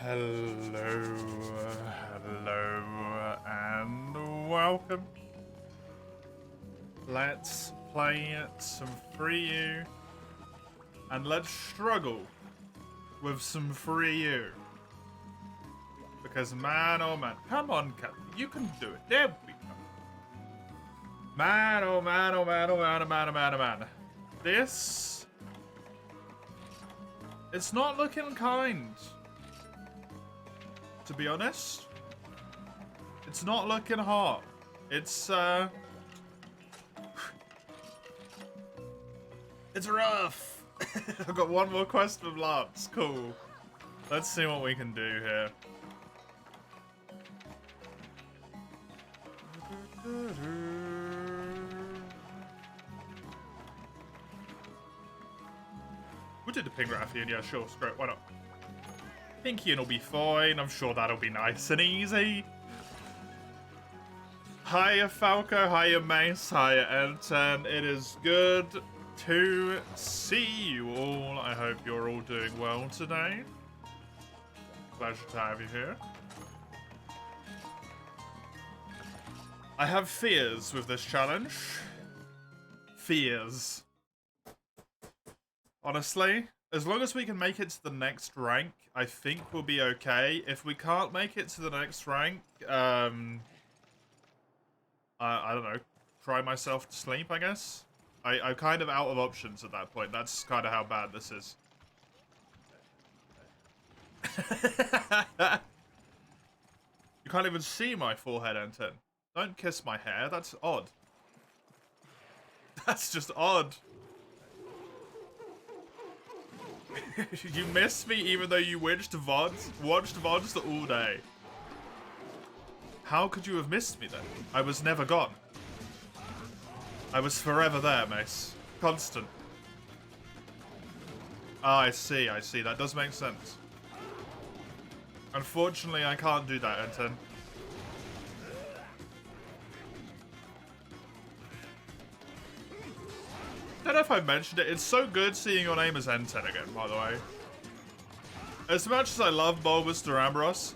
Hello, hello, and welcome. Let's play some Free U, and let's struggle with some Free U. Because man, oh man, come on, Captain, you can do it. There we go. Man, oh man, oh man, oh man, oh man, oh man, oh man. This, it's not looking kind. To be honest, it's not looking hot. It's it's rough. I've got one more quest with Lance. Cool. Let's see what we can do here. We'll do the ping Rathian, yeah, sure, screw it, why not? Pinkian will be fine. I'm sure that'll be nice and easy. Hiya Falco, hiya Mace, hiya Elton. It is good to see you all. I hope you're all doing well today. Pleasure to have you here. I have fears with this challenge. Fears. Honestly. As long as we can make it to the next rank, I think we'll be okay. If we can't make it to the next rank, I don't know, cry myself to sleep, I guess? I'm kind of out of options at that point. That's kind of how bad this is. You can't even see my forehead, N10. Don't kiss my hair, that's odd. That's just odd. You missed me even though you watched VODs all day. How could you have missed me then? I was never gone. I was forever there, Mace. Constant. Ah, I see. That does make sense. Unfortunately, I can't do that, N10. I don't know if I mentioned it. It's so good seeing your name as N10 again, by the way. As much as I love Bulbous Durambros,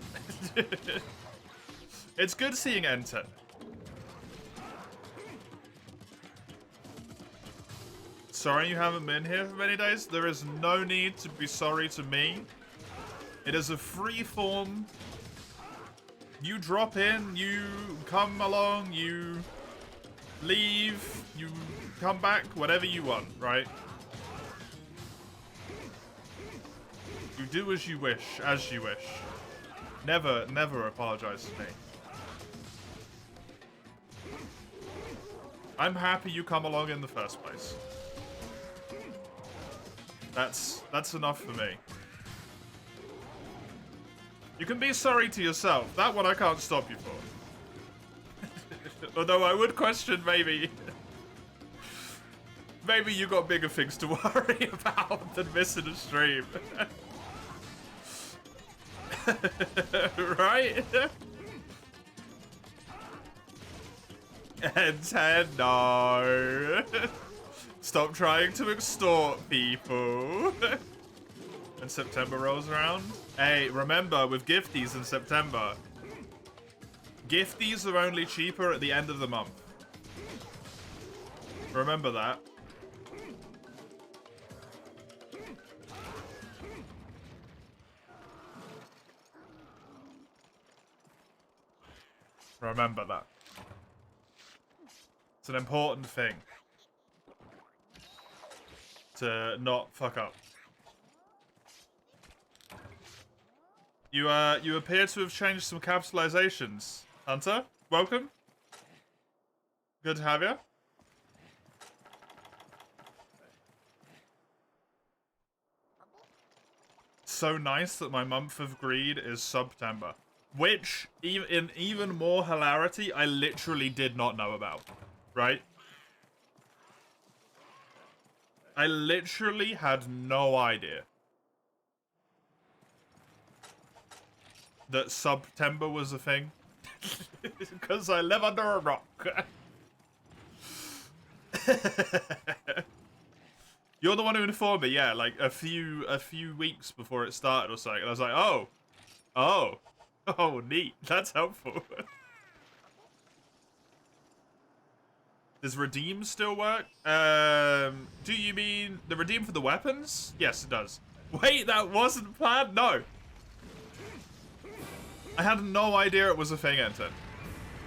it's good seeing N10. Sorry you haven't been here for many days. There is no need to be sorry to me. It is a free form. You drop in, you come along, you leave, you come back, whatever you want, right? You do as you wish, Never, never apologize to me. I'm happy you come along in the first place. That's enough for me. You can be sorry to yourself. That one I can't stop you for. Although I would question maybe... Maybe you got bigger things to worry about than missing a stream. Right? And no. Stop trying to extort people. And September rolls around. Hey, remember, with gifties in September, gifties are only cheaper at the end of the month. Remember that. Remember that. It's an important thing to not fuck up. You appear to have changed some capitalizations. Hunter, welcome. Good to have you. So nice that my month of greed is September. Which, in even more hilarity, I literally did not know about. Right? I literally had no idea that September was a thing. Because I live under a rock. You're the one who informed me, yeah, like a few weeks before it started or something. And I was like, oh, Oh. Oh, neat. That's helpful. Does redeem still work? Do you mean the redeem for the weapons? Yes, it does. Wait, that wasn't planned? No. I had no idea it was a thing, Enten.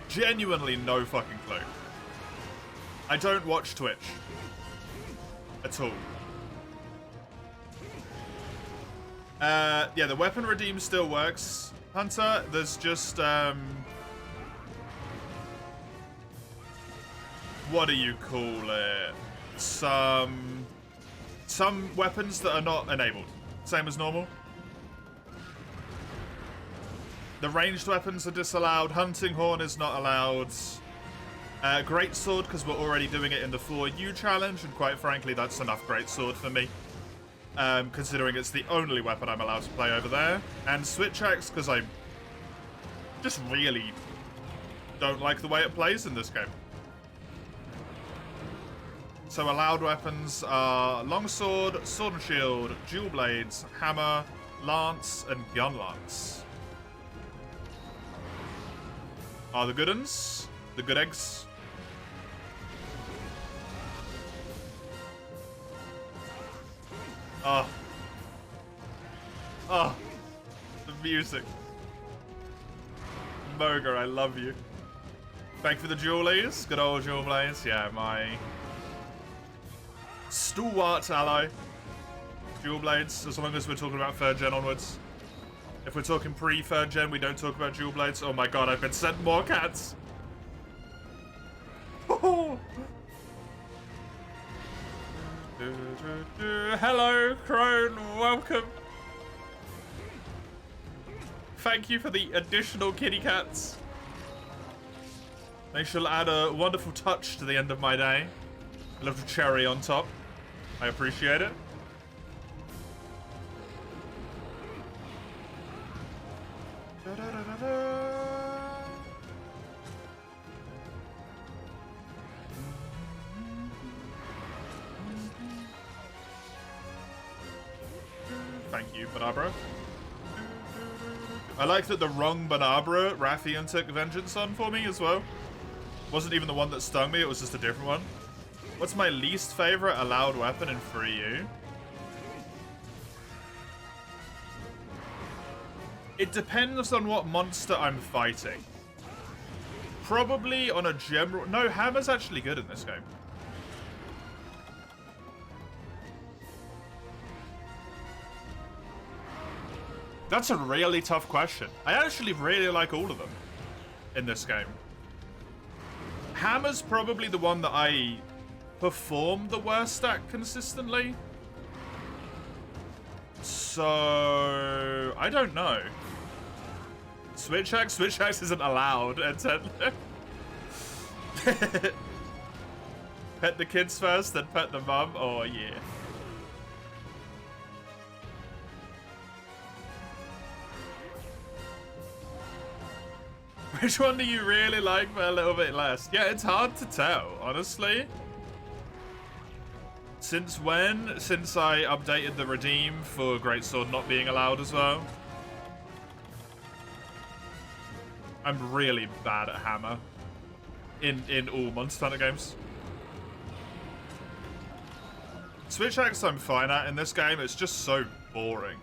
Genuinely no fucking clue. I don't watch Twitch. At all. Yeah, the weapon redeem still works, Hunter. There's just, what do you call it? Some weapons that are not enabled. Same as normal. The ranged weapons are disallowed. Hunting horn is not allowed. Greatsword, because we're already doing it in the 4U challenge, and quite frankly, that's enough greatsword for me. Considering it's the only weapon I'm allowed to play over there. And switch axe, because I just really don't like the way it plays in this game. So allowed weapons are longsword, sword and shield, dual blades, hammer, lance, and gun lance. Are the good uns? The good eggs? Oh. Oh. The music. Moga, I love you. Thank you for the jewelies. Good old jewel blades. Yeah, my stalwart ally. Jewel blades, as long as we're talking about 3rd gen onwards. If we're talking pre-3rd gen, we don't talk about jewel blades. Oh my god, I've been sent more cats. Hello, Crone. Welcome. Thank you for the additional kitty cats. They shall add a wonderful touch to the end of my day. A little cherry on top. I appreciate it. Thank you, Banabra. I like that the wrong Banabra Rathian took vengeance on for me as well. Wasn't even the one that stung me, it was just a different one. What's my least favorite allowed weapon in 3U? It depends on what monster I'm fighting. Probably on a general... No, hammer's actually good in this game. That's a really tough question. I actually really like all of them in this game. Hammer's probably the one that I perform the worst at consistently. So... I don't know. Switch axe? Switch axe isn't allowed. Pet the kids first, then pet the mum. Oh, yeah. Which one do you really like but a little bit less? Yeah, it's hard to tell, honestly. Since when? Since I updated the redeem for Greatsword not being allowed as well. I'm really bad at hammer. In all Monster Hunter games. Switch axe I'm fine at in this game, it's just so boring.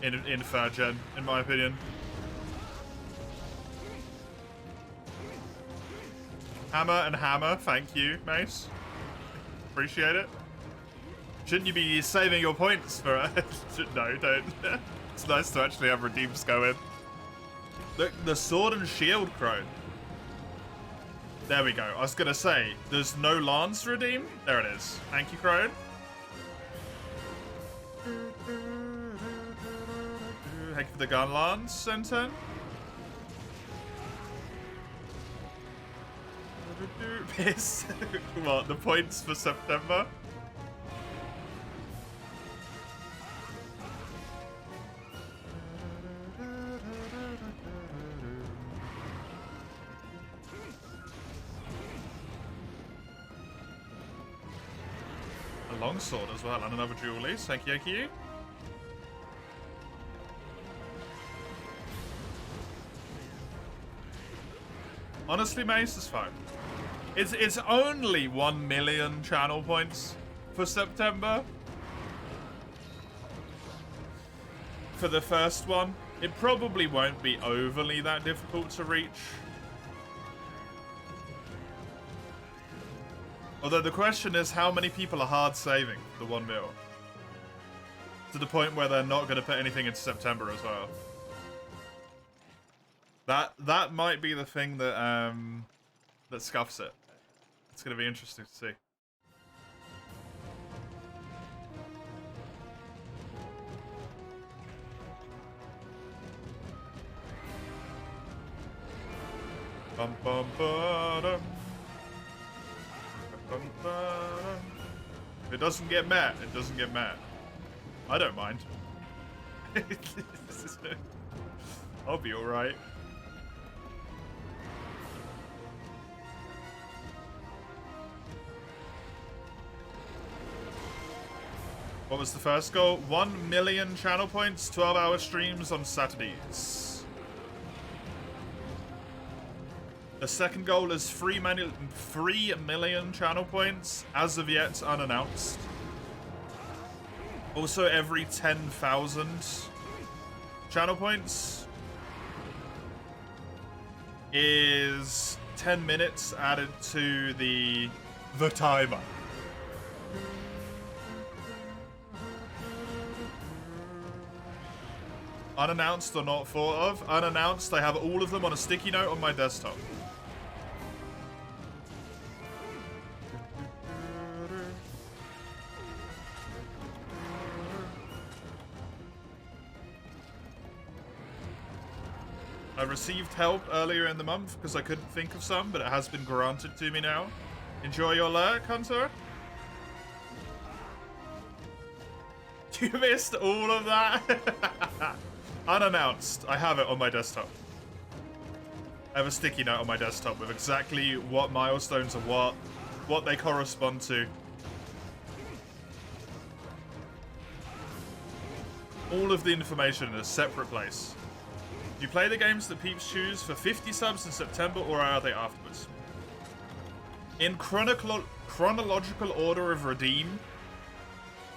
In 3rd gen, in my opinion. Hammer and hammer, thank you, Mace. Appreciate it. Shouldn't you be saving your points for No, don't. It's nice to actually have redeems go in. Look, the sword and shield crone. There we go. I was gonna say, there's no lance redeem? There it is. Thank you, crone. Thank you for the gun lance, Senten. Piss. What, the points for September? longsword as well, and another jewelry. Thank you, thank you. Honestly, Mace is fine. It's only 1 million channel points for September. For the first one, it probably won't be overly that difficult to reach. Although the question is, how many people are hard saving the 1 mil? To the point where they're not going to put anything into September as well. That might be the thing that that scuffs it. It's going to be interesting to see. Bum, bum, ba-dum. Bum, ba-dum. If it doesn't get met, it doesn't get met. I don't mind. I'll be alright. What was the first goal? 1 million channel points, 12-hour streams on Saturdays. The second goal is 3 million channel points, as of yet unannounced. Also, every 10,000 channel points is 10 minutes added to the timer. Unannounced or not thought of? Unannounced, I have all of them on a sticky note on my desktop. I received help earlier in the month because I couldn't think of some, but it has been granted to me now. Enjoy your lurk, Hunter. You missed all of that? Unannounced. I have it on my desktop. I have a sticky note on my desktop with exactly what milestones are what they correspond to. All of the information in a separate place. Do you play the games that peeps choose for 50 subs in September, or are they afterwards? In chronological order of redeem.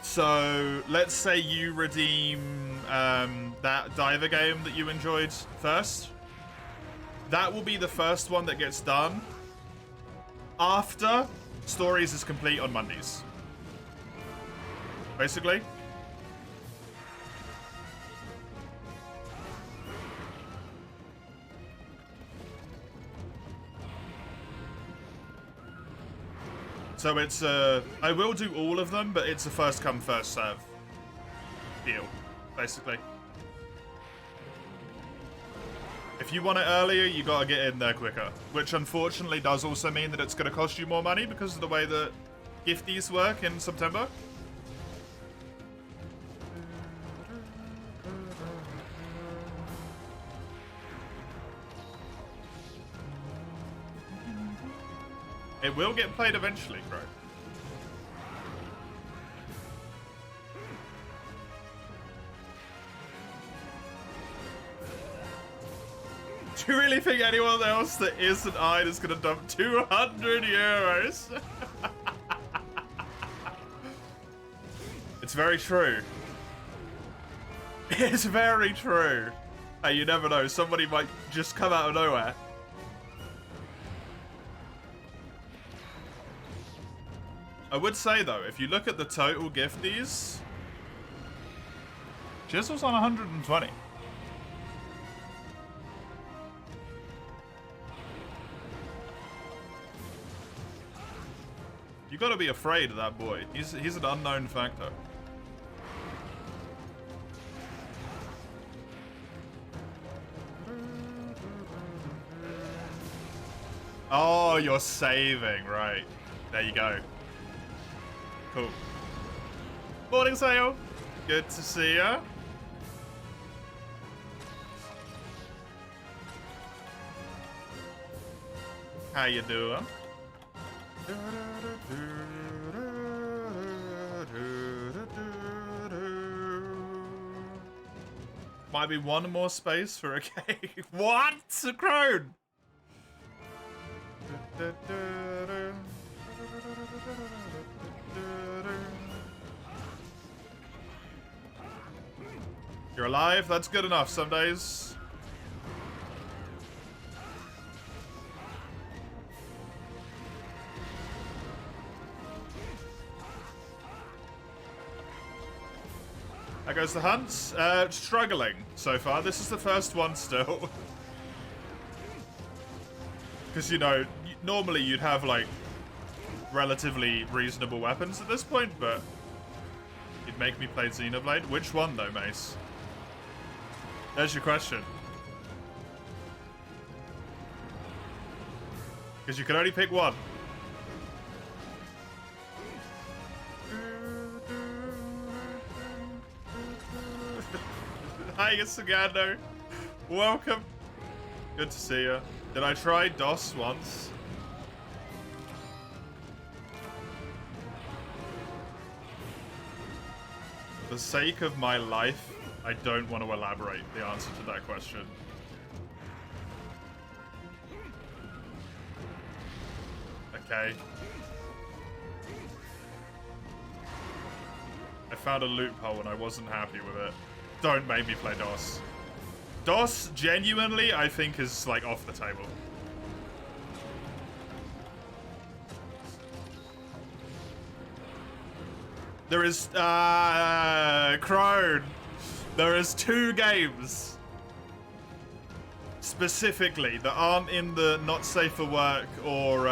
So, let's say you redeem that diver game that you enjoyed first. That will be the first one that gets done after Stories is complete on Mondays. Basically. So it's I will do all of them, but it's a first come, first serve deal, basically. If you want it earlier, you gotta get in there quicker. Which unfortunately does also mean that it's gonna cost you more money because of the way that gifties work in September. It will get played eventually, bro. Do you really think anyone else that isn't I is gonna dump 200 euros? It's very true. It's very true. Hey, you never know. Somebody might just come out of nowhere. I would say, though, if you look at the total gifties, Jizzle's on 120. You gotta be afraid of that boy. He's an unknown factor. Oh, you're saving, right. There you go. Cool. Morning, Sayo. Good to see ya. How you doing? Might be one more space for a cake. What? A crone? You're alive? That's good enough some days. How goes the hunt? Struggling so far. This is the first one still. Because, you know, normally you'd have, like, relatively reasonable weapons at this point, but you'd make me play Xenoblade. Which one, though, Mace? There's your question. Because you can only pick one. Hi, Sagando. Welcome. Good to see you. Did I try DOS once? For the sake of my life, I don't want to elaborate the answer to that question. Okay. I found a loophole and I wasn't happy with it. Don't make me play DOS. DOS, genuinely, I think is, like, off the table. There is, Crone. There is 2 games specifically that aren't in the not safe for work or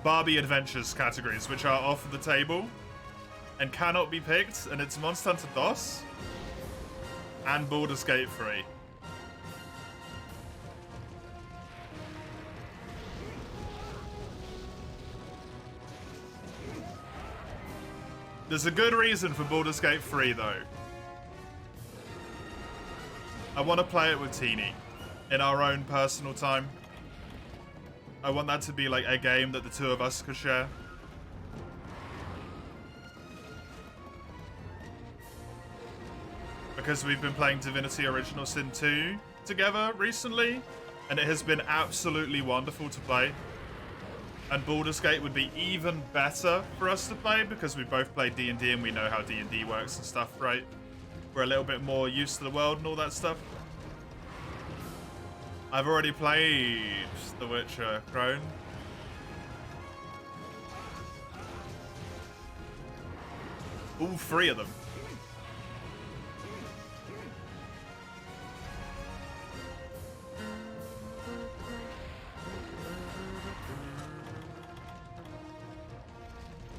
Barbie Adventures categories, which are off the table and cannot be picked, and it's Monster Hunter DOS and Baldur's Gate 3. There's a good reason for Baldur's Gate 3, though. I want to play it with Teeny in our own personal time. I want that to be like a game that the 2 of us could share. Because we've been playing Divinity Original Sin 2 together recently, and it has been absolutely wonderful to play. And Baldur's Gate would be even better for us to play because we both play D&D and we know how D&D works and stuff, right? We're a little bit more used to the world and all that stuff. I've already played The Witcher, Crone. All 3 of them.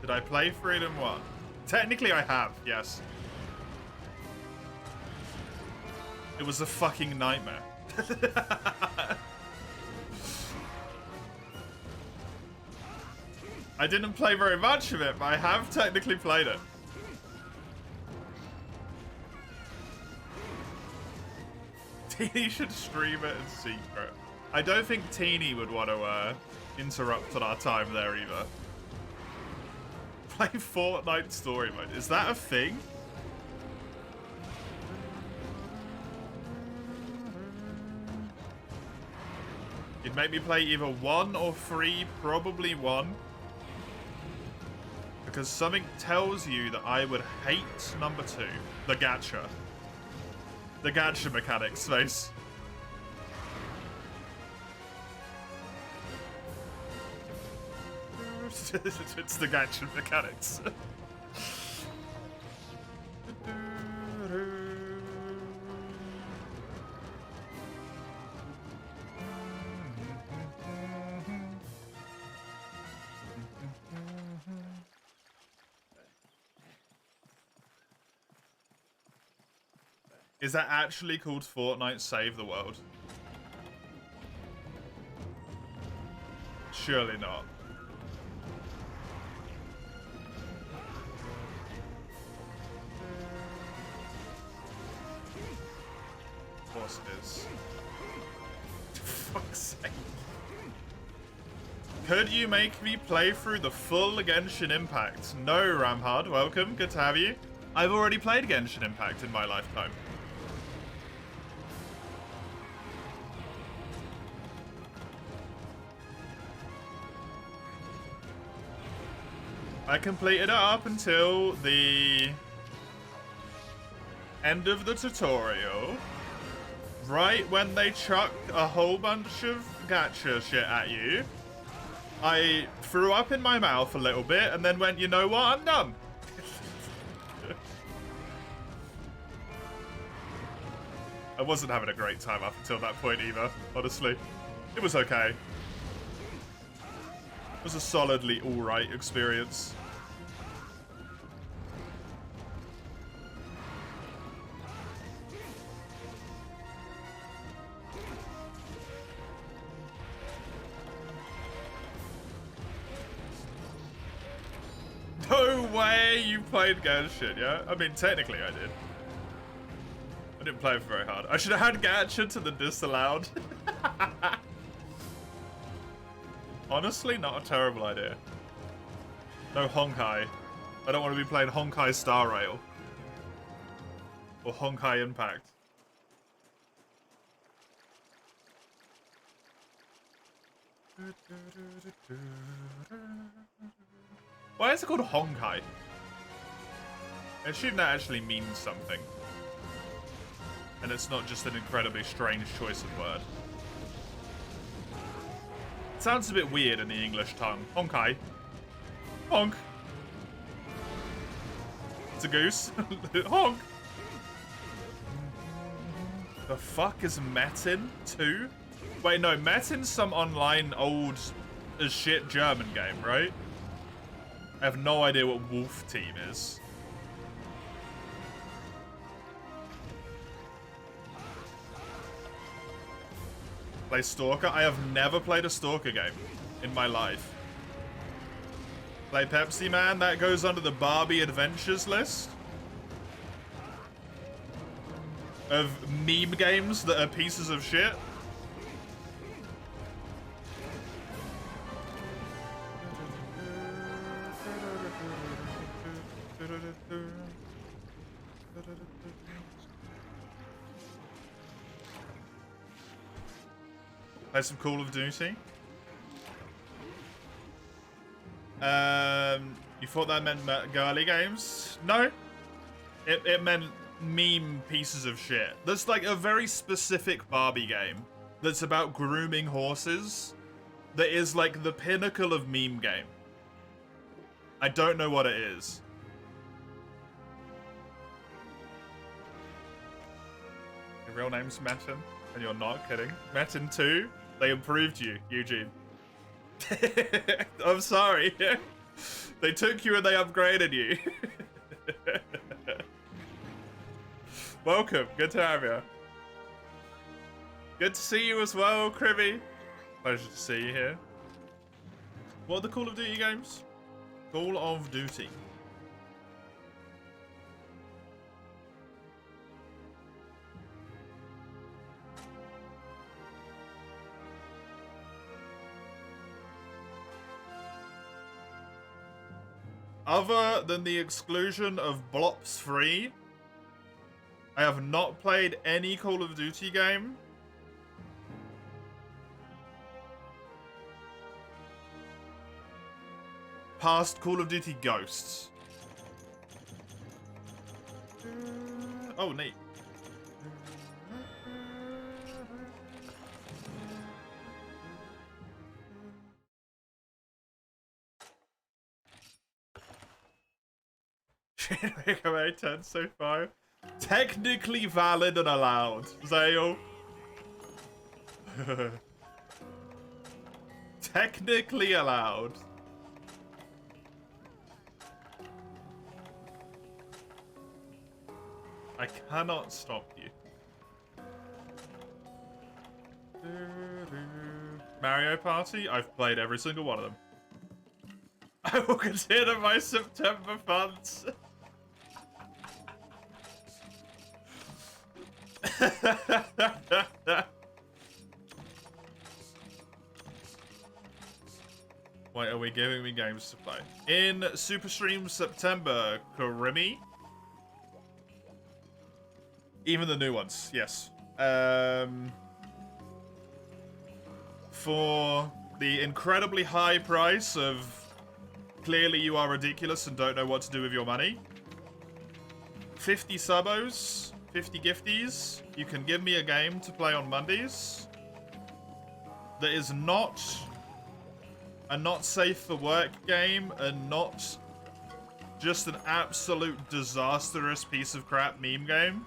Did I play Freedom 1? Technically I have, yes. It was a fucking nightmare. I didn't play very much of it, but I have technically played it. Teeny should stream it in secret. I don't think Teeny would want to interrupt on our time there either. Play Fortnite story mode. Is that a thing? You'd make me play either 1 or 3, probably 1. Because something tells you that I would hate number 2. The gacha. The gacha mechanics, space. It's the gacha mechanics. Is that actually called Fortnite Save the World? Surely not. Of course it is. For fuck's sake. Could you make me play through the full Genshin Impact? No, Ramhard, welcome, good to have you. I've already played Genshin Impact in my lifetime. I completed it up until the end of the tutorial. Right when they chucked a whole bunch of gacha shit at you, I threw up in my mouth a little bit and then went, you know what, I'm done. I wasn't having a great time up until that point either, honestly. It was okay. It was a solidly alright experience. No way you played Gacha, yeah? I mean, technically I did. I didn't play it very hard. I should have had Gacha to the disallowed. Honestly, not a terrible idea. No Honkai. I don't want to be playing Honkai Star Rail. Or Honkai Impact. Why is it called Honkai? It shouldn't actually mean something. And it's not just an incredibly strange choice of word. It sounds a bit weird in the English tongue. Honkai. Honk. It's a goose. Honk. The fuck is Metin 2? Wait, no, Metin's some online old as shit German game, right? I have no idea what Wolf Team is. Play Stalker? I have never played a Stalker game in my life. Play Pepsi Man? That goes under the Barbie Adventures list of meme games that are pieces of shit. Play some Call of Duty. You thought that meant girly games? No. It meant meme pieces of shit. That's like a very specific Barbie game that's about grooming horses that is like the pinnacle of meme game. I don't know what it is. Your real name's Metin, and you're not kidding. Metin 2? They improved you, Eugene. I'm sorry. They took you and they upgraded you. Welcome. Good to have you. Good to see you as well, Cribby. Pleasure to see you here. What are the Call of Duty games? Call of Duty. Other than the exclusion of Blops 3, I have not played any Call of Duty game past Call of Duty Ghosts. Oh, neat. Make 10 so far. Technically valid and allowed, Zale. Technically allowed. I cannot stop you. Mario Party? I've played every single one of them. I will consider my September funds. Wait, are we giving me games to play? In Super Stream September, Karimi? Even the new ones, yes. For the incredibly high price of Clearly you are ridiculous and don't know what to do with your money. 50 subos, 50 gifties. You can give me a game to play on Mondays that is not a not safe for work game and not just an absolute disastrous piece of crap meme game.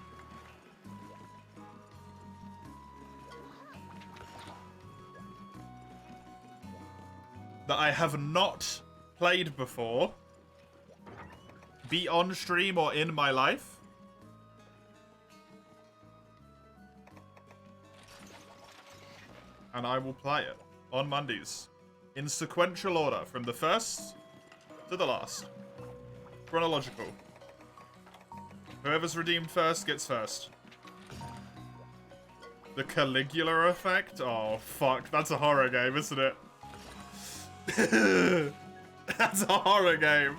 That I have not played before, be on stream or in my life. And I will play it on Mondays in sequential order from the first to the last. Chronological. Whoever's redeemed first gets first. The Caligula effect? Oh, fuck. That's a horror game, isn't it? That's a horror game.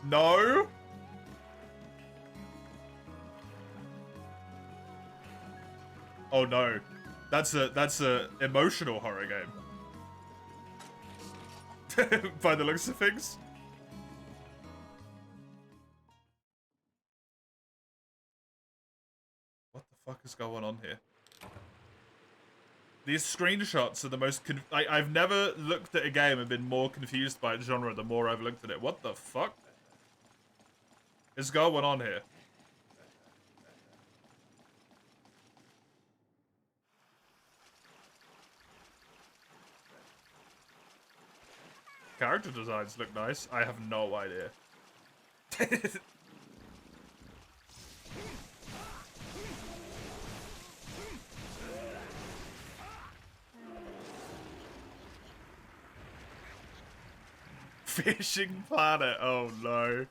No? Oh no. That's a emotional horror game. By the looks of things. What the fuck is going on here? These screenshots are the most I've never looked at a game and been more confused by its genre the more I've looked at it. What the fuck is going on here? Character designs look nice. I have no idea. Fishing Planet. Oh no.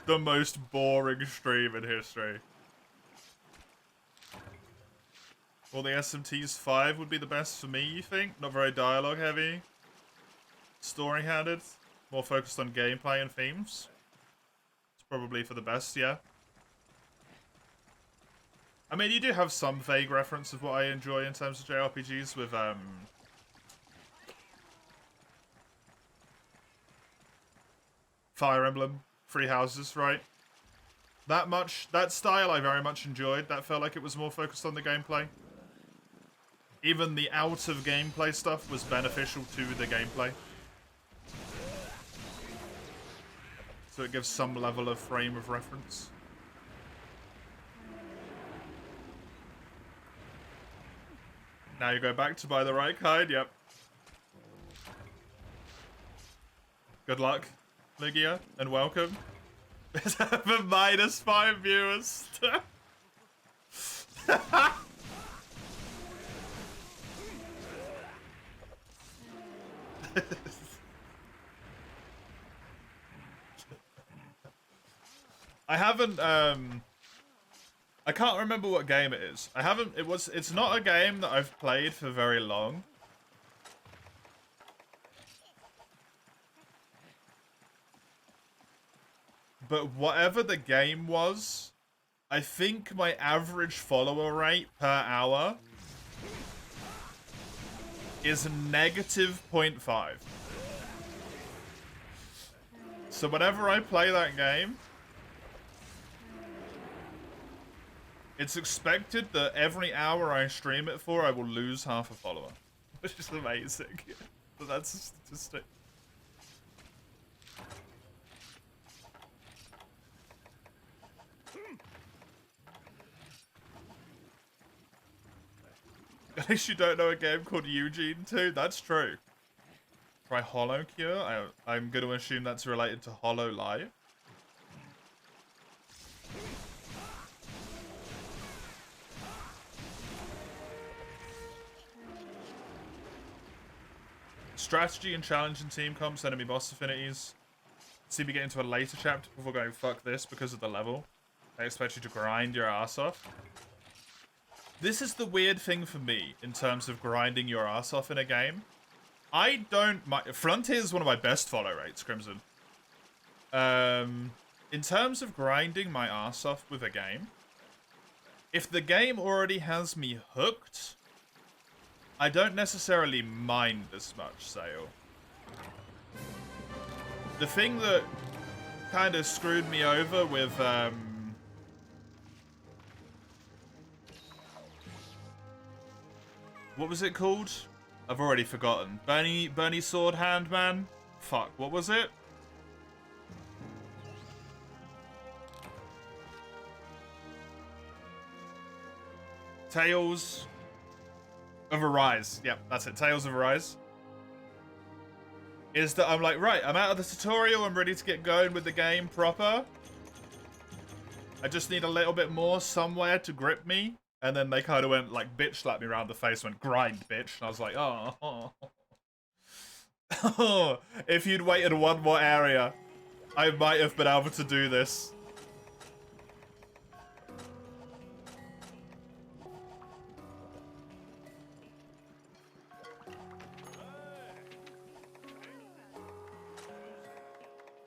The most boring stream in history. Well, the SMT's 5 would be the best for me, you think? Not very dialogue heavy. Story-handed. More focused on gameplay and themes. It's probably for the best, yeah. I mean, you do have some vague reference of what I enjoy in terms of JRPGs with, Fire Emblem, Three Houses, right? That style I very much enjoyed. That felt like it was more focused on the gameplay. Even the out-of-gameplay stuff was beneficial to the gameplay. So it gives some level of frame of reference. Now you go back to buy the right kind, yep. Good luck, Ligia, and welcome. For -5 viewers. I haven't, I can't remember what game it is. It's not a game that I've played for very long. But whatever the game was, I think my average follower rate per hour is -0.5. So whenever I play that game, it's expected that every hour I stream it for, I will lose half a follower. Which is amazing. But that's a statistic. At least you don't know a game called Eugene 2? That's true. Try Hollow Cure? I'm going to assume that's related to Hollow Live. Strategy and challenge and team comps, enemy boss affinities. See me get into a later chapter before going fuck this because of the level. I expect you to grind your ass off. This is the weird thing for me in terms of grinding your ass off in a game. I don't... Frontier is one of my best follow rates, Crimson. In terms of grinding my ass off with a game, if the game already has me hooked, I don't necessarily mind as much sale. The thing that kind of screwed me over with what was it called? I've already forgotten. Bernie Sword Hand Man? Fuck, what was it? Tales of Arise. Yep, that's it. Tales of Arise. Is that I'm like, right, I'm out of the tutorial. I'm ready to get going with the game proper. I just need a little bit more somewhere to grip me. And then they kind of went, like, bitch slapped me around the face, went, grind, bitch. And I was like, oh. If you'd waited one more area, I might have been able to do this.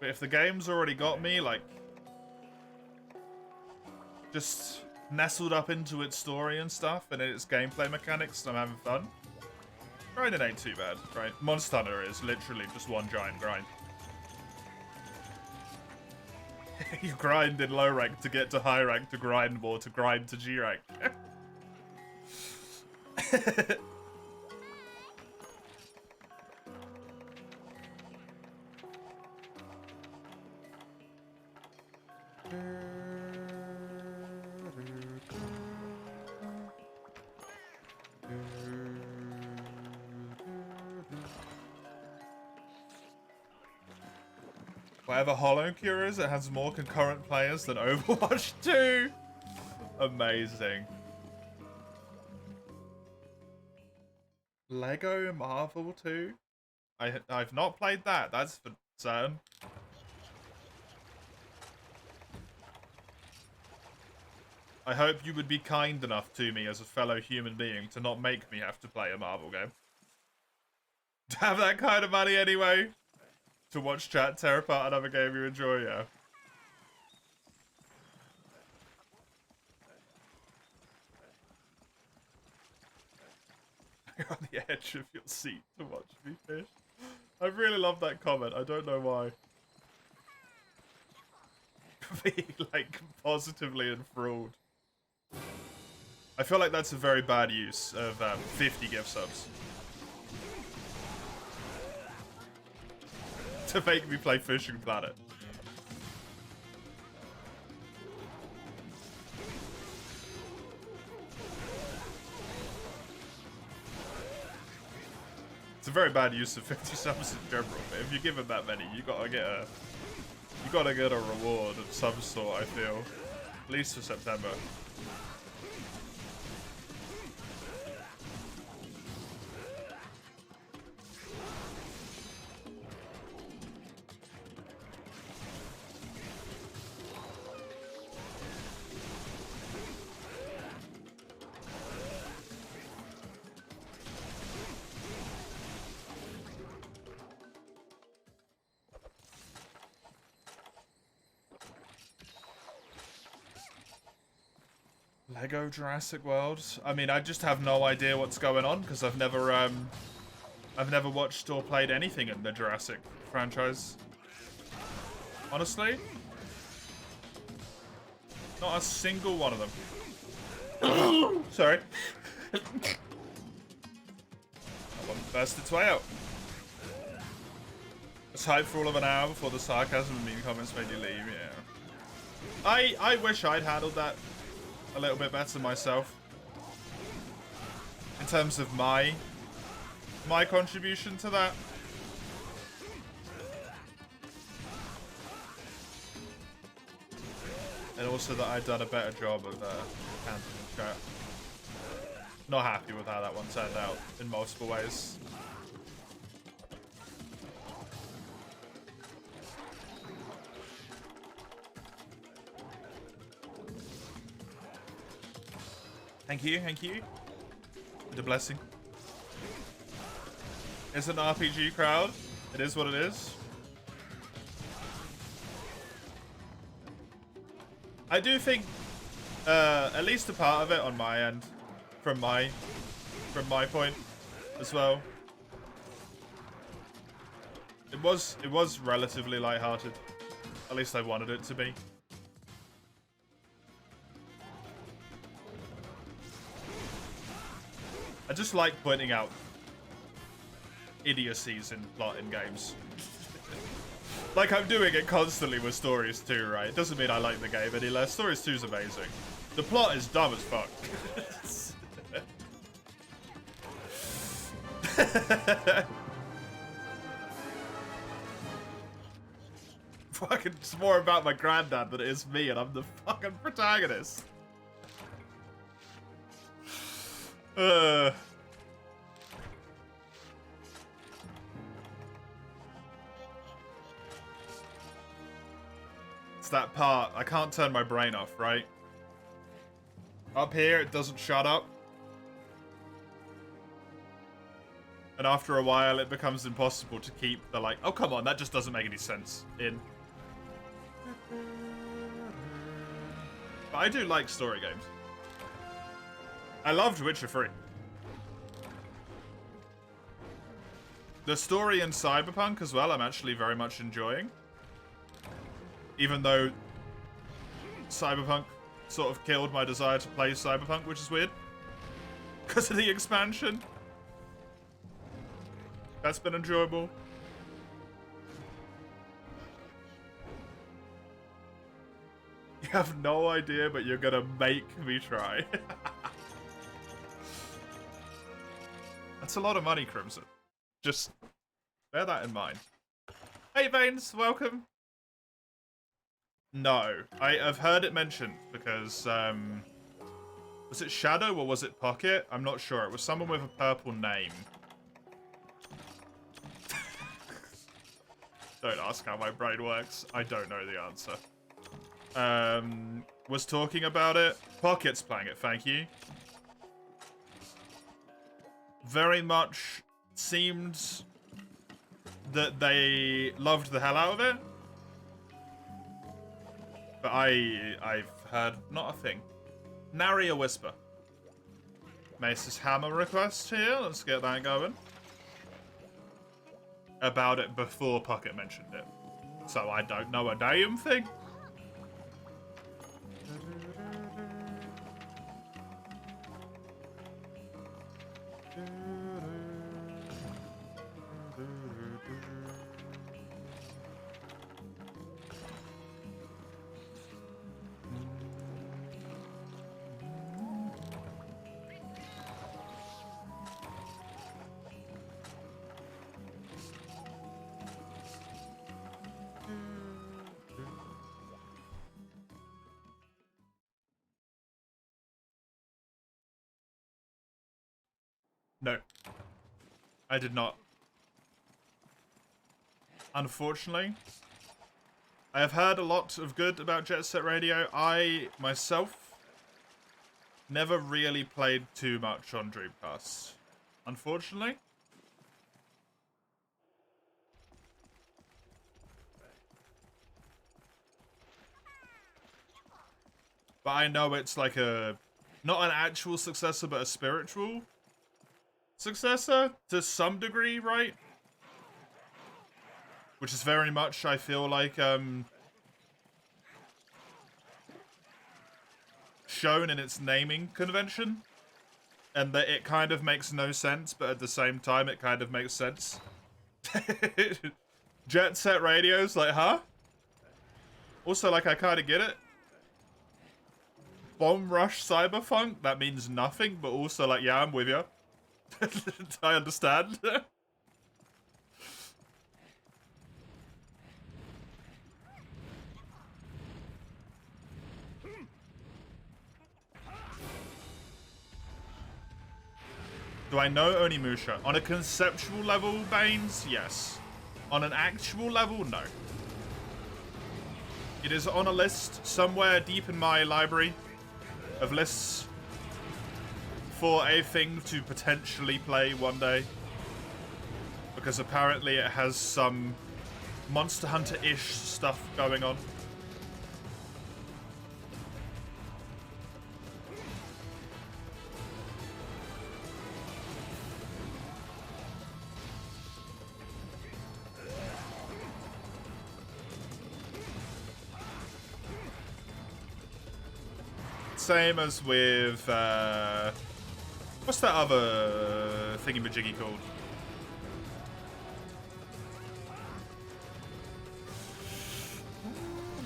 But if the game's already got me, like, just nestled up into its story and stuff, and its gameplay mechanics, and I'm having fun, grinding ain't too bad, right? Monster Hunter is literally just one giant grind. You grind in low rank to get to high rank, to grind more, to grind to G rank. Whatever HoloCure is, it has more concurrent players than Overwatch 2. Amazing. Lego Marvel 2? I've not played that, that's for certain. I hope you would be kind enough to me as a fellow human being to not make me have to play a Marvel game. To have that kind of money anyway. To watch chat tear apart another game you enjoy, yeah. You're on the edge of your seat to watch me fish. I really love that comment. I don't know why. Be like positively enthralled. I feel like that's a very bad use of 50 gift subs. To make me play Fishing Planet. It's a very bad use of 50 subs in general, but if you're given that many, you gotta get a reward of some sort, I feel. At least for September. Lego Jurassic World. I mean, I just have no idea what's going on because I've never watched or played anything in the Jurassic franchise. Honestly, not a single one of them. Sorry. That one burst its way out. It's hype for all of an hour before the sarcasm and mean comments made you leave. Yeah. I wish I'd handled that a little bit better myself in terms of my contribution to that. And also that I'd done a better job of handling chat. Not happy with how that one turned out in multiple ways. Thank you, thank you. The blessing. It's an RPG crowd. It is what it is. I do think, at least a part of it on my end, from my point, as well. It was relatively lighthearted. At least I wanted it to be. I just like pointing out idiocies in plot in games. Like, I'm doing it constantly with Stories 2, right? It doesn't mean I like the game any less. Stories 2 is amazing. The plot is dumb as fuck. Fucking, it's more about my granddad than it is me, and I'm the fucking protagonist. It's that part. I can't turn my brain off, right? Up here, it doesn't shut up. And after a while, it becomes impossible to keep the, like, oh, come on, that just doesn't make any sense in. But I do like story games. I loved Witcher 3. The story in Cyberpunk as well, I'm actually very much enjoying. Even though Cyberpunk sort of killed my desire to play Cyberpunk, which is weird. Because of the expansion. That's been enjoyable. You have no idea, but you're gonna make me try. That's a lot of money, Crimson. Just bear that in mind. Hey, Veins, welcome. No, I have heard it mentioned because, was it Shadow or was it Pocket? I'm not sure. It was someone with a purple name. Don't ask how my brain works. I don't know the answer. Was talking about it. Pocket's playing it, thank you. Very much seemed that they loved the hell out of it. But I've heard not a thing. Nary a whisper. Mace's hammer request here. Let's get that going. About it before Pocket mentioned it. So I don't know a damn thing. No. I did not. Unfortunately. I have heard a lot of good about Jet Set Radio. I, myself, never really played too much on Dreamcast. Unfortunately. But I know it's like a... not an actual successor, but a spiritual successor to some degree, right? Which is very much, I feel like, shown in its naming convention. And that it kind of makes no sense, but at the same time, it kind of makes sense. Jet Set Radio's like, huh? Also, like, I kind of get it. Bomb Rush Cyberpunk, that means nothing, but also, like, yeah, I'm with you. I understand. Do I know Onimusha? On a conceptual level, Baines, yes. On an actual level, no. It is on a list somewhere deep in my library of lists for a thing to potentially play one day. Because apparently it has some Monster Hunter-ish stuff going on. Same as with, what's that other thingy-majiggy called?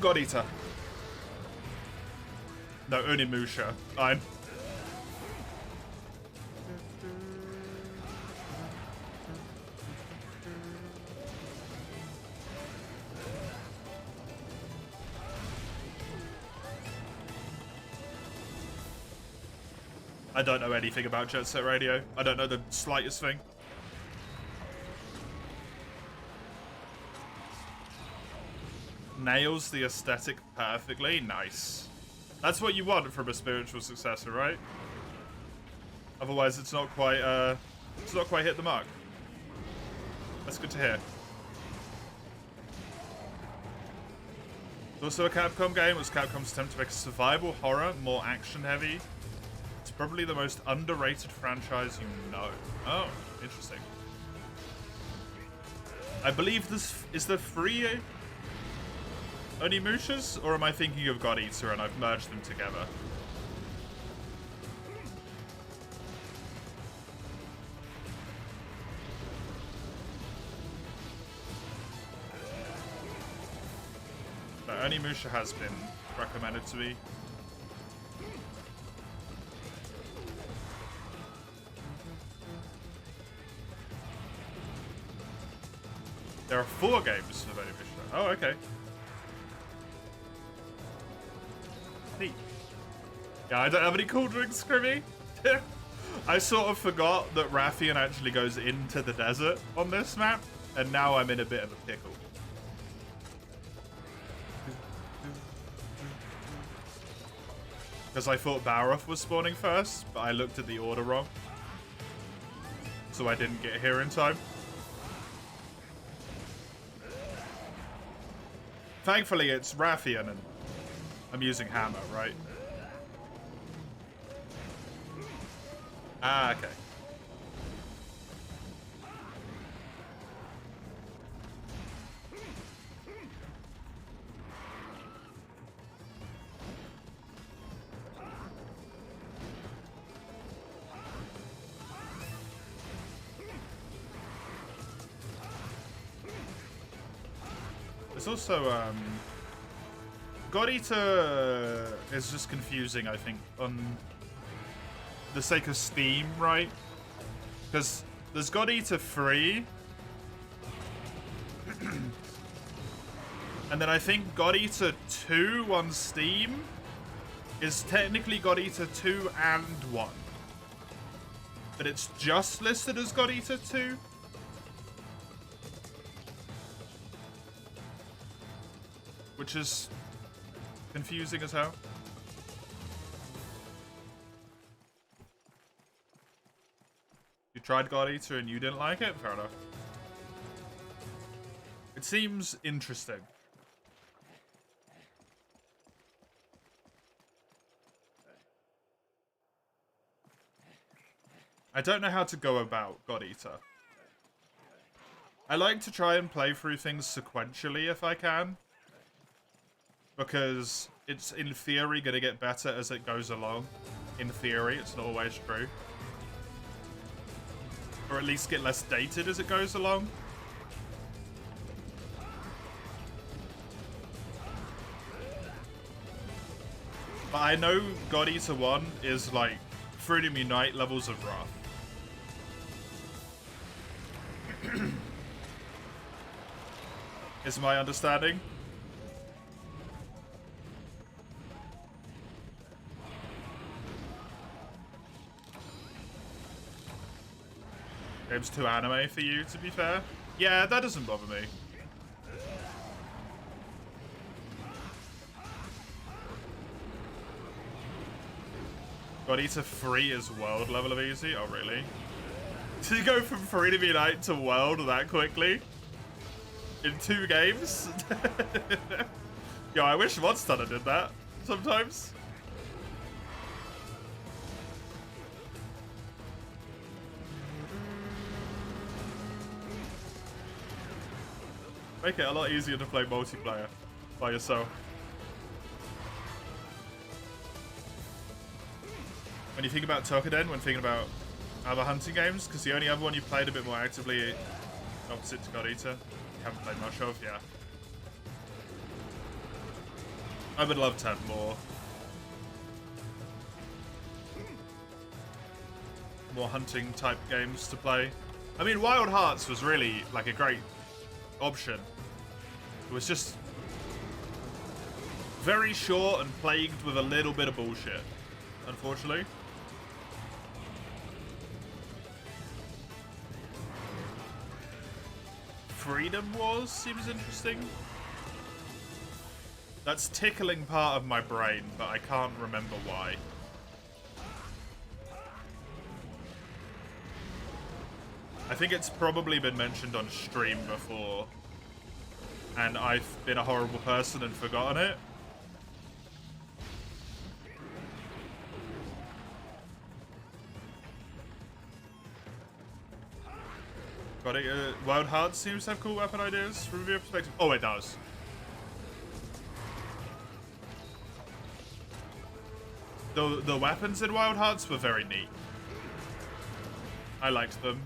God Eater. No, Onimusha. Fine. I don't know anything about Jet Set Radio. I don't know the slightest thing. Nails the aesthetic perfectly. Nice. That's what you want from a spiritual successor, right? Otherwise, it's not quite hit the mark. That's good to hear. It's also a Capcom game. It was Capcom's attempt to make a survival horror more action-heavy. It's probably the most underrated franchise you know. Oh, interesting. I believe this is the free Onimushas, or am I thinking of God Eater and I've merged them together? No, Onimusha has been recommended to me. There are 4 games of Onimusha. Oh, okay. Neat. Yeah, I don't have any cool drinks, Scrimmy. I sort of forgot that Rathian actually goes into the desert on this map, and now I'm in a bit of a pickle. Because I thought Baroth was spawning first, but I looked at the order wrong. So I didn't get here in time. Thankfully, it's Rathian, and I'm using hammer, right? Ah, okay. There's also, God Eater is just confusing, I think, on the sake of Steam, right? Because there's God Eater 3. And then I think God Eater 2 on Steam is technically God Eater 2 and 1. But it's just listed as God Eater 2. Which is confusing as hell. You tried God Eater and you didn't like it? Fair enough. It seems interesting. I don't know how to go about God Eater. I like to try and play through things sequentially if I can. Because it's, in theory, going to get better as it goes along. In theory, it's not always true. Or at least get less dated as it goes along. But I know God Eater 1 is like Freedom Unite levels of rough. Is my understanding. Game's too anime for you, to be fair. Yeah, that doesn't bother me. God Eater 3 is world level of easy? Oh, really? Did you go from Freedom Unite to world that quickly? In 2 games? Yo, I wish Monster did that sometimes. Make it a lot easier to play multiplayer by yourself. when you think about Tokuden, when thinking about other hunting games, because the only other one you played a bit more actively, opposite to God Eater, you haven't played much of, yeah. I would love to have more hunting type games to play. I mean, Wild Hearts was really like a great option. It was just very short and plagued with a little bit of bullshit, unfortunately. Freedom Wars seems interesting. That's tickling part of my brain, but I can't remember why. I think it's probably been mentioned on stream before, and I've been a horrible person and forgotten it. Got it. Wild Hearts seems to have cool weapon ideas from your perspective. Oh, it does. The weapons in Wild Hearts were very neat. I liked them.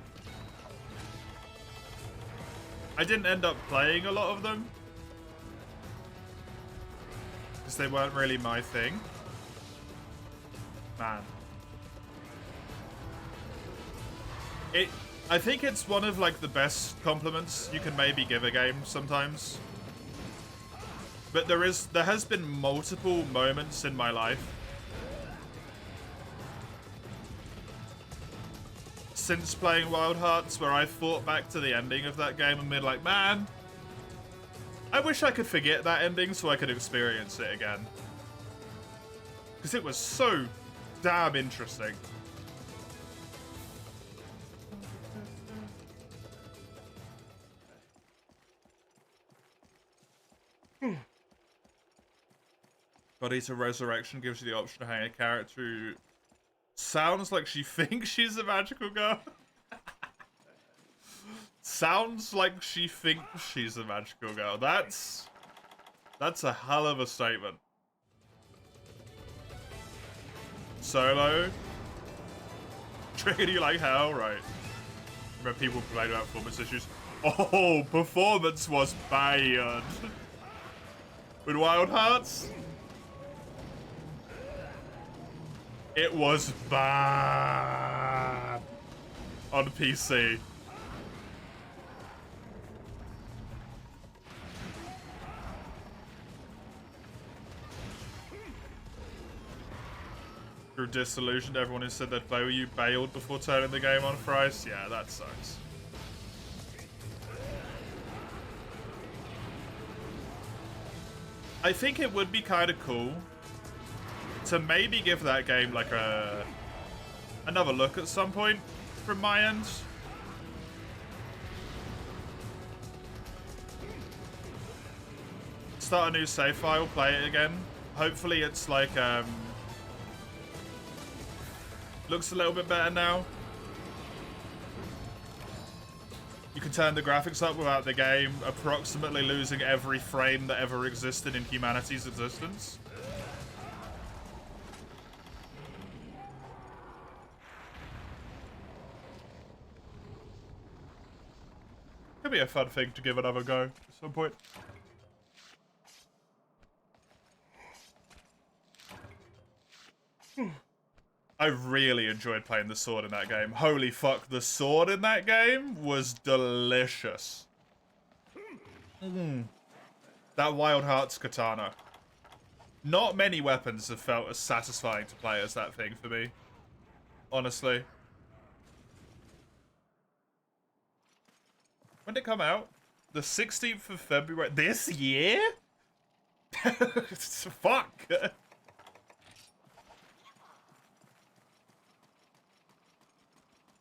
I didn't end up playing a lot of them, because they weren't really my thing. Man. I think it's one of like the best compliments you can maybe give a game sometimes. But there has been multiple moments in my life since playing Wild Hearts where I thought back to the ending of that game and been like, man, I wish I could forget that ending so I could experience it again. Because it was so damn interesting. God Eater Resurrection gives you the option to hang a character who sounds like she thinks she's a magical girl. Sounds like she thinks she's a magical girl. That's a hell of a statement. Solo. Treated you like hell, right? Remember people complain about performance issues. Oh, performance was bad. With Wild Hearts? It was bad on PC. Through disillusioned, everyone who said they'd play with you bailed before turning the game on Thrice. Yeah, that sucks. I think it would be kind of cool to maybe give that game like another look at some point from my end. Start a new save file, play it again. Hopefully it's like looks a little bit better now. You can turn the graphics up without the game approximately losing every frame that ever existed in humanity's existence. Could be a fun thing to give another go at some point. I really enjoyed playing the sword in that game. Holy fuck, the sword in that game was delicious. That Wild Hearts katana. Not many weapons have felt as satisfying to play as that thing for me. Honestly. When did it come out? The 16th of February. This year? Fuck.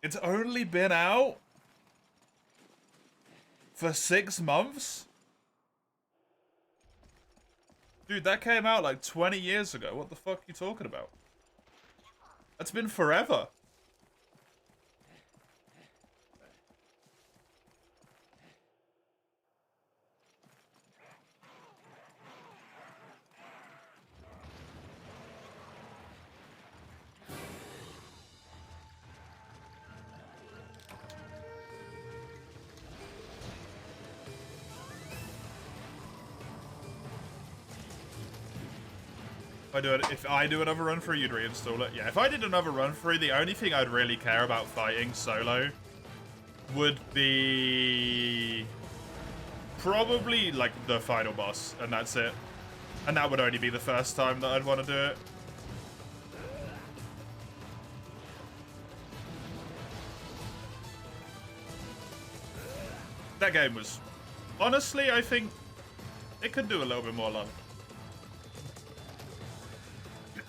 It's only been out for 6 months? Dude, that came out like 20 years ago. What the fuck are you talking about? That's been forever. If I do another run through, you'd reinstall it. Yeah, if I did another run through, the only thing I'd really care about fighting solo would be probably like the final boss, and that's it. And that would only be the first time that I'd want to do it. That game was, honestly, I think it could do a little bit more love.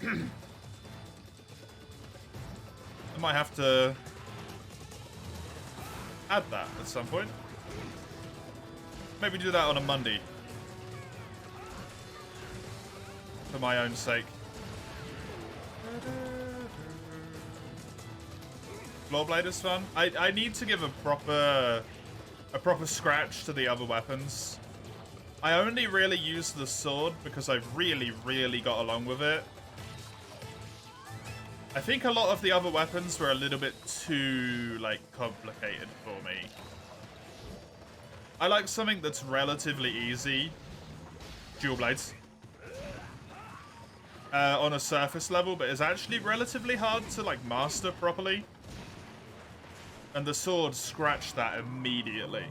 I might have to add that at some point. Maybe do that on a Monday. For my own sake. Floorblade is fun. I need to give a proper scratch to the other weapons. I only really use the sword because I've really got along with it. I think a lot of the other weapons were a little bit too, like, complicated for me. I like something that's relatively easy. Dual blades. On a surface level, but is actually relatively hard to, like, master properly. And the sword scratched that immediately.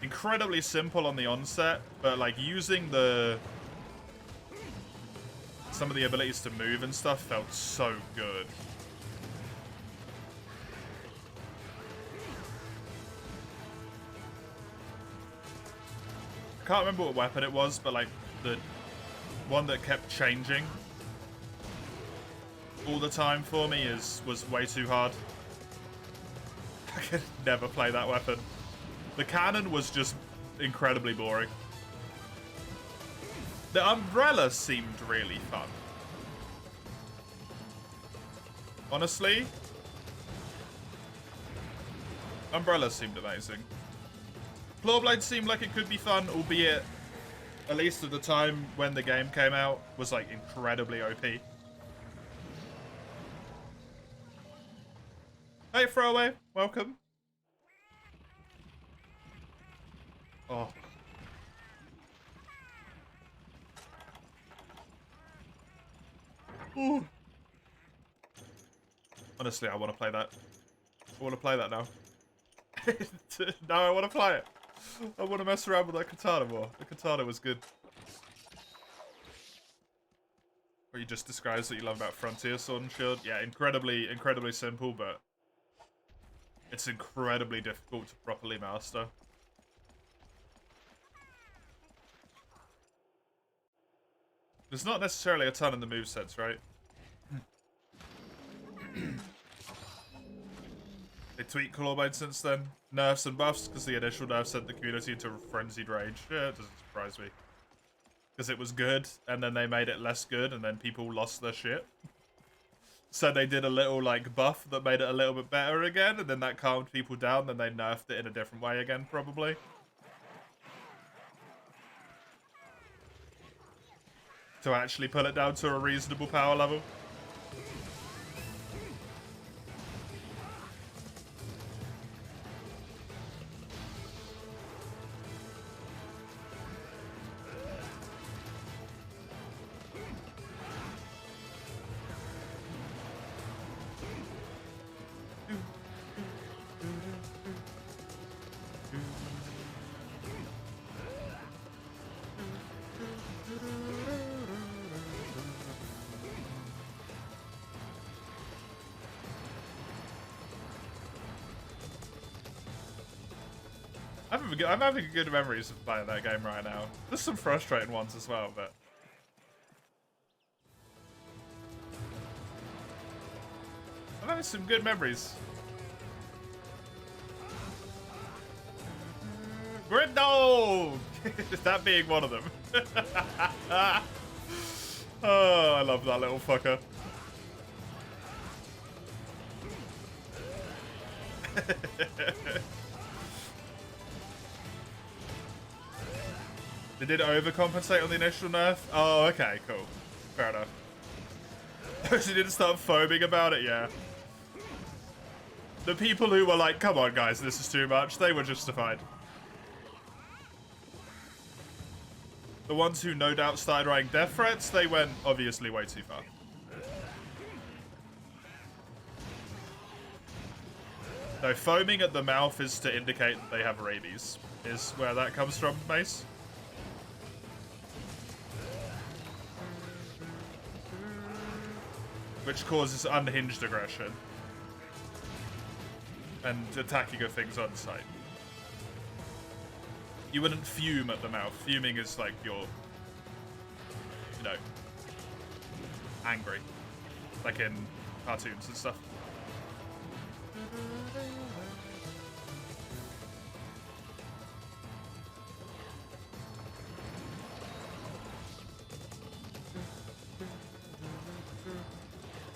Incredibly simple on the onset, but, like, using some of the abilities to move and stuff felt so good. I can't remember what weapon it was, but like the one that kept changing all the time for me was way too hard. I could never play that weapon. The cannon was just incredibly boring. The umbrella seemed really fun. Honestly, umbrella seemed amazing. Floorblade seemed like it could be fun, albeit, at least at the time when the game came out, was like incredibly OP. Hey, Throwaway, welcome. Oh. Ooh. Honestly, I want to play that. I want to play that now. Now I want to play it. I want to mess around with that katana more. The katana was good. Or you just describes what you love about Frontier Sword and Shield. Yeah, incredibly simple, but it's incredibly difficult to properly master. There's not necessarily a ton in the movesets, right? They tweaked Clawbone since then. Nerfs and buffs, because the initial nerf sent the community into frenzied rage. Yeah, it doesn't surprise me. Because it was good, and then they made it less good, and then people lost their shit. So they did a little, like, buff that made it a little bit better again, and then that calmed people down, then they nerfed it in a different way again, probably. To actually pull it down to a reasonable power level. I'm having good memories of playing that game right now. There's some frustrating ones as well, but... I'm having some good memories. Gridno! That being one of them. Oh, I love that little fucker. They did overcompensate on the initial nerf? Oh, okay, cool. Fair enough. She didn't start foaming about it, yeah. The people who were like, come on guys, this is too much, they were justified. The ones who no doubt started writing death threats, they went obviously way too far. No, foaming at the mouth is to indicate that they have rabies, is where that comes from, Mace. Which causes unhinged aggression. And attacking of things on sight. You wouldn't fume at the mouth. Fuming is like you're, you know, angry. Like in cartoons and stuff.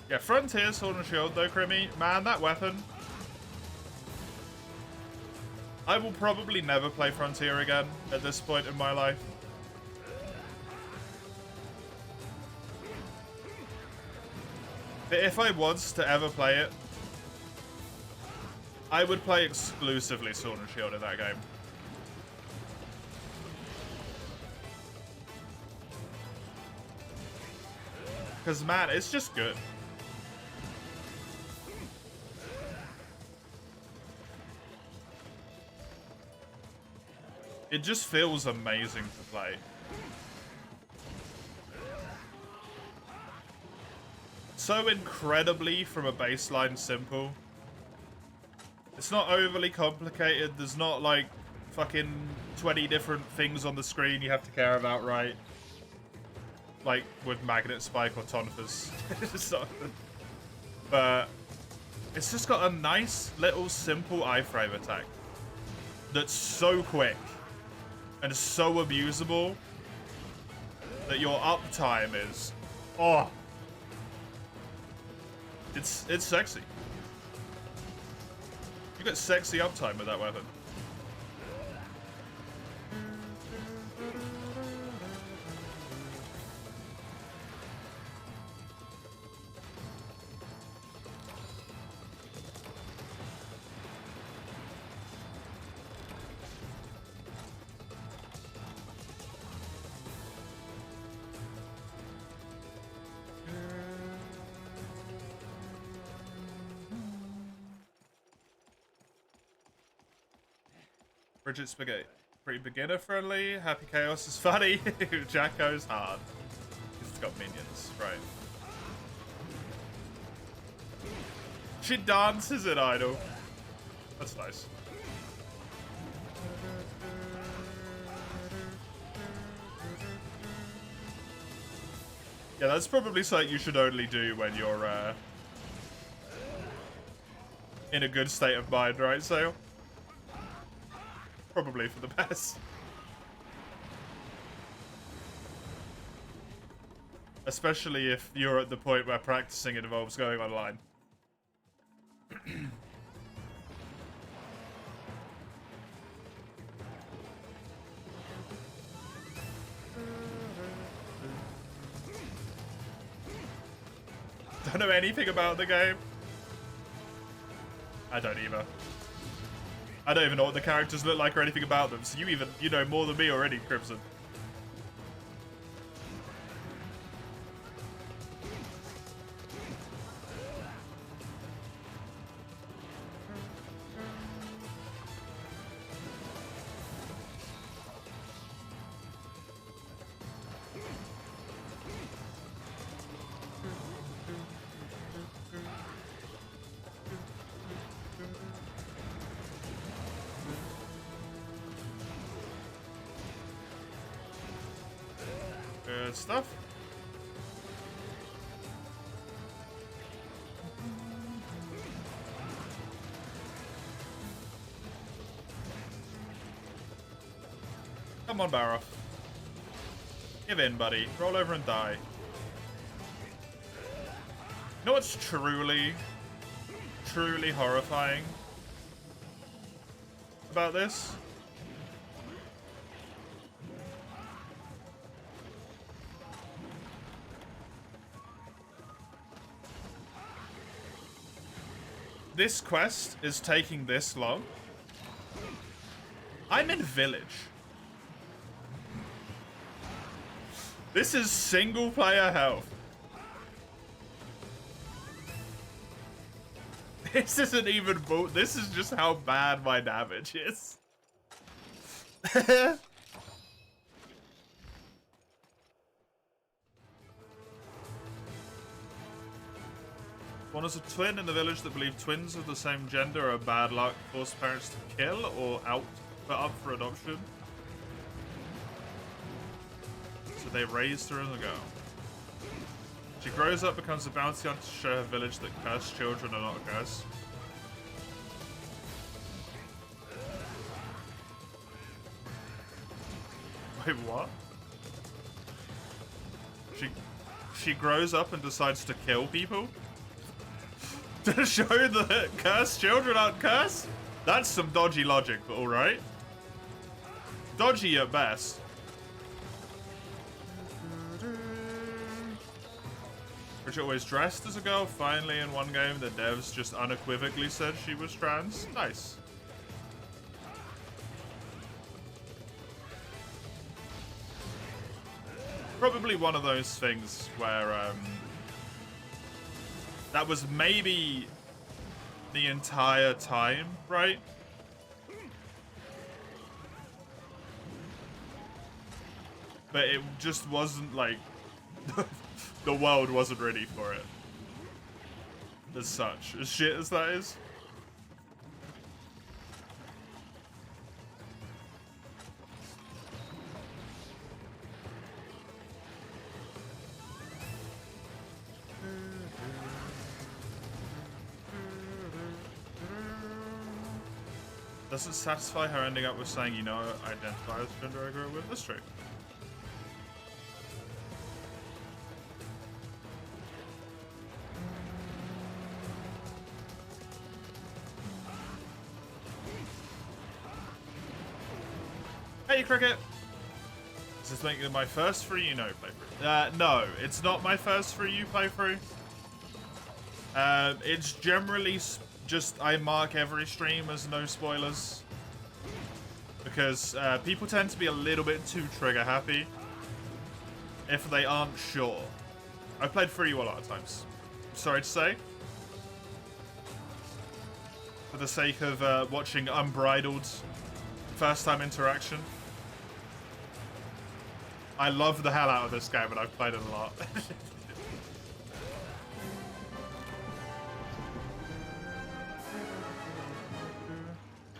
Yeah, Frontier, Sword and Shield though, Crimmy. Man, that weapon. I will probably never play Frontier again at this point in my life. But if I was to ever play it, I would play exclusively Sword and Shield in that game. Because, man, it's just good. It just feels amazing to play. So incredibly, from a baseline, simple. It's not overly complicated. There's not, like, fucking 20 different things on the screen you have to care about, right? Like, with Magnet Spike or Tonfas. But it's just got a nice, little, simple iframe attack. That's so quick. And so abusable that your uptime is, oh, it's sexy. You get sexy uptime with that weapon. Bridget Spaghetti. Pretty beginner friendly. Happy Chaos is funny. Jacko's hard. It's got minions, right. She dances at Idol. That's nice. Yeah, that's probably something you should only do when you're in a good state of mind, right, Sale? Probably for the best. Especially if you're at the point where practicing involves going online. Don't know anything about the game. I don't either. I don't even know what the characters look like or anything about them, so you know more than me already, Crimson. Good stuff. Come on, Barrow. Give in, buddy. Roll over and die. You know what's truly horrifying about this? This quest is taking this long. I'm in Village. This is single player health. This isn't even boot. This is just how bad my damage is. One is a twin in the village that believe twins of the same gender are bad luck, force parents to kill or put up for adoption. So they raised her as a girl. She grows up, becomes a bounty hunter to show her village that cursed children are not a curse. Wait, what? She grows up and decides to kill people? To show that cursed children aren't cursed? That's some dodgy logic, but alright. Dodgy at best. Bridget always dressed as a girl. Finally, in one game, the devs just unequivocally said she was trans. Nice. Probably one of those things where, that was maybe the entire time, right? But it just wasn't like... the world wasn't ready for it. As such. As shit as that is. Doesn't satisfy her ending up with saying, you know, identify as gender I agree with. That's true. Hey, Cricket! Is this making it my first free you know playthrough? No, it's not my first free you playthrough. It's generally just I mark every stream as no spoilers. Because people tend to be a little bit too trigger happy if they aren't sure. I've played free you a lot of times. Sorry to say. For the sake of watching unbridled first time interaction. I love the hell out of this game, and I've played it a lot.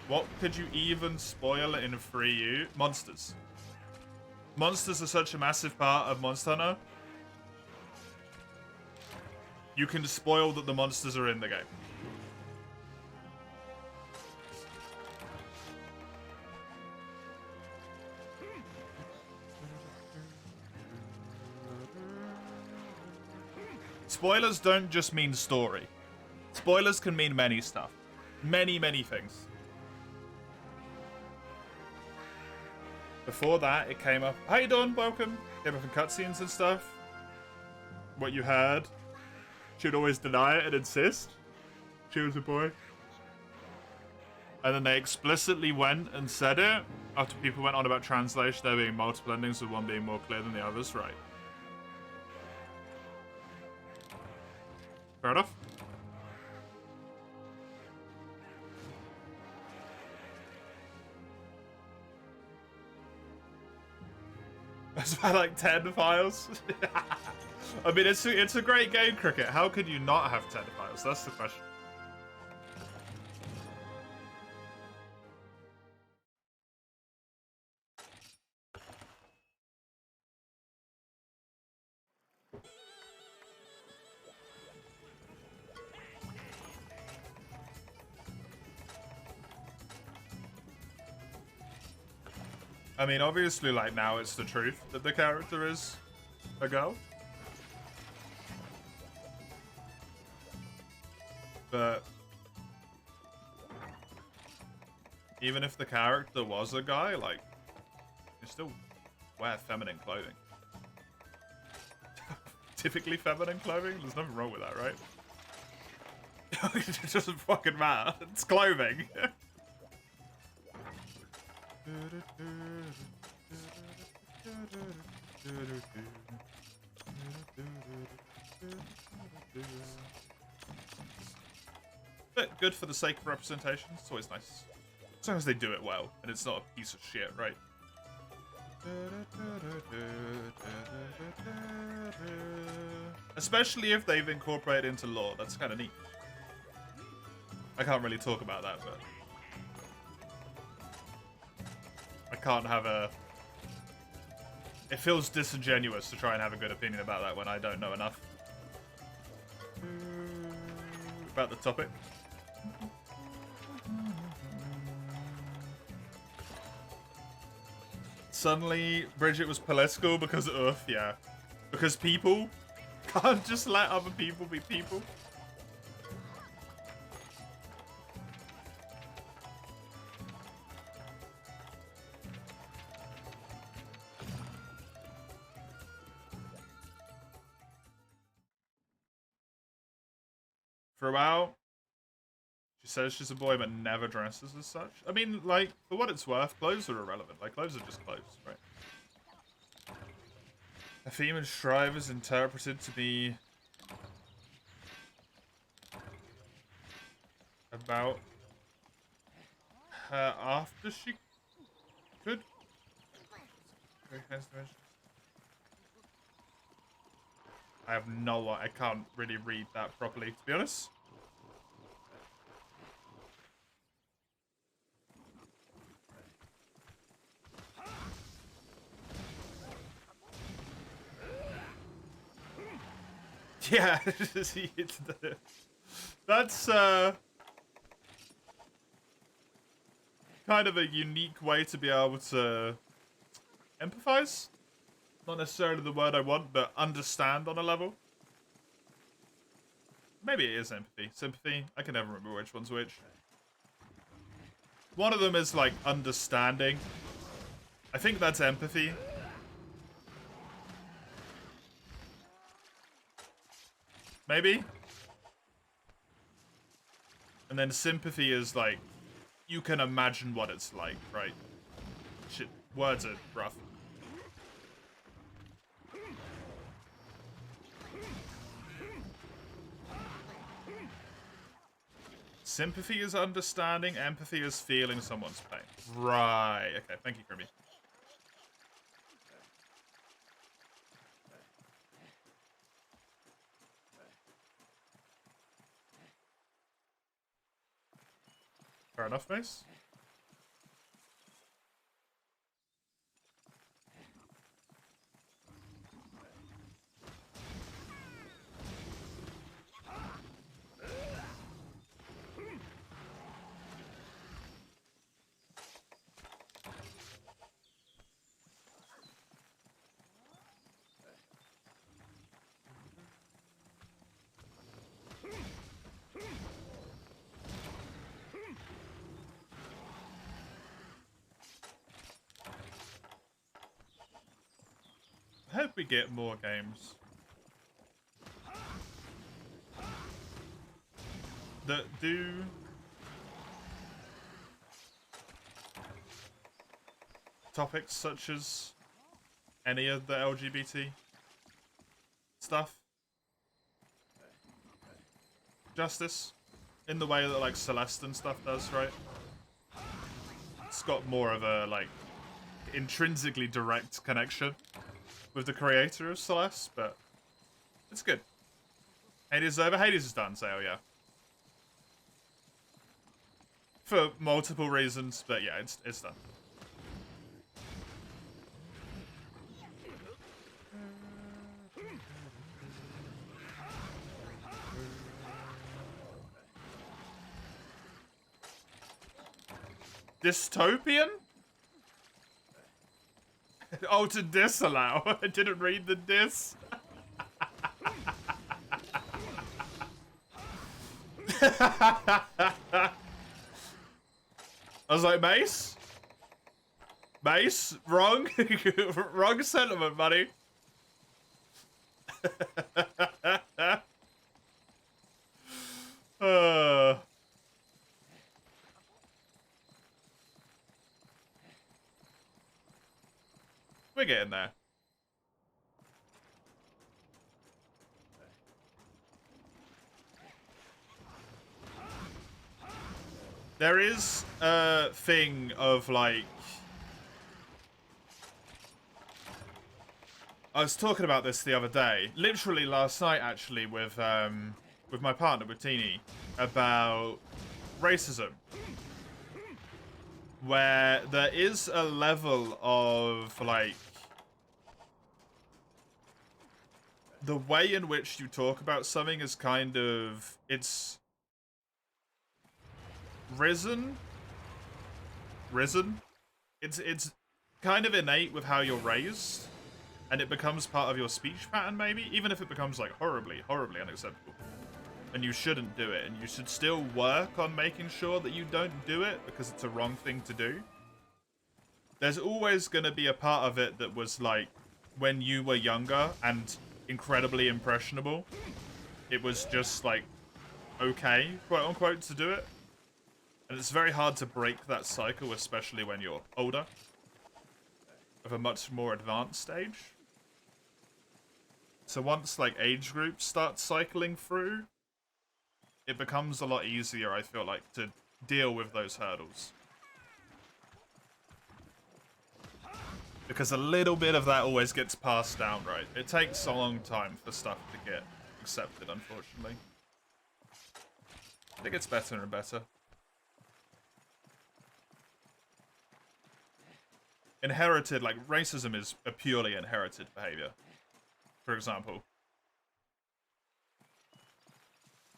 What could you even spoil in free you? Monsters. Monsters are such a massive part of Monster Hunter. You can spoil that the monsters are in the game. Spoilers don't just mean story. Spoilers can mean many stuff. Many, many things. Before that, it came up... How you doing? Welcome. Came up in cutscenes and stuff. What you heard. She'd always deny it and insist. She was a boy. And then they explicitly went and said it after people went on about translation, there being multiple endings with one being more clear than the others. Right. Fair enough. That's about like 10 files. I mean, it's a great game, Cricket. How could you not have 10 files? That's the question. I mean, obviously, like, now it's the truth that the character is a girl. But even if the character was a guy, like, you still wear feminine clothing. Typically feminine clothing? There's nothing wrong with that, right? It doesn't fucking matter. It's clothing. But good for the sake of representation. It's always nice. As long as they do it well, and it's not a piece of shit, right? Especially if they've incorporated into lore. That's kind of neat. I can't really talk about that, but I can't have a... It feels disingenuous to try and have a good opinion about that when I don't know enough about the topic. Suddenly, Bridget was political because of, yeah. Because people can't just let other people be people. Throughout, she says she's a boy but never dresses as such. I mean, like, for what it's worth, clothes are irrelevant. Like, clothes are just clothes, right? A female shrive is interpreted to be about her after she could. I have no... I can't really read that properly, to be honest. Yeah, that's kind of a unique way to be able to empathize. Not necessarily the word I want, but understand on a level. Maybe it is empathy. Sympathy? I can never remember which one's which. One of them is like understanding. I think that's empathy. Maybe? And then sympathy is like, you can imagine what it's like, right? Shit, words are rough. Sympathy is understanding, empathy is feeling someone's pain. Right, okay, thank you, Kirby. Fair enough, Mace. I hope we get more games that do topics such as any of the LGBT stuff. Justice. In the way that, like, Celeste and stuff does, right? It's got more of a, like, intrinsically direct connection with the creator of Celeste, but it's good. Hades is over. Hades is done, so yeah. For multiple reasons, but yeah, it's done. Dystopian? Oh, to disallow. I didn't read the dis. I was like, Mace? Mace? Wrong? Wrong sentiment, buddy. We're getting there. There is a thing of, like... I was talking about this the other day, literally last night, actually, with my partner, with Teeny, about racism. Where there is a level of, like... The way in which you talk about something is kind of... It's... Risen? It's kind of innate with how you're raised. And it becomes part of your speech pattern, maybe? Even if it becomes, like, horribly unacceptable. And you shouldn't do it. And you should still work on making sure that you don't do it, because it's a wrong thing to do. There's always going to be a part of it that was, like, when you were younger and incredibly impressionable. It was just, like, okay, quote-unquote, to do it. And it's very hard to break that cycle, especially when you're older. Of a much more advanced stage. So once, like, age groups start cycling through, it becomes a lot easier, I feel like, to deal with those hurdles. Because a little bit of that always gets passed down, right? It takes a long time for stuff to get accepted, unfortunately. It gets better and better. Inherited, like, racism is a purely inherited behavior. For example.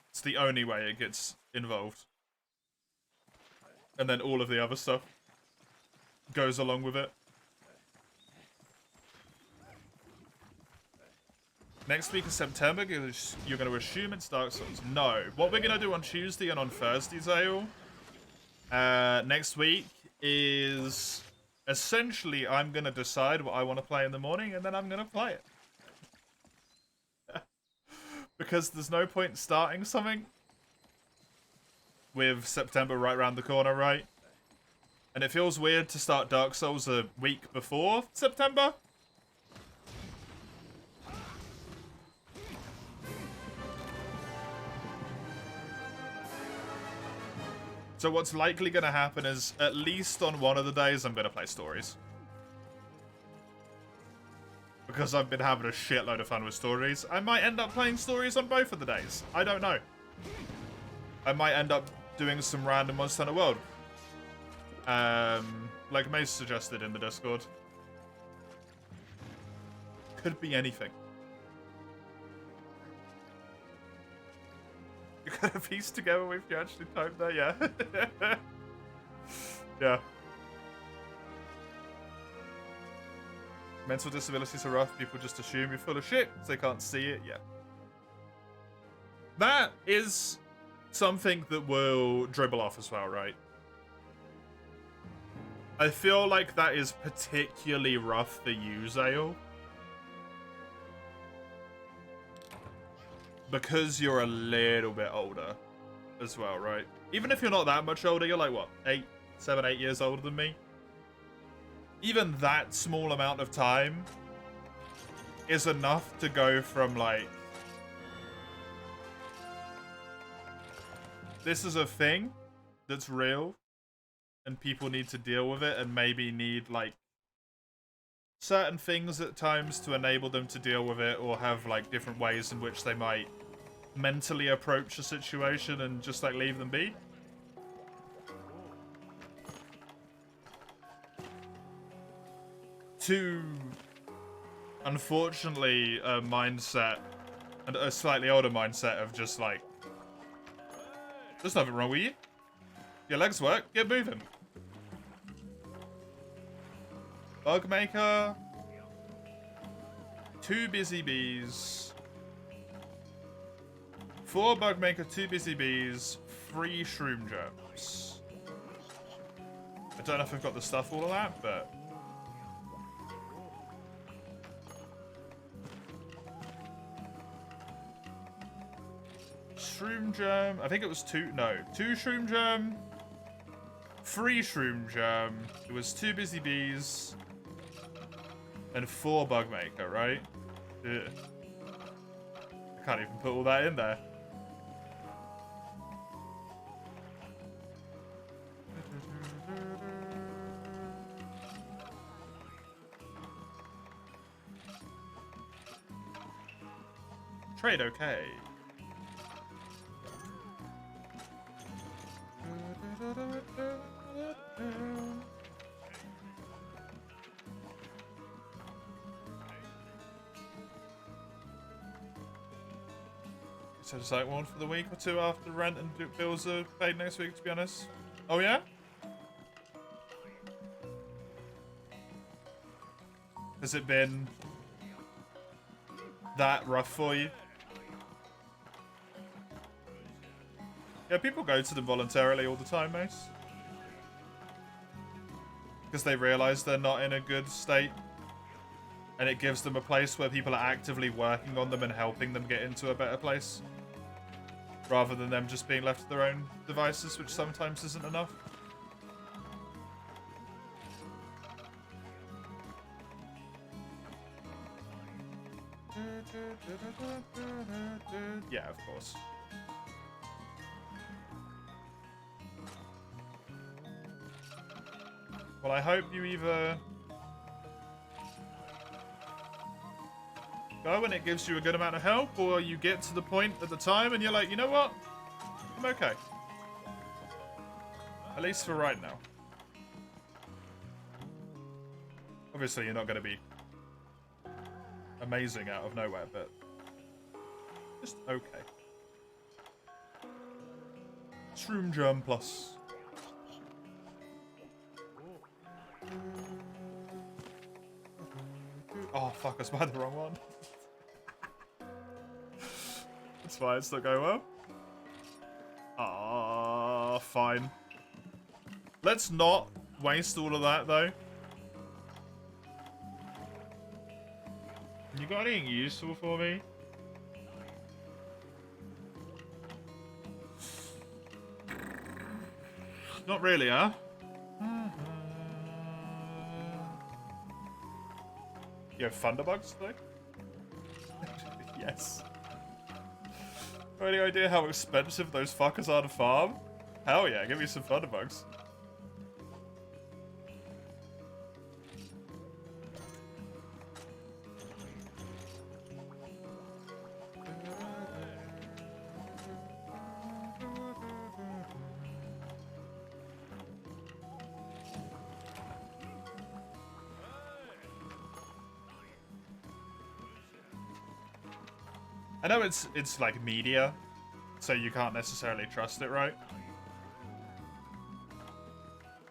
It's the only way it gets involved. And then all of the other stuff goes along with it. Next week is September, you're going to assume it's Dark Souls. No. What we're going to do on Tuesday and on Thursday, Zale, next week is... Essentially, I'm going to decide what I want to play in the morning, and then I'm going to play it. Because there's no point starting something with September right around the corner, right? And it feels weird to start Dark Souls a week before September. So what's likely going to happen is, at least on one of the days, I'm going to play stories. Because I've been having a shitload of fun with stories. I might end up playing stories on both of the days. I don't know. I might end up doing some random Monster Hunter World. Like Mace suggested in the Discord. Could be anything. You got a piece together with you actually typed there, yeah. Yeah. Mental disabilities are rough. People just assume you're full of shit because they can't see it. Yeah. That is something that will dribble off as well, right? I feel like that is particularly rough for you, Zale. Because you're a little bit older as well, right? Even if you're not that much older, you're like, what, 7, 8 years older than me? Even that small amount of time is enough to go from, like, this is a thing that's real and people need to deal with it and maybe need, like, certain things at times to enable them to deal with it, or have, like, different ways in which they might mentally approach a situation and just, like, leave them be. To, unfortunately, a mindset, and a slightly older mindset of just, like, there's nothing wrong with you. Your legs work, get moving. Bugmaker. 2 busy bees. 4 Bugmaker, 2 busy bees, 3 shroom germs. I don't know if I've got the stuff all of that, but... Shroom germ, I think it was 2 shroom germ, 3 shroom germ, it was 2 busy bees, and 4 Bugmaker, right? Ugh. I can't even put all that in there. Trade okay. So just like one for the week or two after rent and bills are paid next week, to be honest. Oh yeah? Has it been that rough for you? Yeah, people go to them voluntarily all the time, Mace. Because they realise they're not in a good state. And it gives them a place where people are actively working on them and helping them get into a better place. Rather than them just being left to their own devices, which sometimes isn't enough. Yeah, of course. Well, I hope you either go and it gives you a good amount of help, or you get to the point at the time and you're like, you know what? I'm okay. At least for right now. Obviously, you're not going to be amazing out of nowhere, but just okay. Shroom Germ Plus. Oh, fuck, I spied the wrong one. It's fine, it's not going well. Ah, fine. Let's not waste all of that, though. You got anything useful for me? Not really, huh? You have Thunderbugs, though? Yes. Any idea how expensive those fuckers are to farm? Hell yeah, give me some Thunderbugs. I know it's like media, so you can't necessarily trust it, right?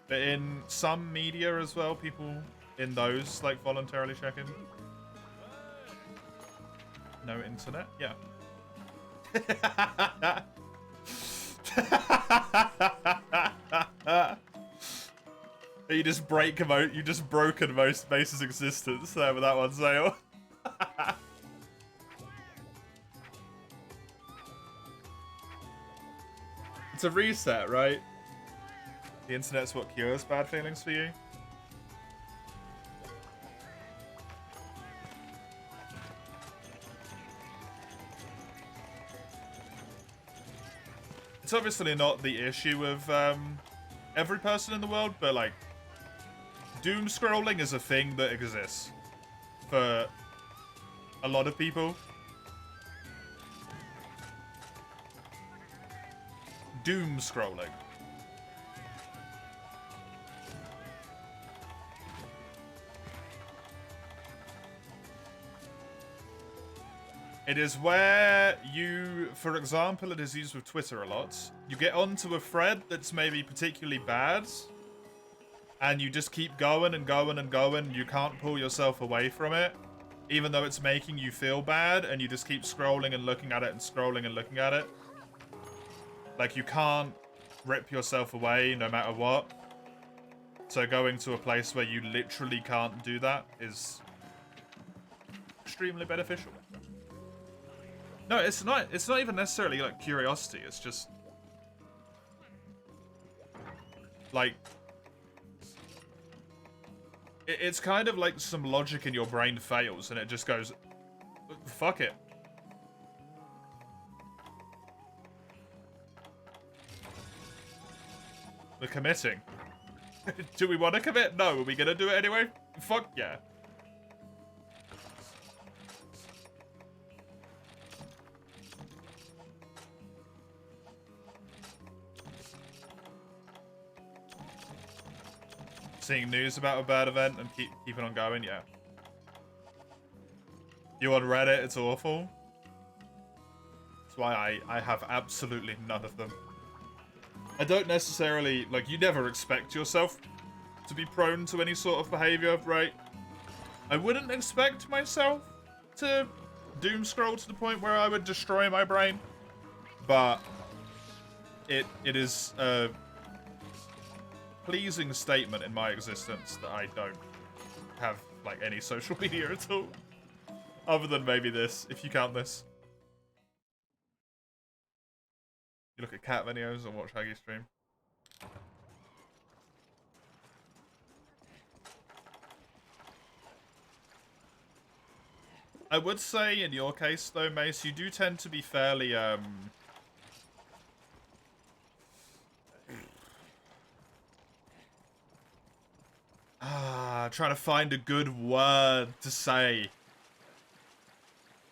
But in some media as well, people in those like voluntarily check in. No internet? Yeah. You just you just broken most Mace's existence there with that one, Sale. It's a reset, right? The internet's what cures bad feelings for you. It's obviously not the issue of every person in the world, but like doom scrolling is a thing that exists for a lot of people. Doom scrolling. It is where you, for example, it is used with Twitter a lot. You get onto a thread that's maybe particularly bad, and you just keep going and going and going. You can't pull yourself away from it, even though it's making you feel bad, and you just keep scrolling and looking at it and scrolling and looking at it. Like, you can't rip yourself away no matter what. So going to a place where you literally can't do that is extremely beneficial. No, it's not even necessarily like curiosity, it's just like it's kind of like some logic in your brain fails and it just goes, fuck it. We're committing. Do we want to commit? No. Are we going to do it anyway? Fuck yeah. Seeing news about a bad event and keeping on going, yeah. You on Reddit, it's awful. That's why I have absolutely none of them. I don't necessarily, like, you never expect yourself to be prone to any sort of behavior, right? I wouldn't expect myself to doom scroll to the point where I would destroy my brain, but it is a pleasing statement in my existence that I don't have, like, any social media at all. Other than maybe this, if you count this. You look at cat videos or watch Huggy stream. I would say, in your case, though, Mace, you do tend to be fairly, trying to find a good word to say.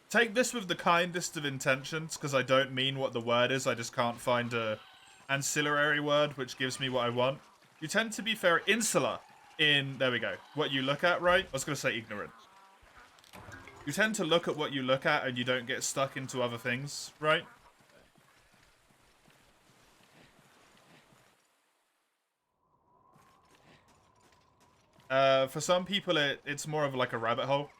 Take this with the kindest of intentions, because I don't mean what the word is, I just can't find a ancillary word which gives me what I want. You tend to be fair insular in, there we go, what you look at, right? I was going to say ignorant. You tend to look at what you look at and you don't get stuck into other things, right? For some people, it's more of like a rabbit hole.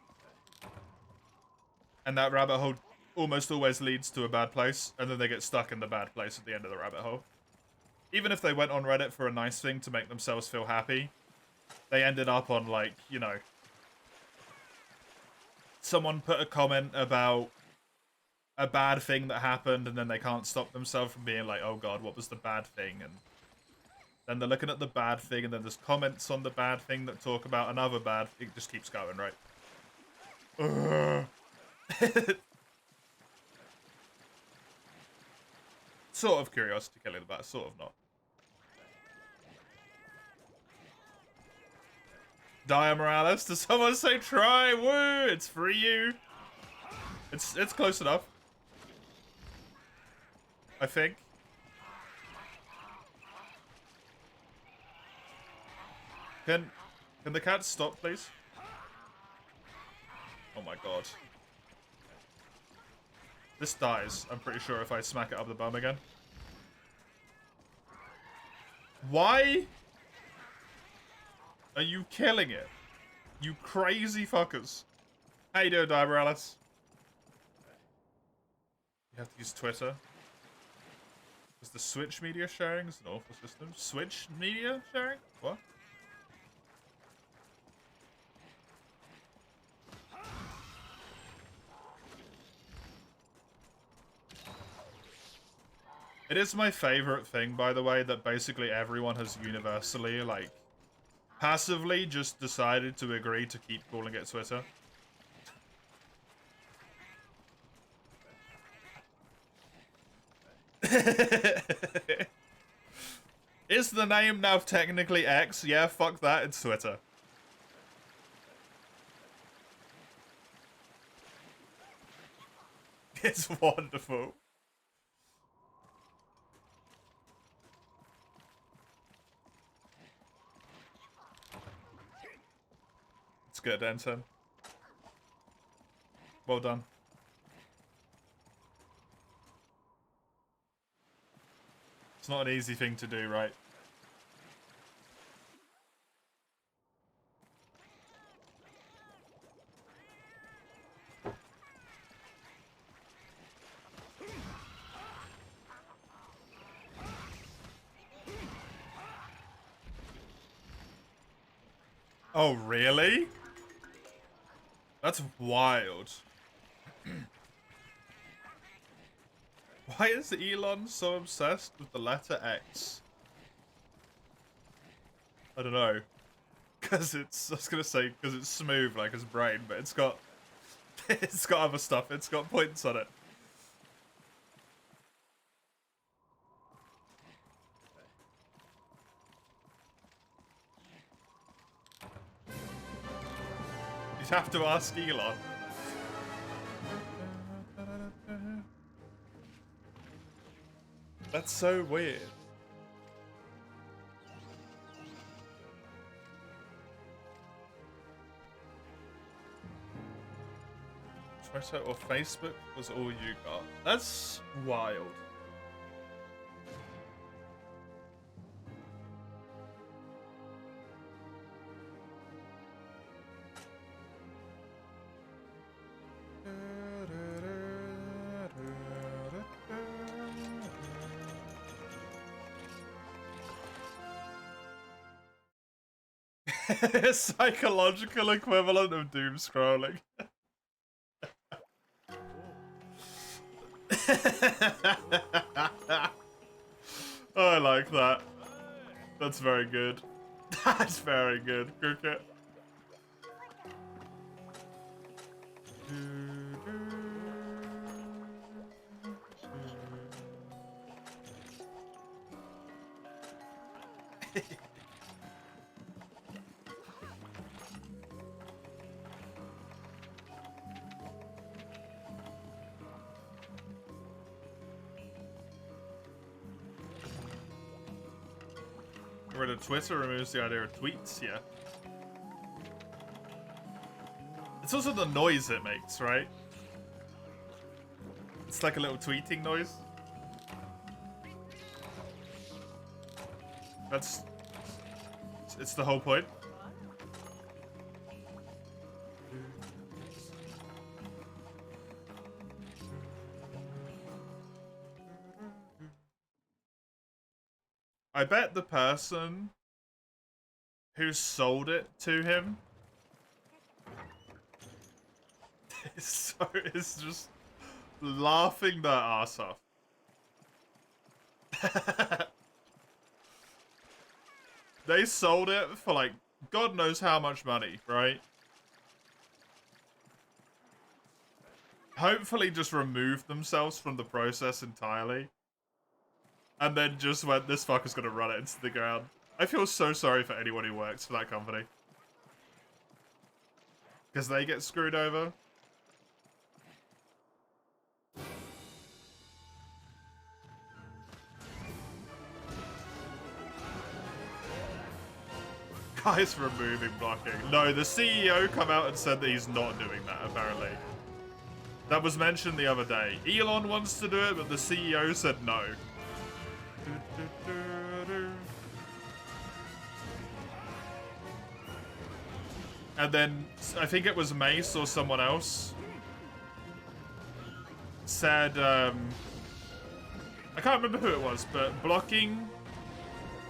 And that rabbit hole almost always leads to a bad place, and then they get stuck in the bad place at the end of the rabbit hole. Even if they went on Reddit for a nice thing to make themselves feel happy, they ended up on, like, you know, someone put a comment about a bad thing that happened, and then they can't stop themselves from being like, oh god, what was the bad thing? And then they're looking at the bad thing, and then there's comments on the bad thing that talk about another bad thing. It just keeps going, right? Sort of curiosity killing the bat, sort of not. Dia Morales, does someone say try? Woo! It's free you. It's close enough. I think. Can the cat stop, please? Oh my god. This dies, I'm pretty sure, if I smack it up the bum again. Why are you killing it? You crazy fuckers. How you doing, Dia Morales? You have to use Twitter. Is the Switch media sharing is an awful system. Switch media sharing? What? It is my favorite thing, by the way, that basically everyone has universally, like, passively just decided to agree to keep calling it Twitter. Is the name now technically X? Yeah, fuck that, it's Twitter. It's wonderful. It's good, Anton. Well done. It's not an easy thing to do, right? Oh, really? That's wild. Why is Elon so obsessed with the letter X? I don't know. Because it's, I was gonna say, because it's smooth like his brain, but it's got, it's got other stuff. It's got points on it. You'd have to ask Elon. That's so weird. Twitter or Facebook was all you got. That's wild. Psychological equivalent of doom scrolling. Oh, I like that. That's very good. That's very good, Cricket. Rid of Twitter removes the idea of tweets, yeah. It's also the noise it makes, right? It's like a little tweeting noise. It's the whole point. I bet the person who sold it to him is just laughing their ass off. They sold it for like God knows how much money, right? Hopefully just removed themselves from the process entirely. And then just went, this fucker's gonna run it into the ground. I feel so sorry for anyone who works for that company. Because they get screwed over. Guys removing blocking. No, the CEO come out and said that he's not doing that, apparently. That was mentioned the other day. Elon wants to do it, but the CEO said no. And then, I think it was Mace or someone else said, I can't remember who it was, but blocking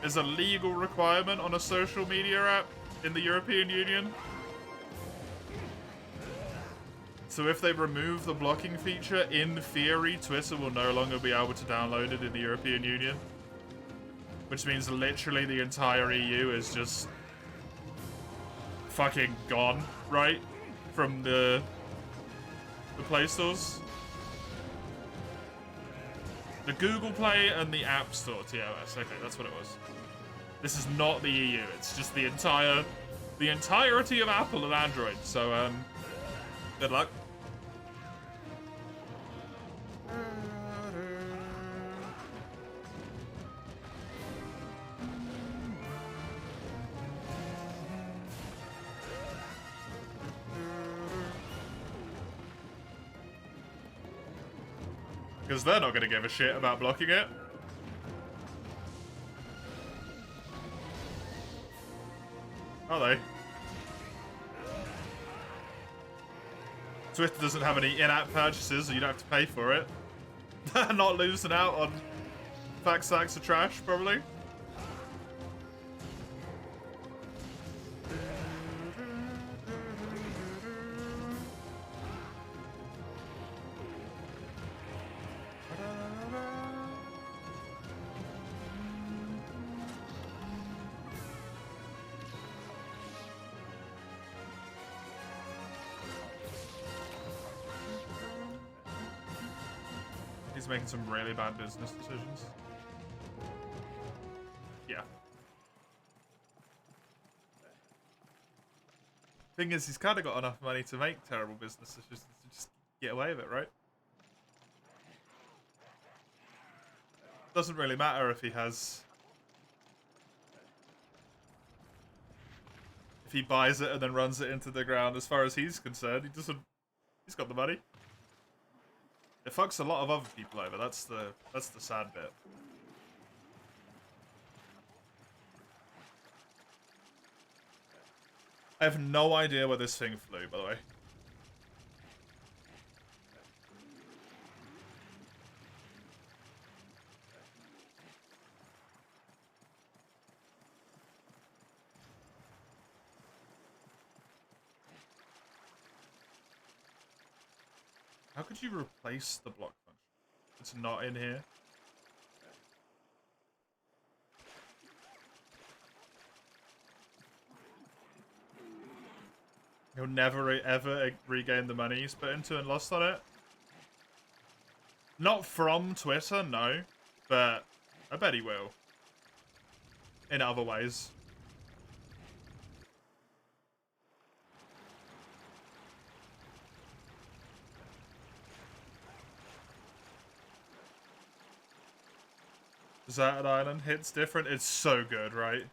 is a legal requirement on a social media app in the European Union. So if they remove the blocking feature, in theory, Twitter will no longer be able to download it in the European Union. Which means literally the entire EU is just fucking gone, right? From the Play Stores. The Google Play and the App Store, TOS. Okay, that's what it was. This is not the EU. It's just the entirety of Apple and Android. So, good luck. Because they're not going to give a shit about blocking it. Are they? Twitter doesn't have any in-app purchases, so you don't have to pay for it. Not losing out on fact sacks of trash, probably. He's making some really bad business decisions. Yeah. Thing is, he's kind of got enough money to make terrible business decisions to just get away with it, right? Doesn't really matter if he has... If he buys it and then runs it into the ground, as far as he's concerned, he doesn't... He's got the money. It fucks a lot of other people over. That's the sad bit. I have no idea where this thing flew, by the way. How could you replace the block function? It's not in here. He'll never ever regain the money he's put into and lost on it. Not from Twitter, no. But I bet he will. In other ways. Deserted Island hits different. It's so good, right?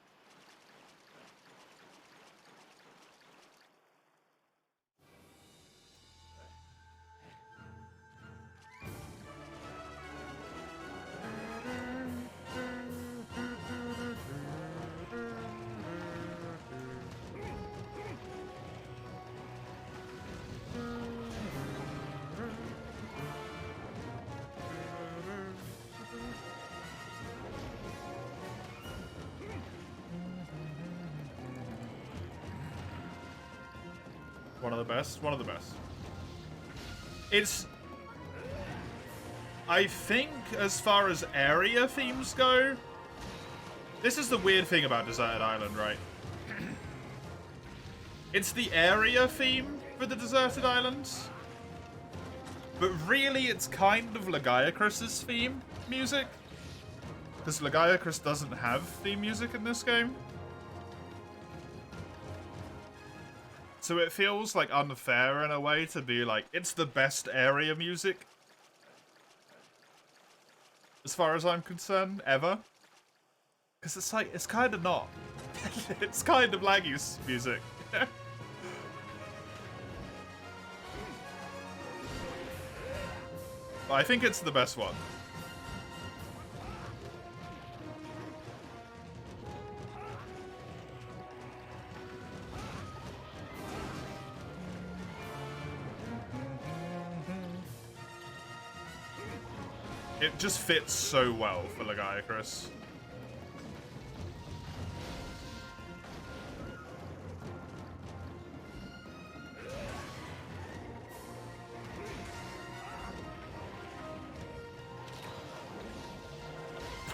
One of the best. One of the best. It's... I think, as far as area themes go... This is the weird thing about Deserted Island, right? It's the area theme for the Deserted Islands. But really, it's kind of Lagiacrus's theme music. Because Lagiacrus doesn't have theme music in this game. So it feels like unfair in a way to be like, it's the best area music. As far as I'm concerned, ever. Because it's like, it's kind of not. It's kind of Laggy's music. But I think it's the best one. It just fits so well for Lagiacrus.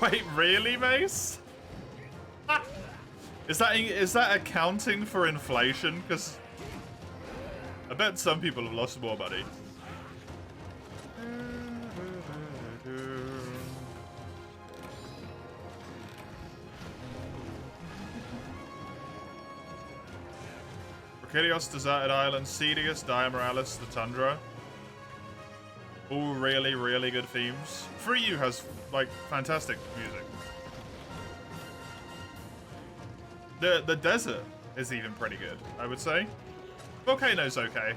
Wait, really, Mace? Is that accounting for inflation? Because I bet some people have lost more money. Kyrgios, Deserted Island, Cedius, Diamoralis, the Tundra. All really, really good themes. MH3U has, like, fantastic music. The desert is even pretty good, I would say. Volcano's okay.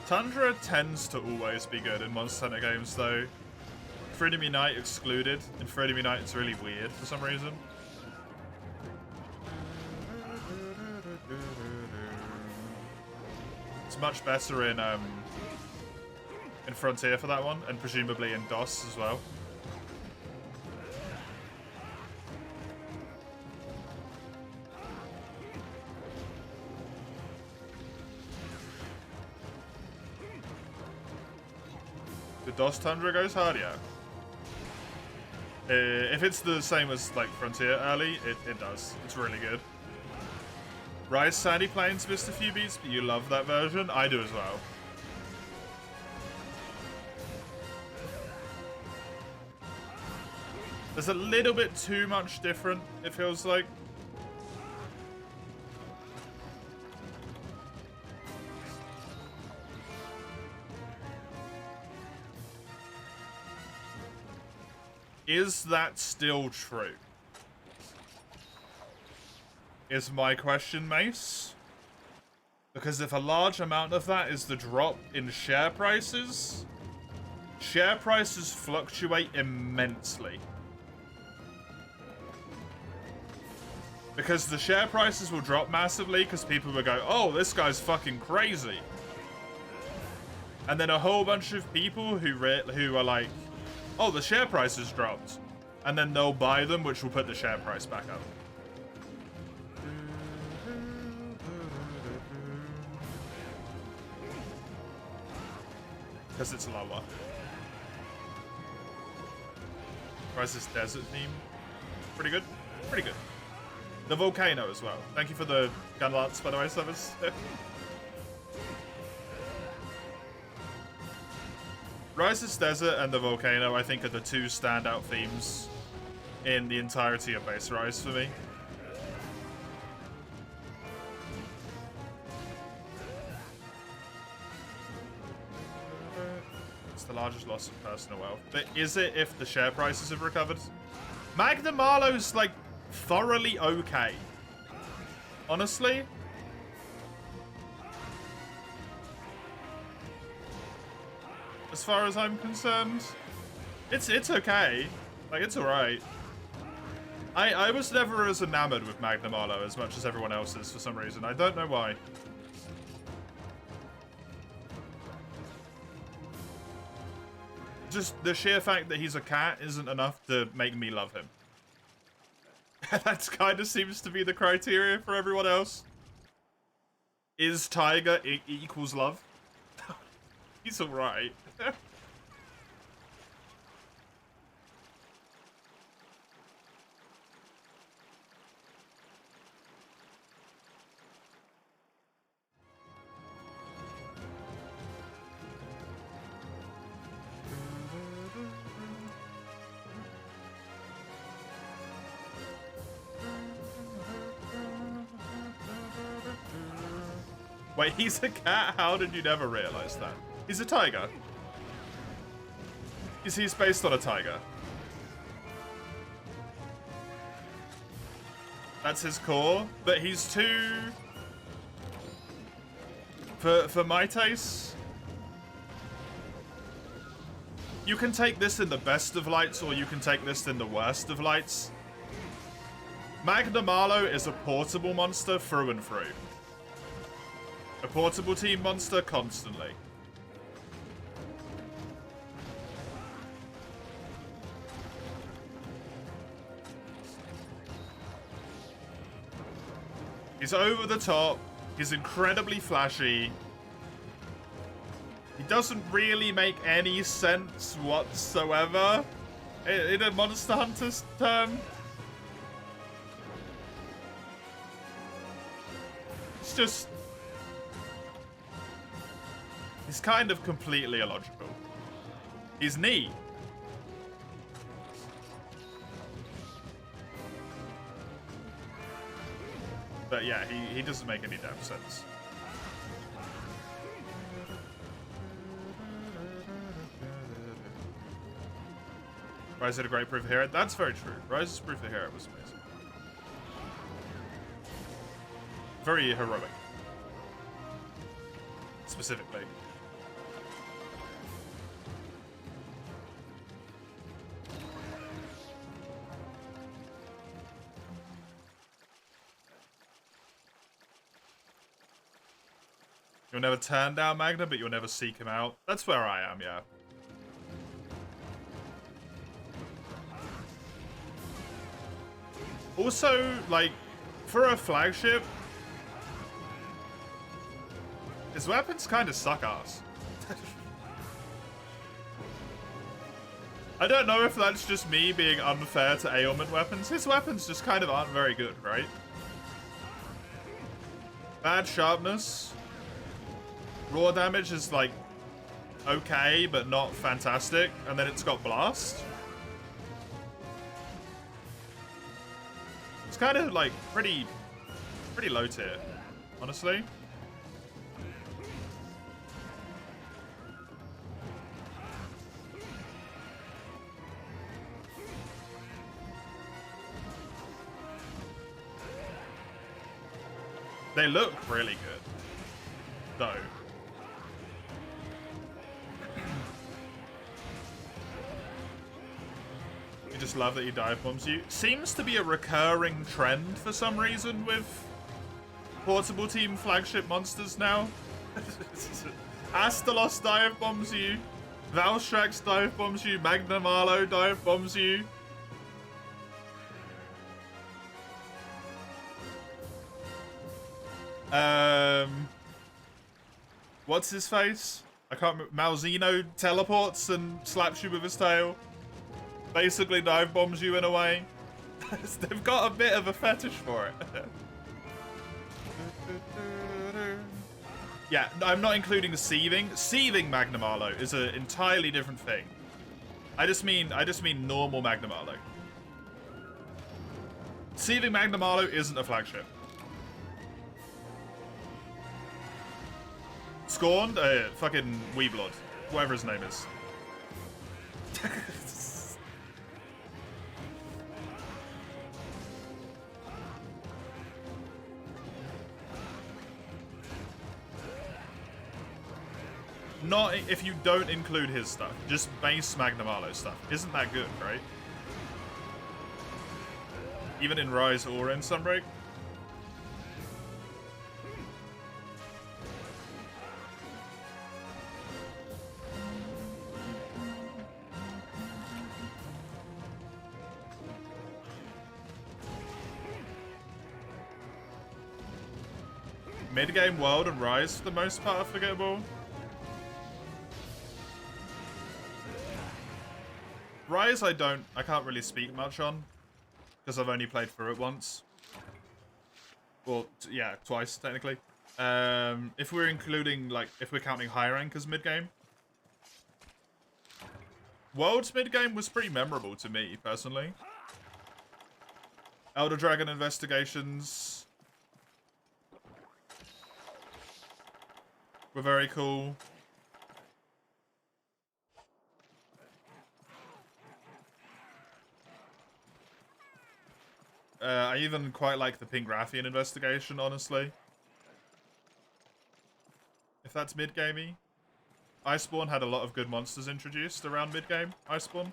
Tundra tends to always be good in Monster Hunter games, though. Freedom Unite excluded. In Freedom Unite, it's really weird for some reason. It's much better in Frontier for that one, and presumably in DOS as well. The DOS Tundra goes hard, yeah. If it's the same as, like, Frontier early, it does. It's really good. Rise Sandy Plains missed a few beats, but you love that version? I do as well. There's a little bit too much different, it feels like. Is that still true? Is my question, Mace? Because if a large amount of that is the drop in share prices fluctuate immensely. Because the share prices will drop massively because people will go, oh, this guy's fucking crazy. And then a whole bunch of people who are like, oh, the share price has dropped. And then they'll buy them, which will put the share price back up. Because it's lower. Rise's desert theme. Pretty good. Pretty good. The volcano as well. Thank you for the gun lance, by the way, Severs. Rise's desert and the volcano, I think, are the two standout themes in the entirety of base Rise for me. It's the largest loss of personal wealth. But is it if the share prices have recovered? Magnum Marlowe's, like, thoroughly okay. Honestly. As far as I'm concerned, it's okay. Like, it's alright. I was never as enamored with Magnum Arlo as much as everyone else is for some reason. I don't know why. Just the sheer fact that he's a cat isn't enough to make me love him. That kind of seems to be the criteria for everyone else. Is Tiger equals love? He's alright. Wait, he's a cat? How did you never realize that? He's a tiger. He's based on a tiger. That's his core, but he's too... For my taste, you can take this in the best of lights or you can take this in the worst of lights. Magnum Arlo is a portable monster through and through. A portable team monster constantly. He's over the top. He's incredibly flashy. He doesn't really make any sense whatsoever in a Monster Hunter's term. It's just... he's kind of completely illogical. He's neat. But yeah, he doesn't make any damn sense. Rise had a great proof of hero. That's very true. Rise's proof of hero was amazing. Very heroic. Specifically. You'll never turn down Magna, but you'll never seek him out. That's where I am, yeah. Also, like, for a flagship, his weapons kind of suck ass. I don't know if that's just me being unfair to ailment weapons. His weapons just kind of aren't very good, right? Bad sharpness. Raw damage is, like, okay, but not fantastic. And then it's got blast. It's kind of, like, pretty low tier, honestly. They look really good. though. You just love that he dive bombs you. Seems to be a recurring trend for some reason with portable team flagship monsters now. Astalos dive bombs you. Valstrax dive bombs you. Magnum Arlo dive bombs you. What's his face? I can't remember. Malzeno teleports and slaps you with his tail. Basically dive bombs you in a way. They've got a bit of a fetish for it. Yeah, I'm not including the sieving. Sieving Magnum Arlo is an entirely different thing. I just mean normal Magnum Arlo. Sieving Magnum Arlo isn't a flagship. Scorned? Fucking Weeblood. Whatever his name is. Not if you don't include his stuff. Just base Magnum Arlo stuff. Isn't that good, right? Even in Rise or in Sunbreak? Mid-game World and Rise, for the most part, are forgettable. Rise, I can't really speak much on, because I've only played through it once. Well, yeah, twice, technically. If we're including, like, if we're counting high rank as mid-game. World's mid-game was pretty memorable to me, personally. Elder Dragon Investigations were very cool. I even quite like the Pink Rathian investigation, honestly. If that's mid-gamey. Iceborne had a lot of good monsters introduced around mid-game. Iceborne.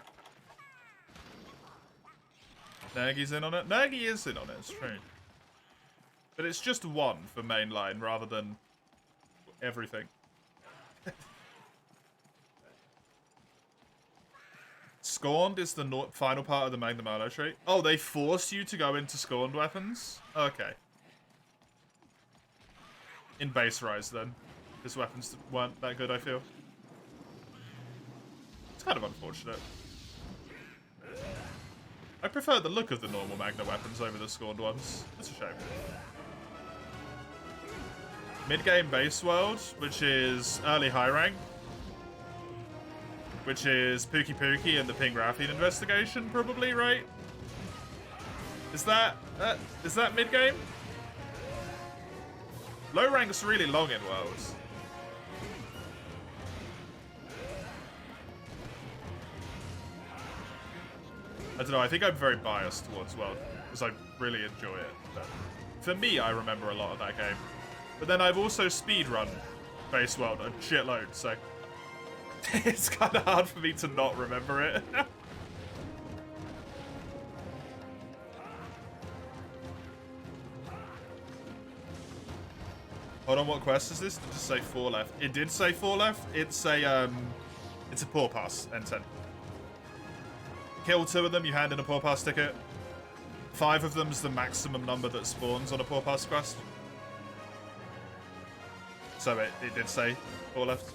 Nergi's in on it. Nergi is in on it, it's true. But it's just one for mainline rather than everything. Scorned is the final part of the Magnum Arlo trait. Oh, they force you to go into Scorned weapons? Okay. In base Rise, then. His weapons weren't that good, I feel. It's kind of unfortunate. I prefer the look of the normal Magna weapons over the Scorned ones. It's a shame. Mid-game base world, which is early high rank. Which is Pookie Pookie and the Pink Rathian investigation, probably, right? Is that mid-game? Low rank's really long in Worlds. I don't know, I think I'm very biased towards World, because I really enjoy it. But for me, I remember a lot of that game. But then I've also speedrun base World a shitload, so it's kind of hard for me to not remember it. Hold on, what quest is this? Did it just say 4 left? It did say 4 left. It's a Paw Pass, N10. Kill 2 of them, you hand in a Paw Pass ticket. 5 of them is the maximum number that spawns on a Paw Pass quest. So it did say 4 left.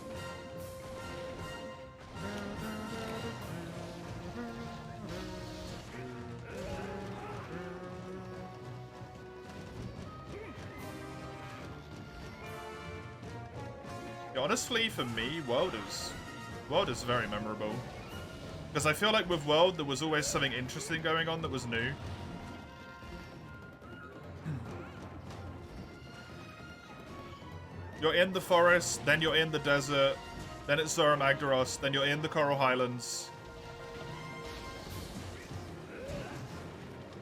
Yeah, honestly, for me, World is very memorable. Because I feel like with World, there was always something interesting going on that was new. You're in the forest, then you're in the desert, then it's Zora Magdaros, then you're in the Coral Highlands.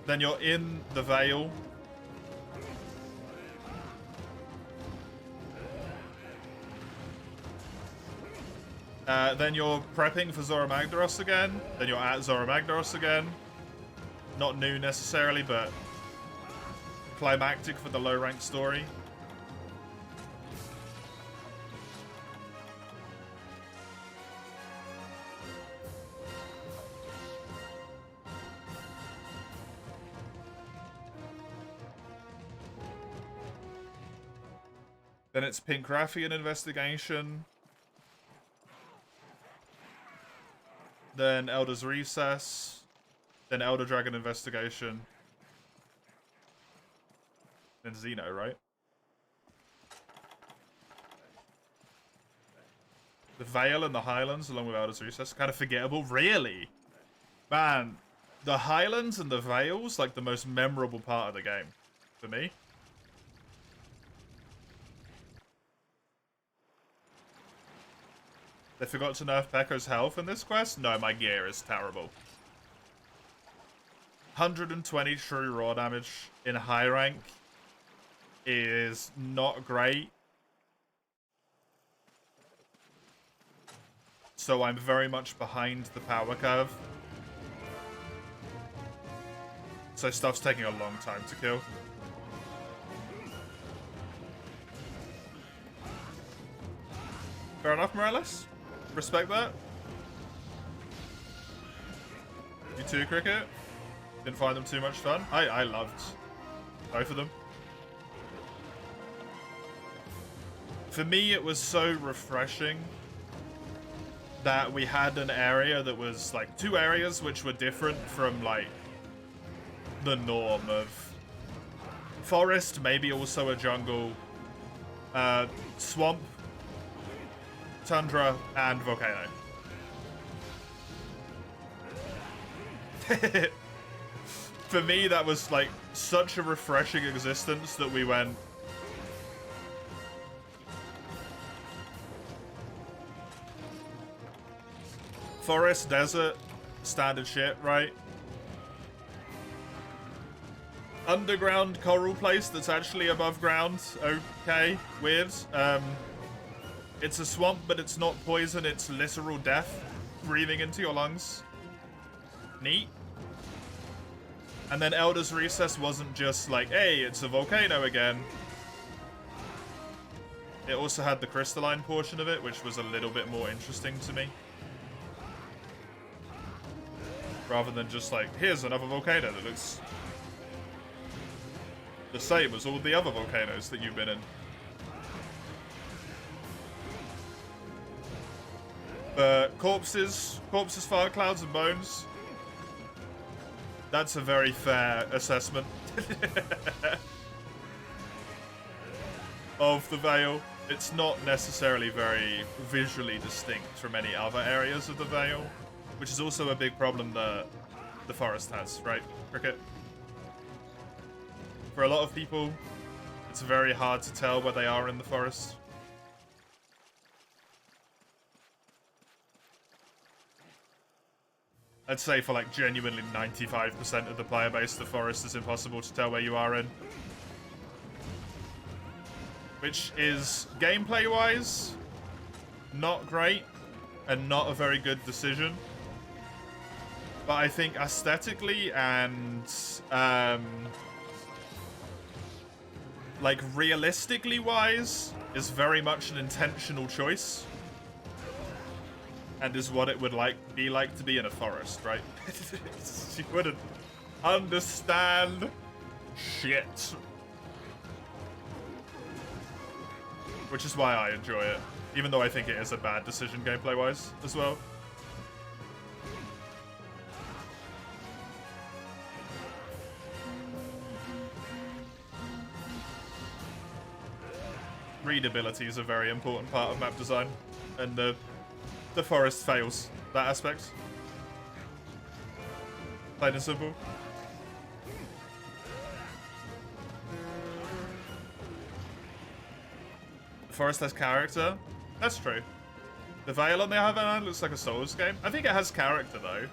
Then you're in the Vale. Then you're prepping for Zora Magdaros again. Then you're at Zora Magdaros again. Not new necessarily, but climactic for the low rank story. Then it's Pink Raffian investigation. Then Elder's Recess. Then Elder Dragon investigation. Then Xeno, right? The Vale and the Highlands along with Elder's Recess. Kind of forgettable. Really? Man, the Highlands and the Vales, like the most memorable part of the game. For me. They forgot to nerf Pekko's health in this quest? No, my gear is terrible. 120 true raw damage in high rank is not great. So I'm very much behind the power curve. So stuff's taking a long time to kill. Fair enough, Morales. Respect that. You too, Cricket? Didn't find them too much fun? I loved both of them. For me, it was so refreshing that we had an area that was like two areas which were different from like the norm of forest, maybe also a jungle, swamp, tundra, and volcano. For me, that was like such a refreshing existence that we went, forest, desert, standard shit, right? Underground coral place that's actually above ground. Okay, weird. It's a swamp, but it's not poison. It's literal death breathing into your lungs. Neat. And then Elder's Recess wasn't just like, hey, it's a volcano again. It also had the crystalline portion of it, which was a little bit more interesting to me. Rather than just like, here's another volcano that looks the same as all the other volcanoes that you've been in. But corpses, fire clouds, and bones. That's a very fair assessment of the Vale. It's not necessarily very visually distinct from any other areas of the Vale, which is also a big problem that the forest has, right, Cricket? For a lot of people, it's very hard to tell where they are in the forest. I'd say for like genuinely 95% of the player base, the forest is impossible to tell where you are in. Which is, gameplay-wise, not great and not a very good decision. But I think aesthetically and like realistically wise is very much an intentional choice. And is what it would be like to be in a forest, right? You wouldn't understand shit. Which is why I enjoy it. Even though I think it is a bad decision gameplay-wise as well. Readability is a very important part of map design. And the forest fails that aspect. Plain and simple. The forest has character. That's true. The Vale on the other hand looks like a Souls game. I think it has character though.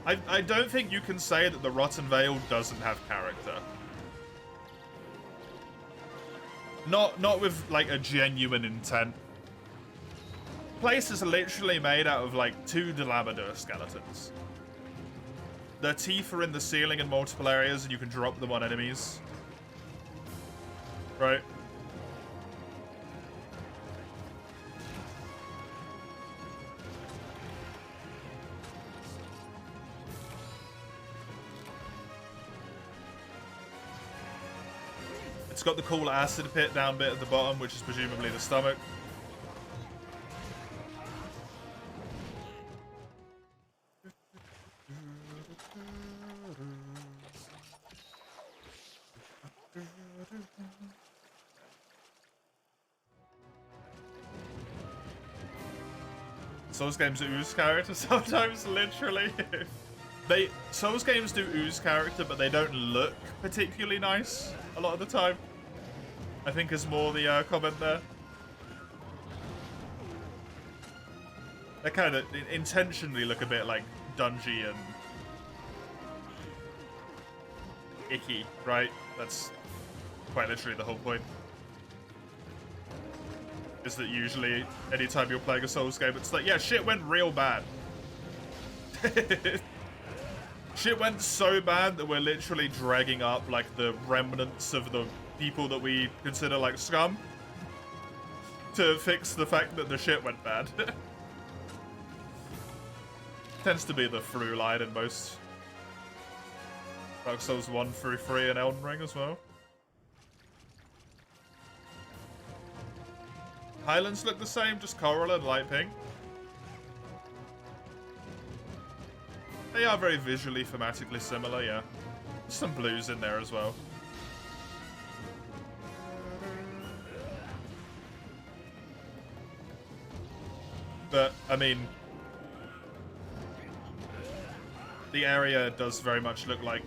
I don't think you can say that the Rotten Vale doesn't have character. Not with like a genuine intent place is literally made out of like 2 Dilabador skeletons. Their teeth are in the ceiling in multiple areas, and you can drop them on enemies. Right? It's got the cool acid pit down bit at the bottom, which is presumably the stomach. Souls games ooze character sometimes, literally. Souls games do ooze character, but they don't look particularly nice a lot of the time. I think is more the comment there. They kind of intentionally look a bit like dungy and icky, right? That's quite literally the whole point. Is that usually anytime you're playing a Souls game, it's like, yeah, shit went real bad. Shit went so bad that we're literally dragging up like the remnants of the people that we consider like scum to fix the fact that the shit went bad. Tends to be the through line in most Dark Souls 1 through 3 and Elden Ring as well. Highlands look the same, just coral and light pink. They are very visually, thematically similar, yeah. There's some blues in there as well. But, I mean, the area does very much look like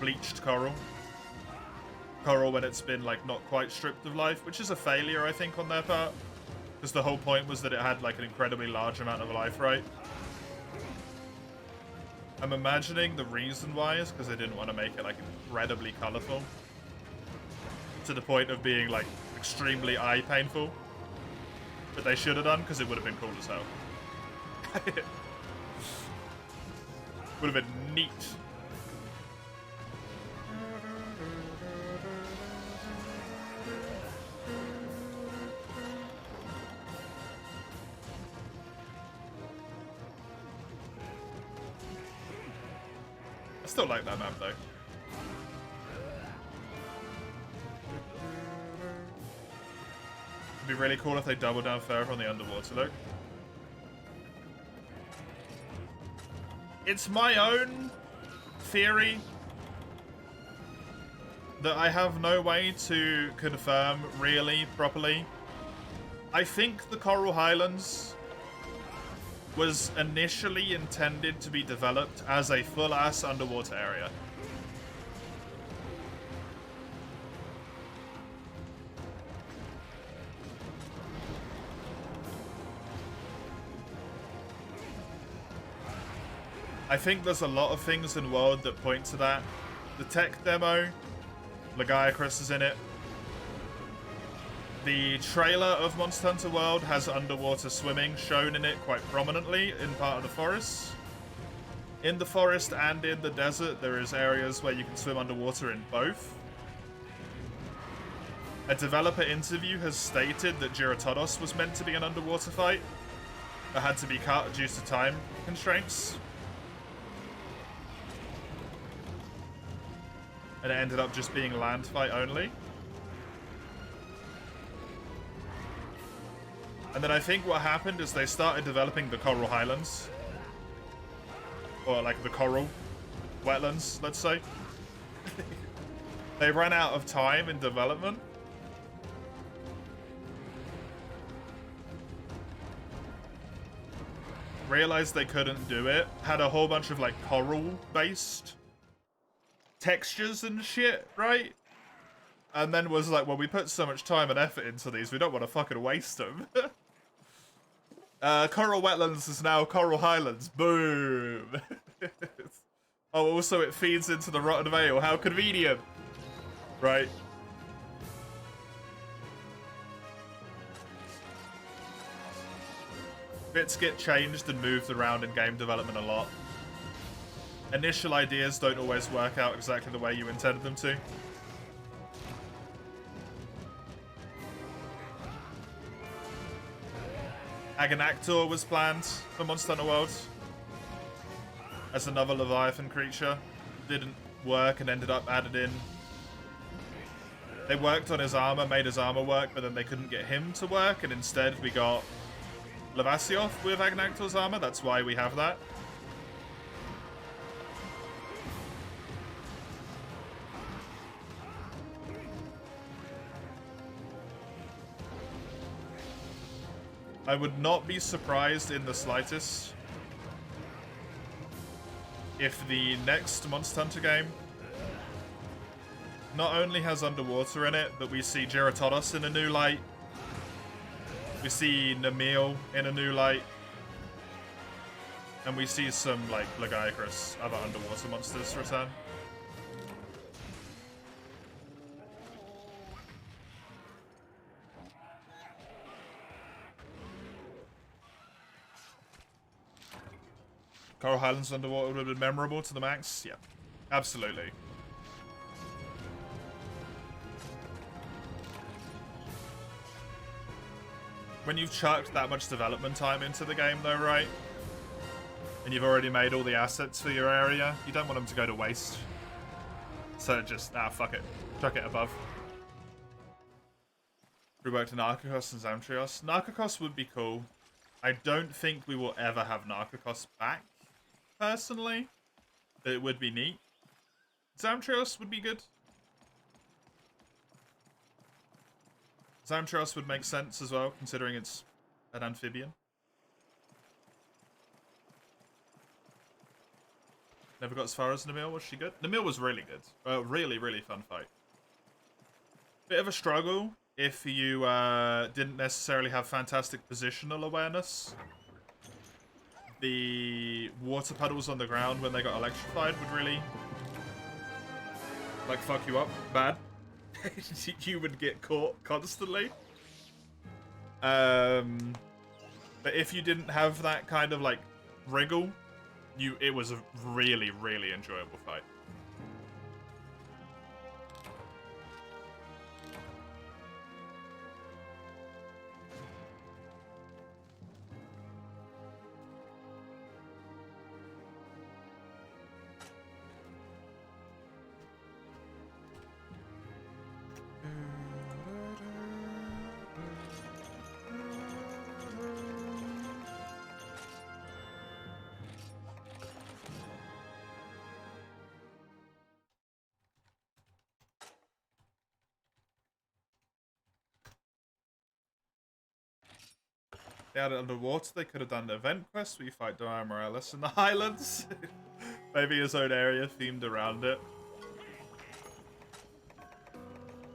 bleached coral. Coral when it's been, like, not quite stripped of life, which is a failure, I think, on their part. Because the whole point was that it had, like, an incredibly large amount of life, right? I'm imagining the reason why is because they didn't want to make it, like, incredibly colorful. To the point of being, like, extremely eye painful. But they should have done, because it would have been cool as hell. Would have been neat. I still like that map, though. It'd be really cool if they doubled down further on the underwater look. It's my own theory that I have no way to confirm really properly. I think the Coral Highlands was initially intended to be developed as a full-ass underwater area. I think there's a lot of things in World that point to that. The tech demo, Lagiacrus is in it. The trailer of Monster Hunter World has underwater swimming shown in it quite prominently in part of the forest. In the forest and in the desert, there is areas where you can swim underwater in both. A developer interview has stated that Giratodos was meant to be an underwater fight, but had to be cut due to time constraints. And it ended up just being land fight only. And then I think what happened is they started developing the Coral Highlands. Or like the Coral Wetlands, let's say. They ran out of time in development. Realized they couldn't do it. Had a whole bunch of like coral-based textures and shit, right? And then was like, well, we put so much time and effort into these, we don't want to fucking waste them. Coral Wetlands is now Coral Highlands. Boom! Oh, also it feeds into the Rotten Vale. How convenient! Right? Assets get changed and moved around in game development a lot. Initial ideas don't always work out exactly the way you intended them to. Agonactor was planned for Monster Hunter World as another Leviathan creature. Didn't work and ended up added in. They worked on his armor, made his armor work, but then they couldn't get him to work, and instead we got Levasioth with Agonactor's armor. That's why we have that. I would not be surprised in the slightest if the next Monster Hunter game not only has underwater in it, but we see Geratodos in a new light. We see Namil in a new light. And we see some, like, Lagiacrus, other underwater monsters return. Coral Highlands underwater would have been memorable to the max. Yeah, absolutely. When you've chucked that much development time into the game, though, right? And you've already made all the assets for your area, you don't want them to go to waste. So just, fuck it. Chuck it above. Reworked to Narcocos and Zamtrios. Narcocos would be cool. I don't think we will ever have Narcocos back, personally. But it would be neat. Zamtrios would be good. Zamtrios would make sense as well, considering it's an amphibian. Never got as far as Namil. Was she good? Namil was really good. Really, really fun fight. Bit of a struggle if you didn't necessarily have fantastic positional awareness. The water puddles on the ground when they got electrified would really, like, fuck you up bad. You would get caught constantly. But if you didn't have that kind of, like, wriggle, it was a really, really enjoyable fight. They had it underwater. They could have done an event quest where you fight Dire Morales in the Highlands. Maybe his own area themed around it.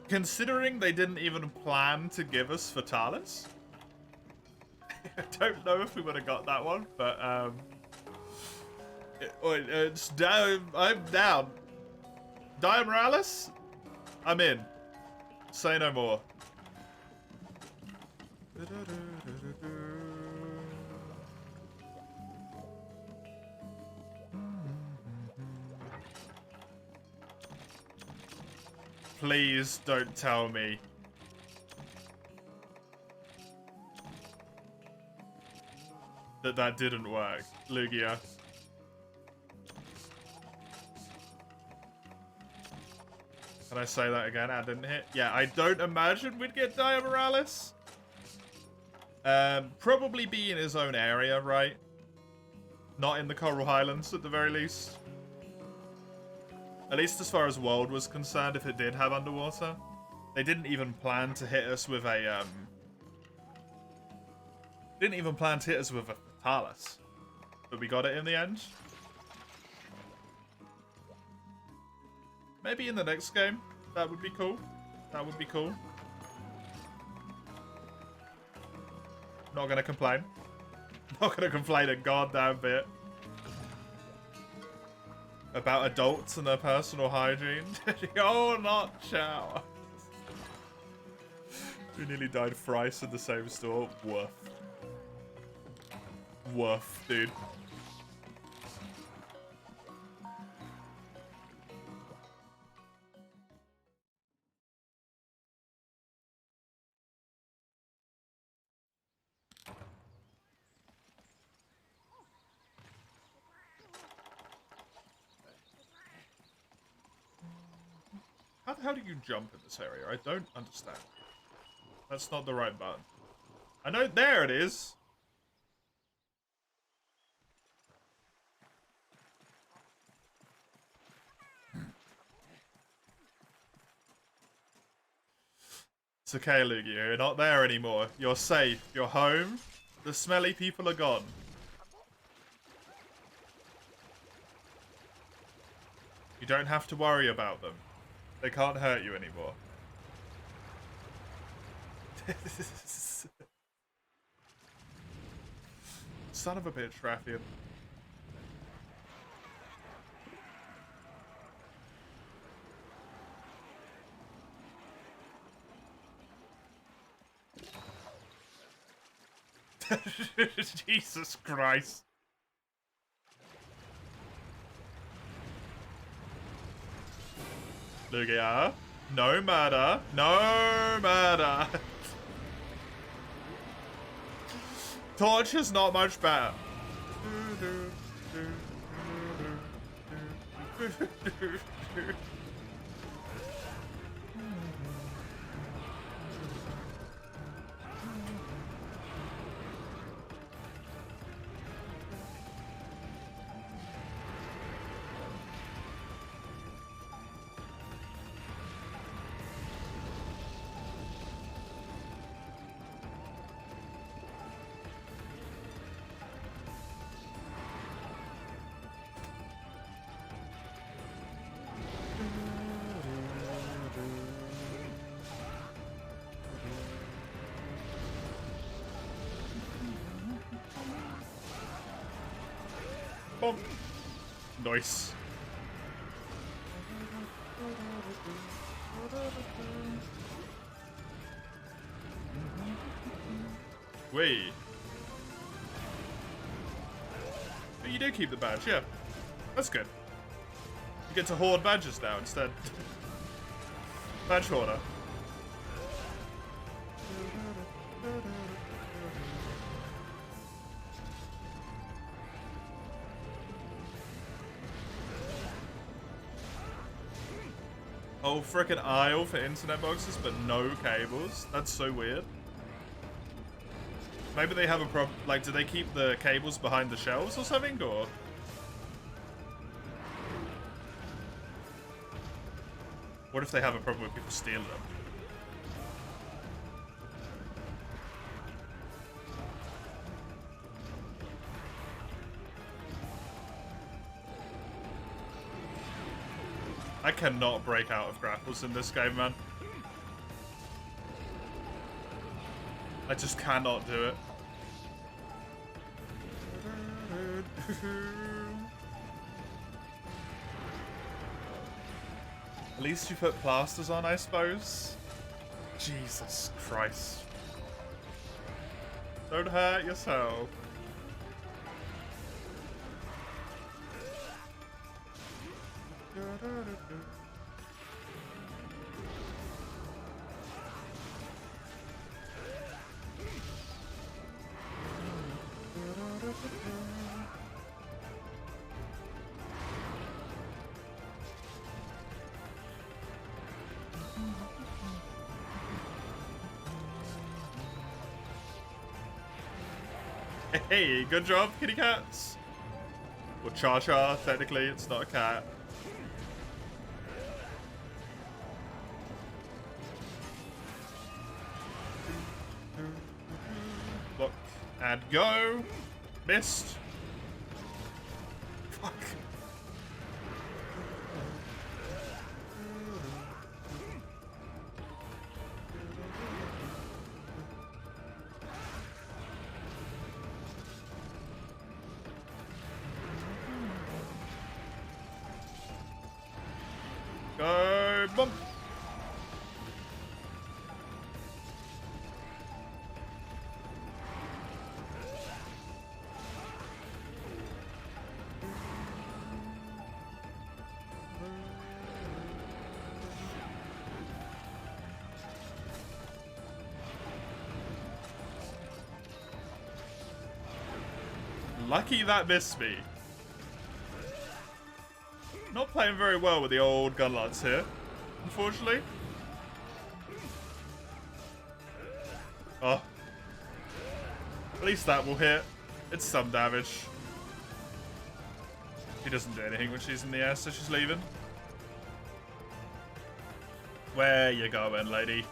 Considering they didn't even plan to give us Fatalis. I don't know if we would have got that one, but it's down. I'm down. Dire Morales? I'm in. Say no more. Please don't tell me. That didn't work, Lugia. Can I say that again? I didn't hit. Yeah, I don't imagine we'd get Dire Morales. Probably be in his own area, right? Not in the Coral Highlands, at the very least. At least as far as World was concerned, if it did have underwater. They didn't even plan to hit us with a, Didn't even plan to hit us with a Fatalis. But we got it in the end. Maybe in the next game. That would be cool. That would be cool. Not gonna complain. Not gonna complain a goddamn bit. About adults and their personal hygiene. Oh, not shower. We nearly died thrice in the same store. Woof. Woof, dude. How the hell do you jump in this area? I don't understand. That's not the right button. I know, there it is. It's okay, Lugia. You're not there anymore. You're safe. You're home. The smelly people are gone. You don't have to worry about them. They can't hurt you anymore. Son of a bitch, Rathian. Jesus Christ. Lugia. No murder. No murder. Torch is not much better. Boom. Nice. Wait. But you do keep the badge, yeah. That's good. You get to hoard badges now instead. Badge hoarder. Oh, frickin' aisle for internet boxes, but no cables. That's so weird. Maybe they have a problem. Like, do they keep the cables behind the shelves or something, or? What if they have a problem with people stealing them? I cannot break out of grapples in this game, man. I just cannot do it. At least you put plasters on, I suppose. Jesus Christ. Don't hurt yourself. Hey, good job, kitty cats. Or Cha-Cha, technically, it's not a cat. Look, and go. Missed. Fuck. Go, bump. Lucky that missed me. Not playing very well with the old gun lance here, unfortunately. Oh. At least that will hit. It's some damage. She doesn't do anything when she's in the air, so she's leaving. Where you going, lady?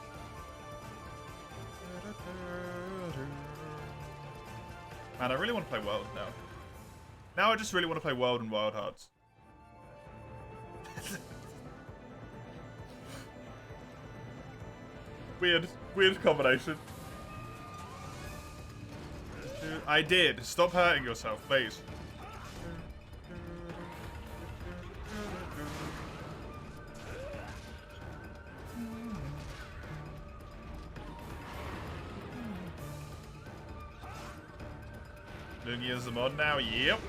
Man, I really want to play World now. Now I just really want to play World and Wild Hearts. Weird combination. I did. Stop hurting yourself, please. Lugia is the mod now? Yep.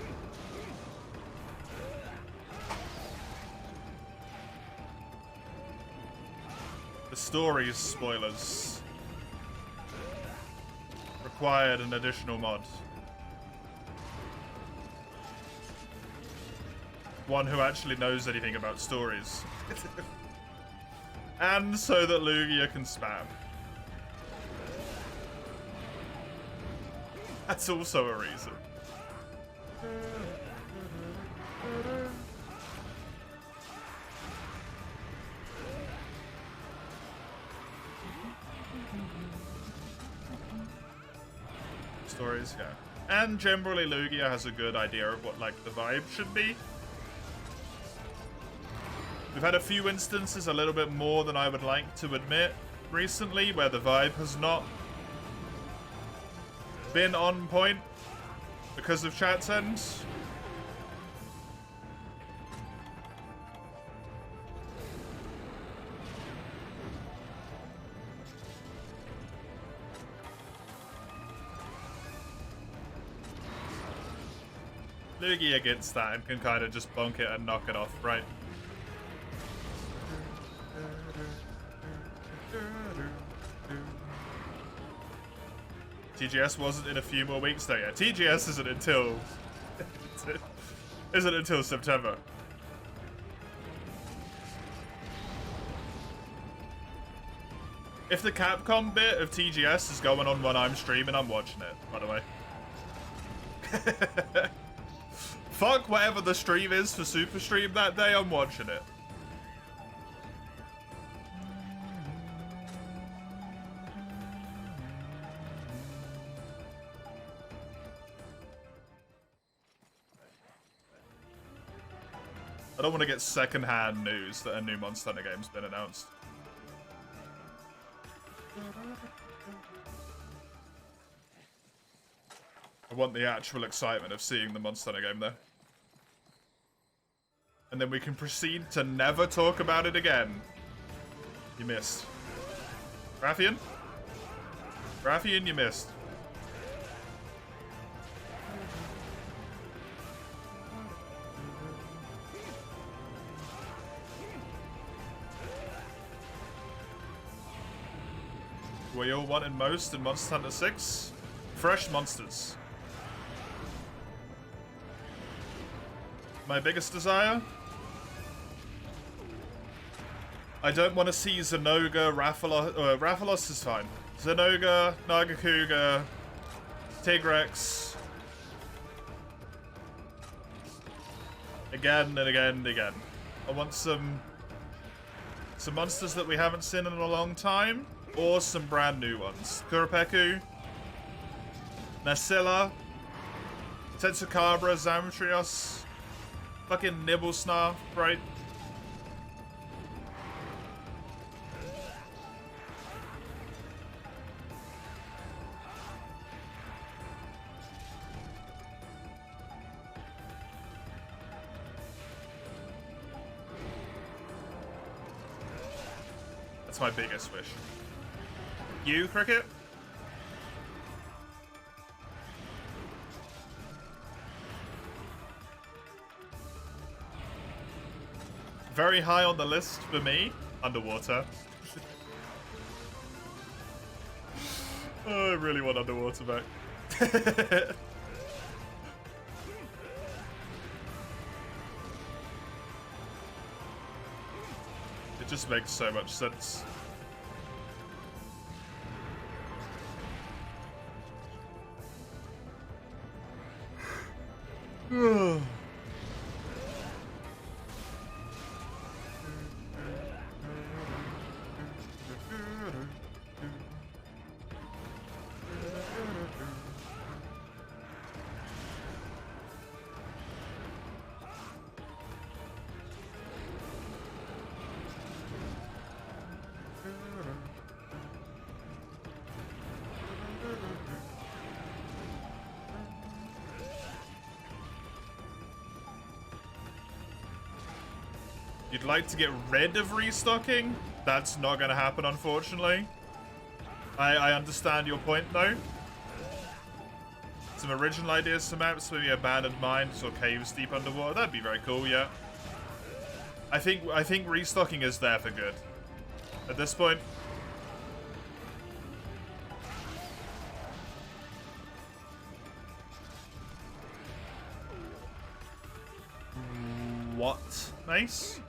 The story's spoilers. Required an additional mod. One who actually knows anything about stories. And so that Lugia can spam. That's also a reason. Stories, yeah. And generally Lugia has a good idea of what, like, the vibe should be. We've had a few instances a little bit more than I would like to admit recently where the vibe has not been on point because of chat's end. Lugia gets that and can kind of just bonk it and knock it off, right? TGS wasn't in a few more weeks though. Yeah, TGS isn't until September. If the Capcom bit of TGS is going on when I'm streaming, I'm watching it, by the way. Fuck whatever the stream is for Super Stream that day, I'm watching it. I don't want to get second-hand news that a new Monster Hunter game's been announced. I want the actual excitement of seeing the Monster Hunter game, though. And then we can proceed to never talk about it again. You missed. Rathian? Rathian, you missed. What you all wanted most in Monster Hunter 6? Fresh monsters. My biggest desire? I don't want to see Zenoga, Rathalos. Rathalos is fine. Zenoga, Nagakuga, Tigrex. Again and again and again. I want some monsters that we haven't seen in a long time. Or some brand new ones. Kuropeku, Nasilla, Tetsukabra, Zamtrios, fucking Nibblesnarf, right? That's my biggest wish. You, Cricket? Very high on the list for me, underwater. Oh, I really want underwater back. It just makes so much sense. You'd like to get rid of restocking? That's not going to happen, unfortunately. I understand your point, though. Some original ideas for maps, maybe abandoned mines or caves deep underwater. That'd be very cool, yeah. I think restocking is there for good at this point. What, Mace?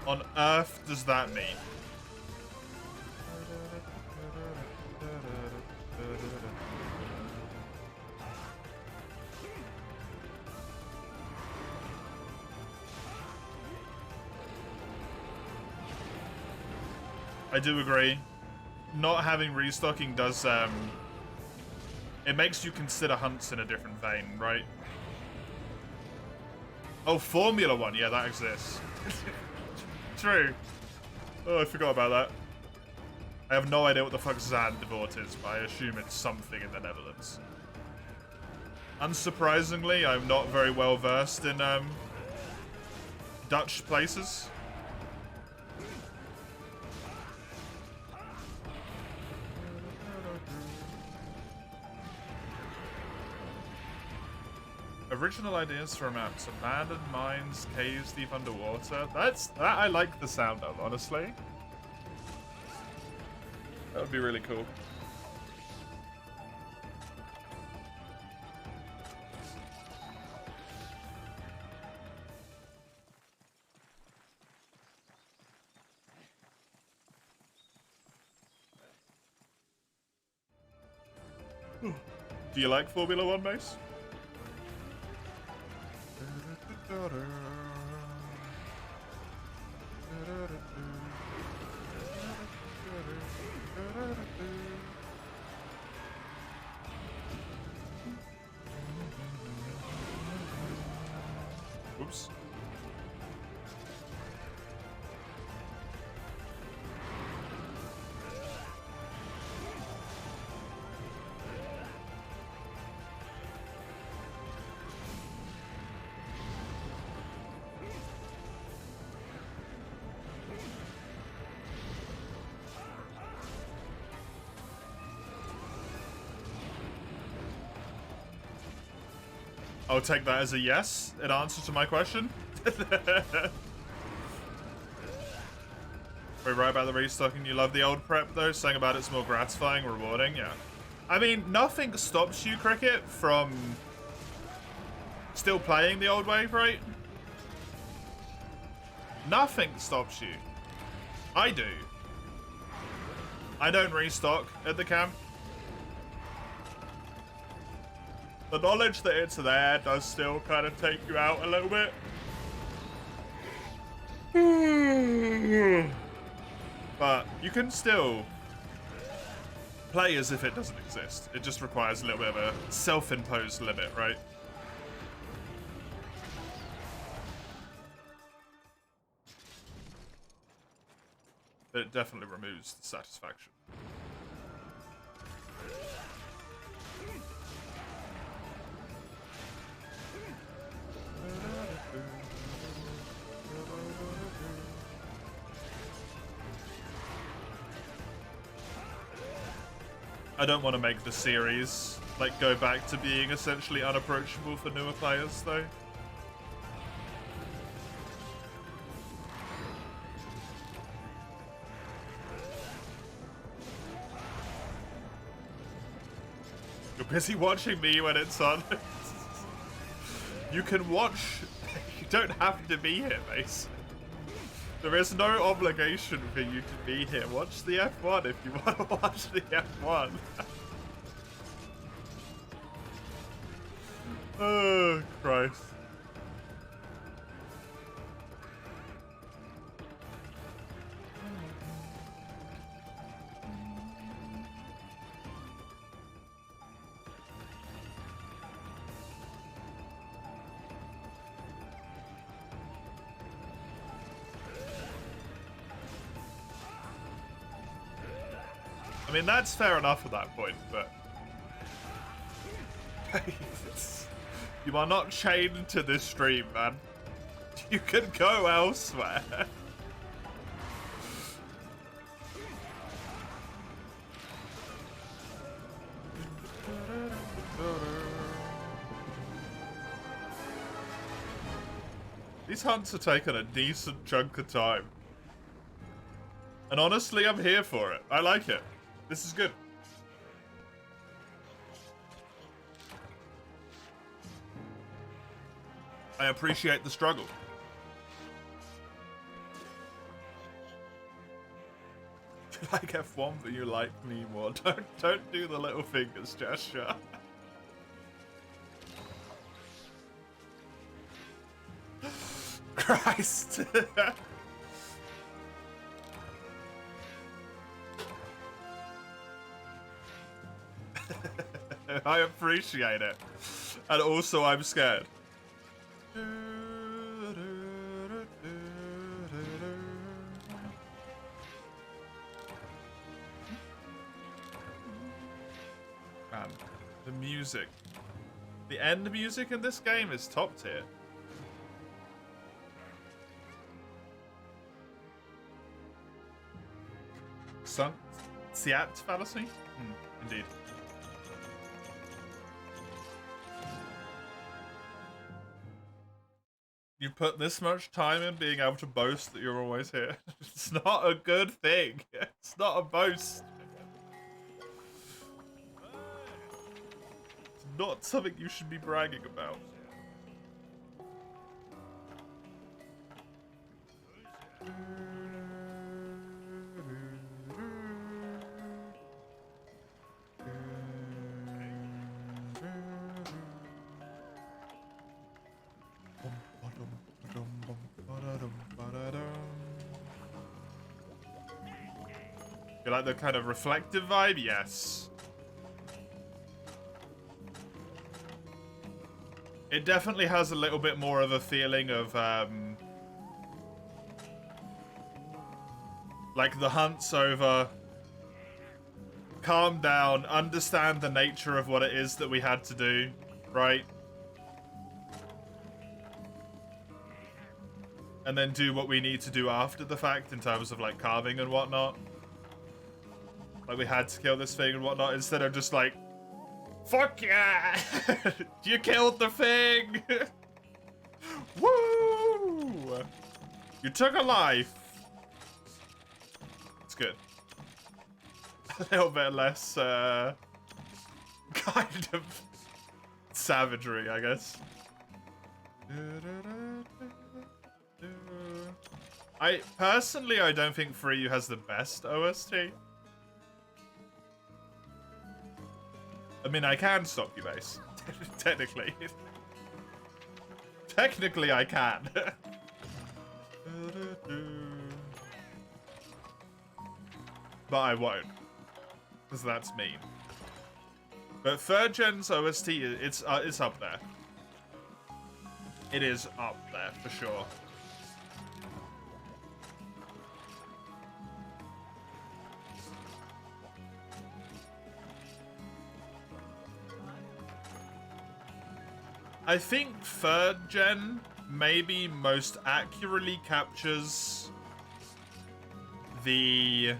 On earth does that mean? I do agree. Not having restocking does, it makes you consider hunts in a different vein, right? Oh, Formula 1, yeah, that exists. True. Oh, I forgot about that. I have no idea what the fuck Zandvoort is, but I assume it's something in the Netherlands. Unsurprisingly, I'm not very well versed in Dutch places. Original ideas for maps: abandoned mines, caves deep underwater. That I like the sound of, honestly. That would be really cool. Do you like Formula 1, Mace? Oops. I'll take that as a yes in answer to my question. We're right about the restocking. You love the old prep, though. Saying about it's more gratifying, rewarding. Yeah. I mean, nothing stops you, Cricket, from still playing the old way, right? Nothing stops you. I do. I don't restock at the camp. The knowledge that it's there does still kind of take you out a little bit. But you can still play as if it doesn't exist. It just requires a little bit of a self-imposed limit, right? But it definitely removes the satisfaction. I don't want to make the series like go back to being essentially unapproachable for newer players, though. You're busy watching me when it's on. You can watch. You don't have to be here, Mace. There is no obligation for you to be here. Watch the F1 if you want to watch the F1. Oh, Christ. I mean, that's fair enough at that point, but... You are not chained to this stream, man. You can go elsewhere. These hunts are taking a decent chunk of time. And honestly, I'm here for it. I like it. This is good. I appreciate the struggle. You like F1, but you like me more. Don't do the little fingers gesture. Christ. I appreciate it. And also, I'm scared. Man, the music. The end music in this game is top tier. Siat fallacy? Indeed. You put this much time in being able to boast that you're always here. It's not a good thing. It's not a boast. It's not something you should be bragging about. You like the kind of reflective vibe? Yes. It definitely has a little bit more of a feeling of, like the hunt's over. Calm down, understand the nature of what it is that we had to do, right? And then do what we need to do after the fact in terms of like carving and whatnot. Like we had to kill this thing and whatnot instead of just like, fuck yeah! You killed the thing! Woo! You took a life. It's good. A little bit less, kind of savagery, I guess. I don't think 3U has the best OST. I mean, I can stop you, Mace. Technically. Technically, I can. But I won't. Because that's mean. But 3rd gen's OST, it's up there. It is up there, for sure. I think 3rd gen maybe most accurately captures the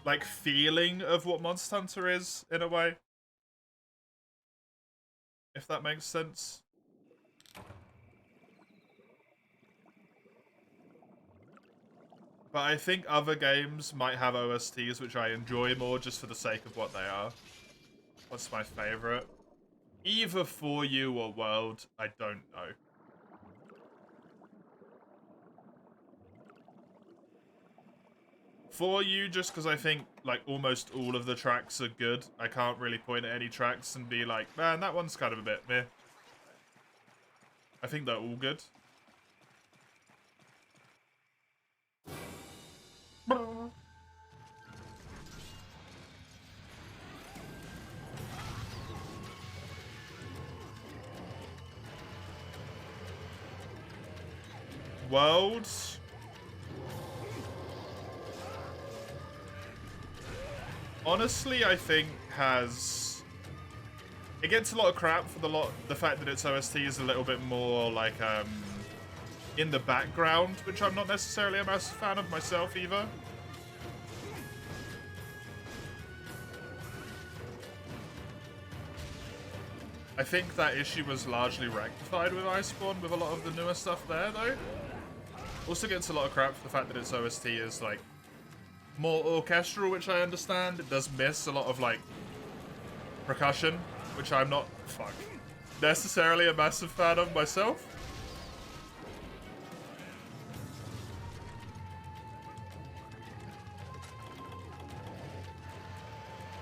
like feeling of what Monster Hunter is in a way. If that makes sense. But I think other games might have OSTs which I enjoy more just for the sake of what they are. What's my favorite? Either 4U or World, I don't know. For you, just because I think, like, almost all of the tracks are good. I can't really point at any tracks and be like, man, that one's kind of a bit meh. I think they're all good. Worlds. Honestly, I think it gets a lot of crap for the fact that its OST is a little bit more like in the background, which I'm not necessarily a massive fan of myself either. I think that issue was largely rectified with Iceborne, with a lot of the newer stuff there, though. Also gets a lot of crap for the fact that its OST is, like, more orchestral, which I understand. It does miss a lot of, like, percussion, which I'm not, necessarily a massive fan of myself.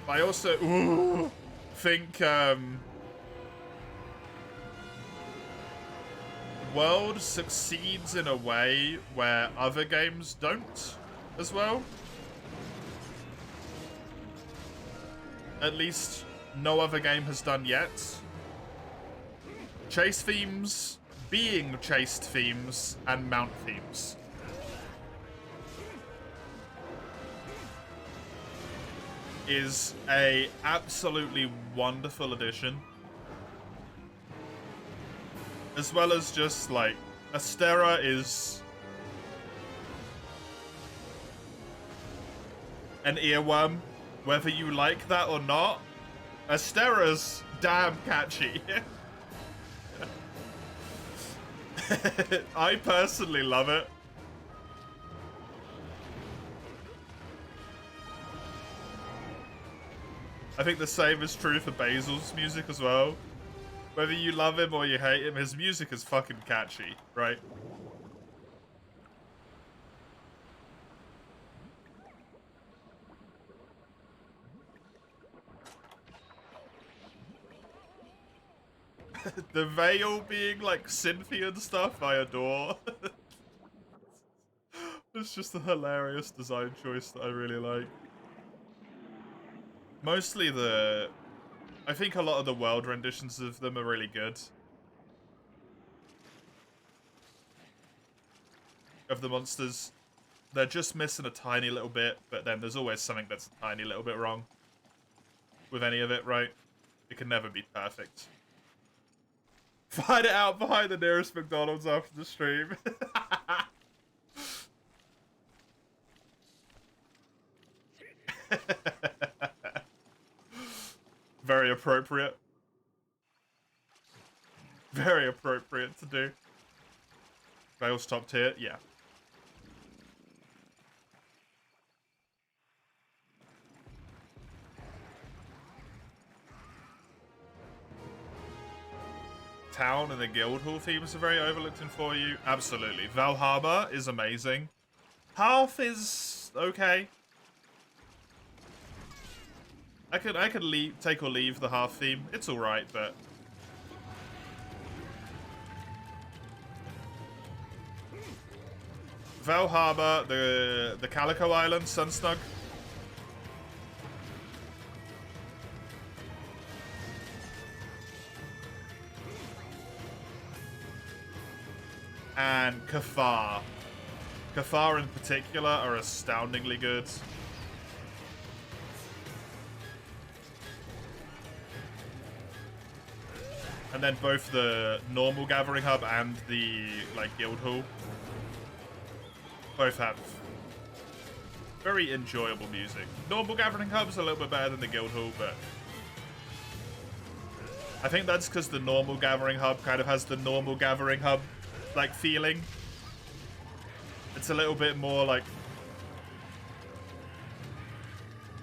I also think, World succeeds in a way where other games don't as well. At least no other game has done yet. Chase themes being chased themes and mount themes. Is a absolutely wonderful addition. As well as just, like, Astera is an earworm, whether you like that or not. Astera's damn catchy. I personally love it. I think the same is true for Basil's music as well. Whether you love him or you hate him, his music is fucking catchy, right? The veil being like Cynthia and stuff, I adore. It's just a hilarious design choice that I really like. Mostly I think a lot of the world renditions of them are really good. Of the monsters. They're just missing a tiny little bit, but then there's always something that's a tiny little bit wrong with any of it, right? It can never be perfect. Find it out behind the nearest McDonald's after the stream. Very appropriate. Very appropriate to do. Veil's top tier, yeah. Town and the Guildhall themes are very overlooked in 4U. Absolutely. Valhalla is amazing. Half is okay. I could take or leave the half theme. It's alright, but Valhalla, the Calico Island, Sunsnug. And Kafar. Kafar in particular are astoundingly good. And then both the normal Gathering Hub and the, like, Guildhall both have very enjoyable music. Normal Gathering Hub's a little bit better than the Guildhall, but I think that's because the normal Gathering Hub kind of has the normal Gathering Hub, like, feeling. It's a little bit more, like,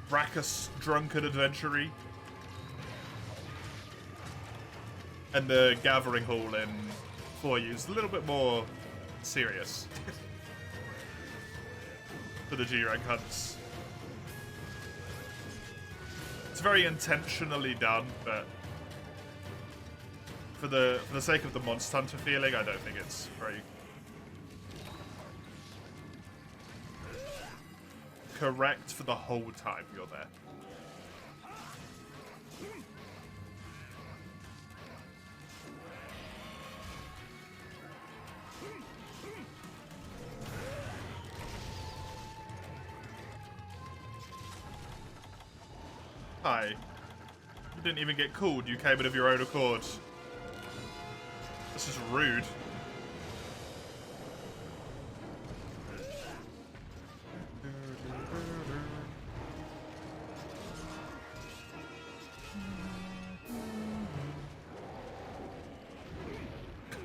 Brackus drunken adventure-y. And the Gathering Hall in 4U is a little bit more serious. for the G-Rank hunts. It's very intentionally done, but for the sake of the Monster Hunter feeling, I don't think it's very correct for the whole time you're there. Hi. You didn't even get called. You came in of your own accord. This is rude.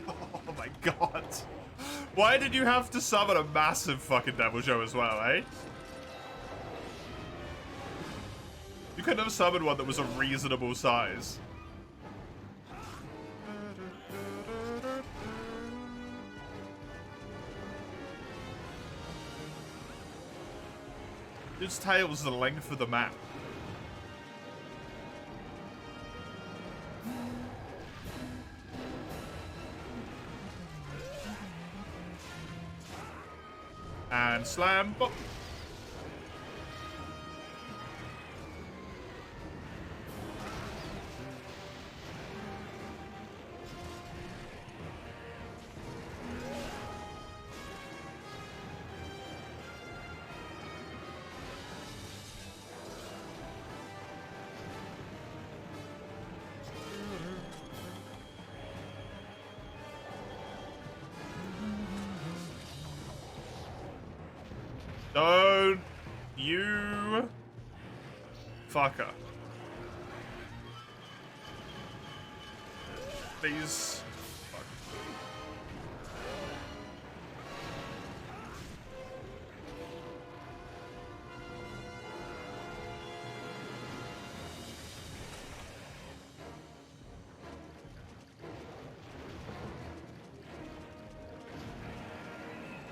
Oh my god. Why did you have to summon a massive fucking Devil Joe as well, eh? You couldn't have summoned one that was a reasonable size. Its tail's the length of the map. And slam. Bop. Don't you fucker. Please. Fuck.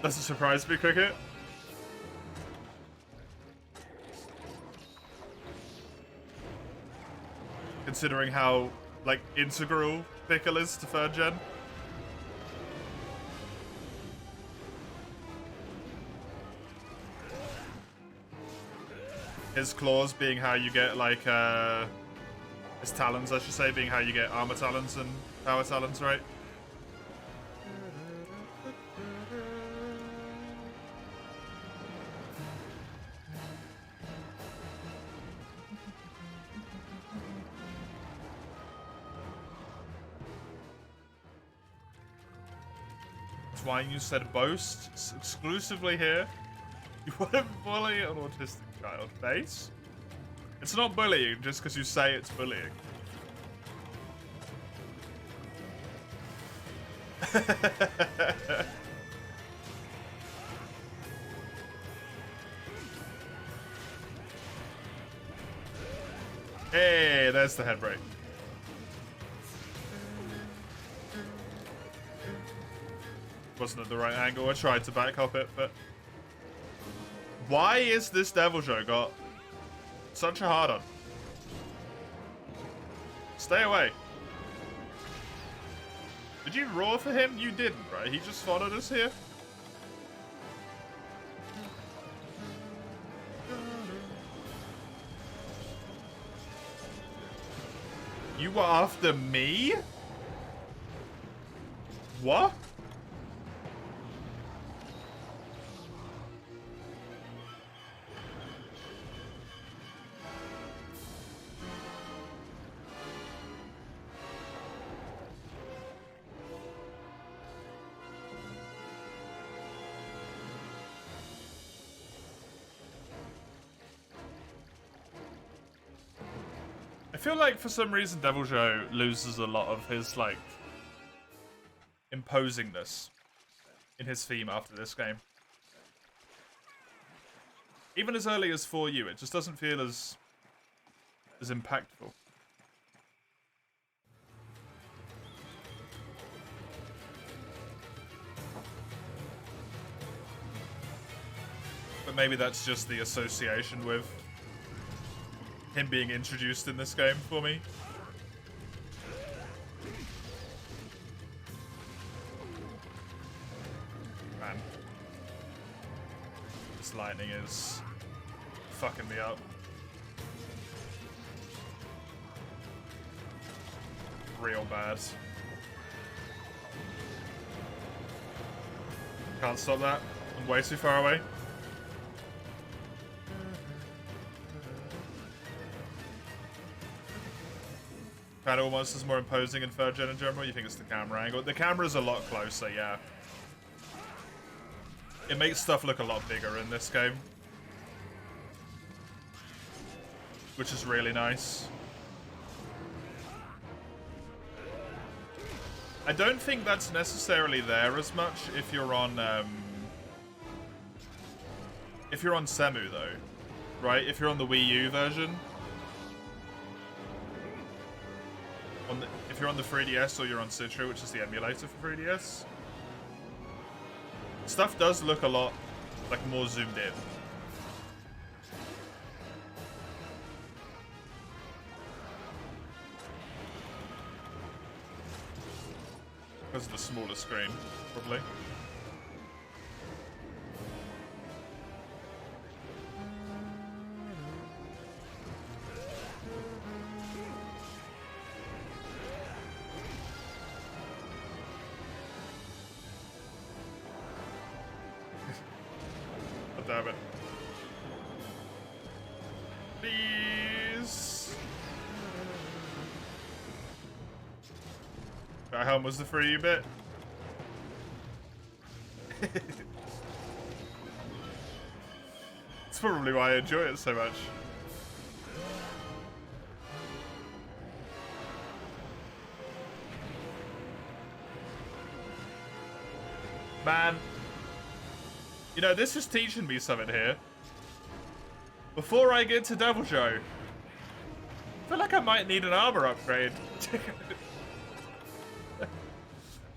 Doesn't surprise me, Cricket. Considering how, like, integral Pickle is to 3rd gen. His claws being how you get, like, his talons, I should say, being how you get armor talons and power talons, right? Why you said boast exclusively here. You wouldn't bully an autistic child. Base? It's not bullying just because you say it's bullying. Hey, there's the head break. Wasn't at the right angle. I tried to back up it, but why is this Devil Joe got such a hard on? Stay away. Did you roar for him? You didn't, right? He just followed us here. You were after me? What? I feel like for some reason Devil Joe loses a lot of his, like, imposingness in his theme after this game. Even as early as 4U, it just doesn't feel as impactful. But maybe that's just the association with him being introduced in this game for me. Man. This lightning is fucking me up. Real bad. Can't stop that. I'm way too far away. Kind of almost is more imposing in 3rd gen in general. You think it's the camera angle? The camera's a lot closer, yeah. It makes stuff look a lot bigger in this game, which is really nice. I don't think that's necessarily there as much if you're on Semu though, right? If you're on the Wii U version, if you're on the 3DS or you're on Citra, which is the emulator for 3DS, stuff does look a lot like more zoomed in. Because of the smaller screen, probably. Oh, damn it. Please. How home was the 3U bit? It's probably why I enjoy it so much. Man. You know, this is teaching me something here. Before I get to Devil Joe, I feel like I might need an armor upgrade.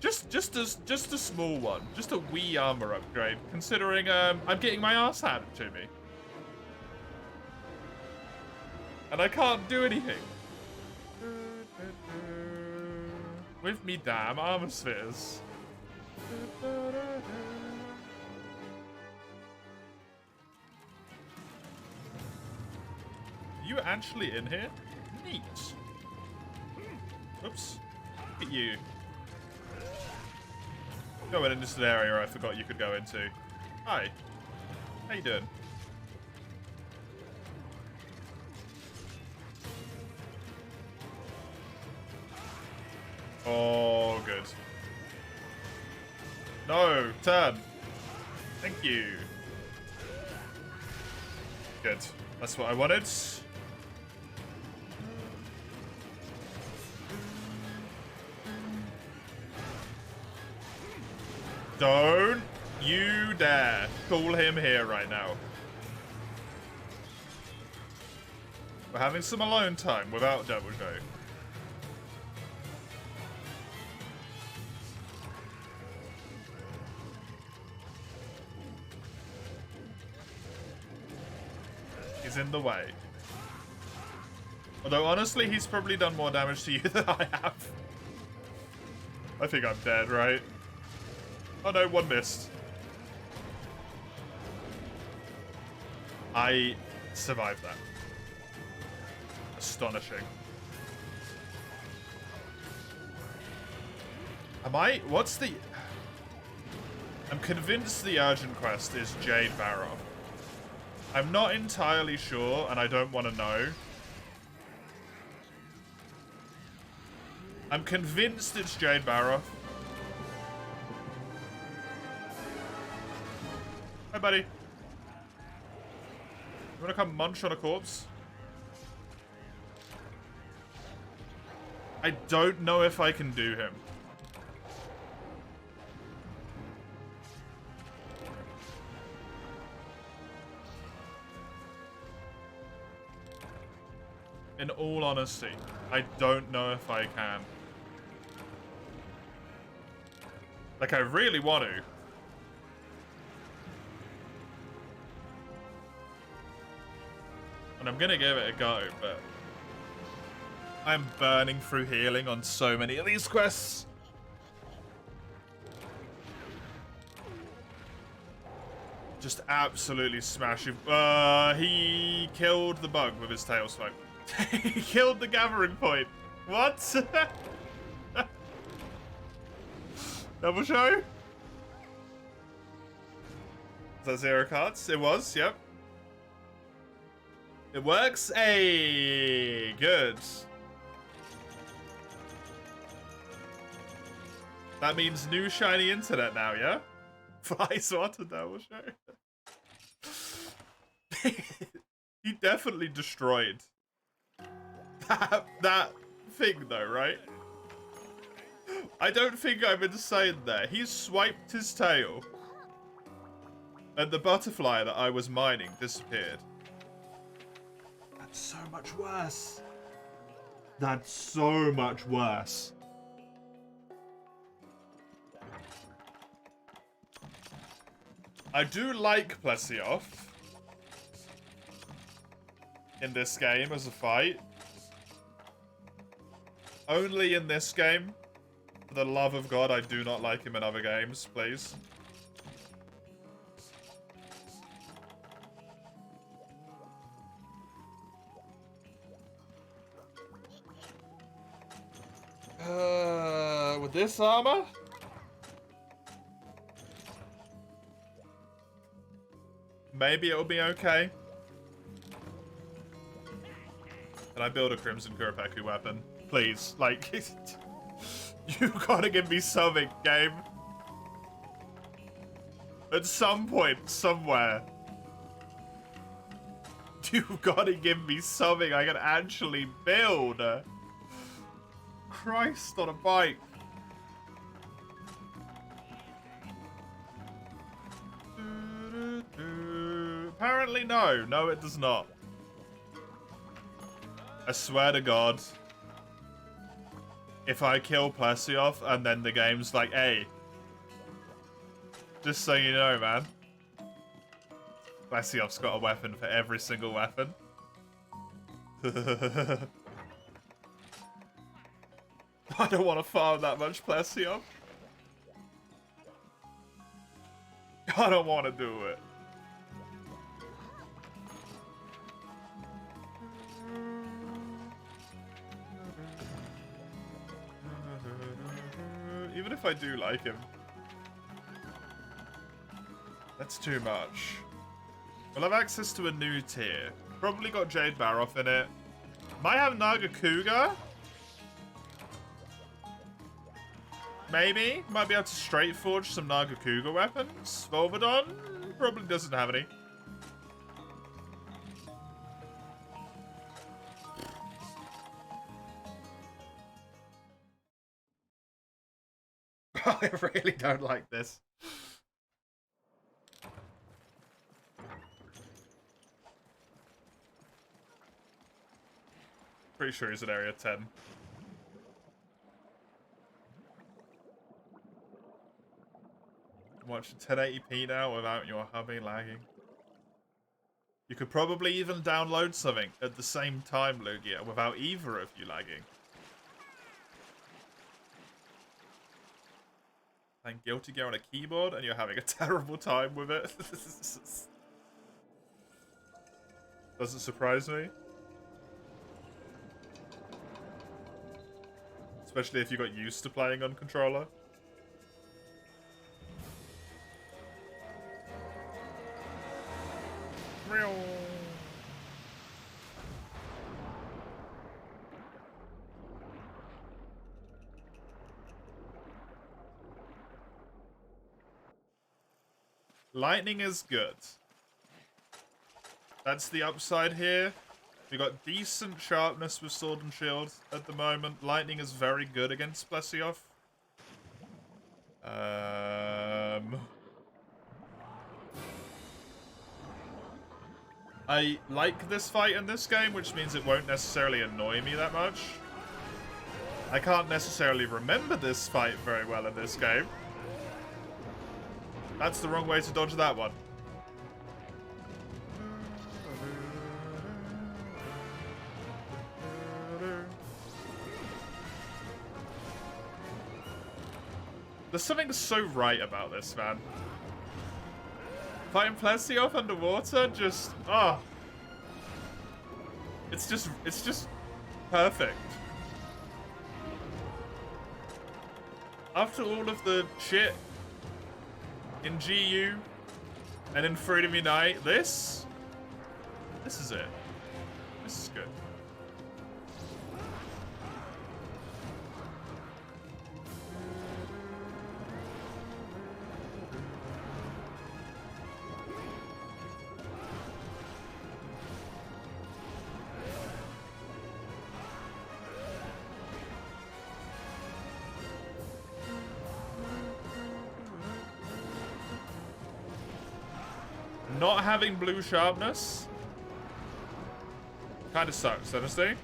Just a small one. Just a wee armor upgrade, considering I'm getting my ass handed to me. And I can't do anything. With me damn armor spheres. You actually in here? Neat. Oops. Look at you. Going into an area I forgot you could go into. Hi. How you doing? Oh, good. No, turn. Thank you. Good. That's what I wanted. Don't you dare call him here right now. We're having some alone time without Devil Joe. He's in the way. Although, honestly, he's probably done more damage to you than I have. I think I'm dead, right? Oh no, one missed. I survived that. Astonishing. Am I? What's the... I'm convinced the urgent quest is Jade Barrow. I'm not entirely sure, and I don't want to know. I'm convinced it's Jade Barrow. Hi, buddy. You wanna come munch on a corpse? I don't know if I can do him. In all honesty, I don't know if I can. Like, I really want to. And I'm gonna give it a go, but I'm burning through healing on so many of these quests. Just absolutely smashing. He killed the bug with his tail swipe. He killed the gathering point. What? Double show? Is that 0 cards? It was, yep. It works. Hey, good. That means new shiny internet now, yeah? Fly swat and double show. He definitely destroyed that thing though, right? I don't think I'm insane there. He swiped his tail and the butterfly that I was mining disappeared. That's so much worse. That's so much worse. I do like Plesioth in this game as a fight. Only in this game. For the love of God, I do not like him in other games, please. With this armor? Maybe it'll be okay. Can I build a Crimson Kuropeku weapon? Please, like, you gotta give me something, game. At some point, somewhere. You gotta give me something I can actually build. Christ on a bike. Apparently no. No, it does not. I swear to God. If I kill Plesioth and then the game's like, hey. Just so you know, man. Plesioth's got a weapon for every single weapon. I don't want to farm that much Plesioth. I don't want to do it. Even if I do like him. That's too much. We'll have access to a new tier. Probably got Jade Baroth in it. Might have Naga Kuga. Maybe. Might be able to straight forge some Naga Kuga weapons. Volvodon probably doesn't have any. I really don't like this. Pretty sure he's at area 10. Watching 1080p now without your hubby lagging. You could probably even download something at the same time, Lugia, without either of you lagging. Playing Guilty Gear on a keyboard and you're having a terrible time with it. Doesn't surprise me. Especially if you got used to playing on controller. Lightning is good. That's the upside here. We got decent sharpness with Sword and Shield at the moment. Lightning is very good against Plesioth. I like this fight in this game, which means it won't necessarily annoy me that much. I can't necessarily remember this fight very well in this game. That's the wrong way to dodge that one. There's something so right about this, man. Fighting Plesioth underwater, just it's just perfect. After all of the shit in GU and in Freedom Unite, this is it. This is good. Not having blue sharpness kind of sucks, honestly.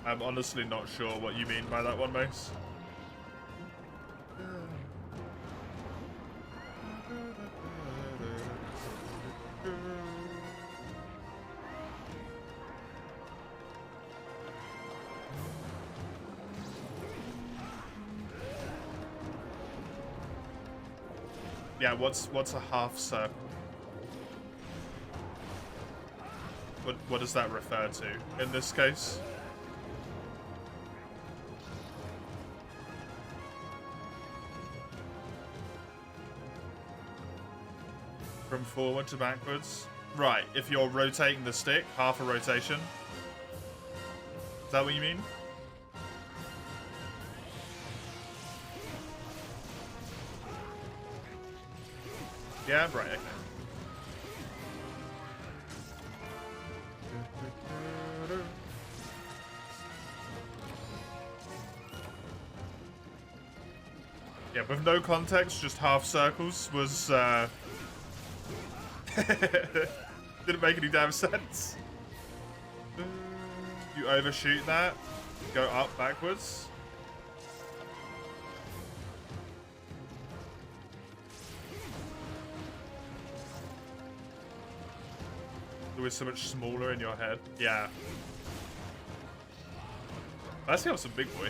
I'm honestly not sure what you mean by that one, Mace. Yeah, what's a half circle? What does that refer to in this case? From forward to backwards? Right, if you're rotating the stick, half a rotation. Is that what you mean? Yeah, right, okay. Yeah, with no context, just half circles was, didn't make any damn sense. You overshoot that, go up backwards. It was so much smaller in your head. Yeah. Let's see, I'm some big boy.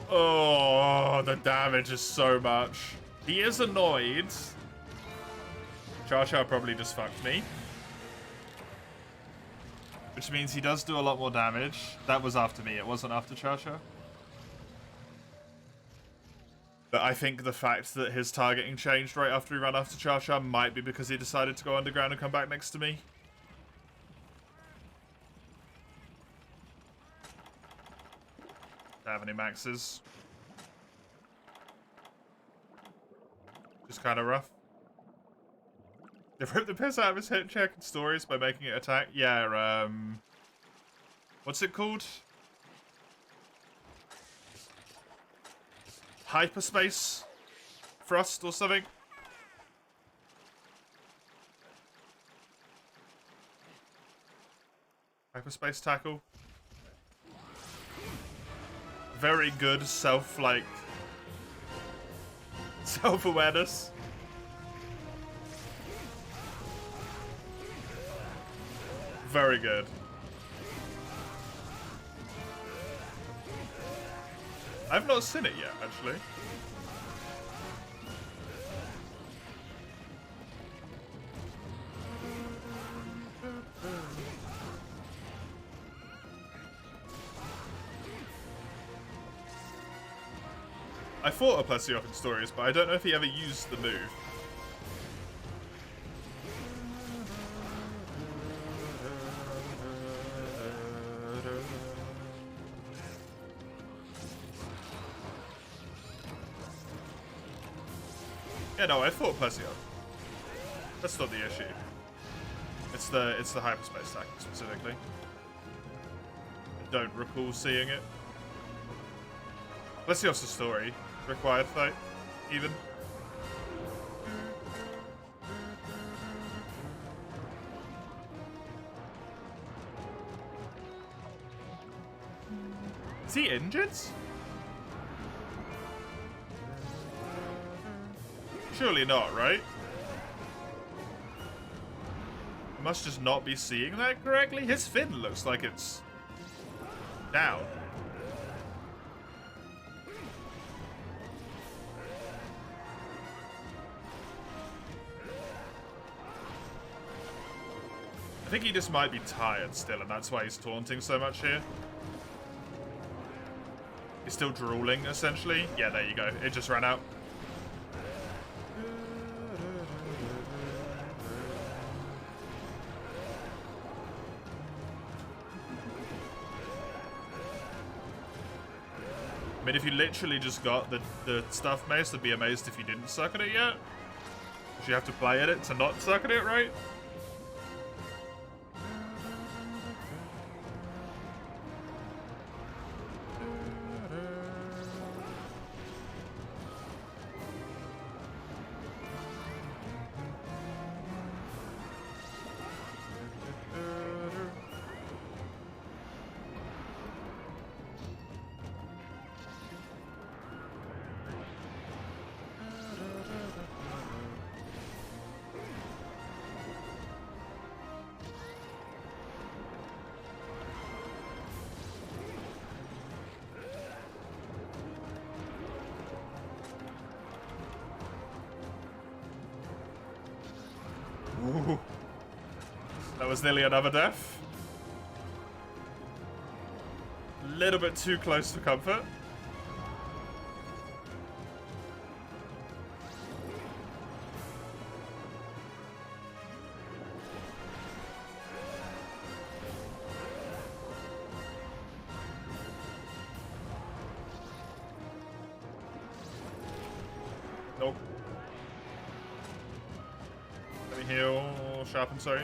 Oh, the damage is so much. He is annoyed. Char Char probably just fucked me. Which means he does do a lot more damage. That was after me, it wasn't after Char Char. But I think the fact that his targeting changed right after he ran after Char Char might be because he decided to go underground and come back next to me. Don't have any maxes. Just kind of rough. They ripped the piss out of his hit check and stories by making it attack. Yeah, what's it called? Hyperspace thrust or something? Hyperspace tackle. Very good self-awareness. Very good. I've not seen it yet, actually. I fought a Plesioth in stories, but I don't know if he ever used the move. Yeah, no, I fought Plesioth. That's not the issue. It's the hyperspace attack specifically. I don't recall seeing it. Plesioth's a story. required fight, even. Is he injured? Surely not, right? I must just not be seeing that correctly. His fin looks like it's down. I think he just might be tired still, and that's why he's taunting so much here. He's still drooling, essentially. Yeah, there you go. It just ran out. I mean, if you literally just got the stuff mace, I'd be amazed if you didn't suck at it yet. Because you have to play at it to not suck at it, right? Ooh. That was nearly another death. A little bit too close for comfort. Nope. Let me heal. Sharpen, sorry.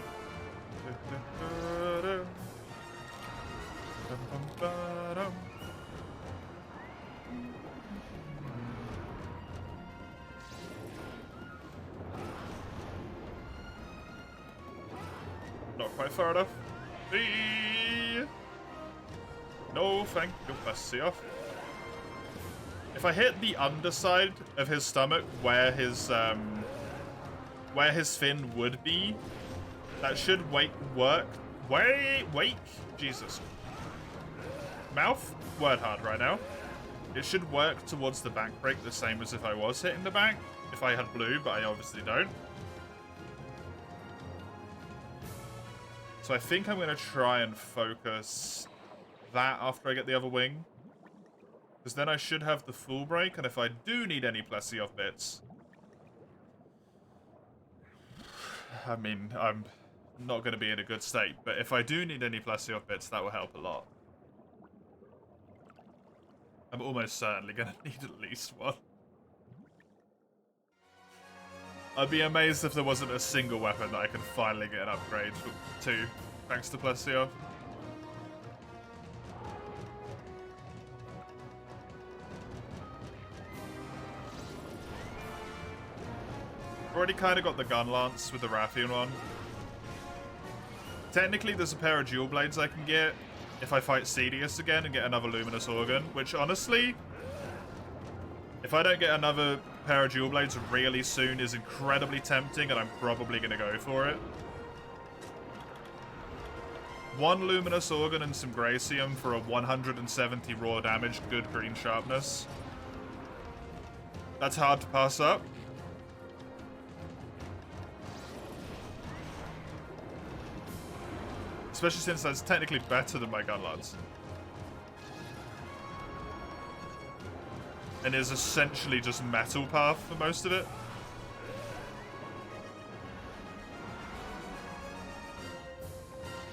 Not quite far enough. No, thank you. Let's see off. If I hit the underside of his stomach where his fin would be, that should work. Wake? Jesus. Mouth? Word hard right now. It should work towards the back break the same as if I was hitting the back. If I had blue, but I obviously don't. So I think I'm going to try and focus that after I get the other wing. Because then I should have the full break, and if I do need any Plessioff bits... I mean, I'm not going to be in a good state, but if I do need any Plessioff bits, that will help a lot. I'm almost certainly going to need at least one. I'd be amazed if there wasn't a single weapon that I can finally get an upgrade to, thanks to Plessioff. Already kind of got the gun lance with the Rathian one. Technically, there's a pair of dual blades I can get if I fight Cedius again and get another Luminous Organ, which honestly, if I don't get another pair of dual blades really soon, is incredibly tempting, and I'm probably going to go for it. One Luminous Organ and some Gracium for a 170 raw damage, good green sharpness. That's hard to pass up. Especially since that's technically better than my gun lance. And is essentially just metal path for most of it.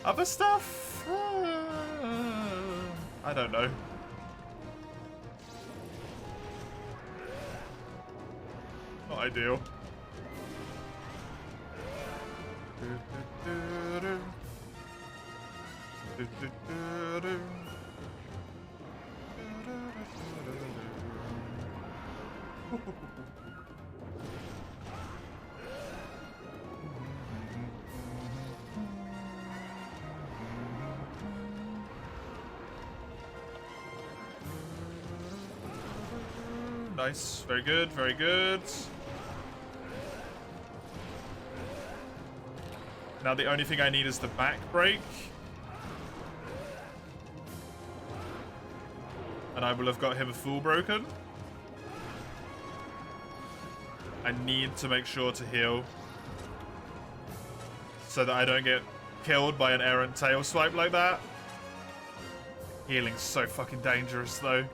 Other stuff? I don't know. Not ideal. Nice. Very good. Very good. Now the only thing I need is the back brake. And I will have got him a full broken. I need to make sure to heal. So that I don't get killed by an errant tail swipe like that. Healing's so fucking dangerous though.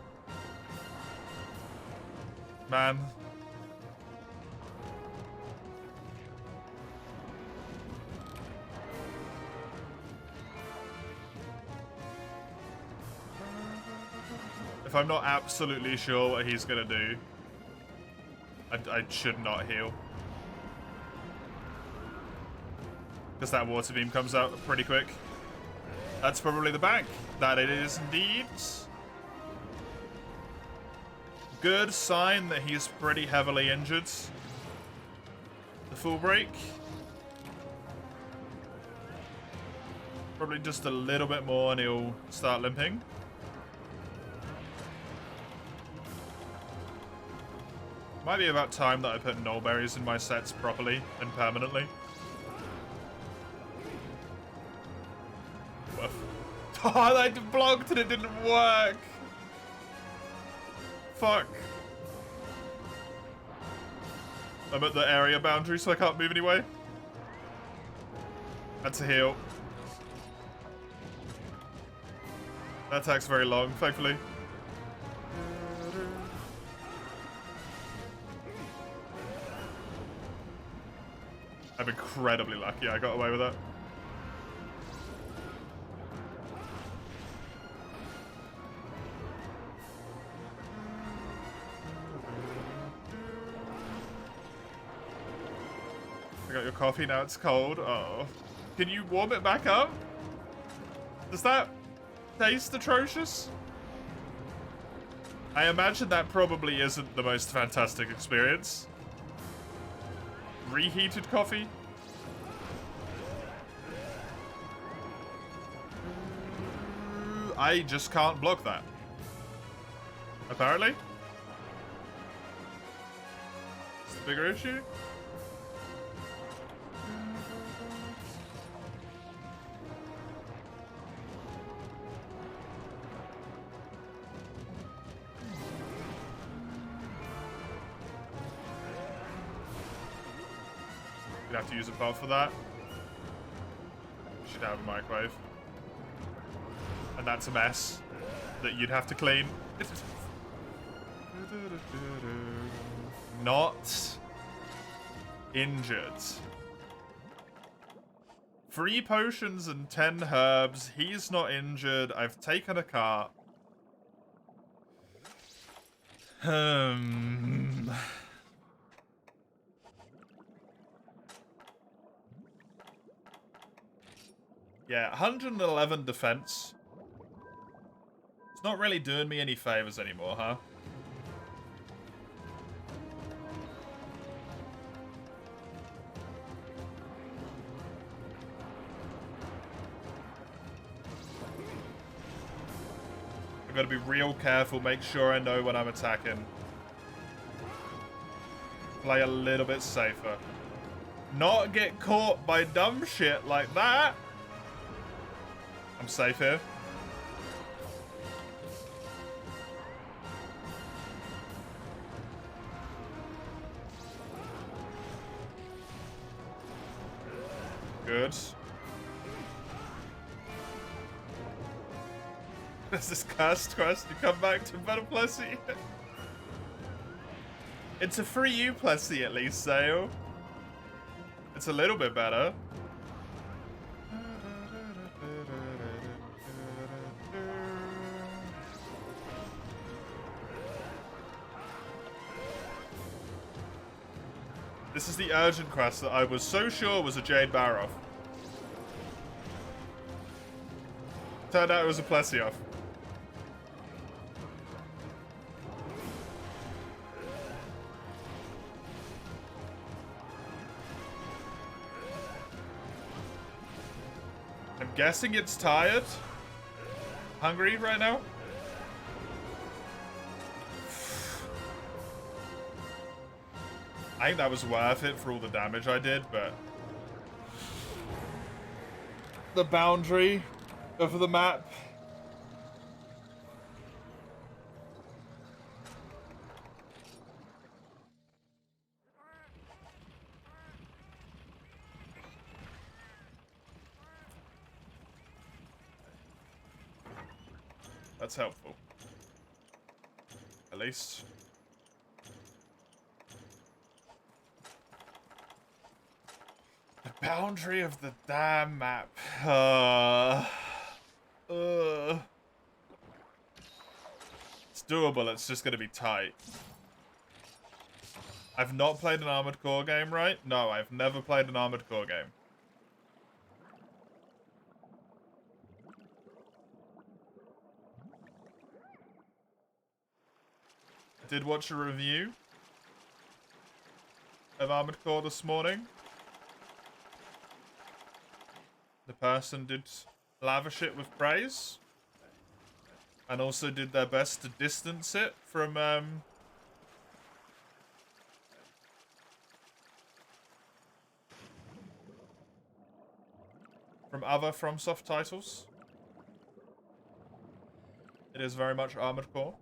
Man. If I'm not absolutely sure what he's gonna do, I should not heal. Because that water beam comes out pretty quick. That's probably the back. That it is indeed. Good sign that he's pretty heavily injured. The full break. Probably just a little bit more and he'll start limping. Might be about time that I put null berries in my sets properly and permanently. Woof. Oh, I blocked and it didn't work! Fuck. I'm at the area boundary, so I can't move anyway. That's a heal. That attack's very long, thankfully. I'm incredibly lucky I got away with that. I got your coffee, now it's cold. Oh. Can you warm it back up? Does that taste atrocious? I imagine that probably isn't the most fantastic experience. Reheated coffee? I just can't block that. Apparently. It's the bigger issue. You'd have to use a buff for that. Should have a microwave. And that's a mess that you'd have to clean. Not injured. 3 potions and 10 herbs. He's not injured. I've taken a cart. Yeah, 111 defense. It's not really doing me any favors anymore, huh? I've got to be real careful, make sure I know when I'm attacking. Play a little bit safer. Not get caught by dumb shit like that. I'm safe here. Good. There's this cursed quest. You come back to better Plessy. It's a free U Plessy at least, Sale. It's a little bit better. This is the urgent quest that I was so sure was a Jade Baroff. Turned out it was a Plesioff. guessing it's tired. Hungry right now. I think that was worth it for all the damage I did, but the boundary of the map. That's helpful. At least. The boundary of the damn map. It's doable, it's just gonna be tight. I've not played an Armored Core game, right? No, I've never played an Armored Core game. I did watch a review of Armored Core this morning. The person did lavish it with praise. And also did their best to distance it from other FromSoft titles. It is very much Armored Core,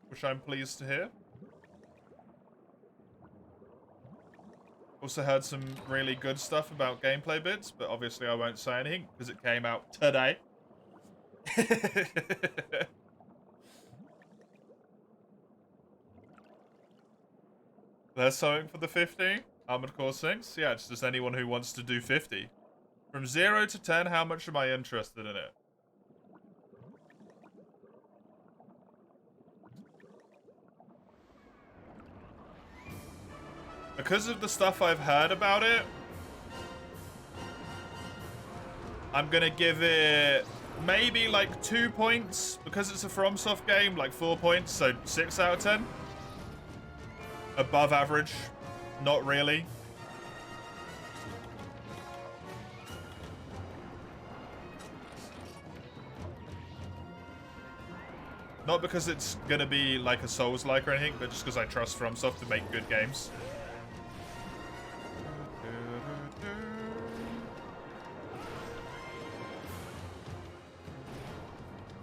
which I'm pleased to hear. Also heard some really good stuff about gameplay bits, but obviously I won't say anything because it came out today. There's something for the 50. Armored Core 6. Yeah, it's just anyone who wants to do 50. From 0 to 10, how much am I interested in it? Because of the stuff I've heard about it, I'm gonna give it maybe like 2 points. Because it's a FromSoft game, like 4 points, so 6 out of 10. Above average. Not really. Not because it's gonna be like a Souls-like or anything, but just because I trust FromSoft to make good games.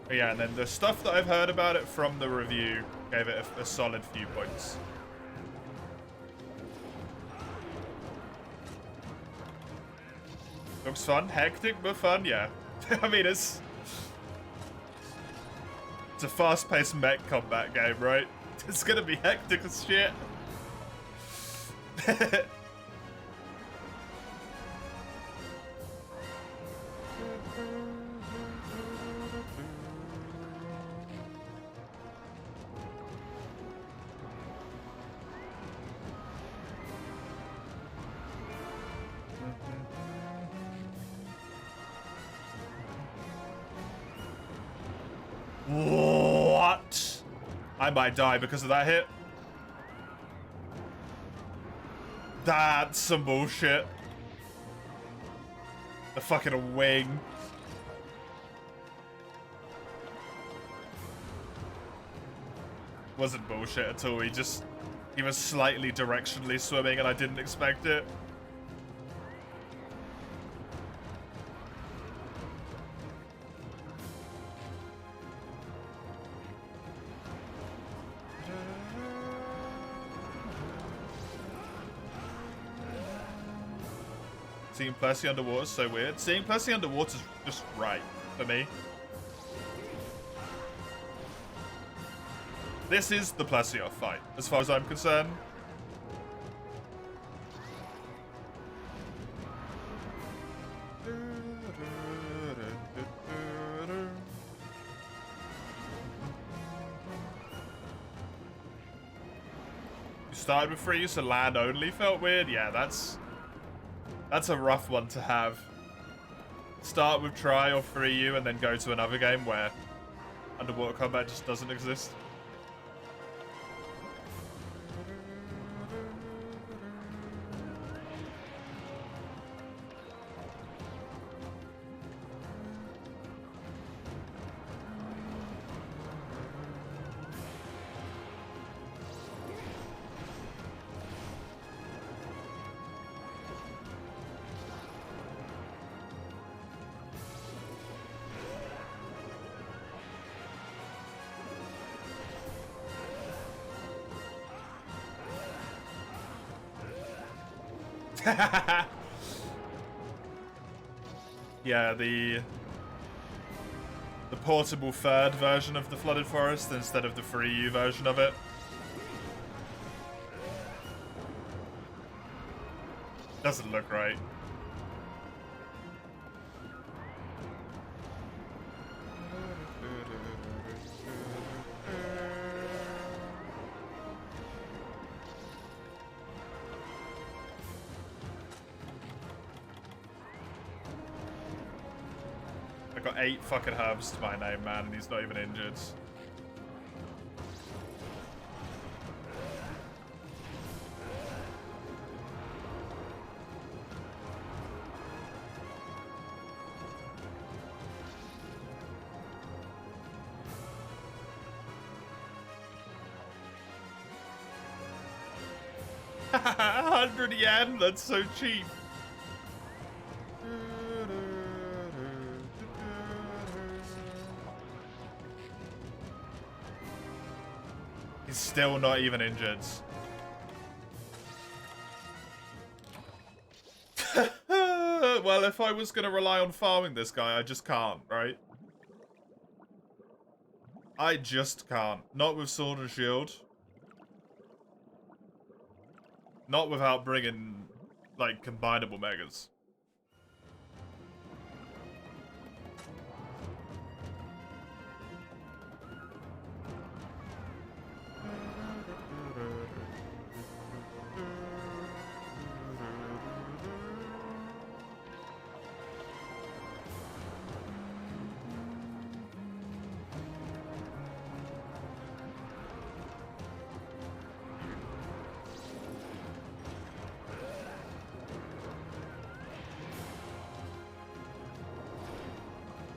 But yeah, and then the stuff that I've heard about it from the review gave it a solid few points. Looks fun. Hectic, but fun, yeah. I mean, it's a fast-paced mech combat game, right? It's gonna be hectic as shit. What? I might die because of that hit. That's some bullshit. The fucking wing. Wasn't bullshit at all. He was slightly directionally swimming and I didn't expect it. Seeing Plessy underwater is so weird. Seeing Plessy underwater is just right for me. This is the Plessia fight, as far as I'm concerned. You started with 3, so land only felt weird. Yeah, that's a rough one to have. Start with try or 3U and then go to another game where underwater combat just doesn't exist. Yeah, the portable third version of the Flooded Forest instead of the 3U version of it. Doesn't look right. I got 8 fucking herbs to my name, man, and he's not even injured. yen? That's so cheap. He's still not even injured. Well, if I was going to rely on farming this guy, I just can't, right? I just can't. Not with Sword and Shield. Not without bringing, like, combinable megas.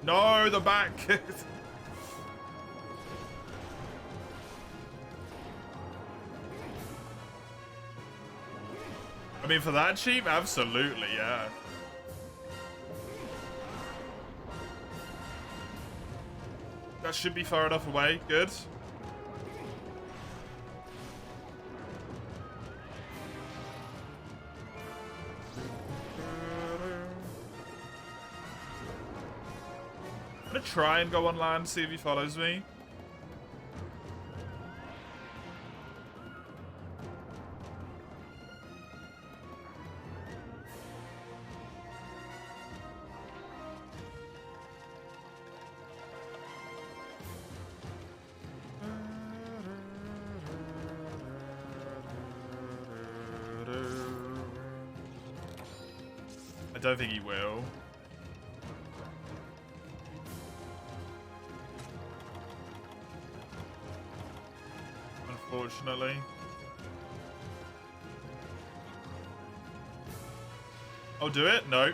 No, the back. I mean, for that cheap, absolutely, yeah. That should be far enough away. Good. I'm gonna try and go on land, see if he follows me. I don't think he will. Unfortunately. Oh, do it? No.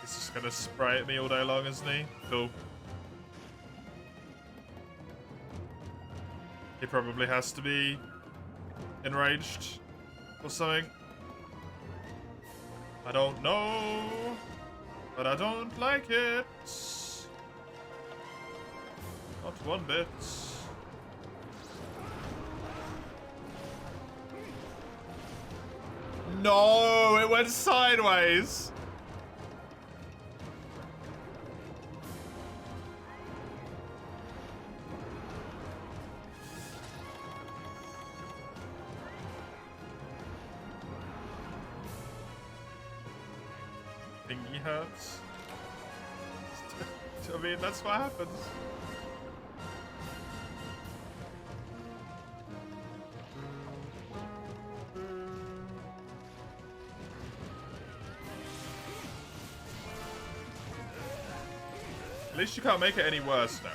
He's just gonna spray at me all day long, isn't he? Cool. He probably has to be enraged or something. I don't know, but I don't like it. Not one bit. No, it went sideways. Thingy hurts. I mean, that's what happens. At least you can't make it any worse now.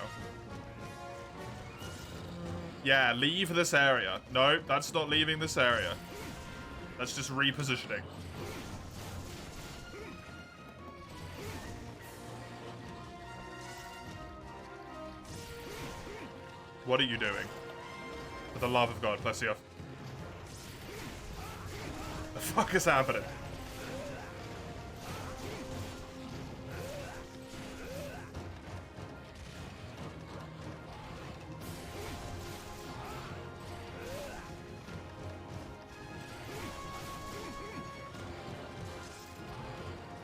Yeah, leave this area. No, that's not leaving this area. That's just repositioning. What are you doing? For the love of God, bless you. fuck is happening?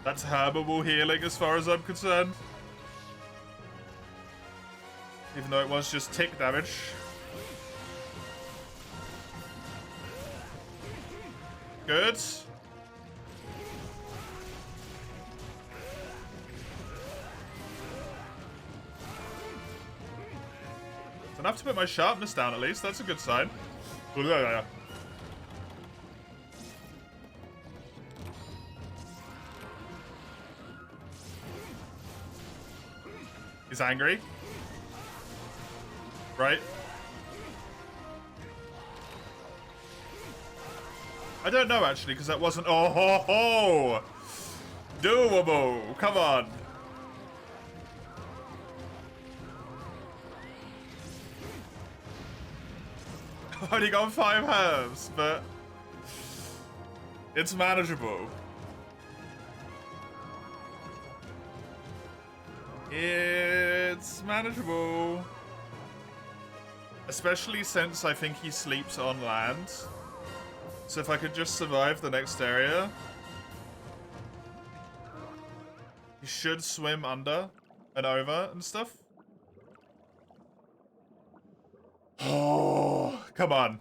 That's habitable healing as far as I'm concerned. Even though it was just tick damage. Good. It's enough to put my sharpness down at least. That's a good sign. He's angry. Right? I don't know, actually, because that wasn't... Oh, ho, ho! Doable! Come on! I've only got 5 herbs, but... it's manageable. It's manageable. Especially since I think he sleeps on land. So if I could just survive the next area. He should swim under and over and stuff. Oh, come on.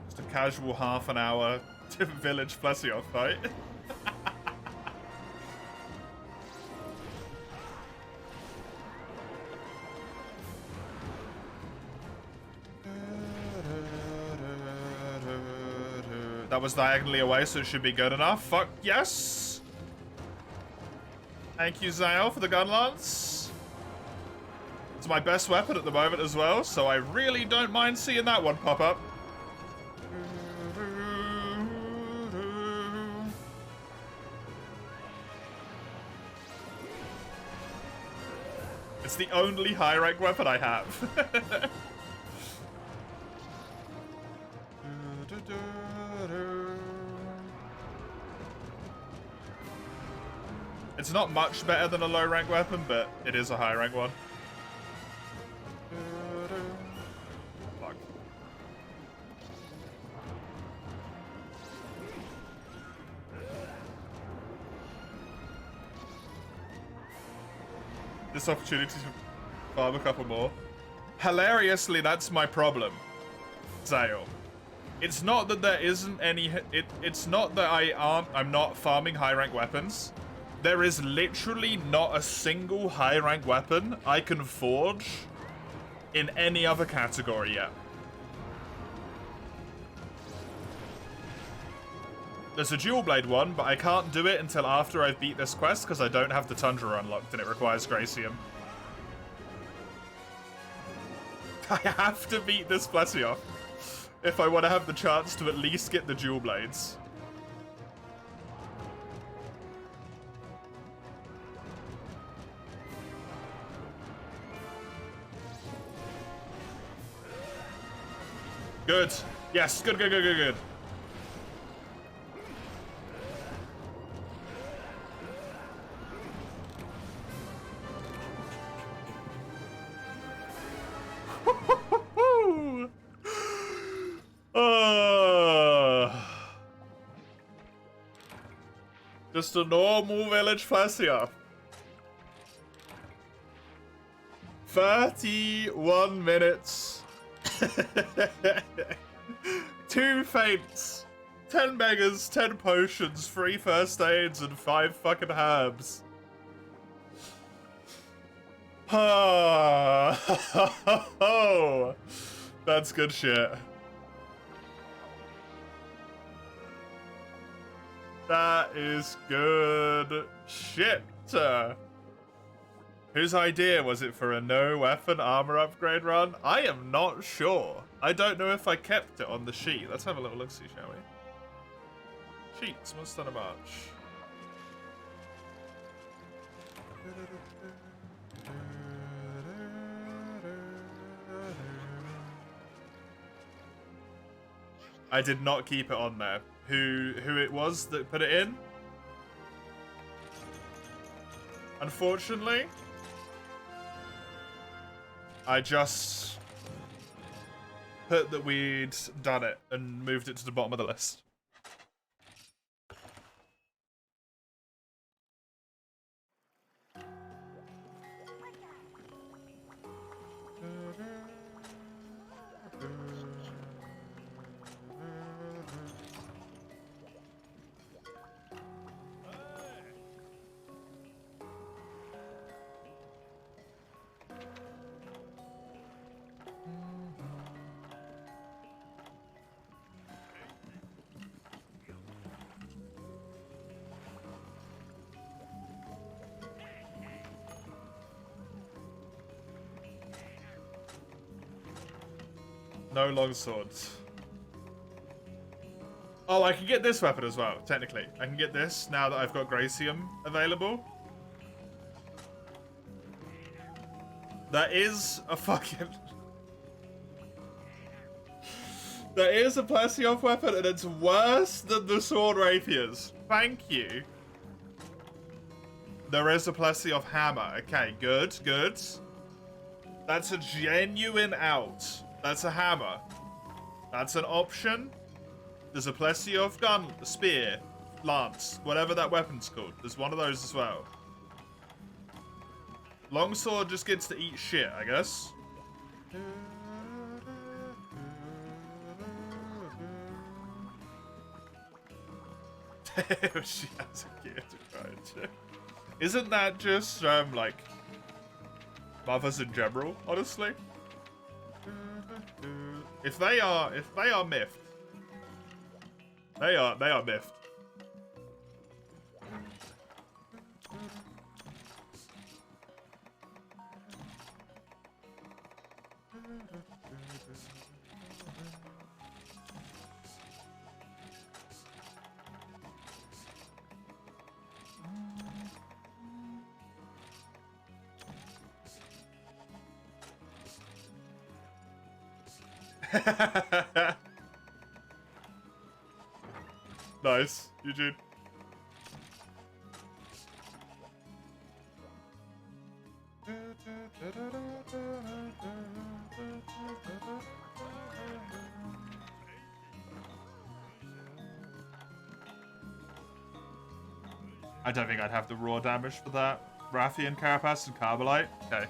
Just a casual half an hour village Plesioth fight. That was diagonally away, so it should be good enough. Fuck yes! Thank you, Zael, for the gun lance. It's my best weapon at the moment as well, so I really don't mind seeing that one pop up. It's the only high rank weapon I have. It's not much better than a low rank weapon, but it is a high rank one. Fuck. This opportunity to farm a couple more. Hilariously, that's my problem, Zael. It's not that there isn't any. It's not that I'm not farming high rank weapons. There is literally not a single high rank weapon I can forge in any other category yet. There's a dual blade one, but I can't do it until after I've beat this quest because I don't have the Tundra unlocked and it requires Gracium. I have to beat this Plesioth if I want to have the chance to at least get the dual blades. Good. Yes, good, good, good, good, good. Just a normal village Plesioth. 31 minutes. 2 faints, 10 megas, 10 potions, 3 first aids, and 5 fucking herbs. Oh, that's good shit. That is good shit. Whose idea was it for a no weapon armor upgrade run? I am not sure. I don't know if I kept it on the sheet. Let's have a little look-see, shall we? Sheets, months on a March. I did not keep it on there. Who it was that put it in? Unfortunately, I just put that we'd done it and moved it to the bottom of the list. No long swords. Oh, I can get this weapon as well, technically. I can get this now that I've got Gracium available. That is a fucking... That is a Plesioth weapon, and it's worse than the sword rapiers. Thank you. There is a Plesioth hammer. Okay, good, good. That's a genuine out. That's a hammer. That's an option. There's a Plesioth gun, a spear, lance, whatever that weapon's called. There's one of those as well. Longsword just gets to eat shit, I guess. She has a gear to try to. Isn't that just, like, mothers in general, honestly? If they are miffed. They are miffed. Nice, Eugene. I don't think I'd have the raw damage for that. Rathian, Carapace, and Carbolite. Okay.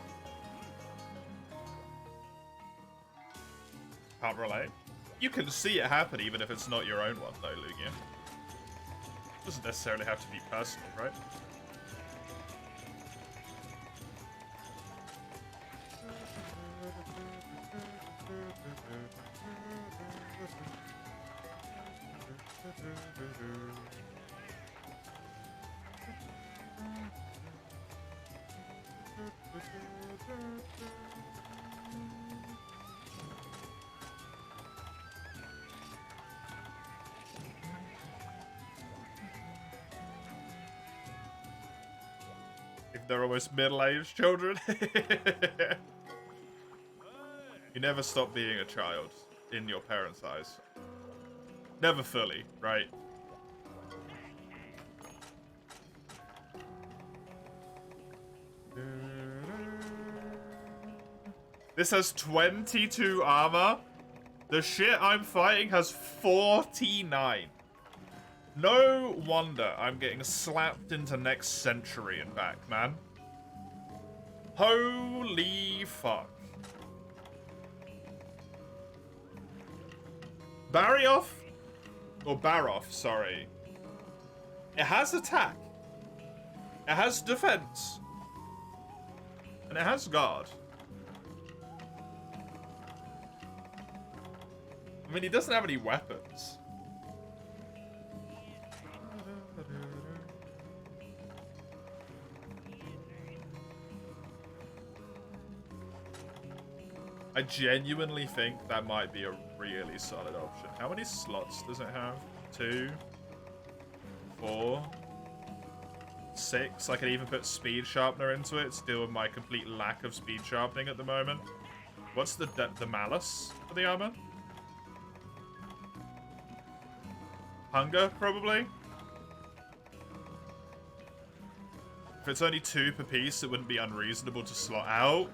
Can't relate. You can see it happen even if it's not your own one, though, Lugia. Doesn't necessarily have to be personal, right? If they're almost middle-aged children. You never stop being a child in your parents' eyes. Never fully, right? This has 22 armor. The shit I'm fighting has 49. No wonder I'm getting slapped into next century and back, man. Holy fuck. Barioth? Or Baroth, sorry. It has attack. It has defense. And it has guard. I mean, he doesn't have any weapons. I genuinely think that might be a really solid option. How many slots does it have? 2, 4, 6. I could even put speed sharpener into it to deal with my complete lack of speed sharpening at the moment. What's the malice for the armor? Hunger, probably? If it's only 2 per piece, it wouldn't be unreasonable to slot out.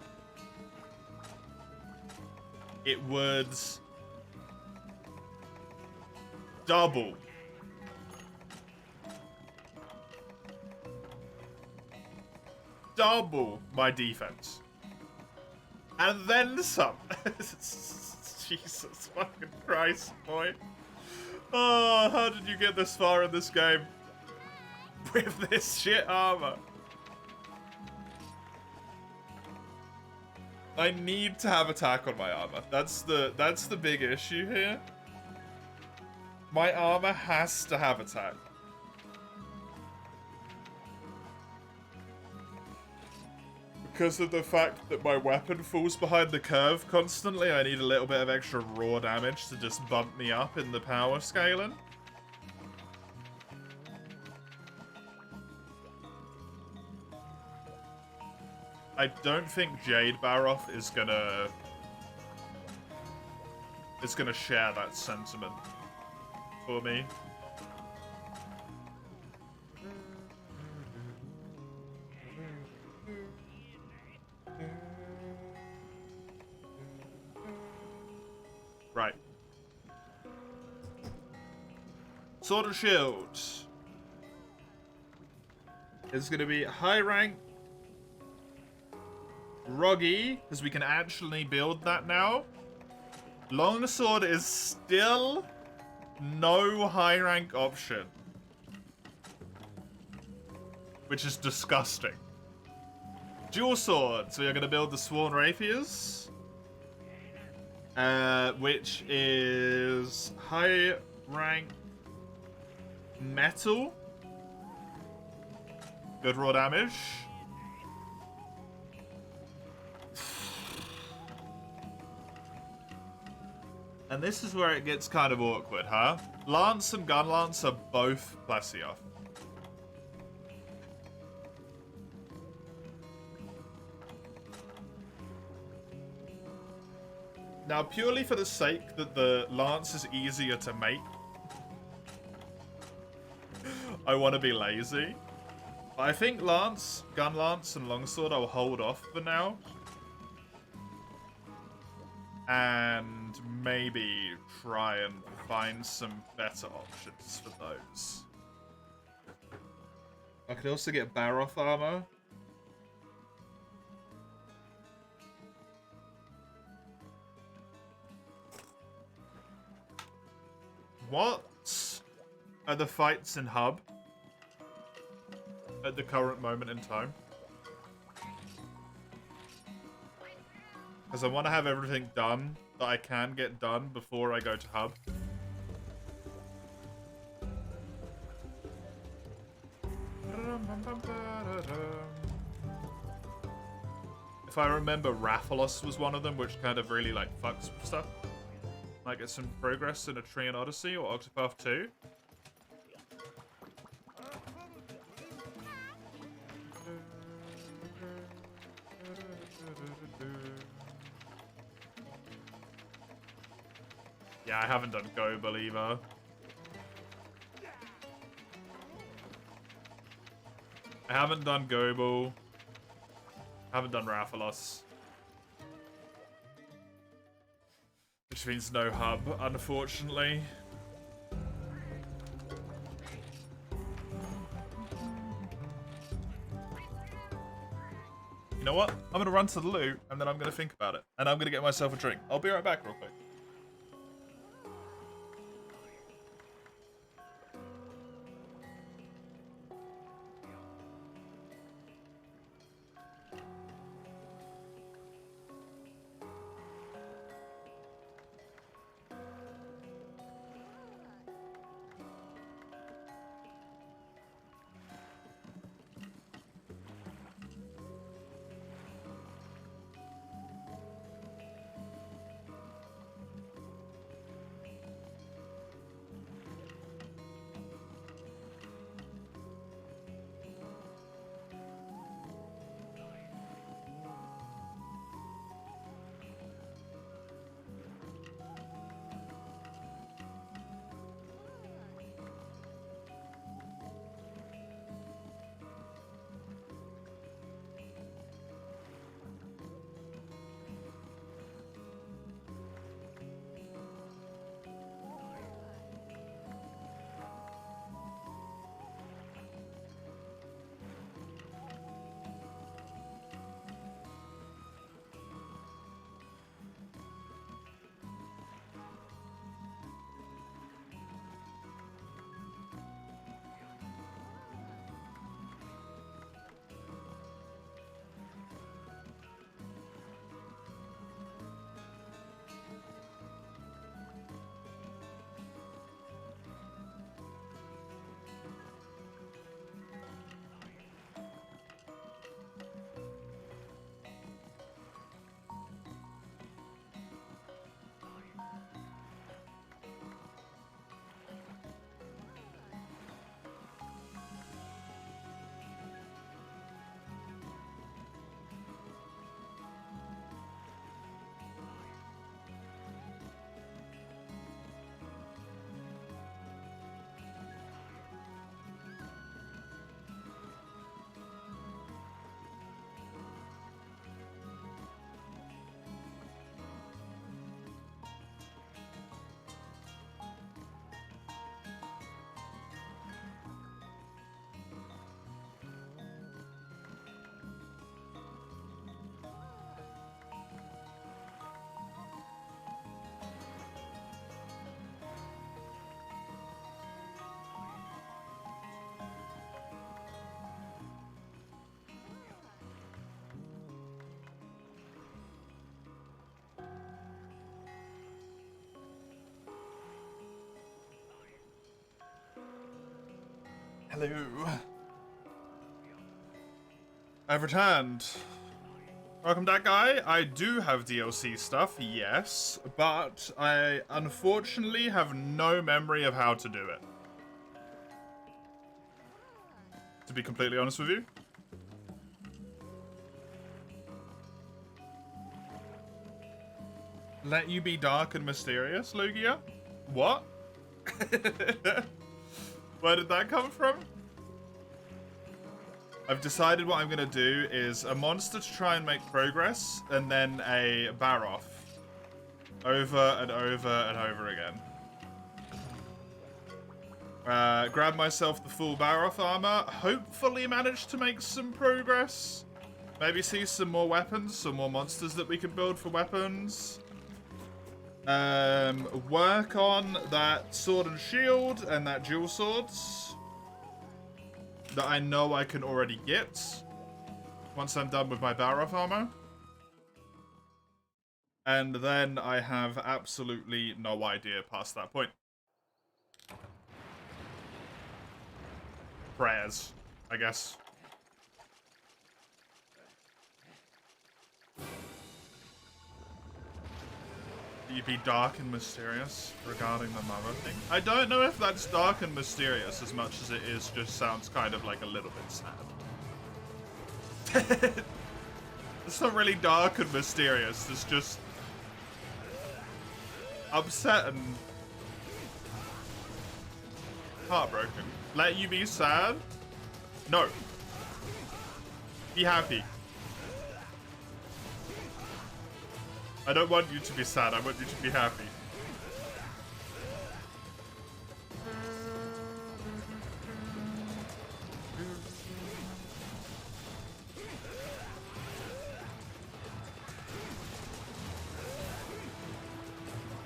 It would double my defense. And then some. Jesus fucking Christ, boy. Oh, how did you get this far in this game? With this shit armor. I need to have attack on my armor. That's the big issue here. My armor has to have attack. Because of the fact that my weapon falls behind the curve constantly, I need a little bit of extra raw damage to just bump me up in the power scaling. I don't think Jade Baroth is gonna share that sentiment for me. Right. Sword and Shield is gonna be high rank Roggy, because we can actually build that now. Longsword is still no high rank option, which is disgusting. Dual sword, so you're going to build the Sworn Rapiers, which is high rank metal. Good raw damage. And this is where it gets kind of awkward, huh? Lance and Gun Lance are both Plessia. Now, purely for the sake that the Lance is easier to make, I want to be lazy. But I think Lance, Gun Lance, and Longsword I'll hold off for now. And maybe try and find some better options for those. I could also get Baroth armor. What are the fights in Hub at the current moment in time? Because I want to have everything done that I can get done before I go to Hub. If I remember, Rathalos was one of them, which kind of really, like, fucks with stuff. Might get some progress in a Treant Odyssey or Octopath 2. Yeah, I haven't done Gobel either. I haven't done Gobel. I haven't done Rathalos. Which means no Hub, unfortunately. You know what? I'm gonna run to the loo, and then I'm gonna think about it. And I'm gonna get myself a drink. I'll be right back real quick. Hello. I've returned. Welcome back, guy. I do have DLC stuff, yes, but I unfortunately have no memory of how to do it. To be completely honest with you. Let you be dark and mysterious, Lugia? What? Where did that come from? I've decided what I'm going to do is a monster to try and make progress, and then a Baroth. Over and over and over again. Grab myself the full Baroth armor. Hopefully manage to make some progress. Maybe see some more weapons, some more monsters that we can build for weapons. Work on that sword and shield and that dual swords that I know I can already get once I'm done with my Baroth armor. And then I have absolutely no idea past that point. Prayers, I guess. You be dark and mysterious regarding the mother thing. I don't know if that's dark and mysterious as much as it is just sounds kind of like a little bit sad. It's not really dark and mysterious. It's just upset and heartbroken. Let you be sad? No. Be happy. I don't want you to be sad, I want you to be happy.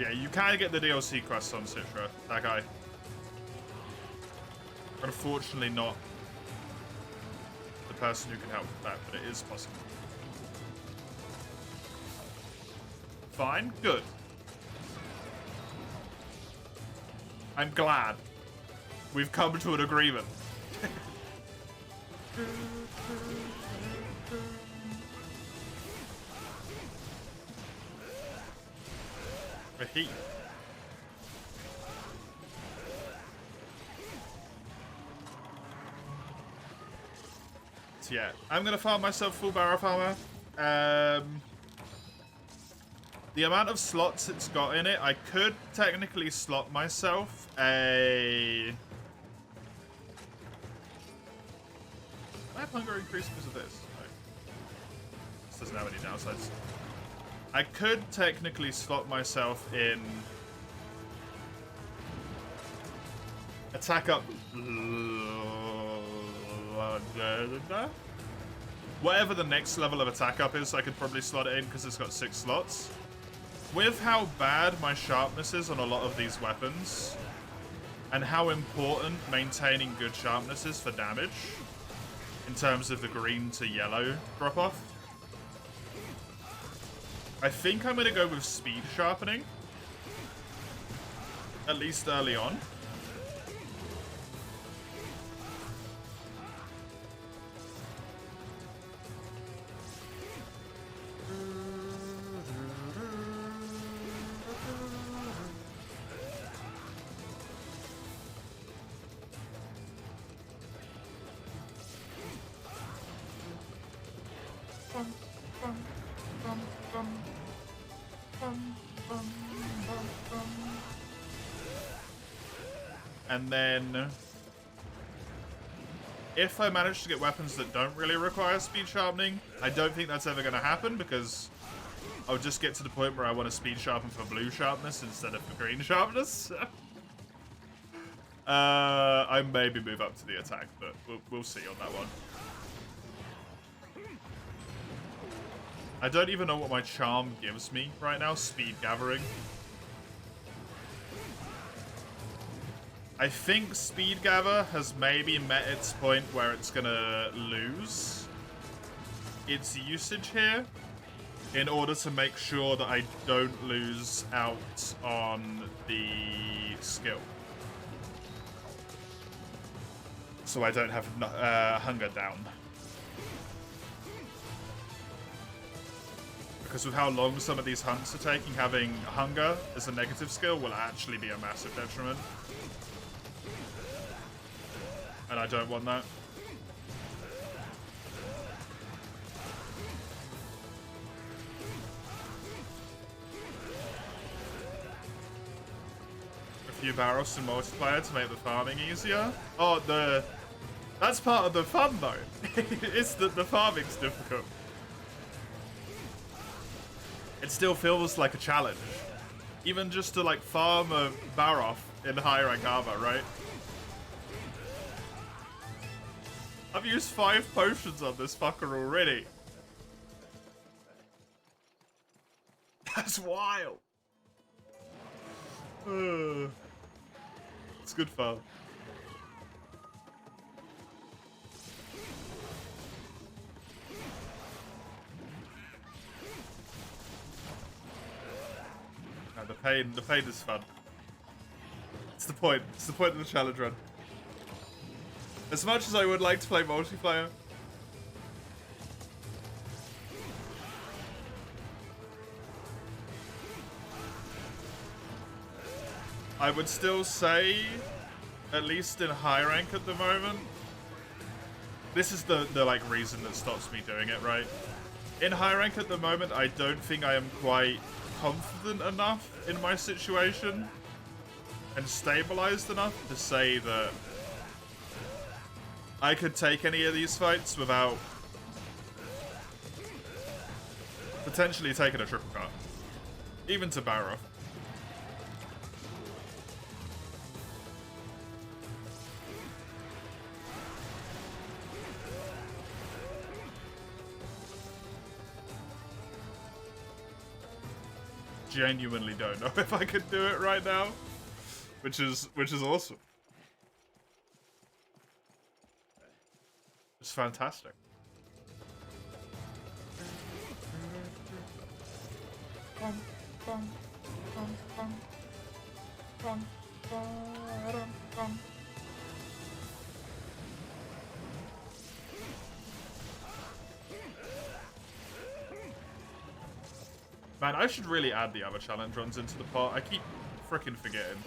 Yeah, you can get the DLC quests on Citra, that guy. Unfortunately not the person who can help with that, but it is possible. Fine, good. I'm glad. We've come to an agreement. The heat. So yeah, I'm gonna farm myself full Baroth armor. The amount of slots it's got in it, I could technically slot myself a... I have hunger increase because of this. No. This doesn't have any downsides. I could technically slot myself in... Attack up... Whatever the next level of attack up is, I could probably slot it in because it's got 6 slots. With how bad my sharpness is on a lot of these weapons, and how important maintaining good sharpness is for damage, in terms of the green to yellow drop-off, I think I'm going to go with speed sharpening, at least early on. And then, if I manage to get weapons that don't really require speed sharpening, I don't think that's ever going to happen because I'll just get to the point where I want to speed sharpen for blue sharpness instead of for green sharpness. I maybe move up to the attack, but we'll see on that one. I don't even know what my charm gives me right now. Speed gathering. I think Speed Gather has maybe met its point where it's gonna lose its usage here in order to make sure that I don't lose out on the skill. so I don't have hunger down. Because with how long some of these hunts are taking, having hunger as a negative skill will actually be a massive detriment. And I don't want that. A few barrels in multiplayer to make the farming easier. Oh, that's part of the fun though. It's that the farming's difficult. It still feels like a challenge. Even just to like farm a Baroth in high rank armor, right? I've used 5 potions on this fucker already. That's wild. It's good fun. No, the pain is fun. It's the point. It's the point of the challenge run. As much as I would like to play multiplayer, I would still say, at least in high rank at the moment, this is the like reason that stops me doing it, right? In high rank at the moment, I don't think I am quite confident enough in my situation and stabilized enough to say that I could take any of these fights without potentially taking a triple cut. Even to Baroth. Genuinely don't know if I could do it right now, which is awesome. It's fantastic. Man, I should really add the other challenge runs into the pot. I keep freaking forgetting.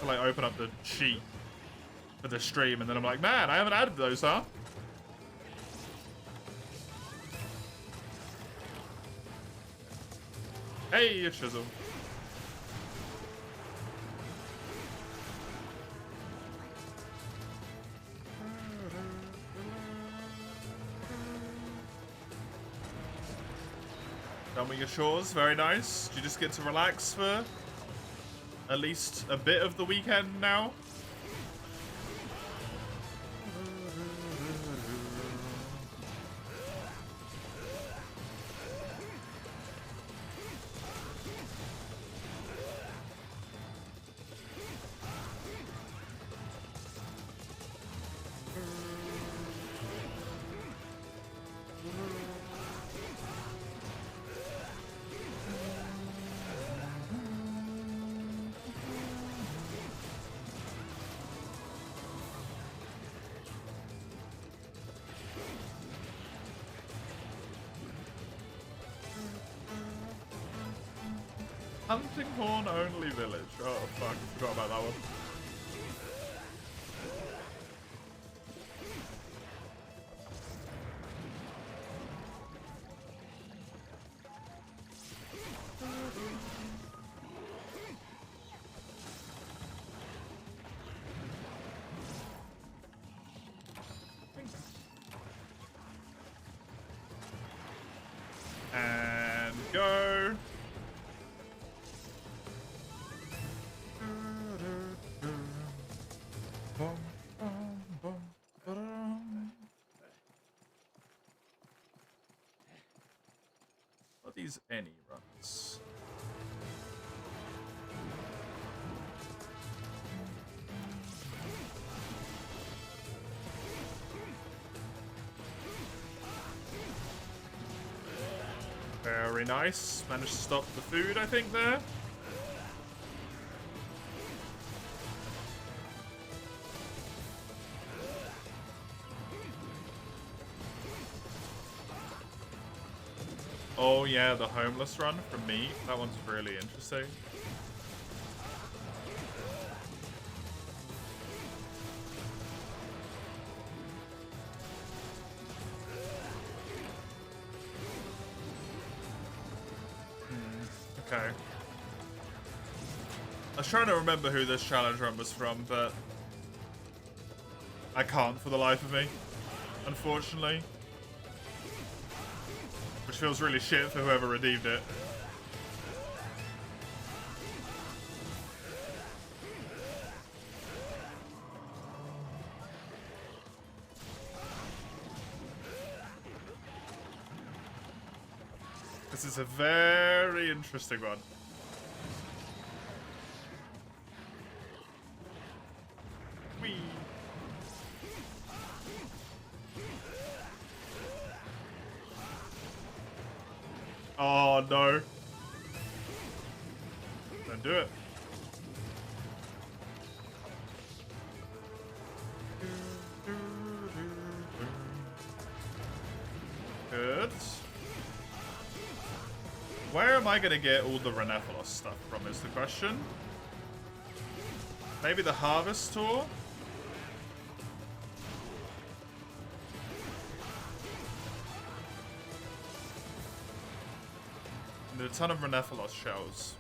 I like open up the sheet for the stream and then I'm like, man, I haven't added those, huh? Hey, Chisel. Done with your chores, very nice. Do you just get to relax for at least a bit of the weekend now? Hunting Horn only village. Oh fuck, I forgot about that one. And go. Are these any runs? Very Very nice. Managed to stop the food, I think, there. Oh yeah, the homeless run from me. That one's really interesting. Okay. I was trying to remember who this challenge run was from, but I can't for the life of me, unfortunately. Which feels really shit for whoever redeemed it. This is a very interesting one. Whee! Oh no. Don't do it. Good. Where am I going to get all the Renephilos stuff from is the question. Maybe the Harvest Tour? Need a ton of Renephilos shells.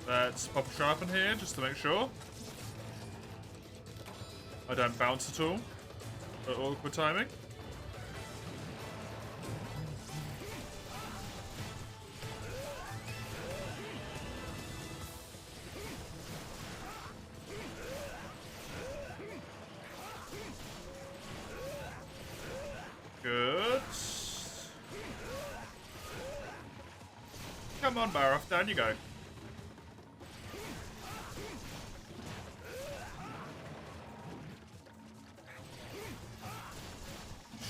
Let's pop a sharpen here just to make sure I don't bounce at all at awkward timing. Good. Come on, Baroff, down you go.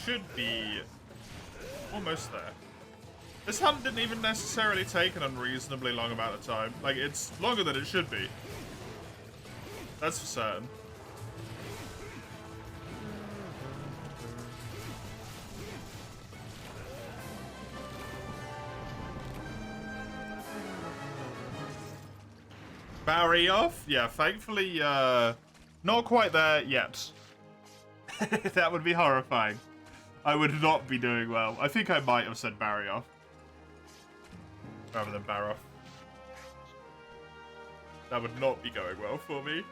Should be almost there. This hunt didn't even necessarily take an unreasonably long amount of time. Like, it's longer than it should be. That's for certain. Barry off? Yeah, thankfully, not quite there yet. That would be horrifying. I would not be doing well. I think I might have said Barry off rather than Baroff. That would not be going well for me.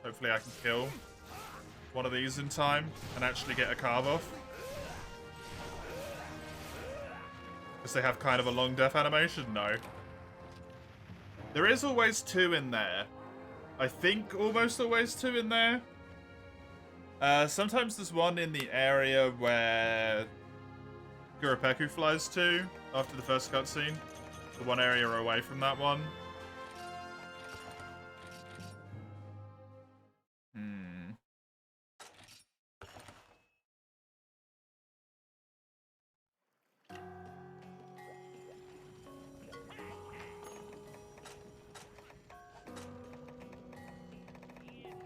Hopefully I can kill one of these in time and actually get a carve off. Because they have kind of a long death animation? No. There is always two in there. I think almost always two in there. Sometimes there's one in the area where Gurapeku flies to after the first cutscene. The one area away from that one.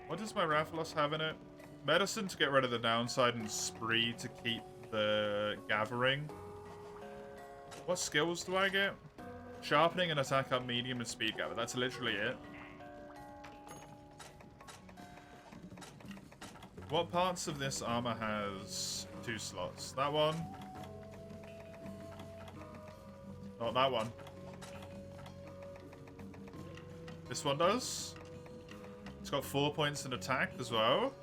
What does my Rathalos have in it? Medicine to get rid of the downside and Spree to keep the gathering. What skills do I get? Sharpening and attack up medium and speed gather. That's literally it. What parts of this armor has 2 slots? That one? Not that one. This one does. It's got 4 points in attack as well.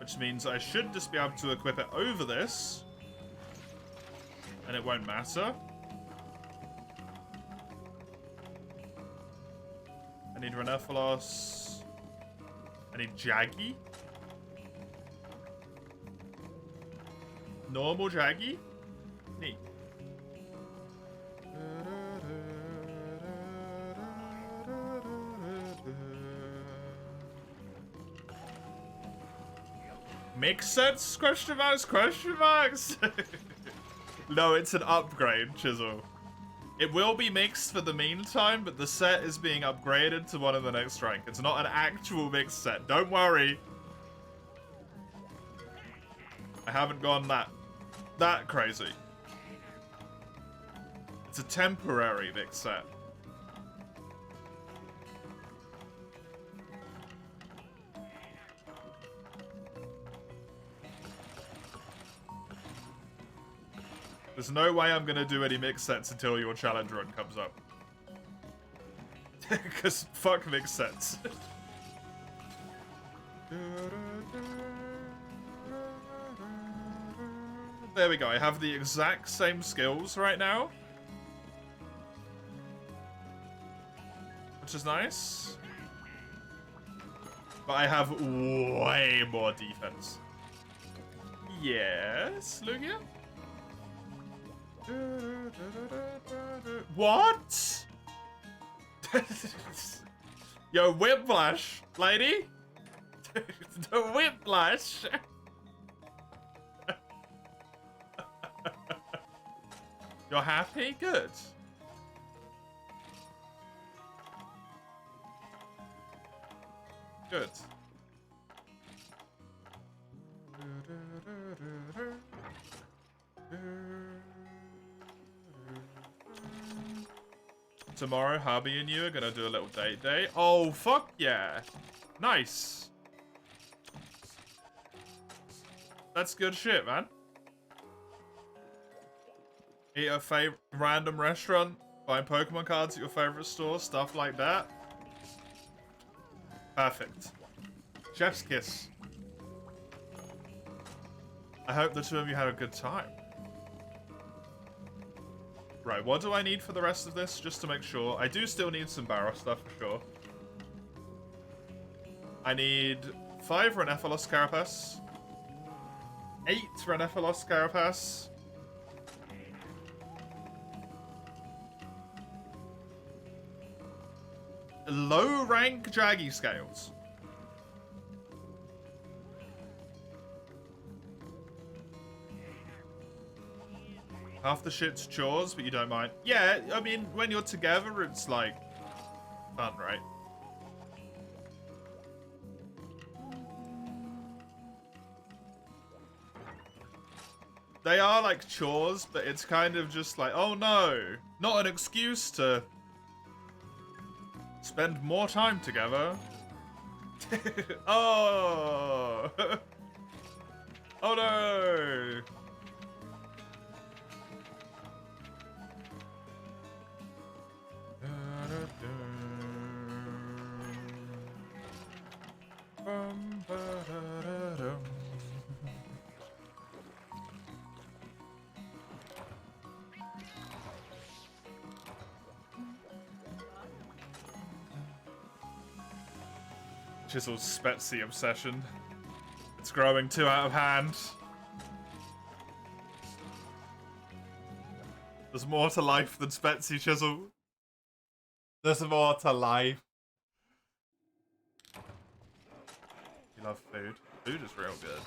Which means I should just be able to equip it over this. And it won't matter. I need Renephalos. I need Jaggy. Normal Jaggy. Neat. Makes sense? Question marks? Question marks? No, it's an upgrade, Chisel. It will be mixed for the meantime, but the set is being upgraded to one of the next rank. It's not an actual mixed set. Don't worry. I haven't gone that crazy. It's a temporary mixed set. There's no way I'm gonna do any mixed sets until your challenge run comes up. Because fuck mixed sets. There we go, I have the exact same skills right now. Which is nice. But I have way more defense. Yes, Lugia? What? Yo, whiplash, lady. The whiplash. You're happy? Good. Good. Tomorrow, hubby and you are gonna do a little date day. Oh, fuck yeah. Nice. That's good shit, man. Eat a favorite random restaurant, buy Pokemon cards at your favorite store, stuff like that. Perfect. Chef's kiss. I hope the two of you had a good time. Right, what do I need for the rest of this, just to make sure? I do still need some Barrow stuff, for sure. I need 5 Renephalos Carapace. 8 Renephalos Carapace. Low rank Jaggy Scales. Half the shit's chores, but you don't mind. Yeah, I mean, when you're together, it's like fun, right? They are like chores, but it's kind of just like, oh no, not an excuse to spend more time together. Oh. Oh no. Chisel's Spetsy obsession. It's growing too out of hand. There's more to life than Spetsy, Chisel. There's more to life. You love food. Food is real good.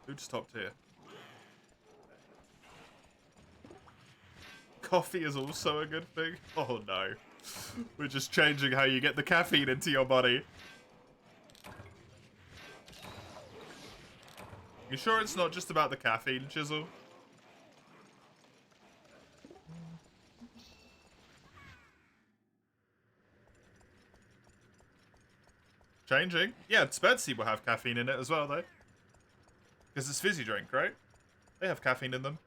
Food's top tier. Coffee is also a good thing. Oh no. We're just changing how you get the caffeine into your body. You sure it's not just about the caffeine, Chisel? Changing. Yeah, Spedsy will have caffeine in it as well, though. Because it's fizzy drink, right? They have caffeine in them.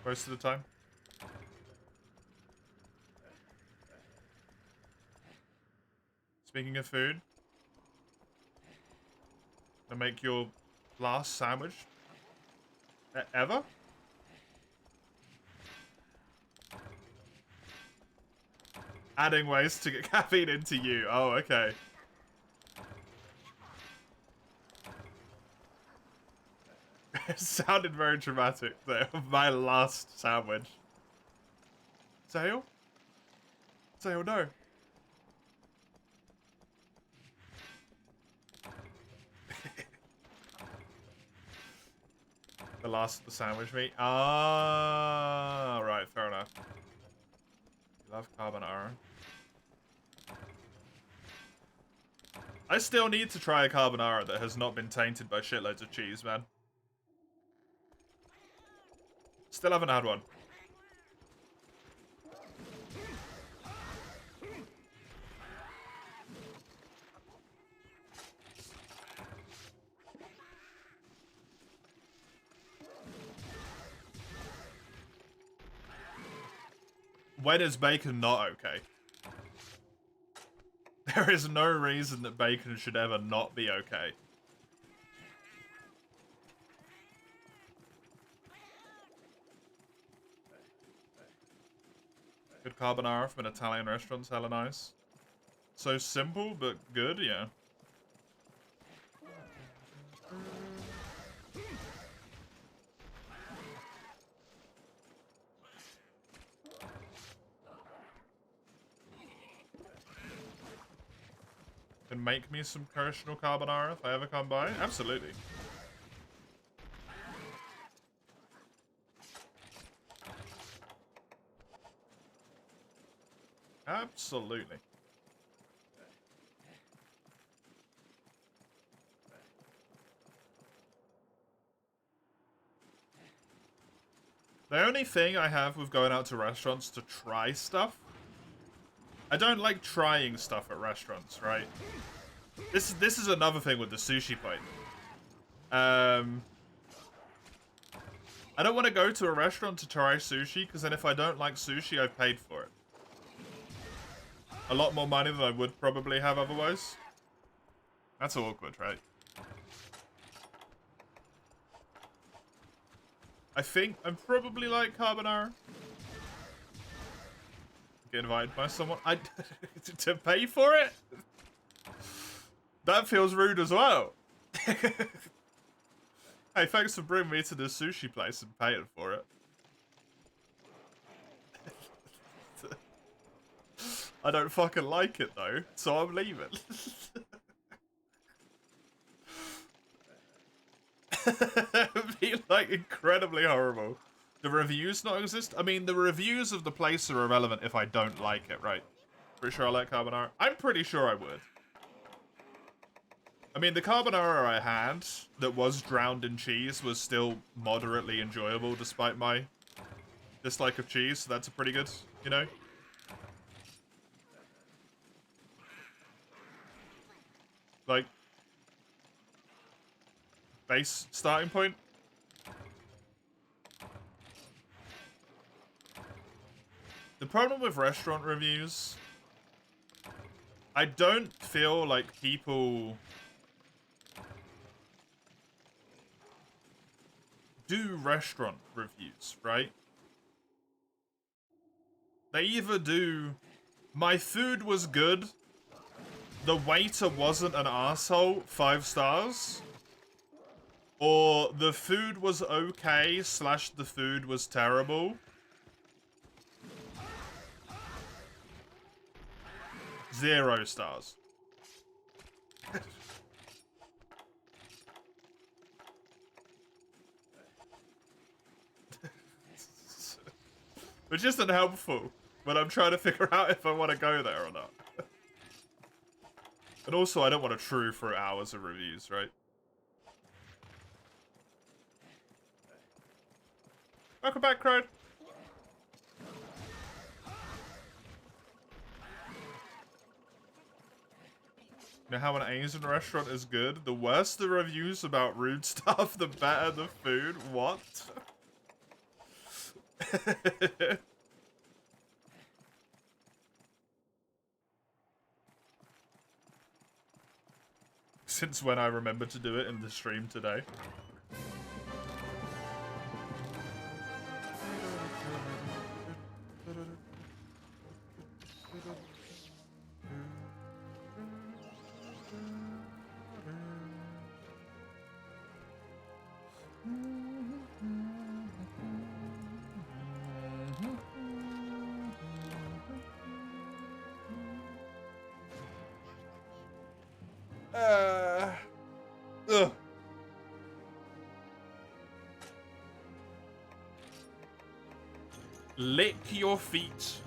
Most of the time. Speaking of food, to make your last sandwich ever? Adding ways to get caffeine into you. Oh, okay. It sounded very dramatic there. My last sandwich. Sale? Sale, no. The last of the sandwich meat. Ah, right, fair enough. Love carbonara. I still need to try a carbonara that has not been tainted by shitloads of cheese, man. Still haven't had one. When is bacon not okay? There is no reason that bacon should ever not be okay. Good carbonara from an Italian restaurant's hella nice. So simple, but good, yeah. Can make me some personal carbonara if I ever come by? Absolutely. Absolutely. The only thing I have with going out to restaurants to try stuff, I don't like trying stuff at restaurants, right? This is another thing with the sushi plate. I don't want to go to a restaurant to try sushi, because then if I don't like sushi, I've paid for it. A lot more money than I would probably have otherwise. That's awkward, right? I think I'm probably like carbonara. Get invited by someone. To pay for it? That feels rude as well. Hey, thanks for bringing me to the sushi place and paying for it. I don't fucking like it though, so I'm leaving. It'd be like incredibly horrible. The reviews not exist? I mean, the reviews of the place are irrelevant if I don't like it, right? Pretty sure I like carbonara. I'm pretty sure I would. I mean, the carbonara I had that was drowned in cheese was still moderately enjoyable despite my dislike of cheese, so that's a pretty good, you know? Like, base starting point. The problem with restaurant reviews, I don't feel like people do restaurant reviews, right? They either do, my food was good, the waiter wasn't an asshole, 5 stars, or the food was okay / the food was terrible, 0 stars. Which isn't helpful when I'm trying to figure out if I want to go there or not. And also, I don't want to true for hours of reviews, right? Welcome back, Crone. You know how an Asian restaurant is good? The worse the reviews about rude stuff, the better the food. What? Since when I remember to do it in the stream today. Ugh. Lick your feet.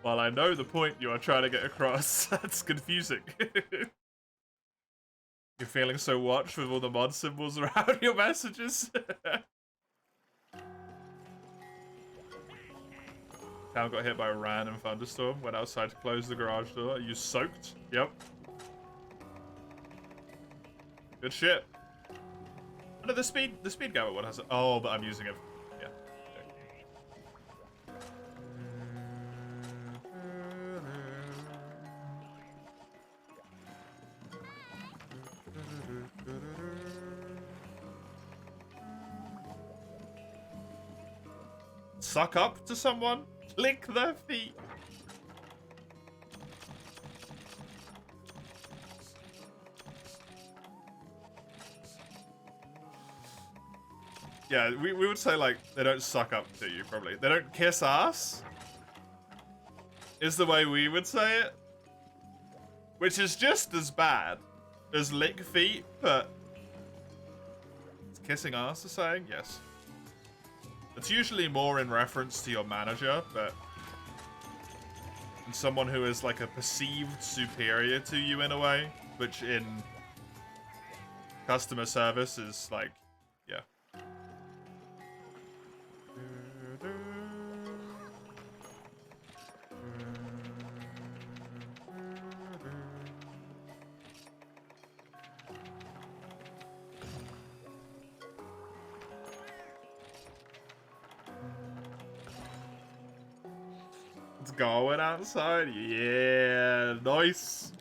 Well, I know the point you are trying to get across. That's confusing. You're feeling so watched with all the mod symbols around your messages. Town got hit by a random thunderstorm. Went outside to close the garage door. Are you soaked? Yep. Good shit. Oh, no, the speed gamut one has it. Oh, but I'm using it. Yeah. Suck up to someone? Lick their feet. Yeah, we would say, like, they don't suck up to you, probably. They don't kiss ass, is the way we would say it. Which is just as bad as lick feet, but... Is kissing ass a saying? Yes. It's usually more in reference to your manager, but... And someone who is, like, a perceived superior to you in a way, which in customer service is, like, yeah. It's going outside. Yeah, nice.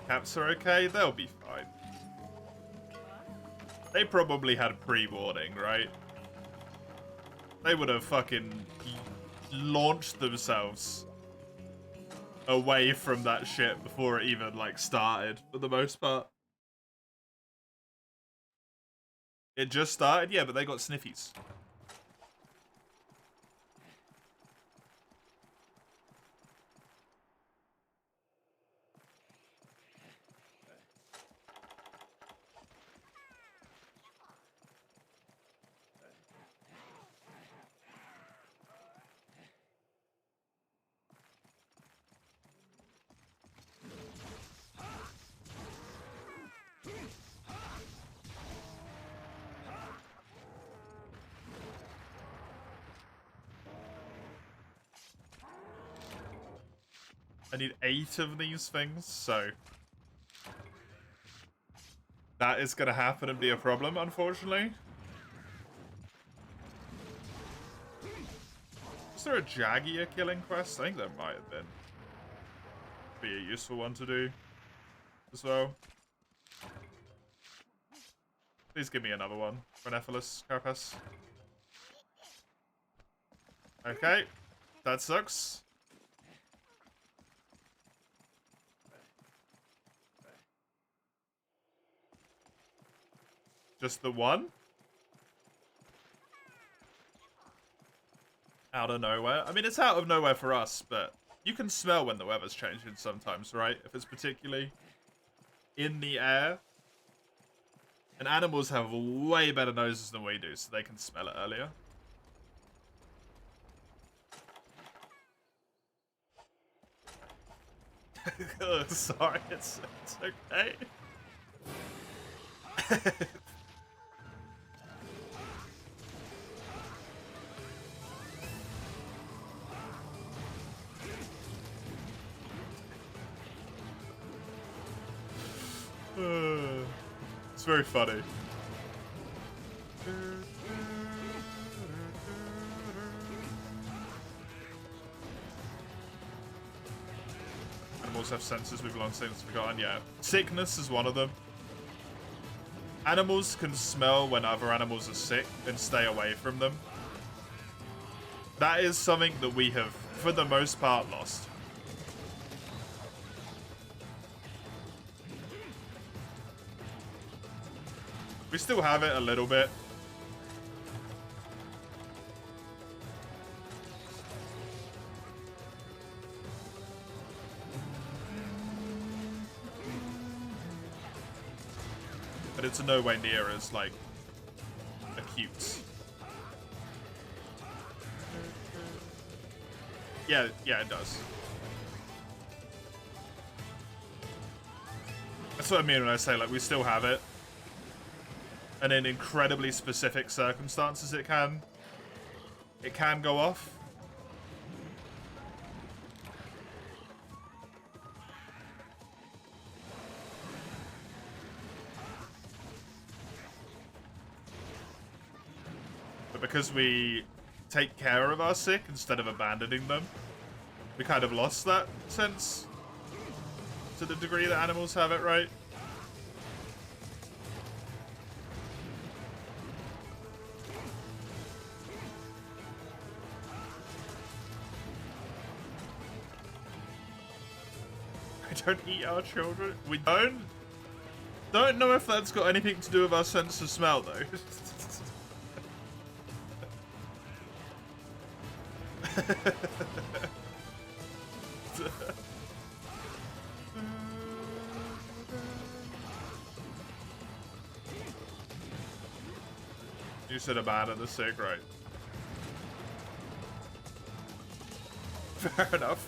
Caps are okay. They'll be fine. They probably had pre-warning, right? They would have fucking launched themselves away from that shit before it even, like, started, for the most part. It just started? Yeah, but they got sniffies. I need 8 of these things, so... That is gonna happen and be a problem, unfortunately. Is there a Jagia killing quest? I think there might have been. Be a useful one to do as well. Please give me another one. Renephalus Carapace. Okay. That sucks. Just the one? Out of nowhere. I mean, it's out of nowhere for us, but you can smell when the weather's changing sometimes, right? If it's particularly in the air. And animals have way better noses than we do, so they can smell it earlier. Sorry, it's okay. It's very funny. Animals have senses we've long since forgotten, yeah. Sickness is one of them. Animals can smell when other animals are sick and stay away from them. That is something that we have, for the most part, lost. We still have it a little bit. But it's no way near as, like, acute. Yeah, it does. That's what I mean when I say, like, we still have it. And in incredibly specific circumstances it can go off. But because we take care of our sick instead of abandoning them, we kind of lost that sense to the degree that animals have it, right? We don't eat our children. We don't know if that's got anything to do with our sense of smell, though. You said abandon the sick, right? Fair enough.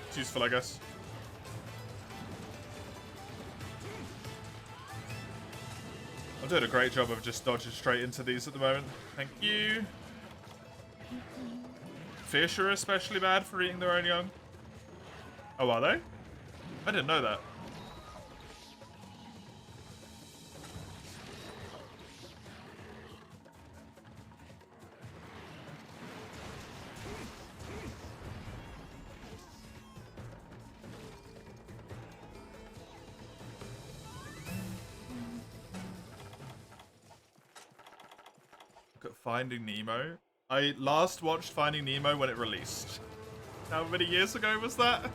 It's useful, I guess. I'm doing a great job of just dodging straight into these at the moment. Thank you. Fish are especially bad for eating their own young. Oh, are they? I didn't know that. Finding Nemo. I last watched Finding Nemo when it released. How many years ago was that?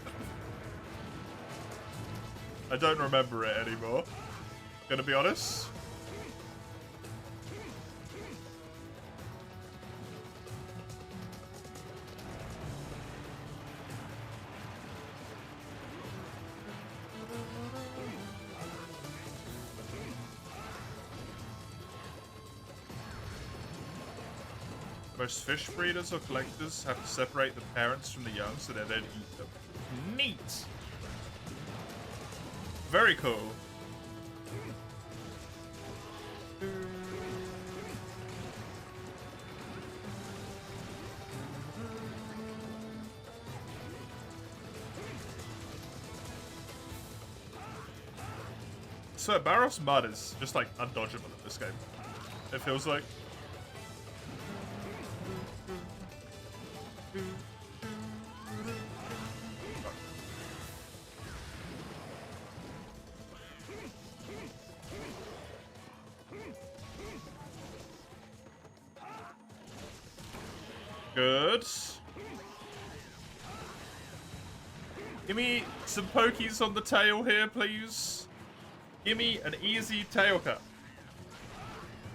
I don't remember it anymore. Gonna be honest. Most fish breeders or collectors have to separate the parents from the young so they don't eat them. Neat! Very cool. So Barrow's mud is just like undodgeable in this game. It feels like. Good. Give me some pokies on the tail here, please. Give me an easy tail cut.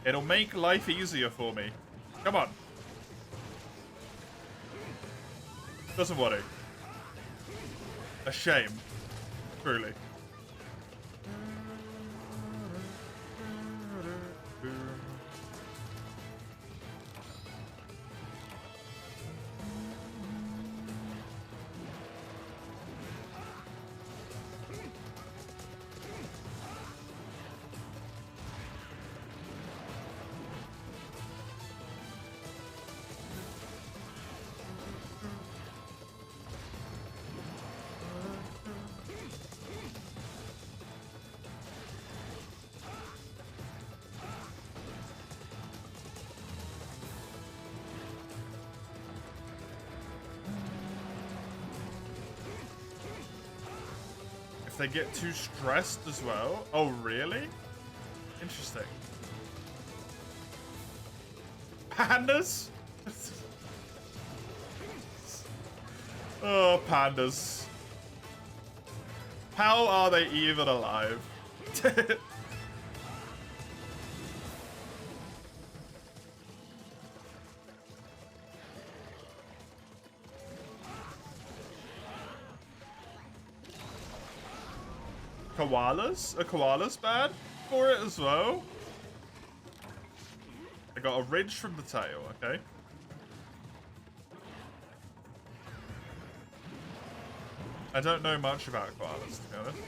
It'll make life easier for me. Come on. Doesn't want to. A shame. Truly. If they get too stressed as well. Oh, really? Interesting. Pandas? Oh, pandas. How are they even alive? Koalas? Are koalas bad for it as well? I got a ridge from the tail, okay. I don't know much about koalas, to be honest.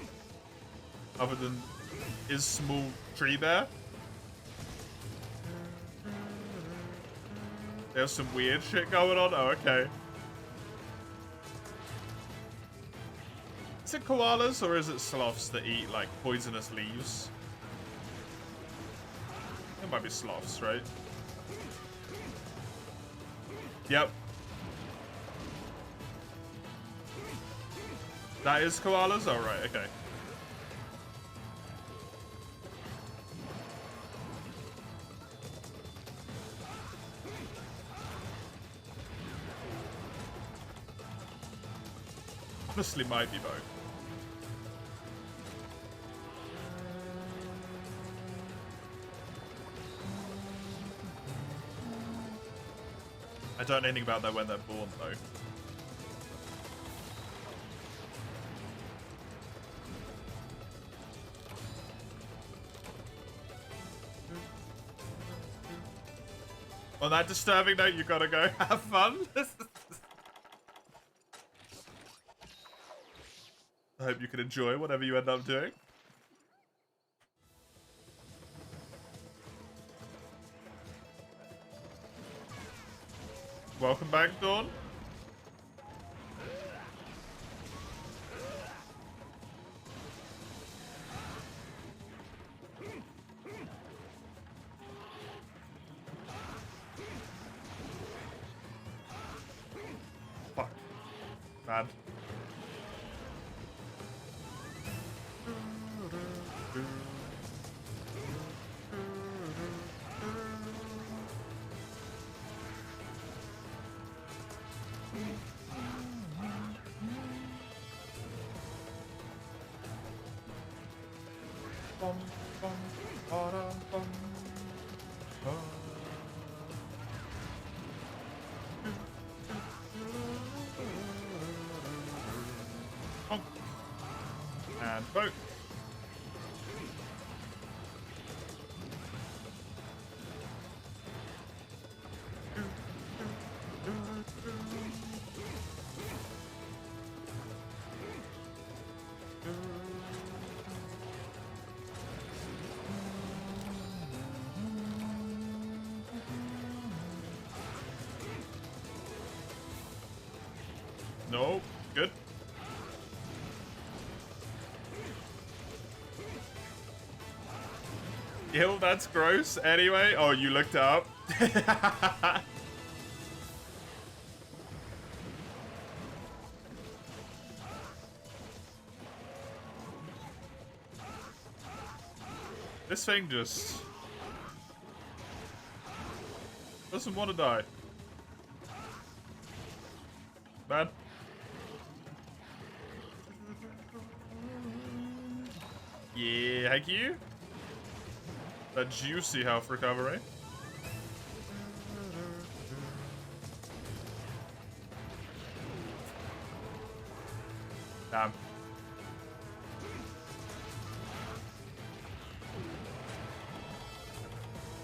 Other than, is small tree bear? There's some weird shit going on? Oh, okay. Is it koalas or is it sloths that eat, like, poisonous leaves? It might be sloths, right? Yep. That is koalas? Oh, right, okay. Honestly, might be both. I don't know anything about that when they're born, though. On that disturbing note, you gotta go have fun. I hope you can enjoy whatever you end up doing. Welcome back, Dawn. Fuck. Man. And vote. No, good. Ew, that's gross. Anyway, oh, you looked up. This thing just doesn't want to die. Man. Yeah, thank you. That juicy health recovery. Damn.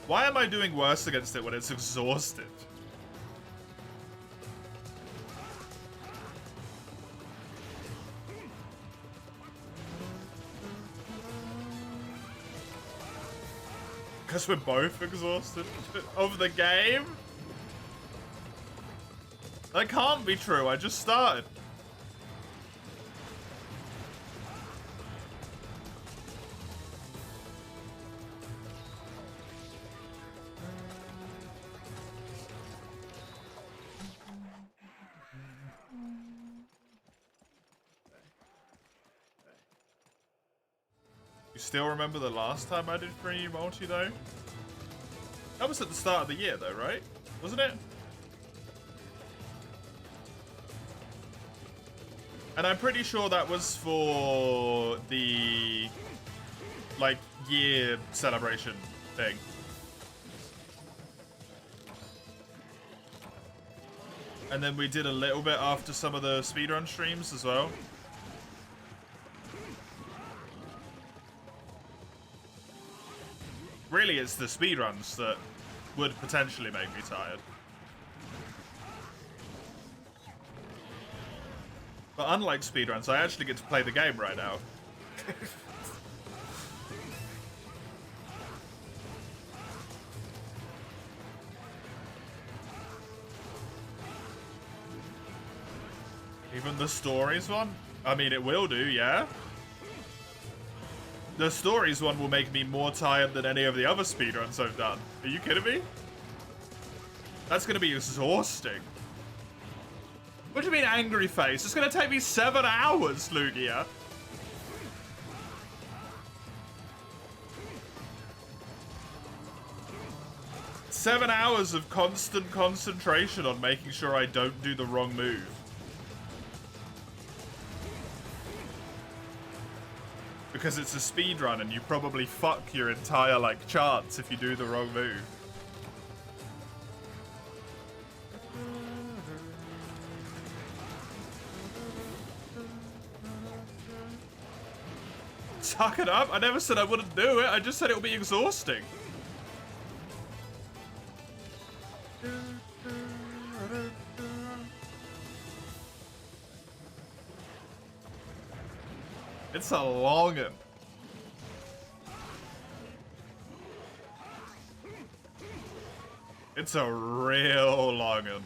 Why am I doing worse against it when it's exhausted? Because we're both exhausted of the game? That can't be true, I just started. You still remember the last time I did free multi though? That was at the start of the year though, right? Wasn't it? And I'm pretty sure that was for the, like, year celebration thing. And then we did a little bit after some of the speedrun streams as well. Really, it's the speedruns that would potentially make me tired. But unlike speedruns, I actually get to play the game right now. Even the stories one? I mean, it will do, yeah? The stories one will make me more tired than any of the other speedruns I've done. Are you kidding me? That's gonna be exhausting. What do you mean, angry face? It's gonna take me 7 hours, Lugia. Seven hours of constant concentration on making sure I don't do the wrong move. Because it's a speedrun and you probably fuck your entire, like, chance if you do the wrong move. Suck it up. I never said I wouldn't do it. I just said it would be exhausting. It's a long one. It's a real long one.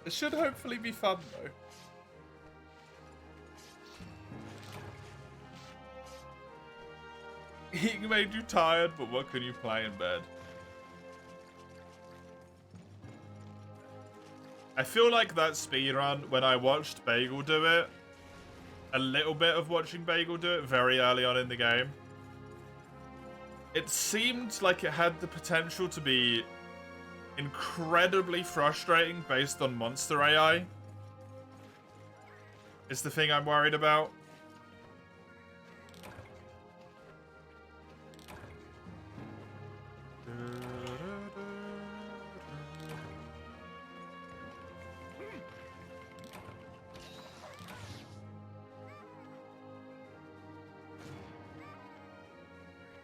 It should hopefully be fun, though. Eating made you tired, but what can you play in bed? I feel like that speedrun, when I watched Bagel do it, a little bit of watching Bagel do it very early on in the game, it seemed like it had the potential to be incredibly frustrating based on monster AI. It's the thing I'm worried about.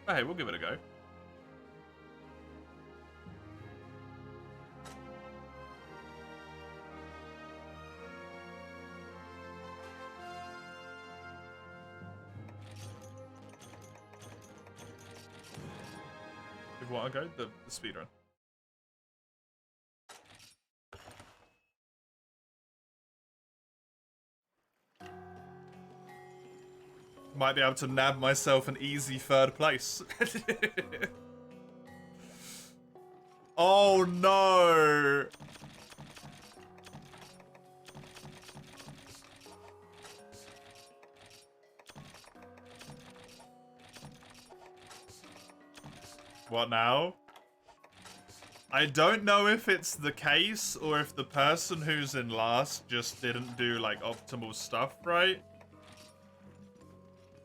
Hey, we'll give it a go. If you want to go, the speedrun. Might be able to nab myself an easy third place. Oh no! What now? I don't know if it's the case or if the person who's in last just didn't do like optimal stuff right.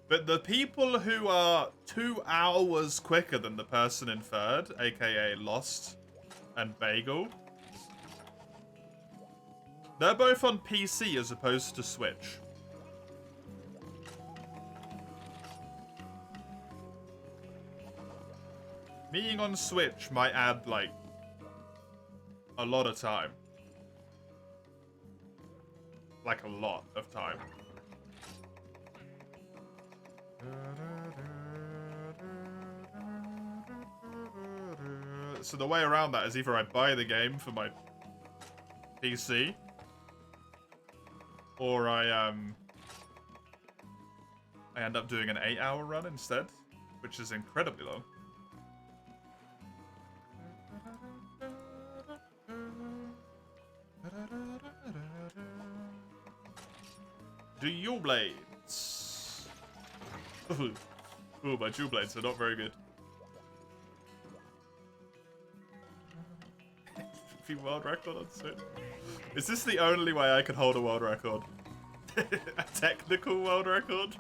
But the people who are 2 hours quicker than the person in third, aka Lost and Bagel, they're both on PC as opposed to Switch. Being on Switch might add like a lot of time. Like a lot of time. So the way around that is either I buy the game for my PC, or I end up doing an 8-hour run instead, which is incredibly long. Dual blades. Ooh, my dual blades are not very good. The world record on Switch. Is this the only way I could hold a world record? A technical world record?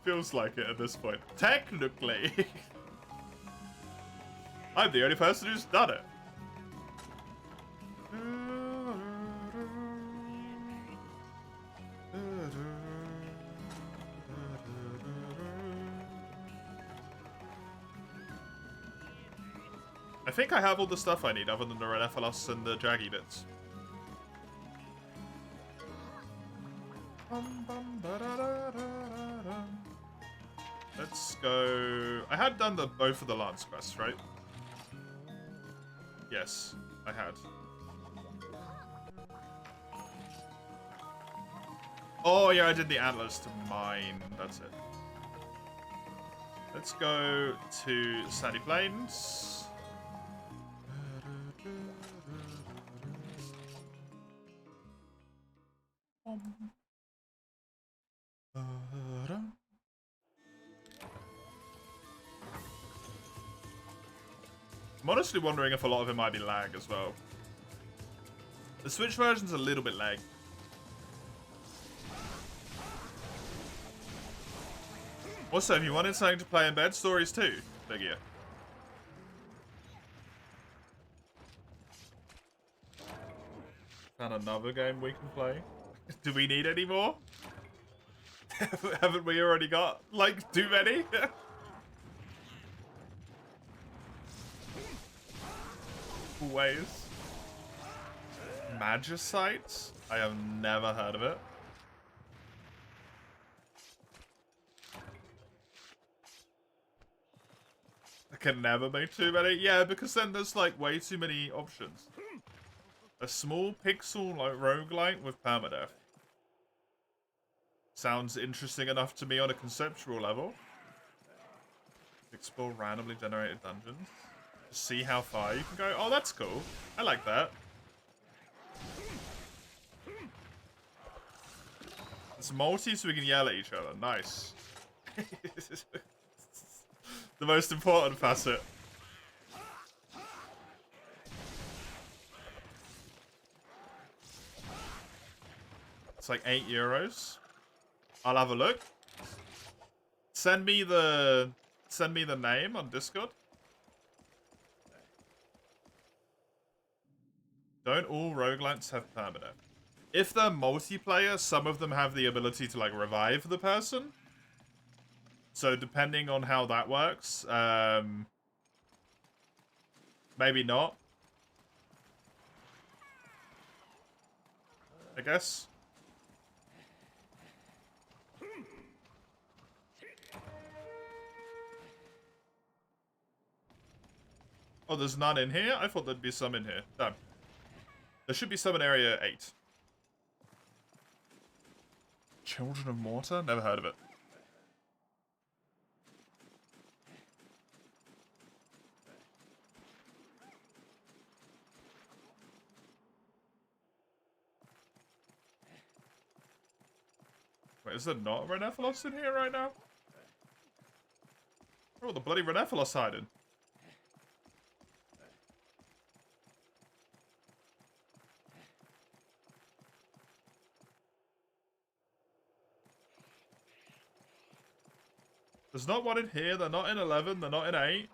Feels like it at this point. Technically! I'm the only person who's done it. I think I have all the stuff I need other than the Renephalos and the Jaggy bits. Let's go... I had done both of the Lance quests, right? Yes, I had. Oh yeah, I did the antlers to mine. That's it. Let's go to Sandy Plains. I'm honestly wondering if a lot of it might be lag as well. The Switch version's a little bit lag. Also, if you wanted something to play in bed, Stories 2, Big Ear. Found another game we can play. Do we need any more? Haven't we already got, like, too many? Ways. Magicites? I have never heard of it. I can never make too many. Yeah, because then there's like way too many options. A small pixel like roguelite with permadeath. Sounds interesting enough to me on a conceptual level. Explore randomly generated dungeons. See how far you can go. Oh, that's cool. I like that. It's multi so we can yell at each other. Nice. The most important facet. It's like €8. I'll have a look. Send me the name on Discord. Don't all roguelites have permadeath? If they're multiplayer, some of them have the ability to like revive the person. So depending on how that works, maybe not. I guess. Oh, there's none in here? I thought there'd be some in here. Damn. There should be some in area 8. Children of Mortar? Never heard of it. Wait, is there not a Renephilos in here right now? Oh, the bloody Renephilos hiding. There's not one in here. They're not in 11. They're not in 8.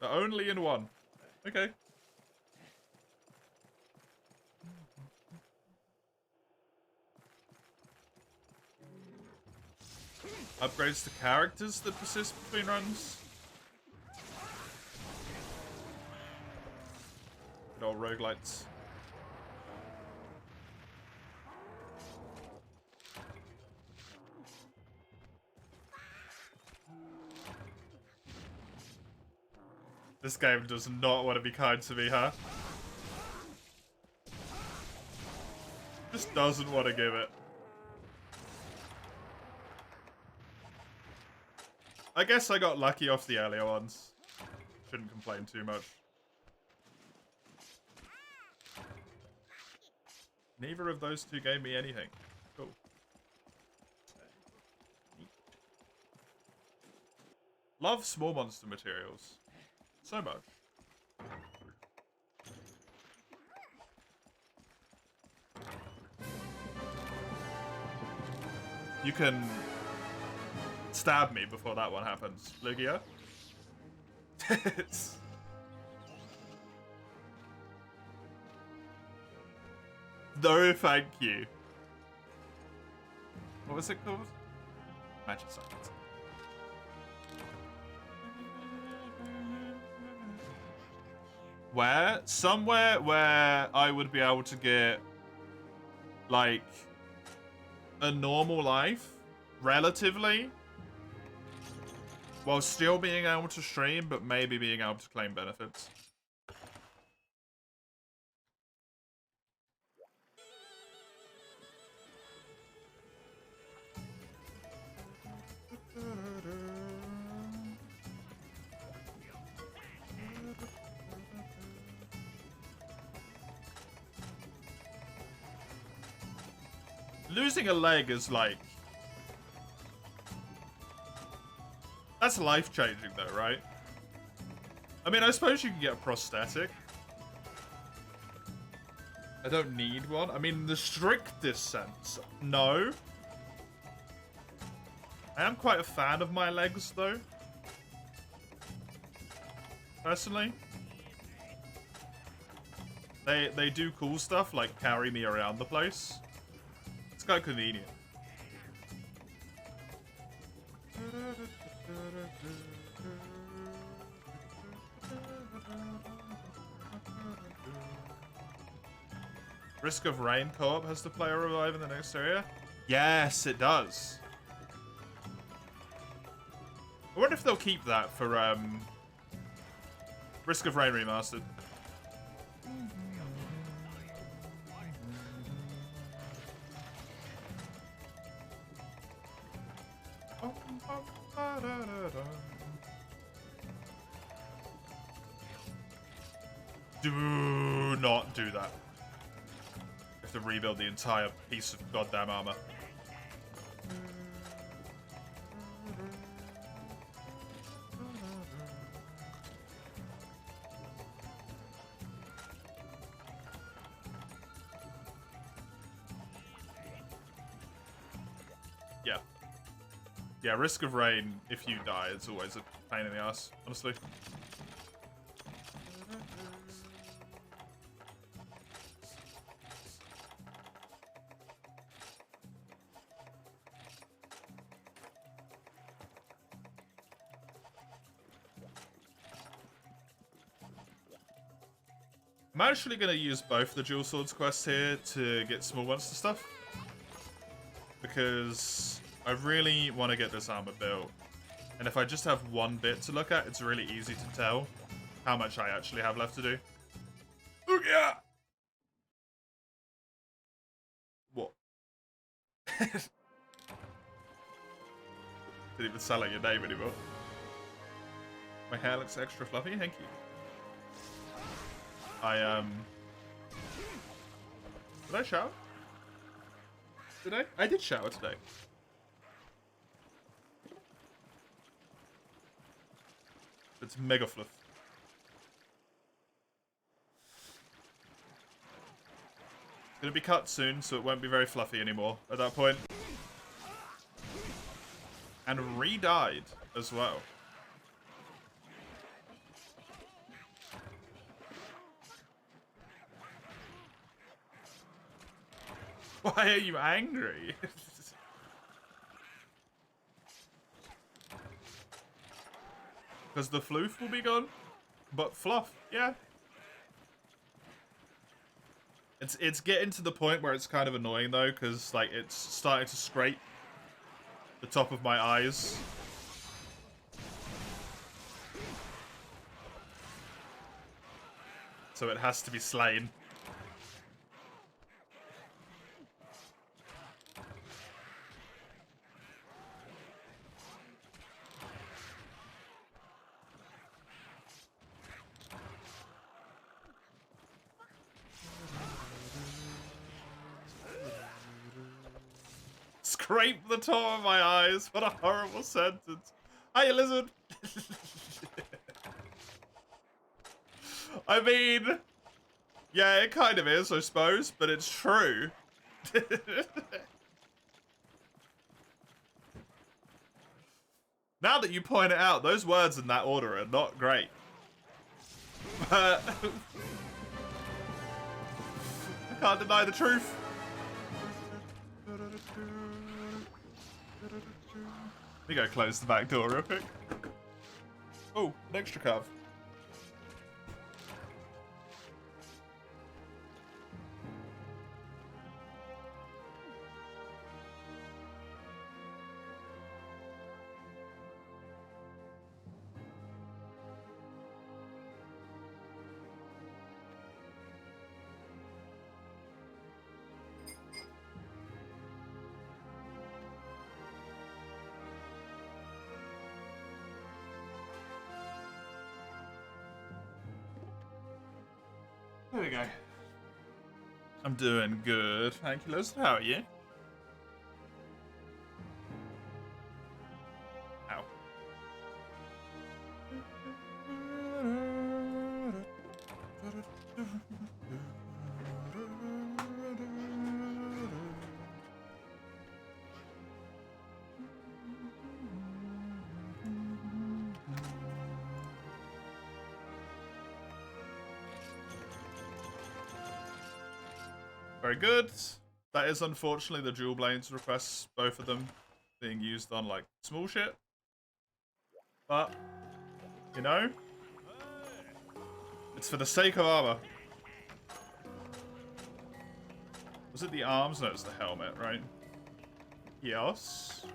They're only in 1. Okay. Upgrades to characters that persist between runs. Good old roguelites. This game does not want to be kind to me, huh? Just doesn't want to give it. I guess I got lucky off the earlier ones. Shouldn't complain too much. Neither of those two gave me anything. Cool. Love small monster materials. So much. You can stab me before that one happens, Lugia. No, thank you. What was it called? Magic Science. Where? Somewhere where I would be able to get, like, a normal life, relatively, while still being able to stream, but maybe being able to claim benefits. Losing a leg is like... That's life-changing though, right? I mean, I suppose you can get a prosthetic. I don't need one. I mean, in the strictest sense, no. I am quite a fan of my legs though. Personally. They do cool stuff like carry me around the place. It's quite convenient. Risk of Rain co-op has the player revive in the next area? Yes, it does. I wonder if they'll keep that for Risk of Rain Remastered. Do not do that. You have to rebuild the entire piece of goddamn armor. Yeah. Yeah, Risk of Rain, if you die, it's always a pain in the ass, honestly. I'm actually going to use both the Dual Swords quests here to get small monster stuff. Because I really want to get this armor built. And if I just have one bit to look at, it's really easy to tell how much I actually have left to do. Oh, yeah! What? Didn't even sound like your name anymore. My hair looks extra fluffy, thank you. Did I shower? Did I? I did shower today. It's mega fluff. It's gonna be cut soon, so it won't be very fluffy anymore at that point. And re-died as well. Why are you angry? Because the floof will be gone? But fluff, yeah. It's getting to the point where it's kind of annoying though, because like it's starting to scrape the top of my eyes. So it has to be slain. Scrape the top of my eyes. What a horrible sentence. Hi, lizard. I mean, yeah, it kind of is, I suppose, but it's true. Now that you point it out, those words in that order are not great. But I can't deny the truth. We go close the back door real quick. Oh, an extra carve. There we go. I'm doing good. Thank you, Liz. How are you? Ow. Very good. That is unfortunately the dual blades requests, both of them being used on like small shit. But, you know, it's for the sake of armor. Was it the arms? No, it's the helmet, right? Yes.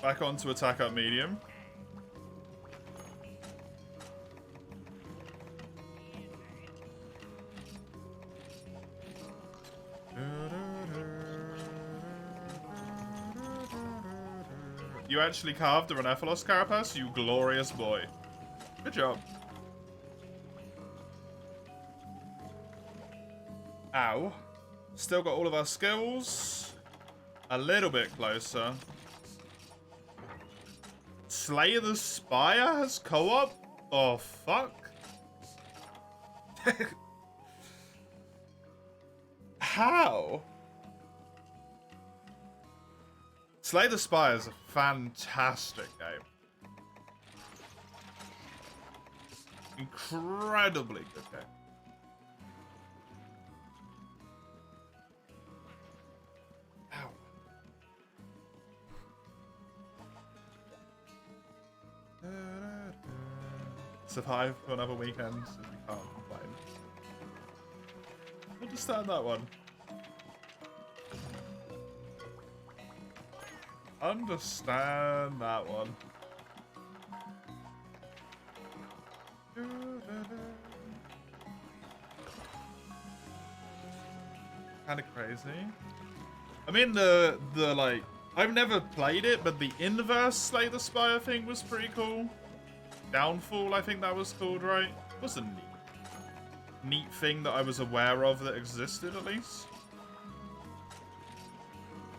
Back on to attack up medium. You actually carved a Renephalos carapace, you glorious boy. Good job. Ow. Still got all of our skills. A little bit closer. Slay the Spire has co-op? Oh, fuck. How? Slay the Spire is a fantastic game. Incredibly good game. Ow. Survive for another weekend, so we can't complain. Understand that one. Understand that one. Kind of crazy. I mean, the like I've never played it, but the inverse Slay the Spire thing was pretty cool. Downfall, I think that was called, right? It was a neat thing that I was aware of that existed, at least.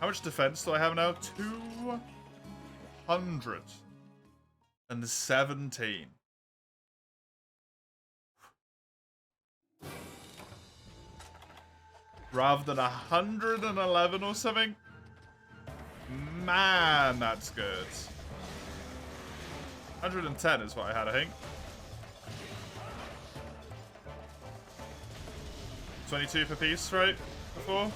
How much defense do I have now? 217. Rather than 111 or something? Man, that's good. 110 is what I had, I think. 22 per piece, right? Before?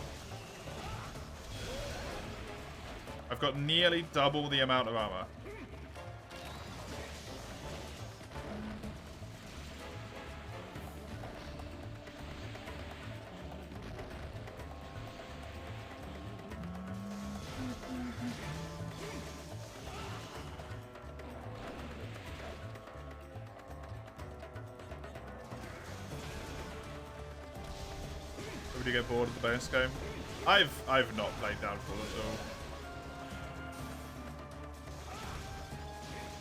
I've got nearly double the amount of armor. Would you get bored of the base game? I've not played Downfall at all.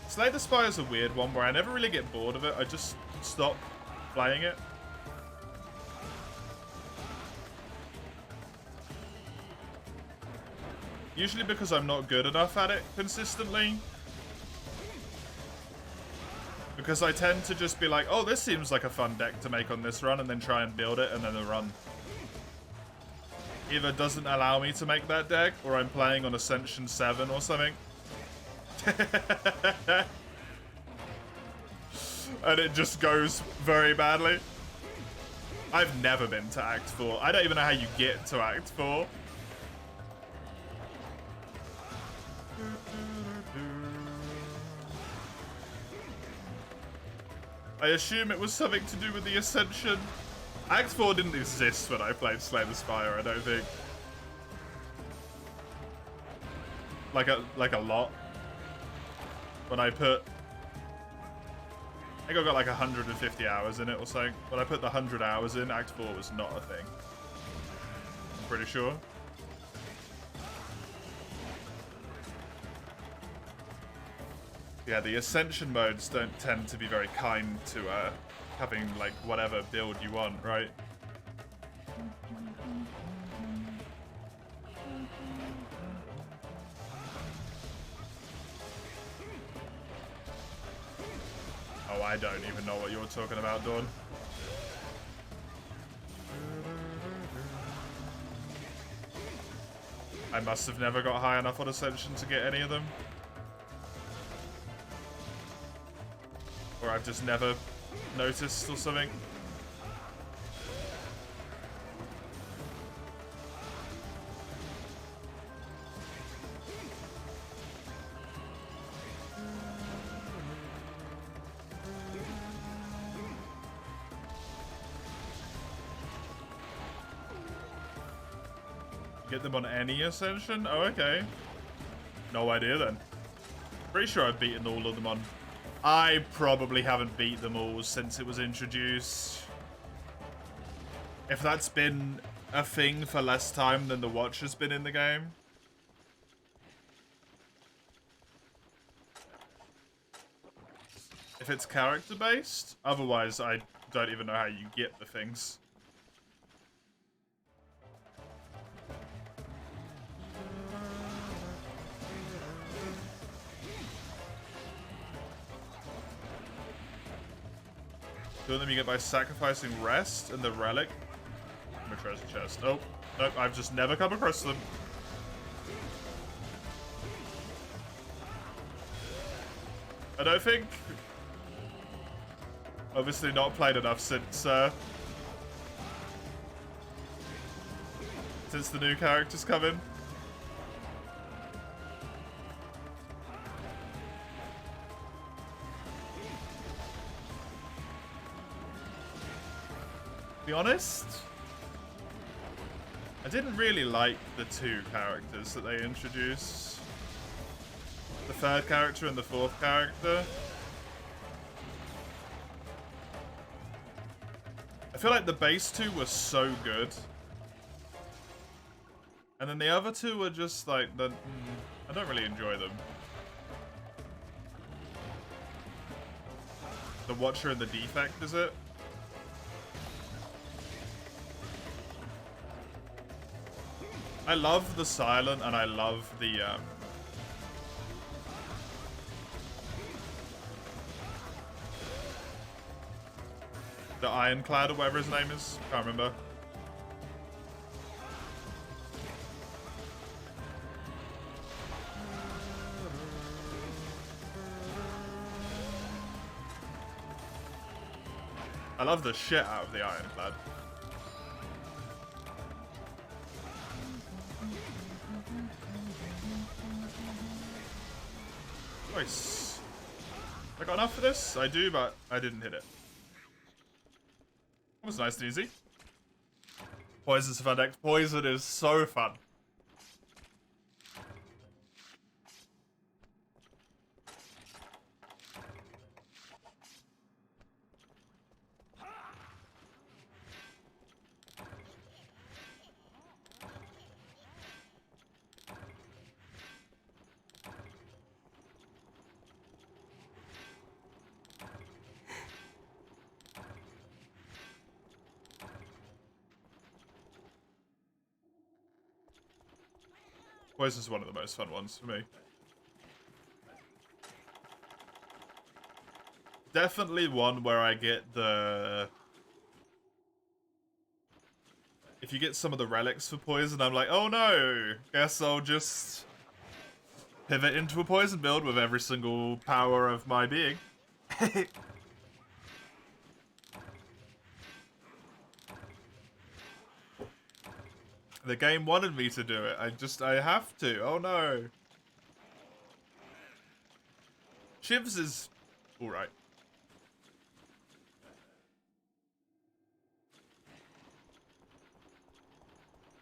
Slay the Spire is a weird one where I never really get bored of it. I just stop playing it. Usually because I'm not good enough at it consistently. Because I tend to just be like, oh, this seems like a fun deck to make on this run, and then try and build it, and then the run either doesn't allow me to make that deck, or I'm playing on Ascension 7 or something. And it just goes very badly. I've never been to Act 4. I don't even know how you get to Act 4. I assume it was something to do with the Ascension. Act 4 didn't exist when I played Slay the Spire, I don't think. Like a lot. When I put... I think I got like 150 hours in it or something. When I put the 100 hours in, Act 4 was not a thing. I'm pretty sure. Yeah, the Ascension modes don't tend to be very kind to having like whatever build you want, right? Oh, I don't even know what you're talking about, Dawn. I must have never got high enough on Ascension to get any of them. Or I've just never noticed or something. Get them on any Ascension? Oh, okay. No idea then. Pretty sure I've beaten all of them on... I probably haven't beat them all since it was introduced. If that's been a thing for less time than the watch has been in the game. If it's character-based. Otherwise, I don't even know how you get the things. Two of them you get by sacrificing Rest and the Relic. I'm a treasure chest. Oh, nope, I've just never come across them. I don't think... Obviously not played enough since the new characters come in. To be honest, I didn't really like the two characters that they introduced. The third character and the fourth character. I feel like the base two were so good. And then the other two are just like, I don't really enjoy them. The Watcher and the Defect, is it? I love the Silent and I love the Ironclad or whatever his name is. Can't remember. I love the shit out of the Ironclad. Nice. I got enough for this? I do, but I didn't hit it. That was nice and easy. Poison's a fun deck. Poison is so fun. Poison's one of the most fun ones for me. Definitely one where I get the... If you get some of the relics for poison, I'm like, oh no! Guess I'll just pivot into a poison build with every single power of my being. The game wanted me to do it. I have to. Oh no. Shivs is alright.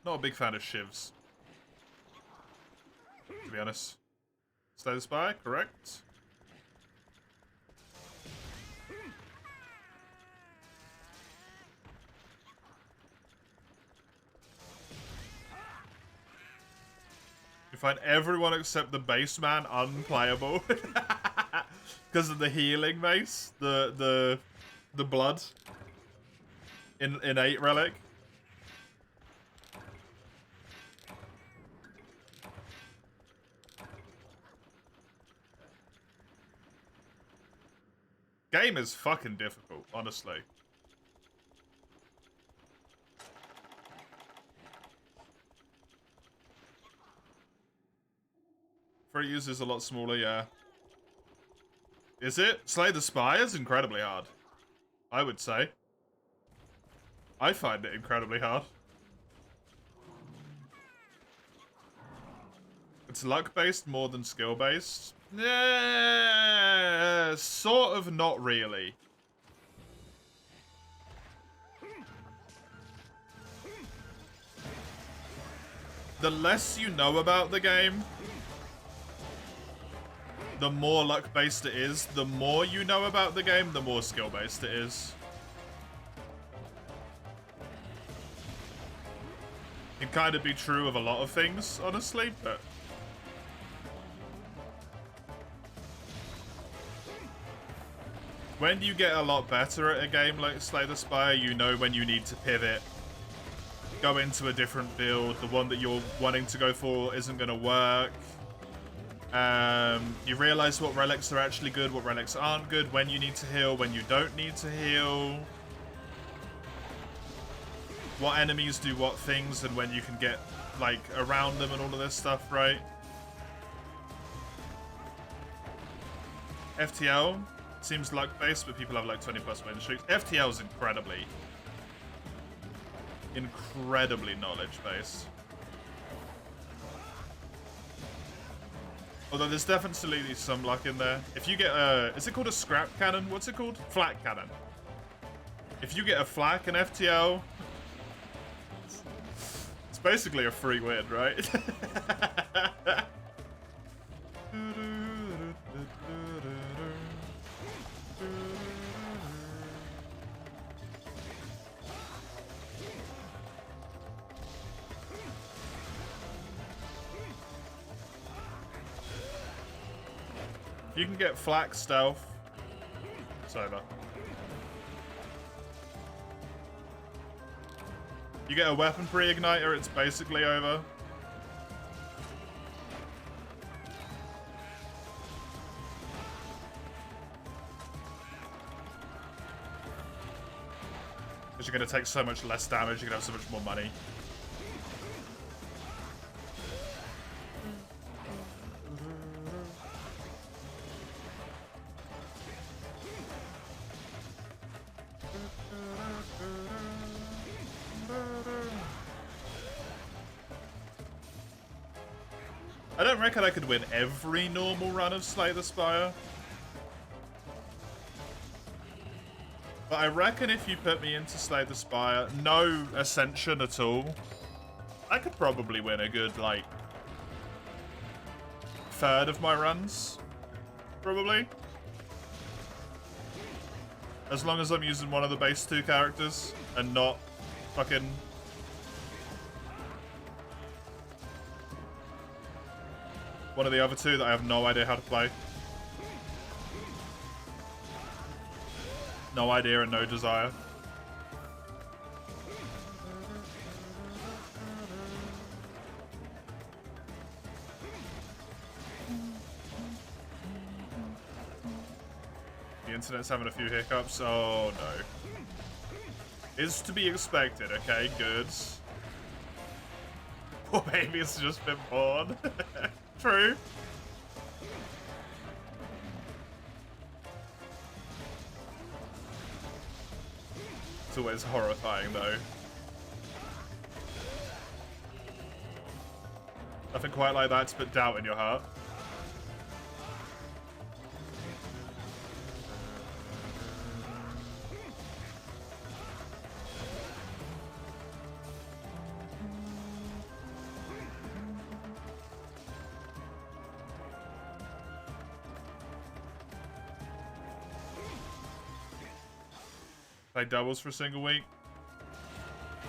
Not a big fan of Shivs, to be honest. Slay the Spy, correct. You find everyone except the base man unplayable because of the healing mace, the blood in 8 relic. Game is fucking difficult, honestly. Free users a lot smaller, yeah. Is it? Slay the Spy is incredibly hard, I would say. I find it incredibly hard. It's luck-based more than skill-based. Yeah, sort of, not really. The less you know about the game, the more luck-based it is. The more you know about the game, the more skill-based it is. It can kind of be true of a lot of things, honestly, but... When you get a lot better at a game like Slay the Spire, you know when you need to pivot, go into a different build, the one that you're wanting to go for isn't going to work. You realize what relics are actually good, what relics aren't good, when you need to heal, when you don't need to heal. What enemies do what things, and when you can get, like, around them and all of this stuff, right? FTL seems luck-based, but people have, like, 20+ win streaks. FTL is incredibly knowledge-based. Although there's definitely some luck in there. If you get a... Is it called a scrap cannon? What's it called? Flak cannon. If you get a flak in FTL... It's basically a free win, right? You can get flak stealth. It's over. You get a weapon pre-igniter, it's basically over. Because you're going to take so much less damage, you're going to have so much more money. I don't reckon I could win every normal run of Slay the Spire. But I reckon if you put me into Slay the Spire, no Ascension at all, I could probably win a good, like, third of my runs. Probably. As long as I'm using one of the base 2 characters and not fucking... one of the other 2 that I have no idea how to play. No idea and no desire. The internet's having a few hiccups. Oh no. Is to be expected, okay? Good. Poor baby's just been born. True. It's always horrifying, though. Nothing quite like that to put doubt in your heart. Play doubles for a single week.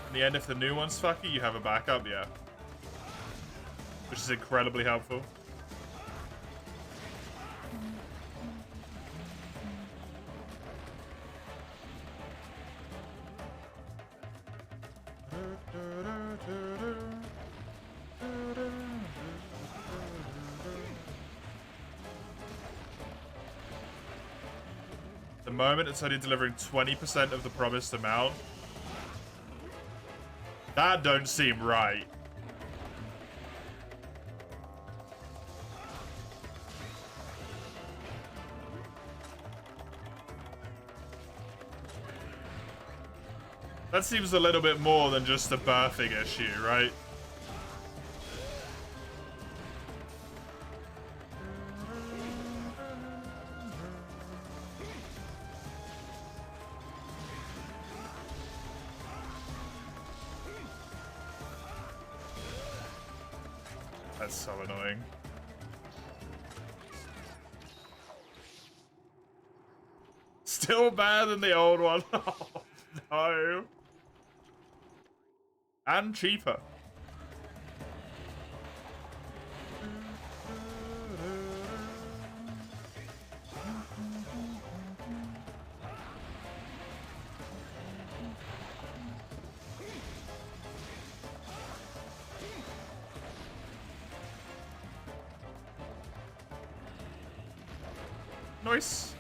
In the end, if the new one's fucky, you have a backup, yeah. Which is incredibly helpful. At the moment, it's only delivering 20% of the promised amount. That don't seem right. That seems a little bit more than just a birthing issue, right? That's so annoying. Still better than the old one. Oh, no. And cheaper. Nice.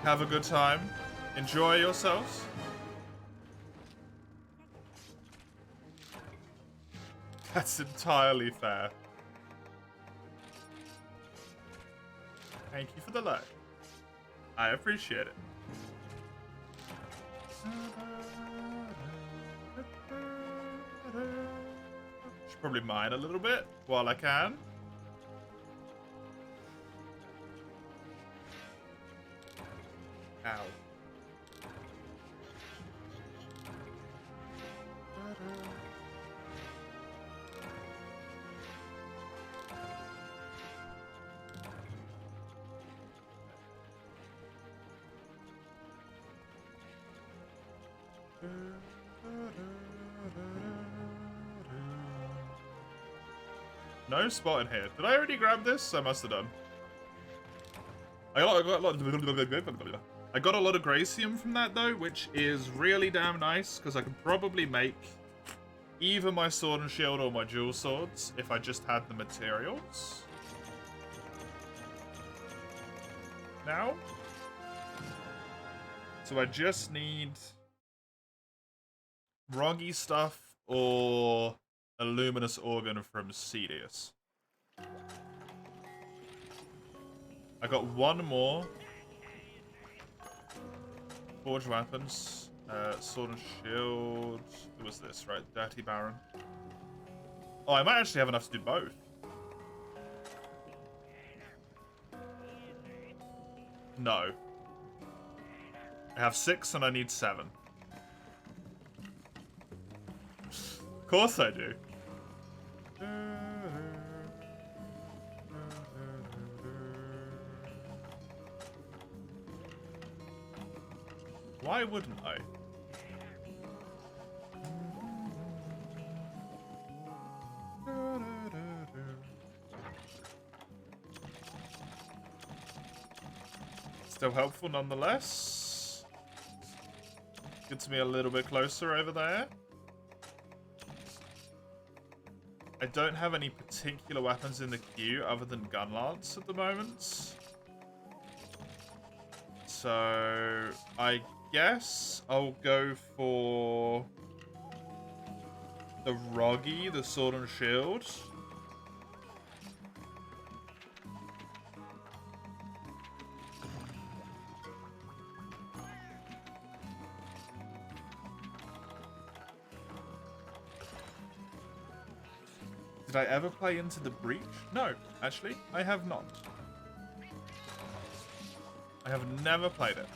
Have a good time. Enjoy yourselves. That's entirely fair. Thank you for the like. I appreciate it. Should probably mine a little bit while I can. Ow. No spot in here. Did I already grab this? I must have done. I got a lot of Gracium from that though, which is really damn nice because I can probably make either my sword and shield or my dual swords if I just had the materials. Now. So I just need Roggy stuff or a luminous organ from Cedius. I got one more. Forged weapons. Sword and shield. Who was this, right? Dirty Baron. Oh, I might actually have enough to do both. No. I have 6 and I need 7. Of course I do. Why wouldn't I? Still helpful nonetheless. Gets me a little bit closer over there. I don't have any particular weapons in the queue other than gun lance at the moment. So I guess I'll go for the Roggy, the sword and shield. Did I ever play Into the Breach? No, actually, I have not. I have never played it.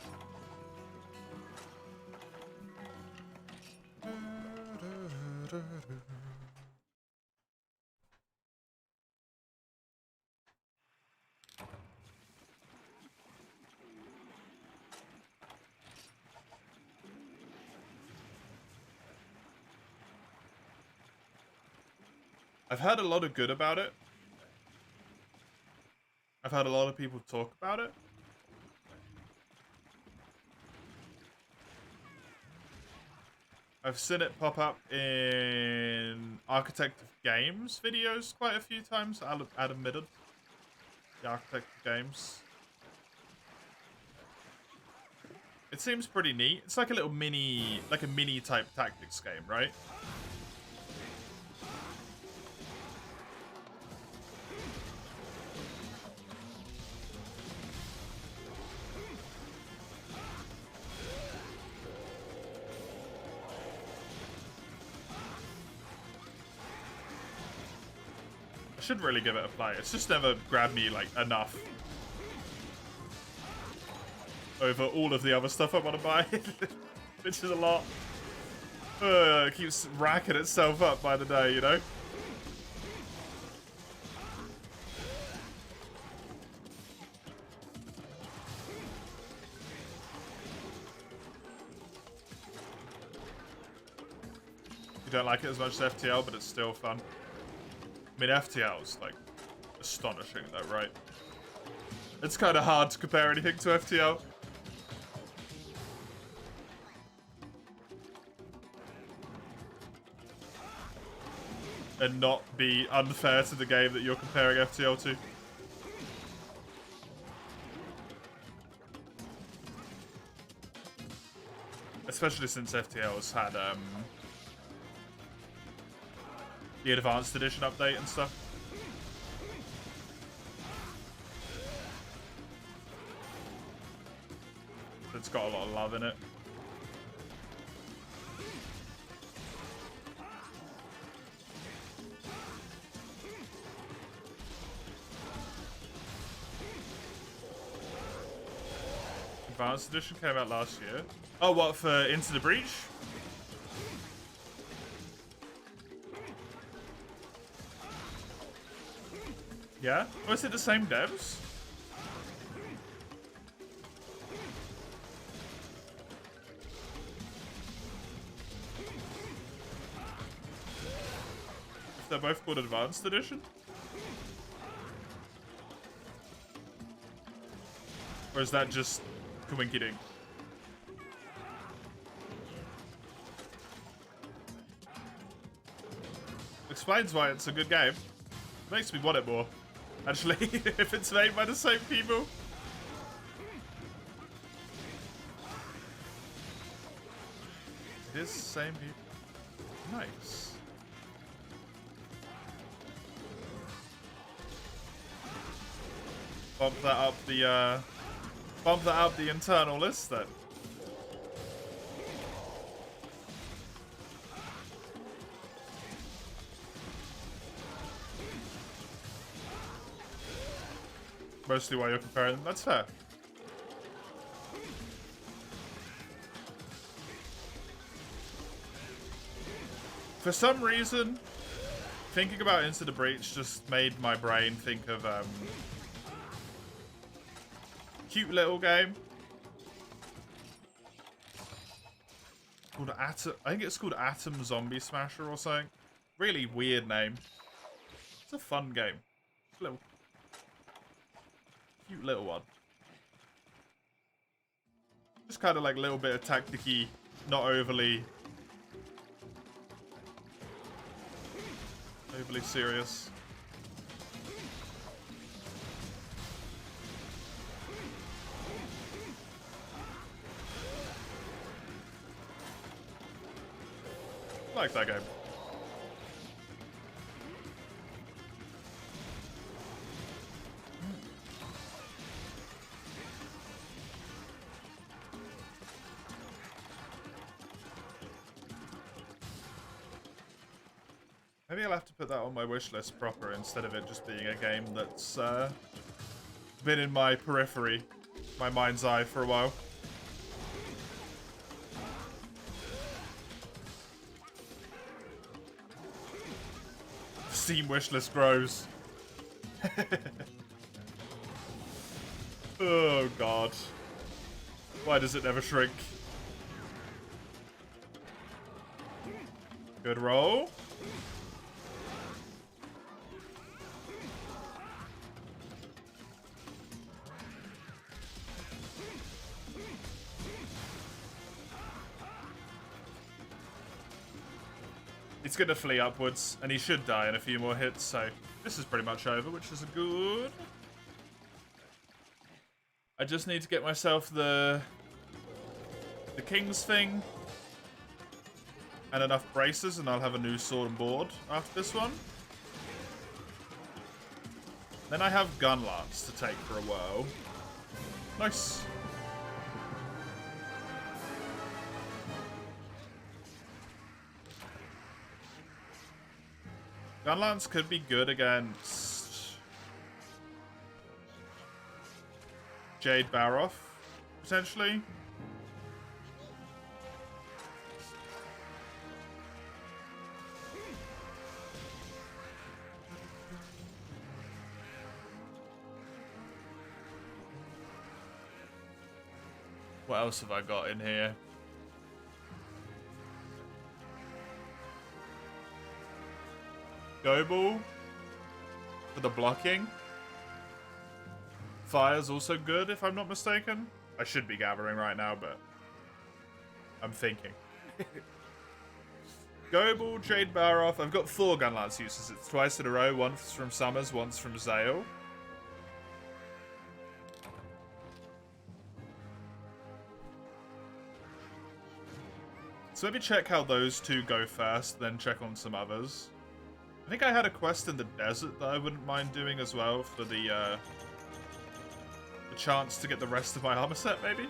I've heard a lot of good about it. I've heard a lot of people talk about it. I've seen it pop up in Architect of Games videos quite a few times, I'll admit it. The Architect of Games. It seems pretty neat. It's like a little mini, like a mini type tactics game, right? I should really give it a play. It's just never grabbed me like enough over all of the other stuff I want to buy, which is a lot. It keeps racking itself up by the day, you know? You don't like it as much as FTL, but it's still fun. I mean, FTL's, like, astonishing, though, right? It's kind of hard to compare anything to FTL. And not be unfair to the game that you're comparing FTL to. Especially since FTL has had, the Advanced Edition update and stuff. It's got a lot of love in it. Advanced Edition came out last year. Oh, what, for Into the Breach? Yeah? Was it the same devs? they're both called Advanced Edition? Or is that just Coinky Dink? Explains why it's a good game. Makes me want it more. Actually, if it's made by the same people. It is the same people. Nice. Bump that up the internal list then. Mostly while you're comparing them. That's fair. For some reason, thinking about Into the Breach just made my brain think of cute little game called Atom. I think it's called Atom Zombie Smasher or something. Really weird name. It's a fun game. Little cute little one. Just kind of like a little bit of tacticy, not overly serious. I like that game. Maybe I'll have to put that on my wish list proper instead of it just being a game that's been in my periphery, my mind's eye for a while. Steam wish list grows. Oh god. Why does it never shrink? Good roll. He's gonna flee upwards, and he should die in a few more hits, so this is pretty much over, which is good. I just need to get myself the King's thing and enough braces, and I'll have a new sword and board after this one. Then I have Gunlance to take for a whirl. Nice. Gunlance could be good against Jade Baroff, potentially. What else have I got in here? Go Ball for the blocking. Fire's also good, if I'm not mistaken. I should be gathering right now, but I'm thinking. Go Ball, Jade Baroff. I've got 4 Gunlance uses. It's twice in a row. Once from Summers, once from Zale. So maybe check how those 2 go first, then check on some others. I think I had a quest in the desert that I wouldn't mind doing as well for the chance to get the rest of my armor set, maybe?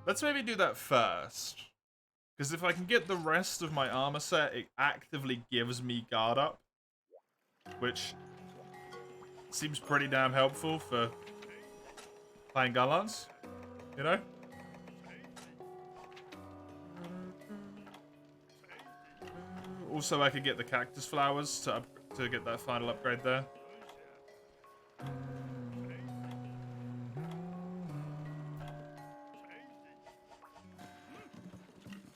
Let's maybe do that first. Because if I can get the rest of my armor set, it actively gives me guard up. Which seems pretty damn helpful for playing Gunlance, you know? Also, I could get the cactus flowers to get that final upgrade there.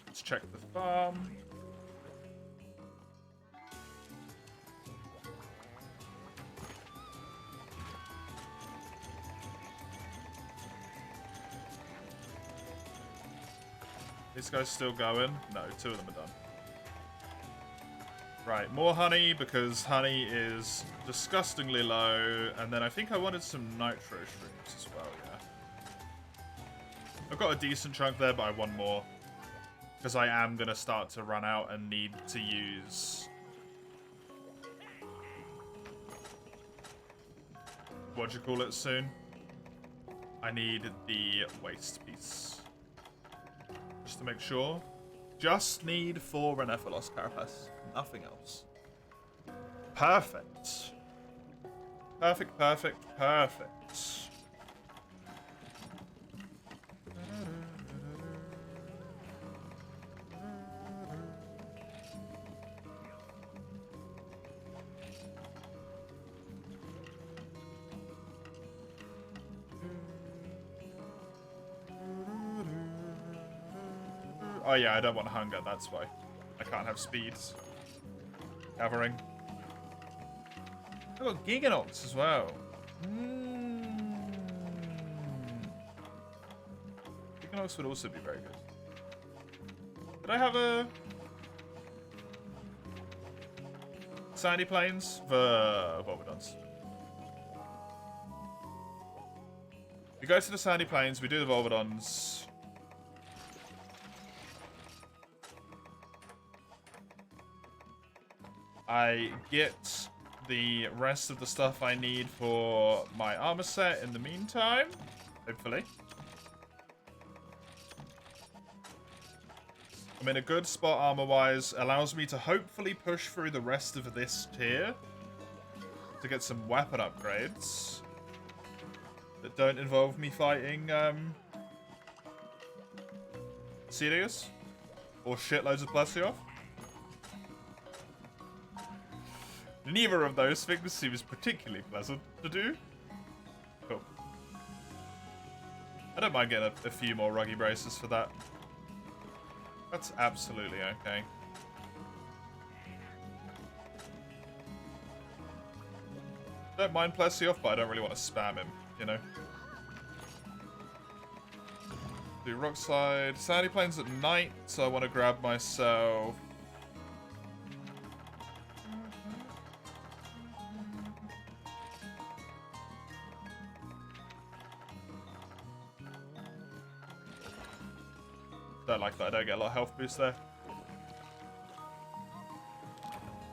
Let's check the farm. This guy's still going? No, 2 of them are done. Right, more honey, because honey is disgustingly low. And then I think I wanted some nitro streams as well, yeah. I've got a decent chunk there, but I want more. Because I am going to start to run out and need to use... what do you call it soon? I need the waste piece. Just to make sure. Just need 4 Renephalos Carapace. Nothing else. Perfect. Perfect, perfect, perfect. Oh yeah, I don't want hunger, that's why. I can't have speeds. Gathering. I've got Giganox as well. Giganox would also be very good. Did I have a... Sandy Plains for Volvodons? We go to the Sandy Plains, we do the Volvodons. I get the rest of the stuff I need for my armor set in the meantime, hopefully. I'm in a good spot armor-wise, allows me to hopefully push through the rest of this tier to get some weapon upgrades that don't involve me fighting Sirius or shitloads of Plesioth. Neither of those things seems particularly pleasant to do. Cool. I don't mind getting a few more ruggy braces for that. That's absolutely okay. Don't mind Plesioth, but I don't really want to spam him, you know? Do rock slide. Sandy Plains at night, so I want to grab myself... Don't like that, I don't get a lot of health boost there.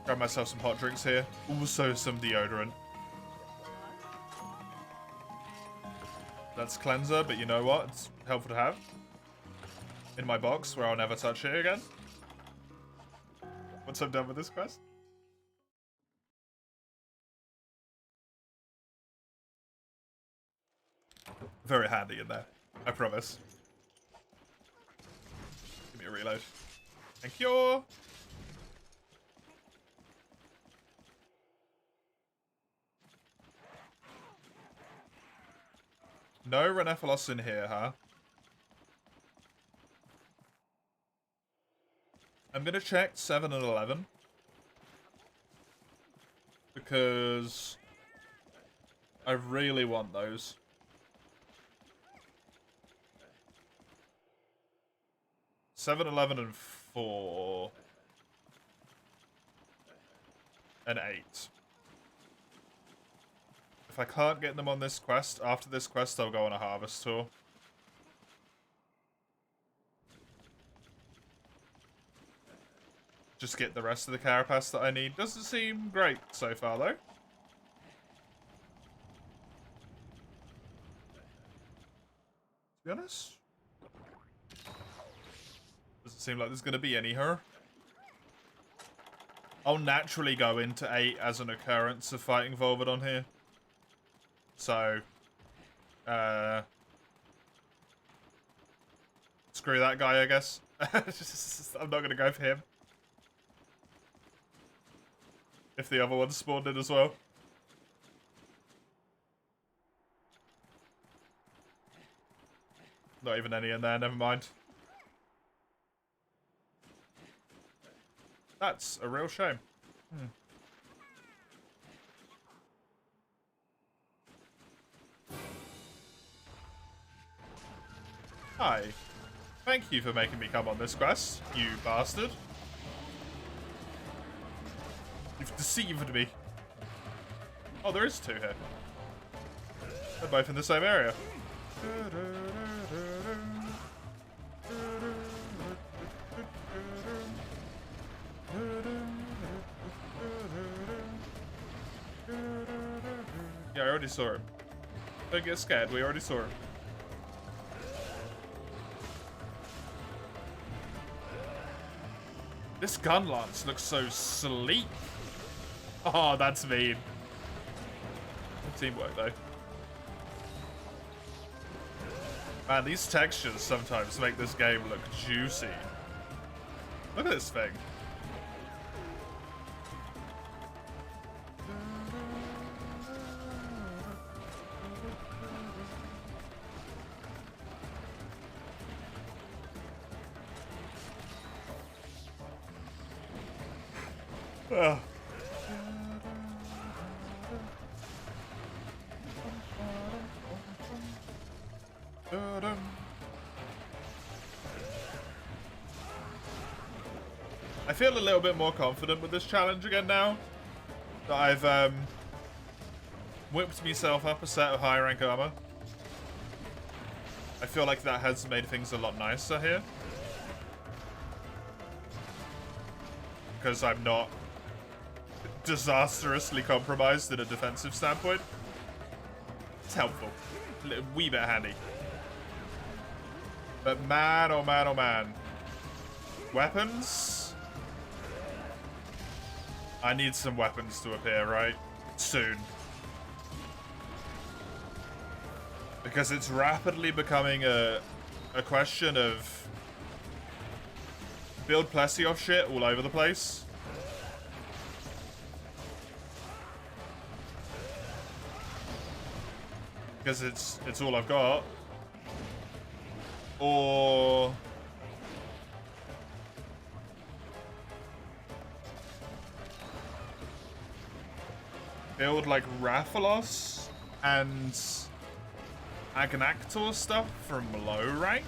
Grab myself some hot drinks here. Also some deodorant. That's cleanser, but you know what? It's helpful to have. In my box, where I'll never touch it again. Once I'm done with this quest. Very handy in there. I promise. Give me a reload. Thank you! No Renephalos in here, huh? I'm gonna check 7 and 11. Because I really want those. 7, 11, and 4. And 8. If I can't get them on this quest, after this quest I'll go on a harvest tour. Just get the rest of the carapace that I need. Doesn't seem great so far though. To be honest. Doesn't seem like there's going to be any here. I'll naturally go into 8 as an occurrence of fighting Volvodon here. So, screw that guy, I guess. I'm not going to go for him. If the other one spawned in as well. Not even any in there, never mind. That's a real shame. Hi. Thank you for making me come on this quest, you bastard. You've deceived me. Oh, there is two here. They're both in the same area. Yeah, I already saw him. Don't get scared, we already saw him. This gun lance looks so sleek. Oh, that's mean. Teamwork, though. Man, these textures sometimes make this game look juicy. Look at this thing. Ugh. I feel a little bit more confident with this challenge again now that I've whipped myself up a set of high rank armor. I feel like that has made things a lot nicer here. Because I'm not disastrously compromised in a defensive standpoint. It's helpful. A wee bit handy. But man, oh man, oh man. Weapons? I need some weapons to appear, right? Soon. Because it's rapidly becoming a question of build Plessioff shit all over the place. Because it's all I've got. Or build like Rathalos and Agnactor stuff from low rank.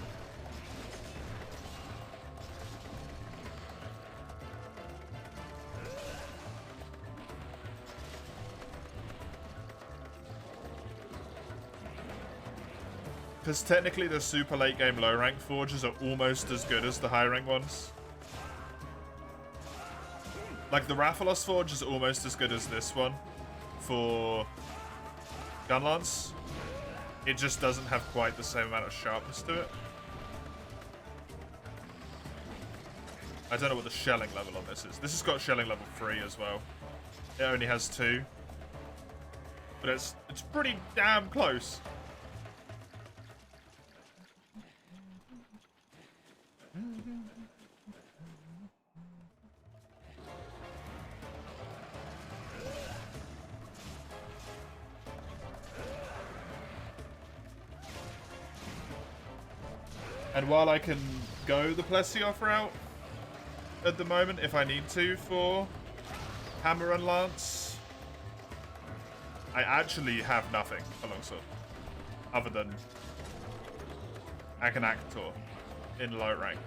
Because technically the super late game low rank forges are almost as good as the high rank ones. Like the Rathalos forge is almost as good as this one for Gunlance. It just doesn't have quite the same amount of sharpness to it. I don't know what the shelling level on this is. This has got shelling level 3 as well. It only has 2. But it's pretty damn close. And while I can go the Plessioff route at the moment, if I need to, for Hammer and Lance, I actually have nothing alongside, other than Agnactor in low rank.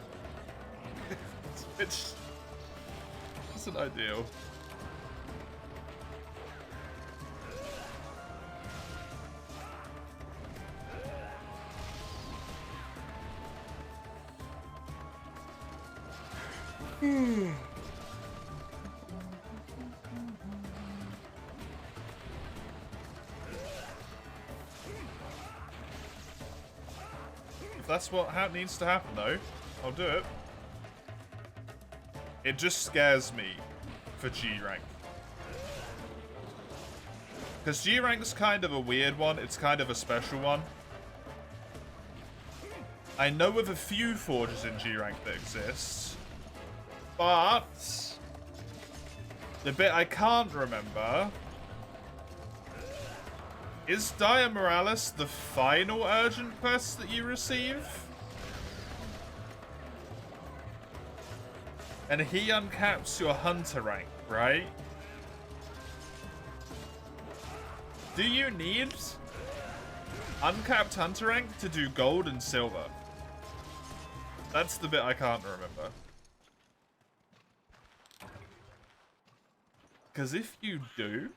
Which isn't ideal. If that's what needs to happen, though, I'll do it. It just scares me for G rank. Because G rank's kind of a weird one. It's kind of a special one. I know of a few forges in G rank that exist, but the bit I can't remember is Dia Morales the final urgent quest that you receive? And he uncaps your hunter rank, right? Do you need uncapped hunter rank to do gold and silver? That's the bit I can't remember. Because if you do...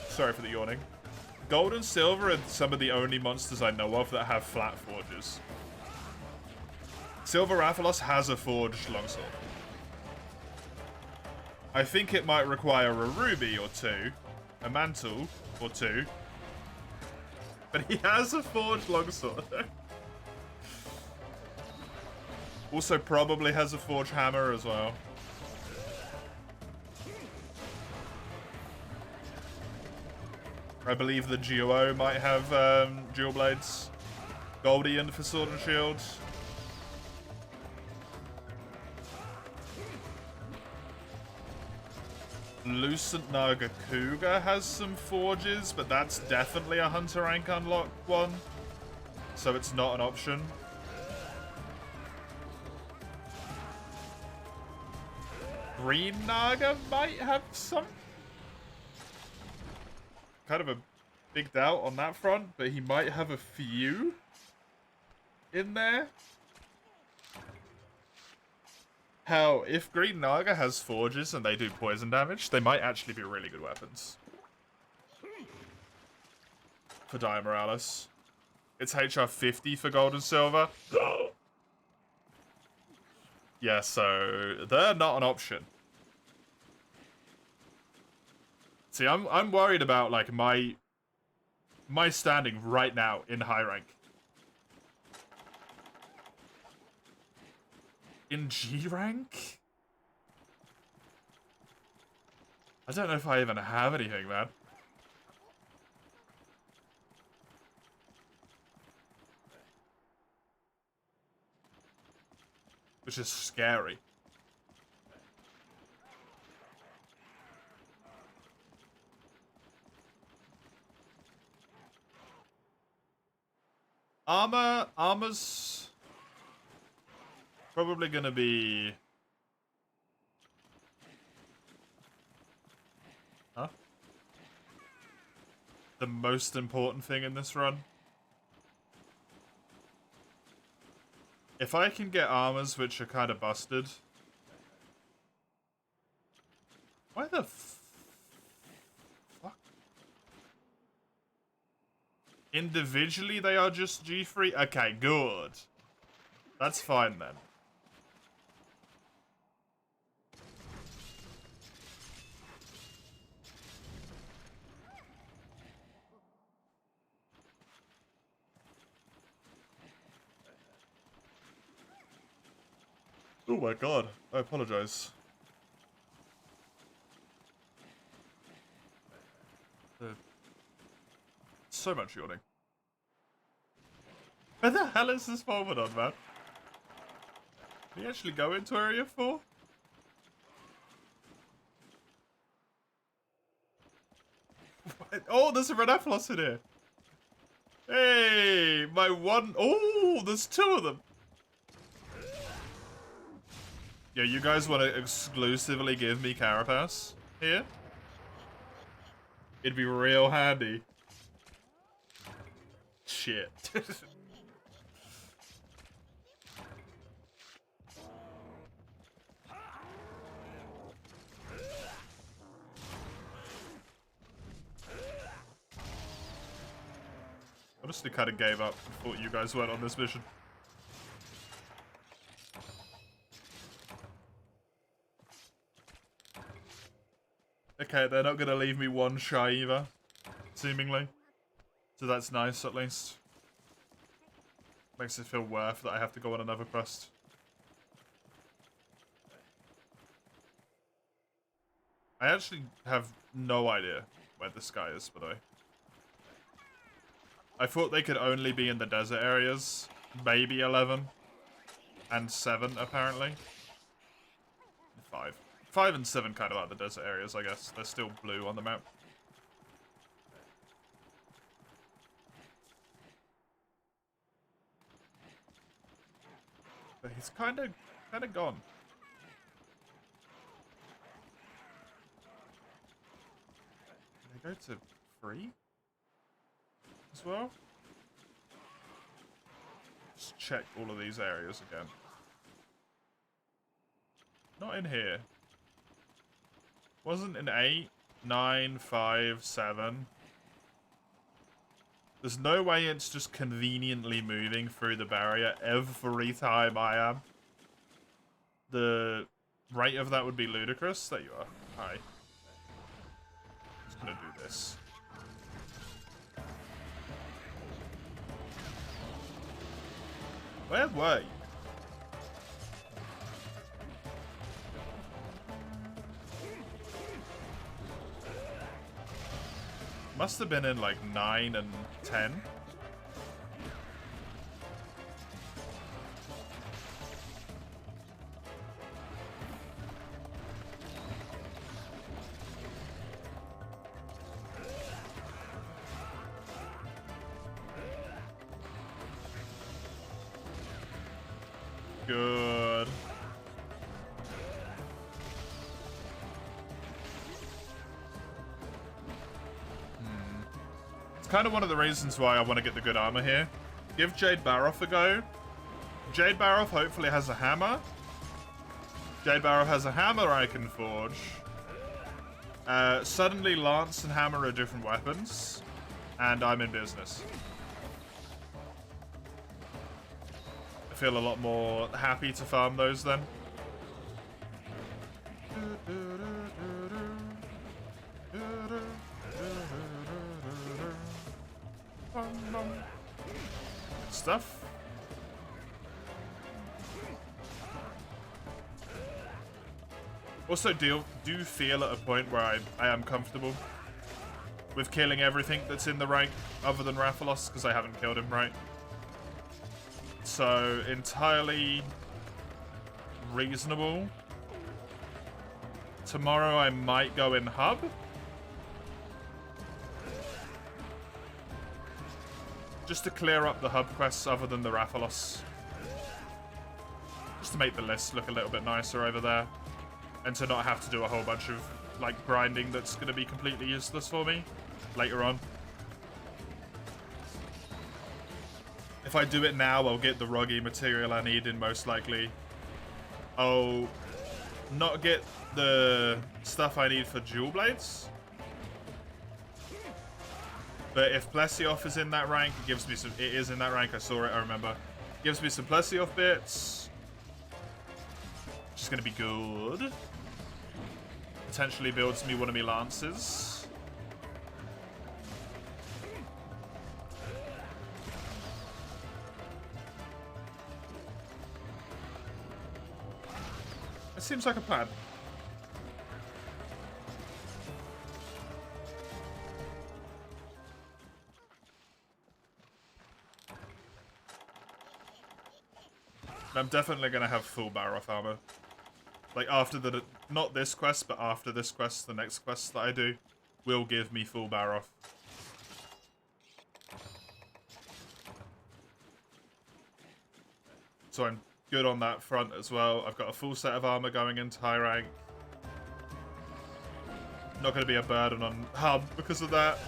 Sorry for the yawning. Gold and silver are some of the only monsters I know of that have flat forges. Silver Rathalos has a forged longsword. I think it might require a ruby or two, a mantle or two, but he has a forged longsword. Also probably has a forged hammer as well. I believe the duo might have dual blades. Goldian for sword and shield. Lucent Nagakuga has some forges, but that's definitely a hunter rank unlock one. So it's not an option. Green Naga might have some. Kind of a big doubt on that front, but he might have a few in there. Hell, if Green Naga has forges and they do poison damage, they might actually be really good weapons. For Diamorales. It's HR 50 for gold and silver. Yeah, so they're not an option. See, I'm worried about like my standing right now in high rank. In G rank? I don't know if I even have anything, man. Which is scary. Armor's probably gonna be... Huh? The most important thing in this run. If I can get armors which are kind of busted... Why the fuck? Individually they are just G3? Okay, good. That's fine then. Oh my god, I apologize. So much yawning. Where the hell is this moment on, man? Can you actually go into Area 4? Oh, there's a Redaplos in here! Hey, my one... Oh, there's two of them! Yeah, you guys want to exclusively give me Carapace here? It'd be real handy. Shit. Honestly kind of gave up and thought you guys weren't on this mission. Okay, they're not going to leave me one shy either, seemingly. So that's nice, at least. Makes it feel worth that I have to go on another quest. I actually have no idea where this guy is, by the way. I thought they could only be in the desert areas. Maybe 11. And 7, apparently. 5. 5 and 7 kind of are the desert areas, I guess. They're still blue on the map. But he's kind of gone. Can I go to 3? as well. Just check all of these areas again. Not in here. Wasn't in 8, 9, 5, 7. There's no way it's just conveniently moving through the barrier every time I am. The rate of that would be ludicrous. There you are. Hi. Just gonna do this. Where were you? Must have been in like 9 and 10. Good. It's kind of one of the reasons why I want to get the good armor here. Give Jade Baroth a go. Jade Baroth hopefully has a hammer. Jade Baroth has a hammer I can forge. Suddenly Lance and hammer are different weapons. And I'm in business. I feel a lot more happy to farm those then. Good stuff. Also, do feel at a point where I am comfortable with killing everything that's in the rank other than Rathalos, because I haven't killed him, right? So, entirely reasonable. Tomorrow I might go in hub. Just to clear up the hub quests other than the Rathalos. Just to make the list look a little bit nicer over there. And to not have to do a whole bunch of, like, grinding that's going to be completely useless for me later on. If I do it now, I'll get the Roggy material I need in most likely. I'll not get the stuff I need for Dual Blades. But if Plesioth is in that rank, it gives me some... It is in that rank, I saw it, I remember. It gives me some Plesioth bits. Which is going to be good. Potentially builds me one of my lances. It seems like a plan. I'm definitely going to have full Baroth armor. Like, after the... Not this quest, but after this quest, the next quest that I do will give me full Baroth. So I'm good on that front as well. I've got a full set of armor going into high rank. Not going to be a burden on hub because of that.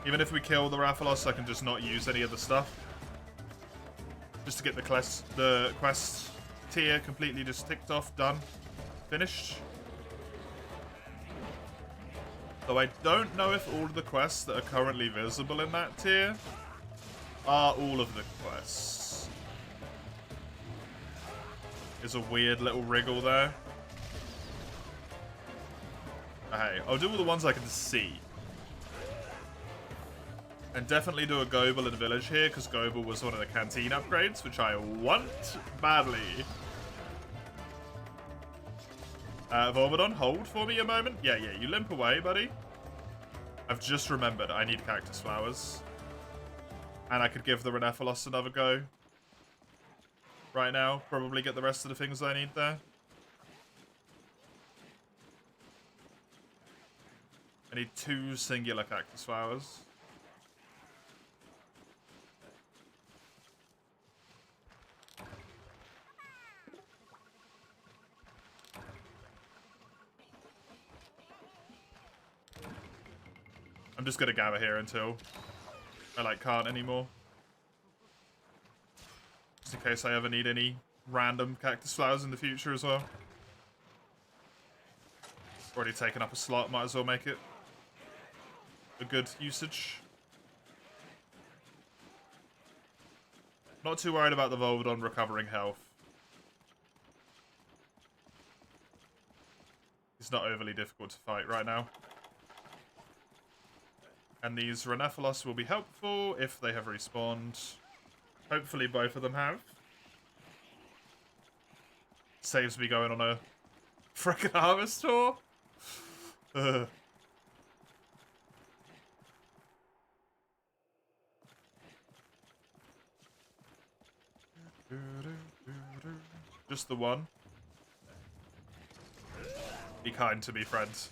Even if we kill the Rathalos, I can just not use any of the stuff. Just to get the quest tier completely just ticked off, done, finished. Though I don't know if all of the quests that are currently visible in that tier are all of the quests. There's a weird little wriggle there. Hey, I'll do all the ones I can see. And definitely do a Goebel and Village here, because Goebel was one of the canteen upgrades, which I want badly. Volbadon, hold for me a moment. Yeah, you limp away, buddy. I've just remembered I need cactus flowers. And I could give the Renephalos another go. Right now. Probably get the rest of the things I need there. I need 2 singular cactus flowers. I'm just gonna gather here until I like can't anymore. Just in case I ever need any random cactus flowers in the future as well. Already taken up a slot, might as well make it a good usage. Not too worried about the Volvodon recovering health. It's not overly difficult to fight right now. And these Renephalos will be helpful if they have respawned. Hopefully both of them have. Saves me going on a frickin' harvest tour. Just the one. Be kind to me, friends.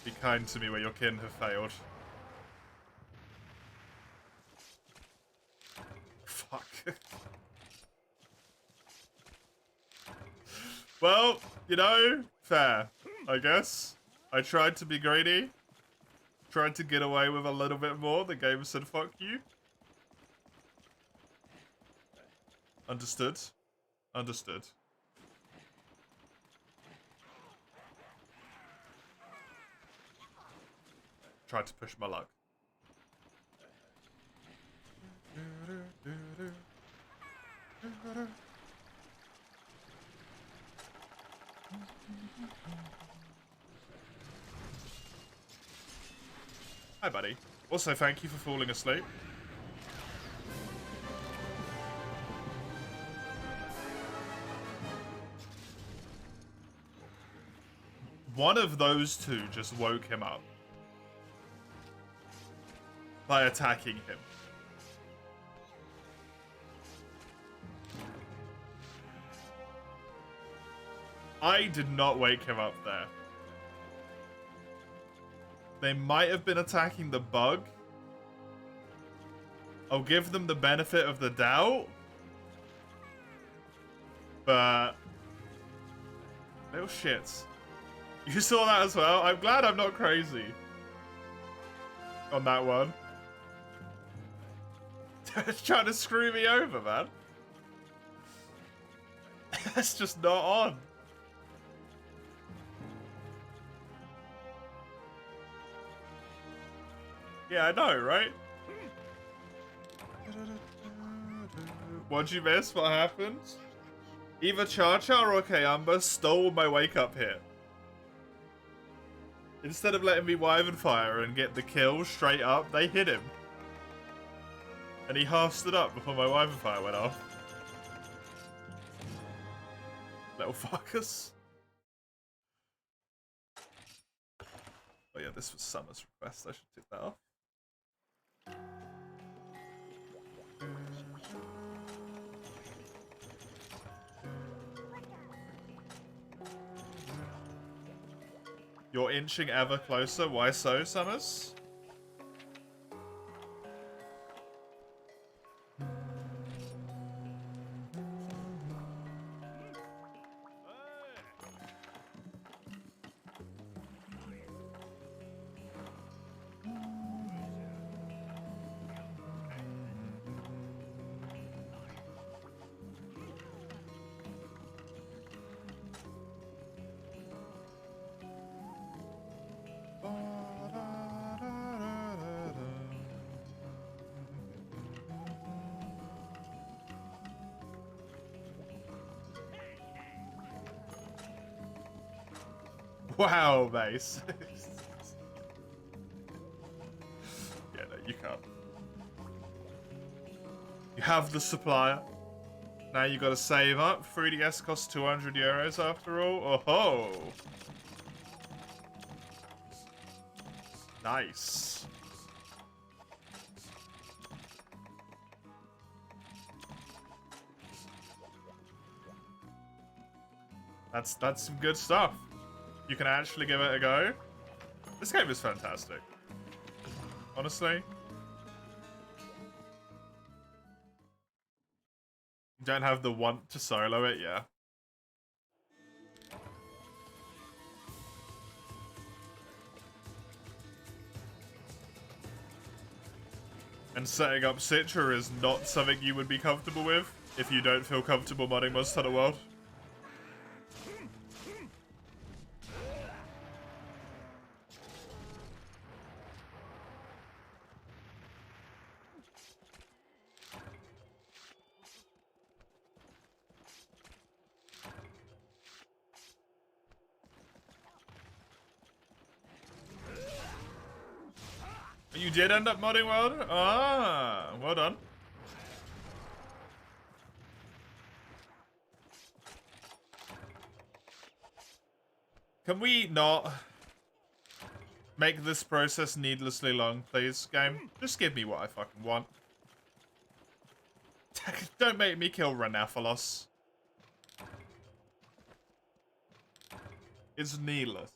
Be kind to me where your kin have failed. Fuck. Well, you know, fair, I guess. I tried to be greedy. Tried to get away with a little bit more. The game said fuck you. Understood. Understood. Tried to push my luck. Hi, buddy. Also, thank you for falling asleep. One of those two just woke him up by attacking him. I did not wake him up there. They might have been attacking the bug. I'll give them the benefit of the doubt. But... little shits. You saw that as well? I'm glad I'm not crazy. On that one. They're trying to screw me over, man. That's just not on. Yeah, I know, right? What'd you miss? What happened? Either Char-Char or Kayamba stole my wake-up hit. Instead of letting me Wyvern Fire and get the kill straight up, they hit him. And he half stood up before my Wyvern Fire went off. Little fuckers. Oh yeah, this was Summer's request. I should take that off. You're inching ever closer. Why so, Summers? Wow, base. Yeah, no, you can't. You have the supplier. Now you gotta save up. 3DS costs 200 euros after all. Oh ho! Nice. That's some good stuff. You can actually give it a go. This game is fantastic. Honestly. You don't have the want to solo it, yeah. And setting up Citra is not something you would be comfortable with if you don't feel comfortable modding Monster Hunter World. You did end up modding World? Ah, well done. Can we not make this process needlessly long, please, game? Just give me what I fucking want. Don't make me kill Renaphalos. It's needless.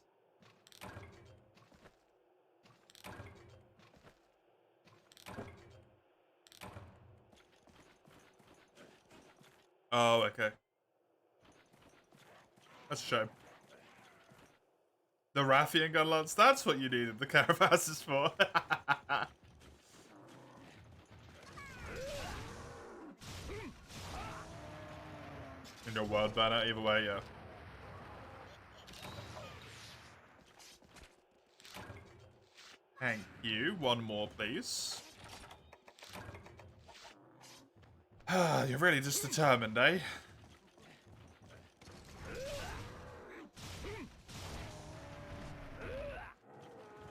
Oh, okay. That's a shame. The Rathian Gunlance, that's what you needed the Caravasses for. In your world banner, either way, yeah. Thank you. One more, please. You're really just determined, eh?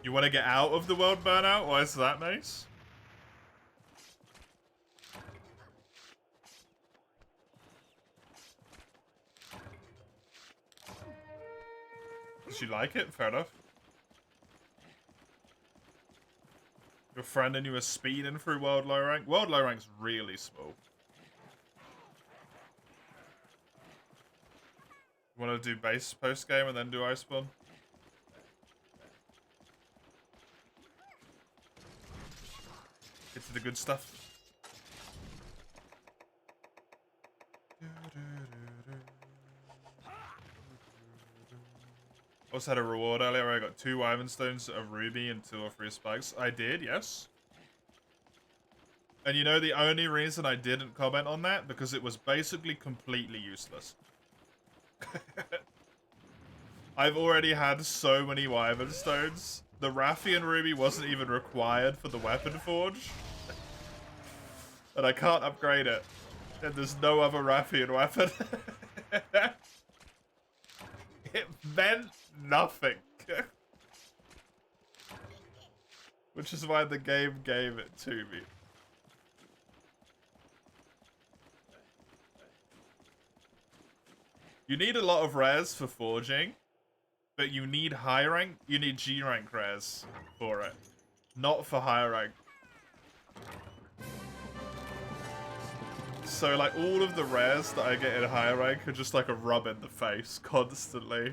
You want to get out of the world burnout? Why is that nice? Did you like it? Fair enough. Your friend and you were speeding through World Low Rank? World Low Rank's really small. You want to do base post-game and then do Iceborne? Get to the good stuff. Also had a reward earlier where I got 2 Wyvern Stones, a Ruby, and 2 or 3 Spikes. I did, yes. And you know the only reason I didn't comment on that? Because it was basically completely useless. I've already had so many Wyvern Stones. The Rathian Ruby wasn't even required for the Weapon Forge. And I can't upgrade it. And there's no other Rathian weapon. It meant nothing. Which is why the game gave it to me. You need a lot of rares for forging, but you need high rank, you need G rank rares for it. Not for high rank. So like all of the rares that I get in higher rank are just like a rub in the face constantly.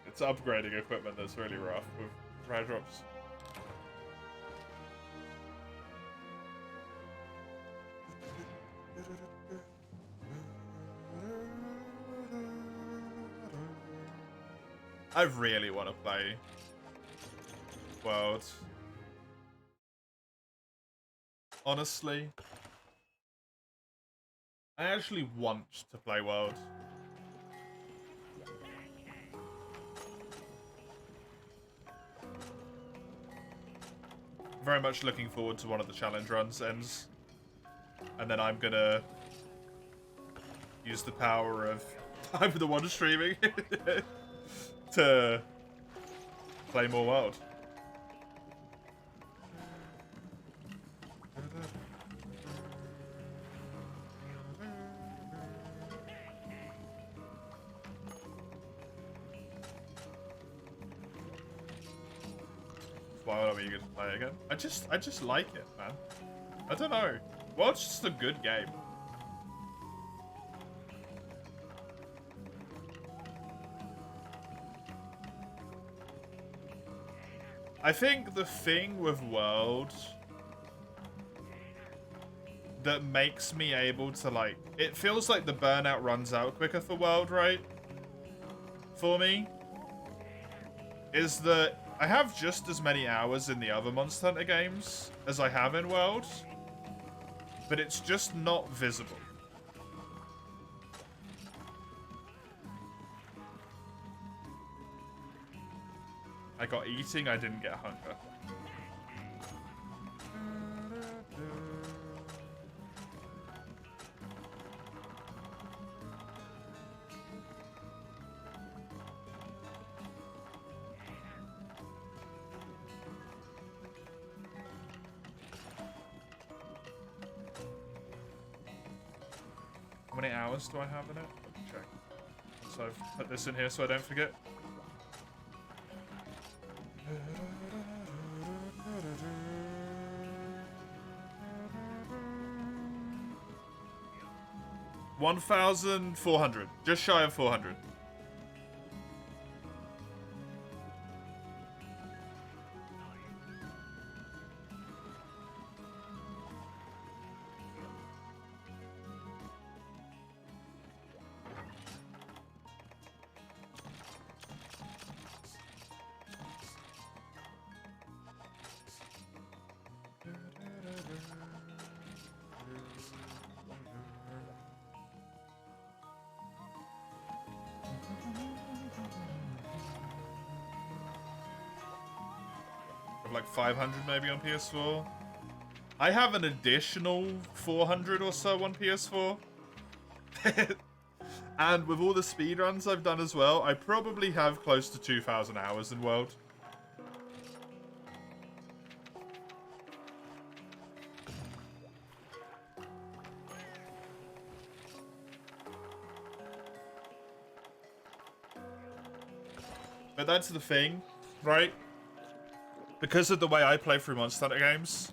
It's upgrading equipment that's really rough with rare drops. I really want to play World. Honestly, I actually want to play World. Very much looking forward to one of the challenge runs ends. And then I'm gonna use the power of I'm the one streaming to play more World. Why are we going to play again? I just like it, man. I don't know. World's just a good game. I think the thing with World that makes me able to, like... It feels like the burnout runs out quicker for World, right? for me is that I have just as many hours in the other Monster Hunter games as I have in World, but it's just not visible. I got eating, I didn't get hunger. How many hours do I have in it? Let me check. So I've put this in here so I don't forget. $1,400. Just shy of 400. Like 500 maybe on PS4. I have an additional 400 or so on PS4. And with all the speedruns I've done as well, I probably have close to 2,000 hours in World. But that's the thing, right? Because of the way I play through Monster Hunter games,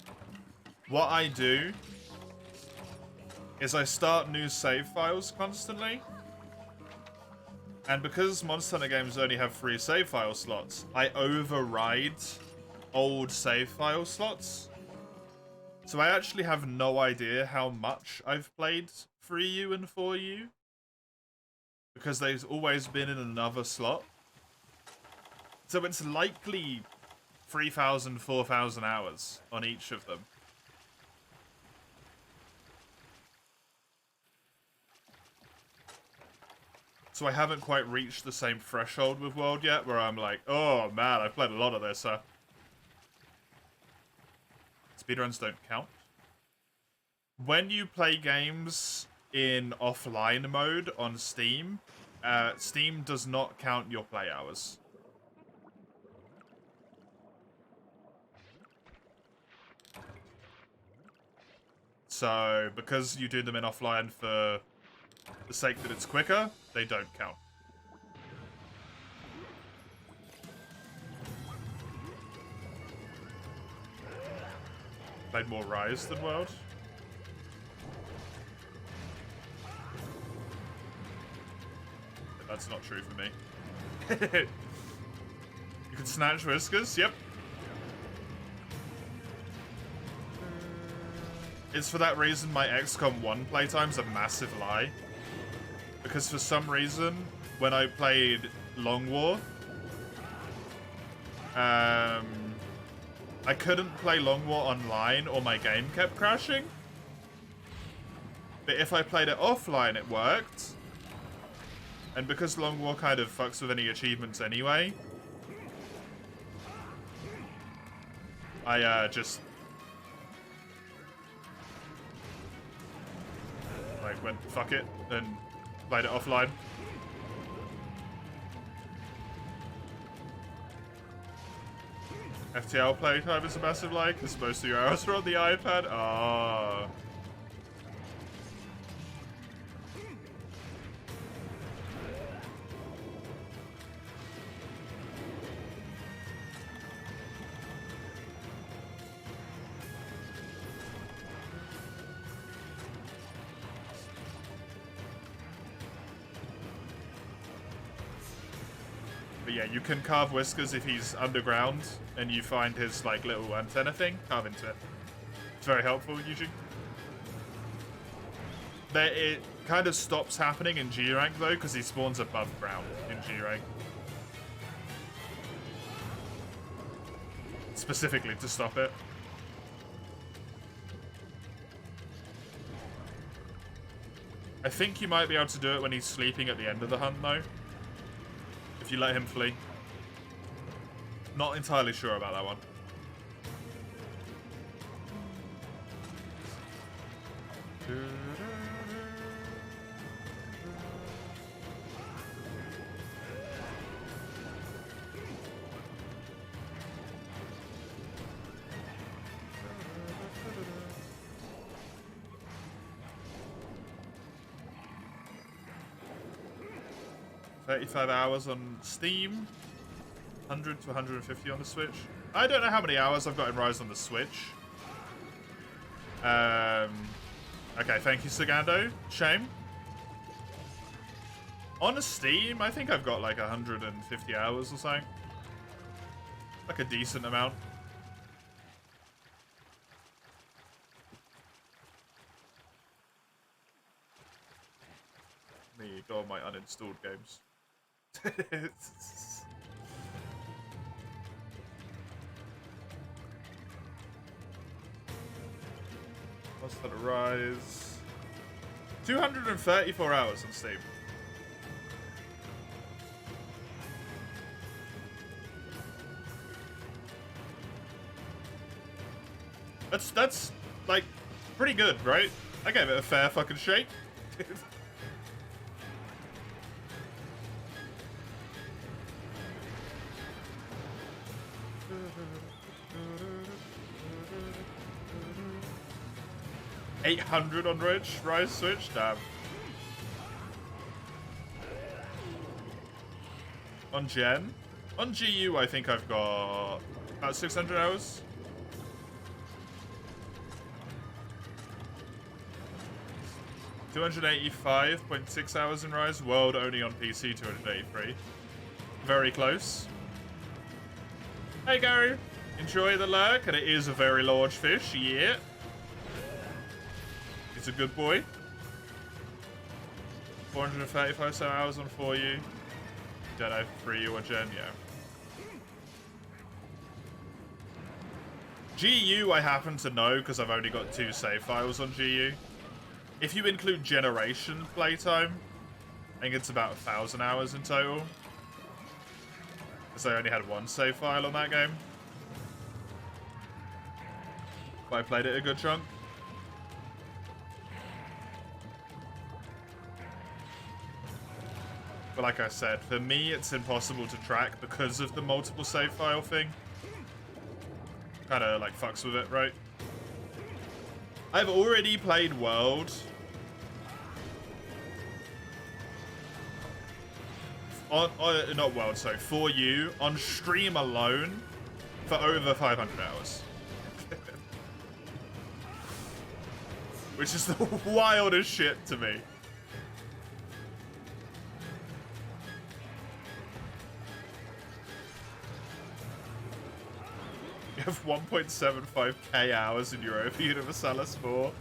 what I do is I start new save files constantly. And because Monster Hunter games only have 3 save file slots, I override old save file slots. So I actually have no idea how much I've played 3U and 4U. Because they've always been in another slot. So it's likely 3,000, 4,000 hours on each of them. So I haven't quite reached the same threshold with World yet, where I'm like, oh man, I've played a lot of this, huh? Speedruns don't count. When you play games in offline mode on Steam, Steam does not count your play hours. So, because you do them in offline for the sake that it's quicker, they don't count. Played more Rise than World. But that's not true for me. You can snatch whiskers, yep. It's for that reason my XCOM 1 playtime's a massive lie. Because for some reason, when I played Long War, I couldn't play Long War online or my game kept crashing. But if I played it offline, it worked. And because Long War kind of fucks with any achievements anyway, I just like went fuck it and played it offline. FTL playtime is a massive lie because most of your hours are on the iPad. Ah. But yeah, you can carve Whiskers if he's underground and you find his like little antenna thing, carve into it. It's very helpful usually. kind of stops happening in G rank though, because he spawns above ground in G rank. Specifically to stop it. I think you might be able to do it when he's sleeping at the end of the hunt though. If you let him flee. Not entirely sure about that one. $35 hours on Steam, 100 to 150 on the Switch. I don't know how many hours I've got in Rise on the Switch. Okay, thank you, Sagando. Shame. On Steam, I think I've got like 150 hours or something. Like a decent amount. Me go on my uninstalled games. What's that? Rise. 234 hours on Steam. That's like pretty good, right? I gave it a fair fucking shake. 800 on Rise Switch? Damn. On Gen? On GU, I think I've got about 600 hours. $285.6 hours in Rise. World only on PC, 283. Very close. Hey, Gary. Enjoy the lurk, and it is a very large fish, yeah. He's a good boy. 435 hours on 4U. Don't know, 3U or Gen, yeah. GU I happen to know because I've only got 2 save files on GU. If you include Generation playtime, I think it's about 1,000 hours in total. Because I only had 1 save file on that game. But I played it a good chunk. But like I said, for me it's impossible to track because of the multiple save file thing. Kinda like fucks with it, right? I've already played World. Not World, sorry, 4U on stream alone for over 500 hours. Which is the wildest shit to me. You have 1.75k hours in Europa Universalis 4.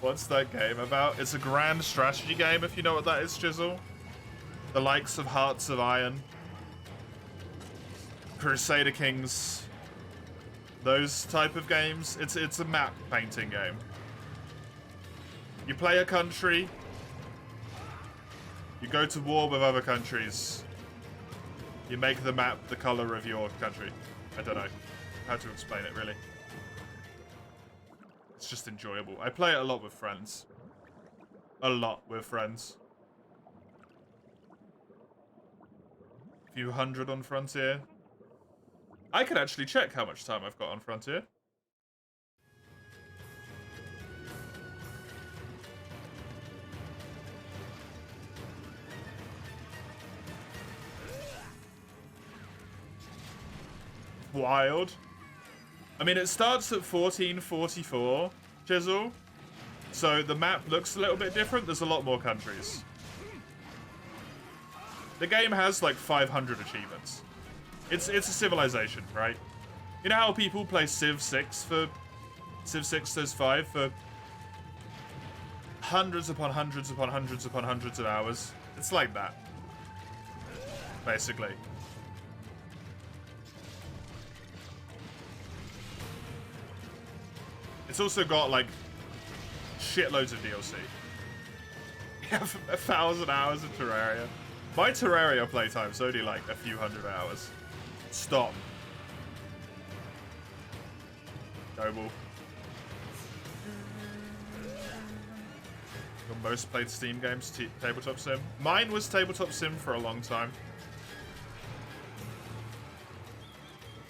What's that game about? It's a grand strategy game, if you know what that is, Chisel. The likes of Hearts of Iron, Crusader Kings, those type of games. It's a map painting game. You play a country, you go to war with other countries, you make the map the color of your country. I don't know how to explain it, really. It's just enjoyable. I play it a lot with friends. A lot with friends. Few hundred on Frontier. I could actually check how much time I've got on Frontier. Wild. I mean, it starts at 1444, Chisel. So the map looks a little bit different. There's a lot more countries. The game has like 500 achievements. It's a civilization, right? You know how people play Civ 6 for... Civ 6 says 5 for hundreds upon hundreds upon hundreds upon hundreds of hours. It's like that, basically. It's also got, like, shitloads of DLC. You have 1,000 hours of Terraria. My Terraria playtime's only, like, a few hundred hours. Stop. Noble. Your most played Steam games, Tabletop Sim? Mine was Tabletop Sim for a long time.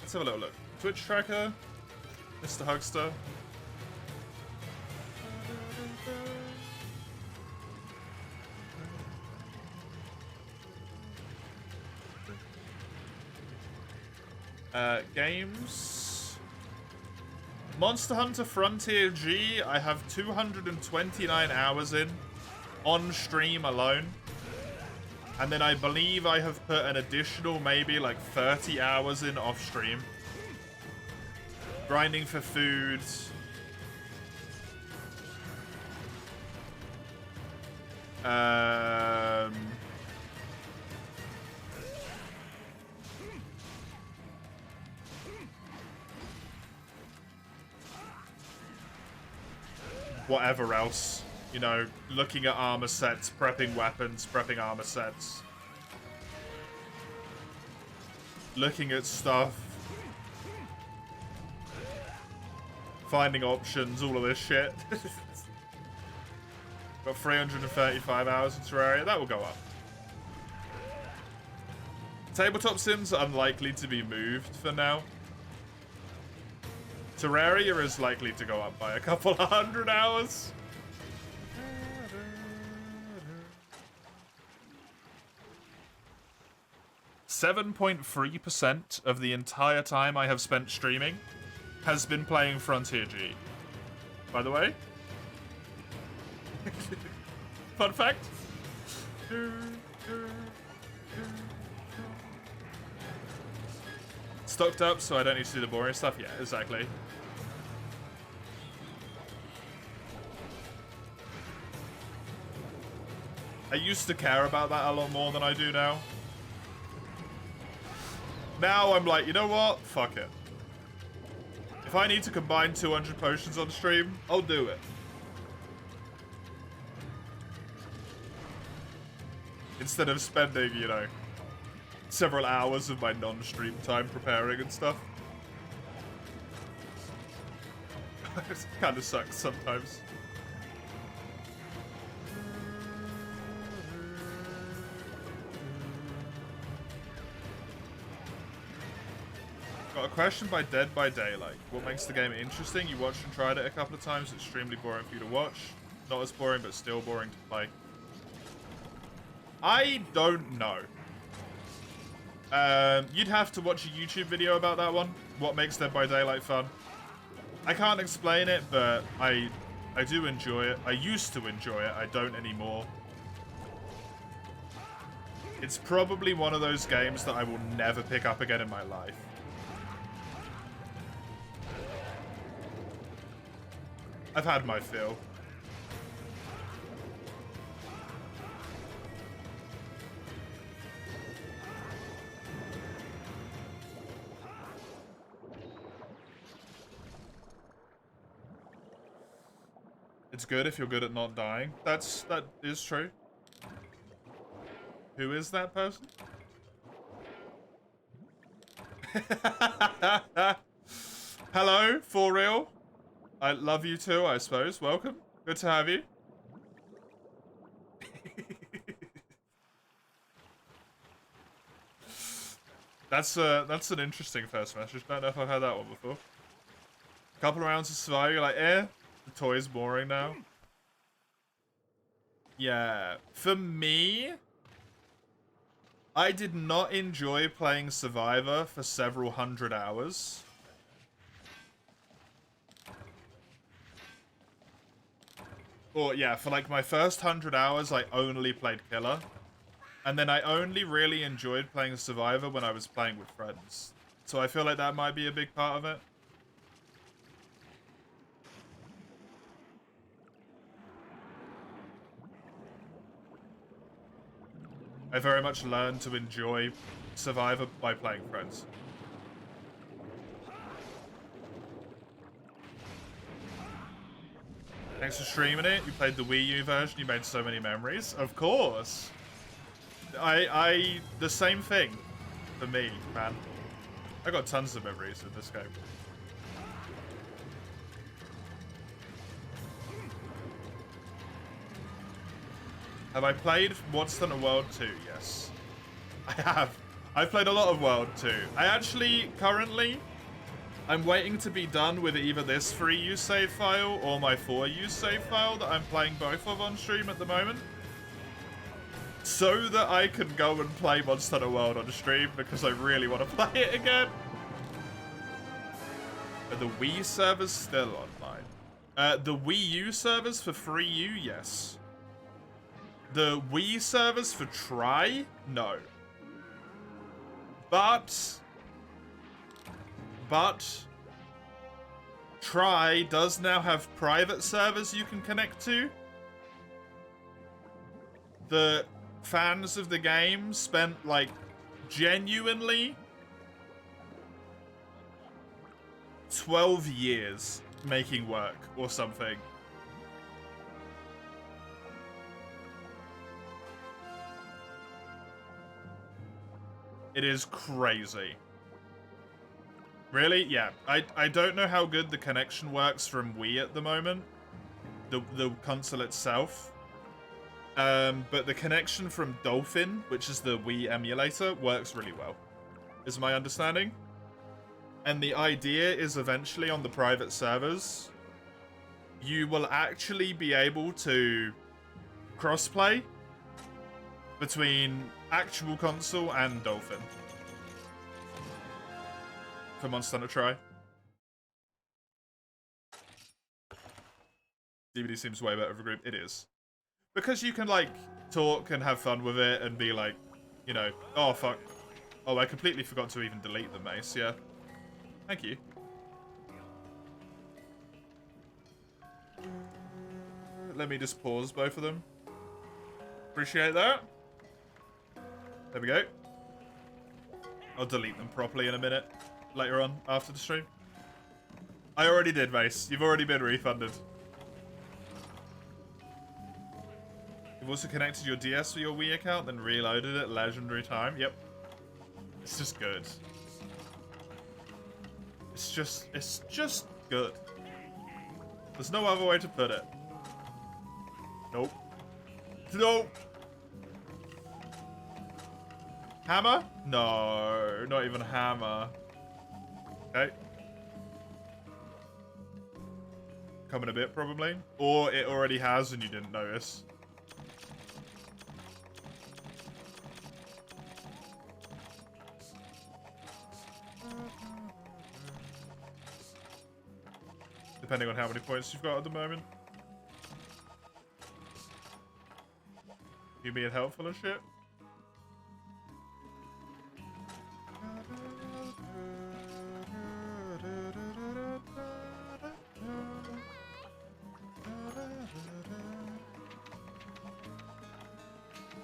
Let's have a little look. Twitch tracker. Mr. Hugster. Games. Monster Hunter Frontier G, I have 229 hours in, on stream alone. And then I believe I have put an additional maybe like 30 hours in off stream. Grinding for food. Whatever else. You know, looking at armor sets, prepping weapons, prepping armor sets. Looking at stuff. Finding options, all of this shit. Got 335 hours in Terraria. That will go up. Tabletop Sims are unlikely to be moved for now. Terraria is likely to go up by a couple of 100 hours. 7.3% of the entire time I have spent streaming has been playing Frontier G. By the way. Fun fact. Stocked up so I don't need to do the boring stuff? Yeah, exactly. I used to care about that a lot more than I do now. Now I'm like, you know what? Fuck it. If I need to combine 200 potions on stream, I'll do it. Instead of spending, you know, several hours of my non-stream time preparing and stuff. It kind of sucks sometimes. Got a question by Dead by Daylight. What makes the game interesting? You watched and tried it a couple of times. It's extremely boring for you to watch. Not as boring, but still boring to play. I don't know. You'd have to watch a YouTube video about that one. What makes Dead by Daylight fun? I can't explain it, but I do enjoy it. I used to enjoy it. I don't anymore. It's probably one of those games that I will never pick up again in my life. I've had my fill. It's good if you're good at not dying. That is true. Who is that person? Hello, for real. I love you too, I suppose. Welcome. Good to have you. That's an interesting first message. Don't know if I've had that one before. Couple of rounds of survival, you're like, eh, the toy's boring now. Yeah, for me, I did not enjoy playing Survivor for several hundred hours. Or, yeah, for like my first 100 hours, I only played Killer. And then I only really enjoyed playing Survivor when I was playing with friends. So I feel like that might be a big part of it. I very much learned to enjoy Survivor by playing friends. Thanks for streaming it. You played the Wii U version. You made so many memories. Of course. The same thing for me, man. I got tons of memories with this game. Have I played Monster Hunter World 2? Yes. I have. I've played a lot of World 2. I actually, currently, I'm waiting to be done with either this 3U save file or my 4U save file that I'm playing both of on stream at the moment. So that I can go and play Monster Hunter World on stream because I really want to play it again. Are the Wii servers still online? The Wii U servers for 3U, yes. The Wii servers for Try, no. But Try does now have private servers you can connect to. The fans of the game spent, like, genuinely 12 years making work or something. It is crazy. Really? Yeah. I don't know how good the connection works from Wii at the moment. The console itself. But the connection from Dolphin, which is the Wii emulator, works really well, is my understanding. And the idea is eventually on the private servers, you will actually be able to crossplay between actual console and Dolphin for Monster Hunter Try. DVD seems way better for group. It is. Because you can, like, talk and have fun with it and be like, you know, oh, fuck. Oh, I completely forgot to even delete the mace, yeah. Thank you. Let me just pause both of them. Appreciate that. There we go. I'll delete them properly in a minute. Later on, after the stream. I already did, Mace. You've already been refunded. You've also connected your DS to your Wii account, then reloaded it legendary time. Yep. It's just good. It's just good. There's no other way to put it. Nope. Nope. Hammer? No, not even hammer. Okay. Coming a bit, probably. Or it already has and you didn't notice. Depending on how many points you've got at the moment. You being helpful and shit?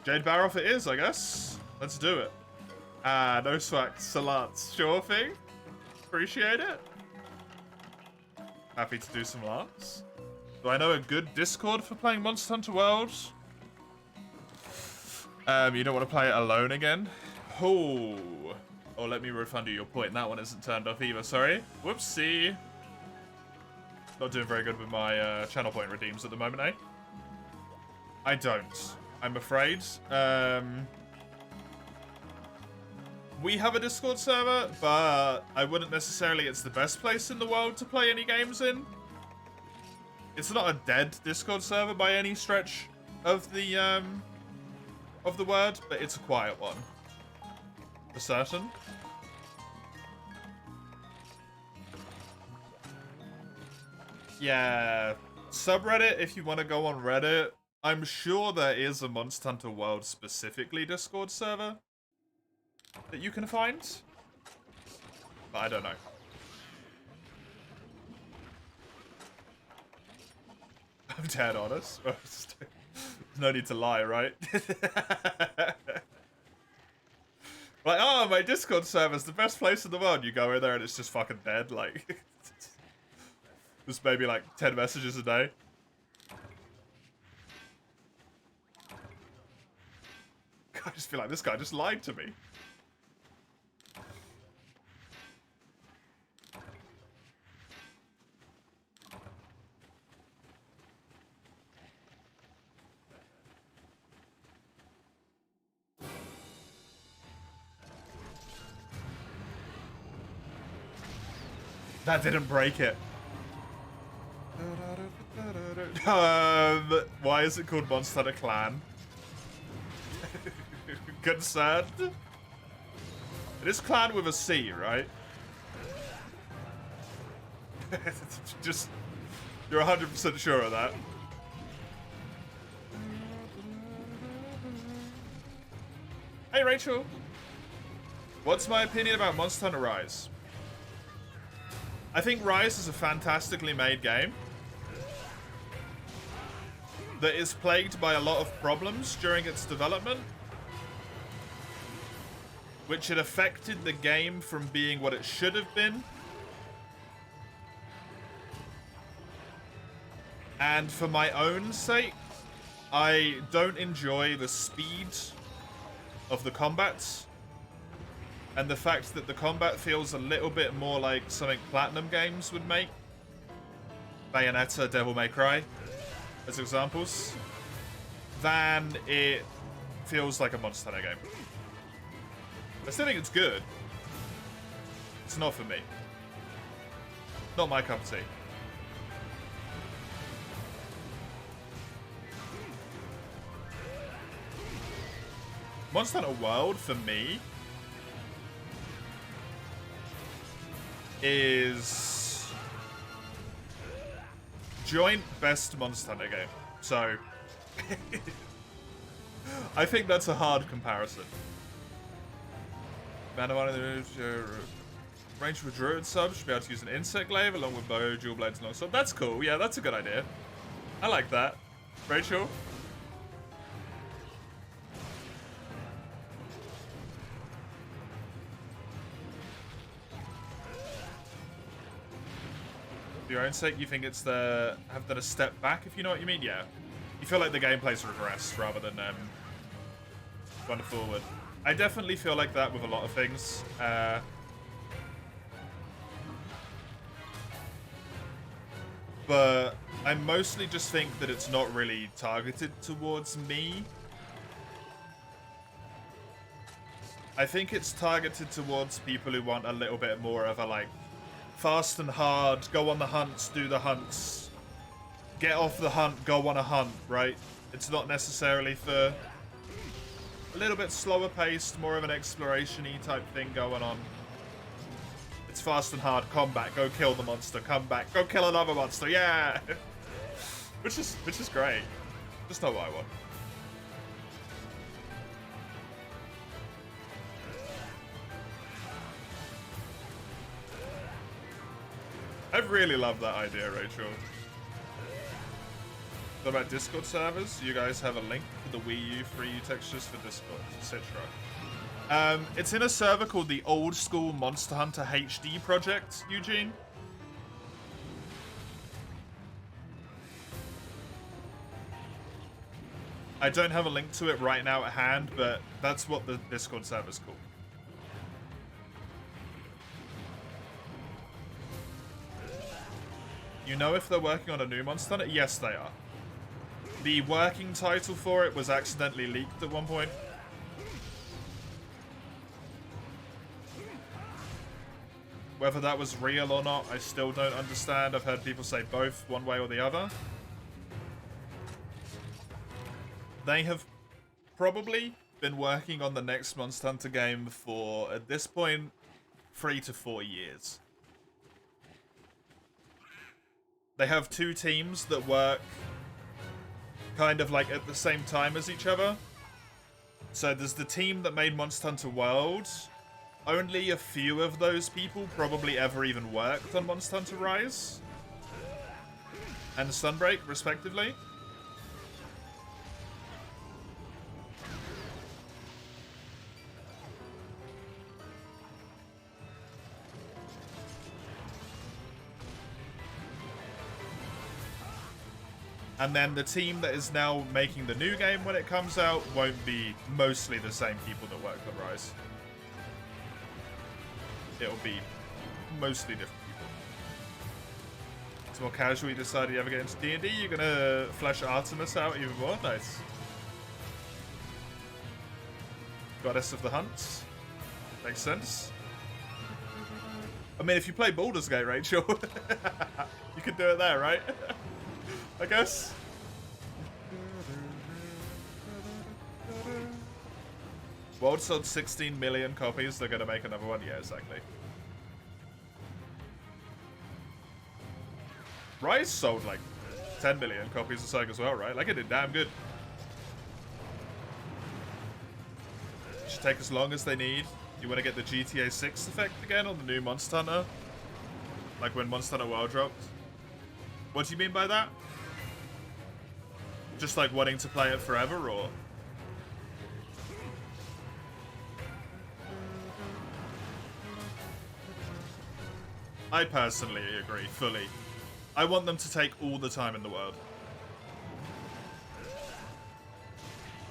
Jade Baroff it is, I guess. Let's do it. Ah, no swag. Salats. Sure thing. Appreciate it. Happy to do some lance. Do I know a good Discord for playing Monster Hunter World? You don't want to play it alone again? Oh. Oh, let me refund you your point. That one isn't turned off either, sorry. Whoopsie. Not doing very good with my channel point redeems at the moment, eh? I don't. I'm afraid. We have a Discord server, but I wouldn't necessarily it's the best place in the world to play any games in. It's not a dead Discord server by any stretch of the word, but it's a quiet one. For certain. Yeah. Subreddit, if you want to go on Reddit, I'm sure there is a Monster Hunter World specifically Discord server that you can find, but I don't know. I'm dead honest. No need to lie, right? Like, oh, my Discord server's the best place in the world. You go in there and it's just fucking dead. Like, just maybe like 10 messages a day. I just feel like this guy just lied to me. That didn't break it. Why is it called Monster Hunter Clan? Concerned? It is clan with a C, right? Just, you're 100% sure of that. Hey, Rachel. What's my opinion about Monster Hunter Rise? I think Rise is a fantastically made game that is plagued by a lot of problems during its development, which had affected the game from being what it should have been. And for my own sake, I don't enjoy the speed of the combats. And the fact that the combat feels a little bit more like something Platinum games would make. Bayonetta, Devil May Cry, as examples. Than it feels like a Monster Hunter game. I still think it's good. It's not for me. Not my cup of tea. Monster Hunter World, for me, is joint best Monster Hunter game. So, I think that's a hard comparison. Range with Druid subs should be able to use an insect glaive along with bow, dual blades, and long sword. That's cool. Yeah, that's a good idea. I like that. Rachel? For your own sake, you think it's have done a step back, if you know what you mean? Yeah. You feel like the gameplay's regressed rather than gone forward. I definitely feel like that with a lot of things. But I mostly just think that it's not really targeted towards me. I think it's targeted towards people who want a little bit more of a, like, fast and hard, go on the hunts, do the hunts, get off the hunt, go on a hunt, right? It's not necessarily for a little bit slower paced, more of an exploration-y type thing going on. It's fast and hard combat, go kill the monster, come back, go kill another monster, yeah! which is great. Just not what I want. I really love that idea, Rachel. What about Discord servers? You guys have a link for the Wii U free textures for Discord, etc. It's in a server called the Old School Monster Hunter HD project, Eugene. I don't have a link to it right now at hand, but that's what the Discord server's called. You know if they're working on a new Monster Hunter? Yes, they are. The working title for it was accidentally leaked at one point. Whether that was real or not, I still don't understand. I've heard people say both, one way or the other. They have probably been working on the next Monster Hunter game for, at this point, 3 to 4 years. They have two teams that work kind of like at the same time as each other. So there's the team that made Monster Hunter World. Only a few of those people probably ever even worked on Monster Hunter Rise and Sunbreak, respectively. And then the team that is now making the new game when it comes out won't be mostly the same people that worked on Rise. It'll be mostly different people. It's more casual. You decide you ever get into D&D, you're gonna flesh Artemis out even more. Nice. Goddess of the Hunts. Makes sense. I mean, if you play Baldur's Gate, Rachel, you could do it there, right? I guess. World sold 16 million copies. They're gonna make another one. Yeah, exactly. Rise sold like 10 million copies of something as well, right? Like, it did damn good. It should take as long as they need. You want to get the GTA 6 effect again on the new Monster Hunter? Like when Monster Hunter World dropped? What do you mean by that? Just like wanting to play it forever, or? I personally agree, fully. I want them to take all the time in the world.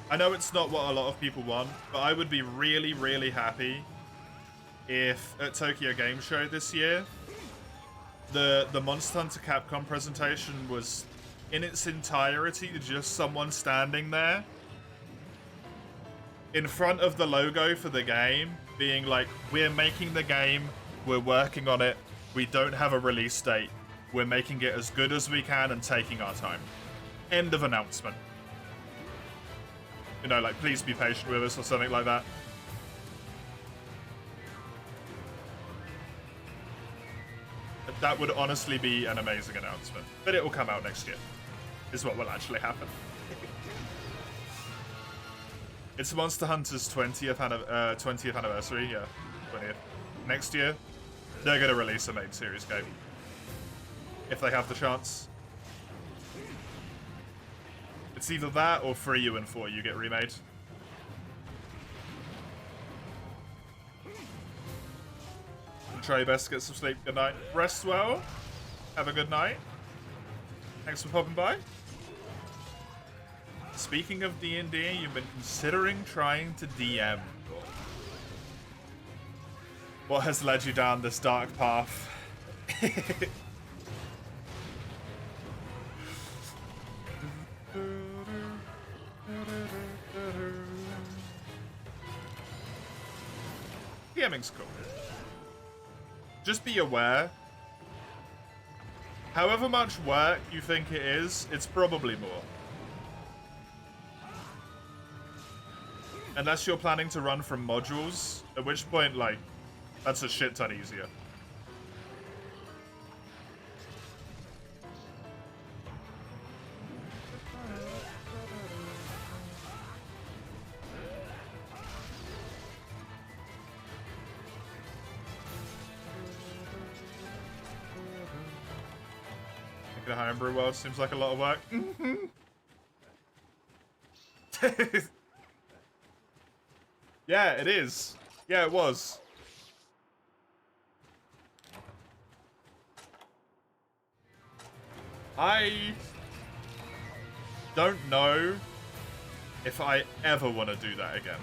I know it's not what a lot of people want, but I would be really, really happy if at Tokyo Game Show this year, the Monster Hunter Capcom presentation was in its entirety just someone standing there in front of the logo for the game, being like, we're making the game, we're working on it, we don't have a release date, we're making it as good as we can and taking our time. End of announcement. You know, like, please be patient with us or something like that. That would honestly be an amazing announcement. But it will come out next year, is what will actually happen. It's Monster Hunter's 20th anniversary, yeah. 20th. Next year, they're going to release a main series game. If they have the chance. It's either that or 3U and 4U get remade. Try your best to get some sleep. Good night. Rest well. Have a good night. Thanks for popping by. Speaking of D&D, you've been considering trying to DM. What has led you down this dark path? DMing's cool. Just be aware. However much work you think it is, it's probably more. Unless you're planning to run from modules, at which point, like, that's a shit ton easier. The homebrew world seems like a lot of work. Yeah, it is. Yeah, it was. I don't know if I ever want to do that again.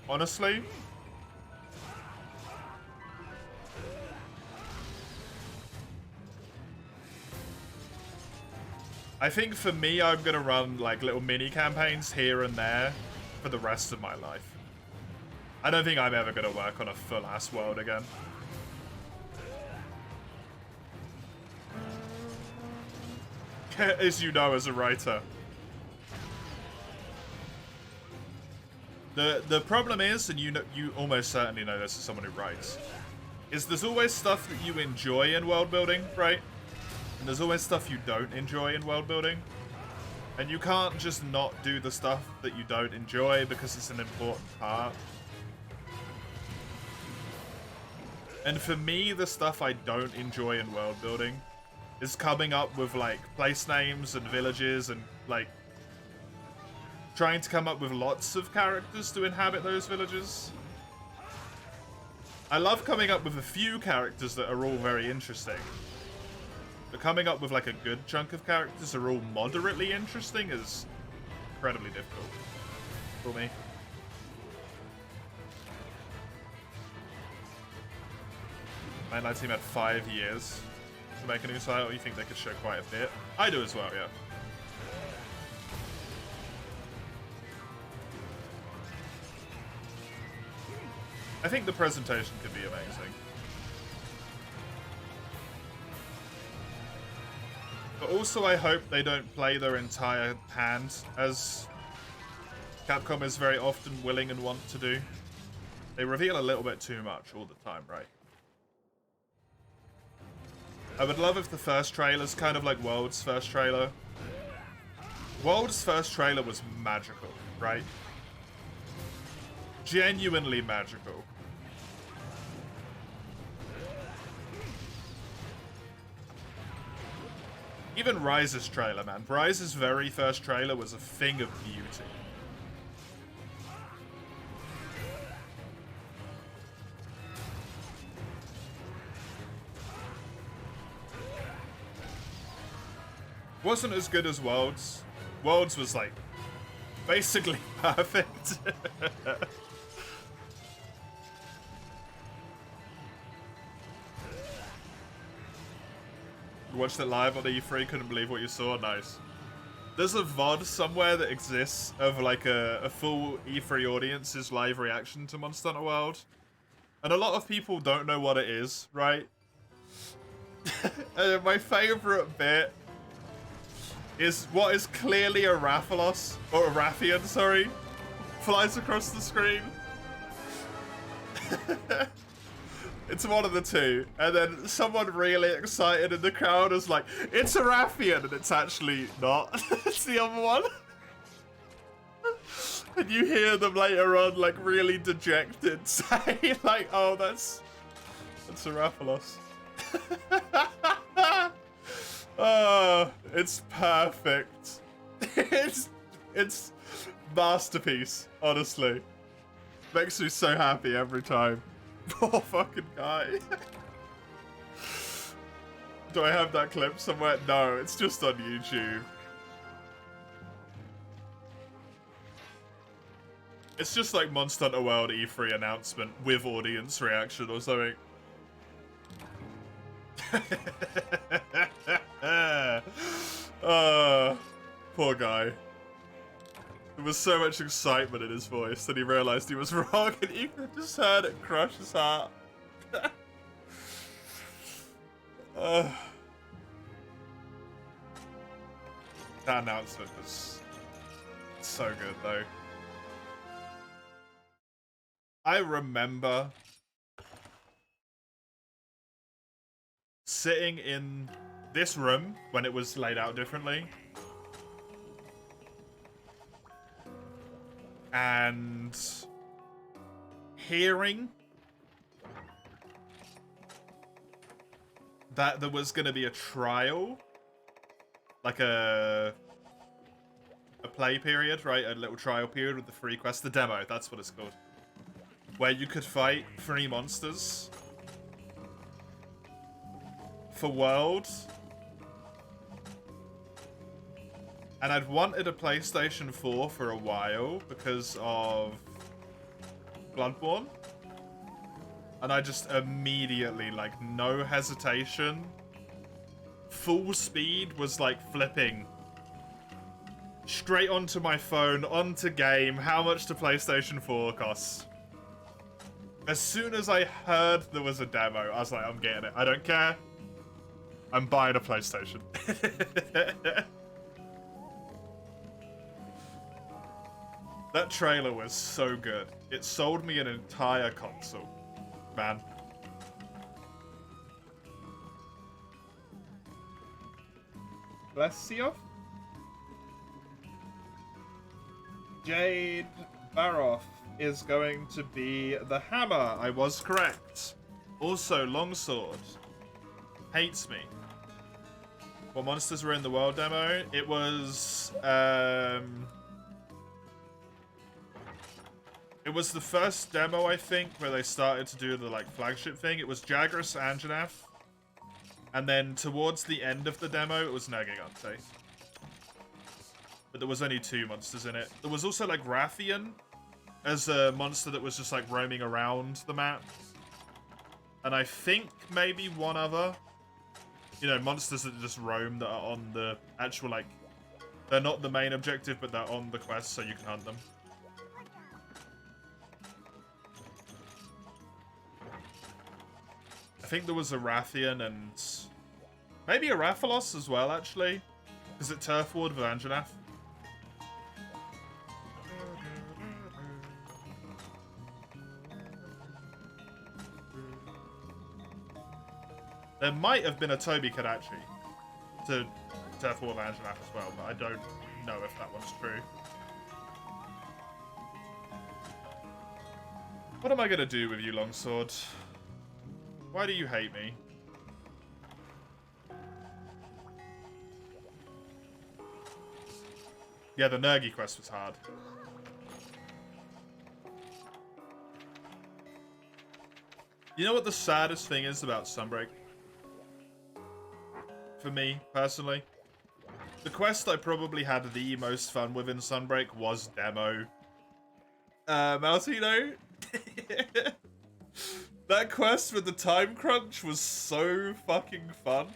Honestly. I think for me, I'm going to run like little mini campaigns here and there for the rest of my life. I don't think I'm ever going to work on a full-ass world again. As you know, as a writer. The problem is, and you almost certainly know this as someone who writes, is there's always stuff that you enjoy in world building, right? And there's always stuff you don't enjoy in world building. And you can't just not do the stuff that you don't enjoy because it's an important part. And for me, the stuff I don't enjoy in world building is coming up with, like, place names and villages and, like, trying to come up with lots of characters to inhabit those villages. I love coming up with a few characters that are all very interesting. But coming up with like a good chunk of characters that are all moderately interesting is incredibly difficult for me. Man, that team had 5 years to make a new title. You think they could show quite a bit? I do as well, yeah. I think the presentation could be amazing. But also I hope they don't play their entire hand, as Capcom is very often willing and want to do. They reveal a little bit too much all the time, right? I would love if the first trailer's kind of like World's first trailer. World's first trailer was magical, right? Genuinely magical. Even Rise's trailer, man. Rise's very first trailer was a thing of beauty. Wasn't as good as Worlds. Worlds was like basically perfect. Watched it live on the E3, couldn't believe what you saw. Nice. There's a VOD somewhere that exists of like a full E3 audience's live reaction to Monster Hunter World. And a lot of people don't know what it is, right? My favorite bit is what is clearly a Rathalos, or a Rathian, sorry, flies across the screen. It's one of the two, and then someone really excited in the crowd is like, it's a Rathian, and it's actually not. It's the other one. And you hear them later on, like, really dejected, say, like, oh, that's a Rathalos. Oh, it's perfect. It's masterpiece, honestly. Makes me so happy every time. Poor fucking guy. Do I have that clip somewhere? No, it's just on YouTube. It's just like Monster Hunter World E3 announcement with audience reaction or something. Poor guy. There was so much excitement in his voice that he realized he was wrong, and you could just heard it crush his heart. That announcement was so good, though. I remember sitting in this room when it was laid out differently, and hearing that there was going to be a trial, like a play period, right? A little trial period with the free quest, the demo, that's what it's called, where you could fight 3 monsters for World. And I'd wanted a PlayStation 4 for a while because of Bloodborne. And I just immediately, like, no hesitation, full speed was like flipping straight onto my phone, onto game, how much the PlayStation 4 costs. As soon as I heard there was a demo, I was like, I'm getting it. I don't care. I'm buying a PlayStation. That trailer was so good. It sold me an entire console, man. Bless you. Jade Baroff is going to be the hammer. I was correct. Also, Longsword hates me. What monsters were in the world demo? It was it was the first demo, I think, where they started to do the like flagship thing. It was Jagras, Anjanath, And then towards the end of the demo, it was Nergigante. But there was only 2 monsters in it. There was also like Rathian as a monster that was just like roaming around the map. And I think maybe one other, you know, monsters that just roam that are on the actual, like, they're not the main objective, but they're on the quest, so you can hunt them. I think there was a Rathian and maybe a Rathalos as well, actually. Is it Turf Ward with Anjanath? There might have been a Toby Kadachi to Turf Ward with Anjanath as well, but I don't know if that one's true. What am I going to do with you, Longsword? Why do you hate me? Yeah, the Nergi quest was hard. You know what the saddest thing is about Sunbreak? For me, personally? The quest I probably had the most fun with in Sunbreak was Demo. Maltino? That quest with the time crunch was so fucking fun.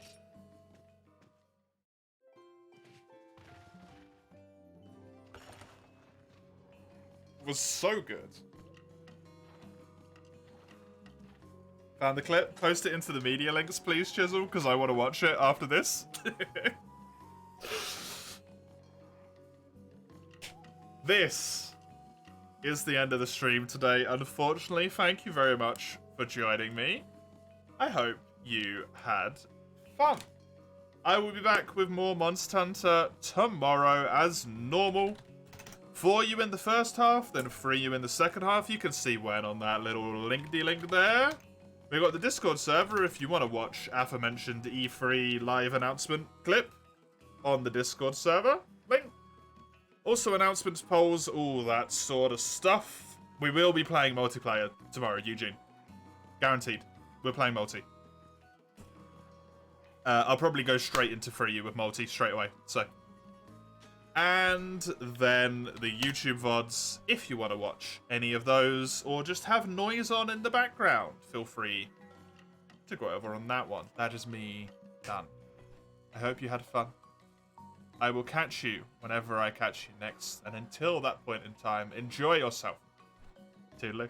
It was so good. Found the clip? Post it into the media links, please, Chisel, because I want to watch it after this. This is the end of the stream today, unfortunately. Thank you very much for joining me. I hope you had fun. I will be back with more Monster Hunter tomorrow as normal. 4 you in the first half, then 3 you in the second half. You can see when on that little link-de-link there. We've got the Discord server if you want to watch aforementioned E3 live announcement clip on the Discord server. Link. Also announcements, polls, all that sort of stuff. We will be playing multiplayer tomorrow, Eugene. Guaranteed. We're playing multi. I'll probably go straight into 3U with multi straight away. So, and then the YouTube VODs, if you want to watch any of those, or just have noise on in the background, feel free to go over on that one. That is me done. I hope you had fun. I will catch you whenever I catch you next, and until that point in time, enjoy yourself. Toodaloo.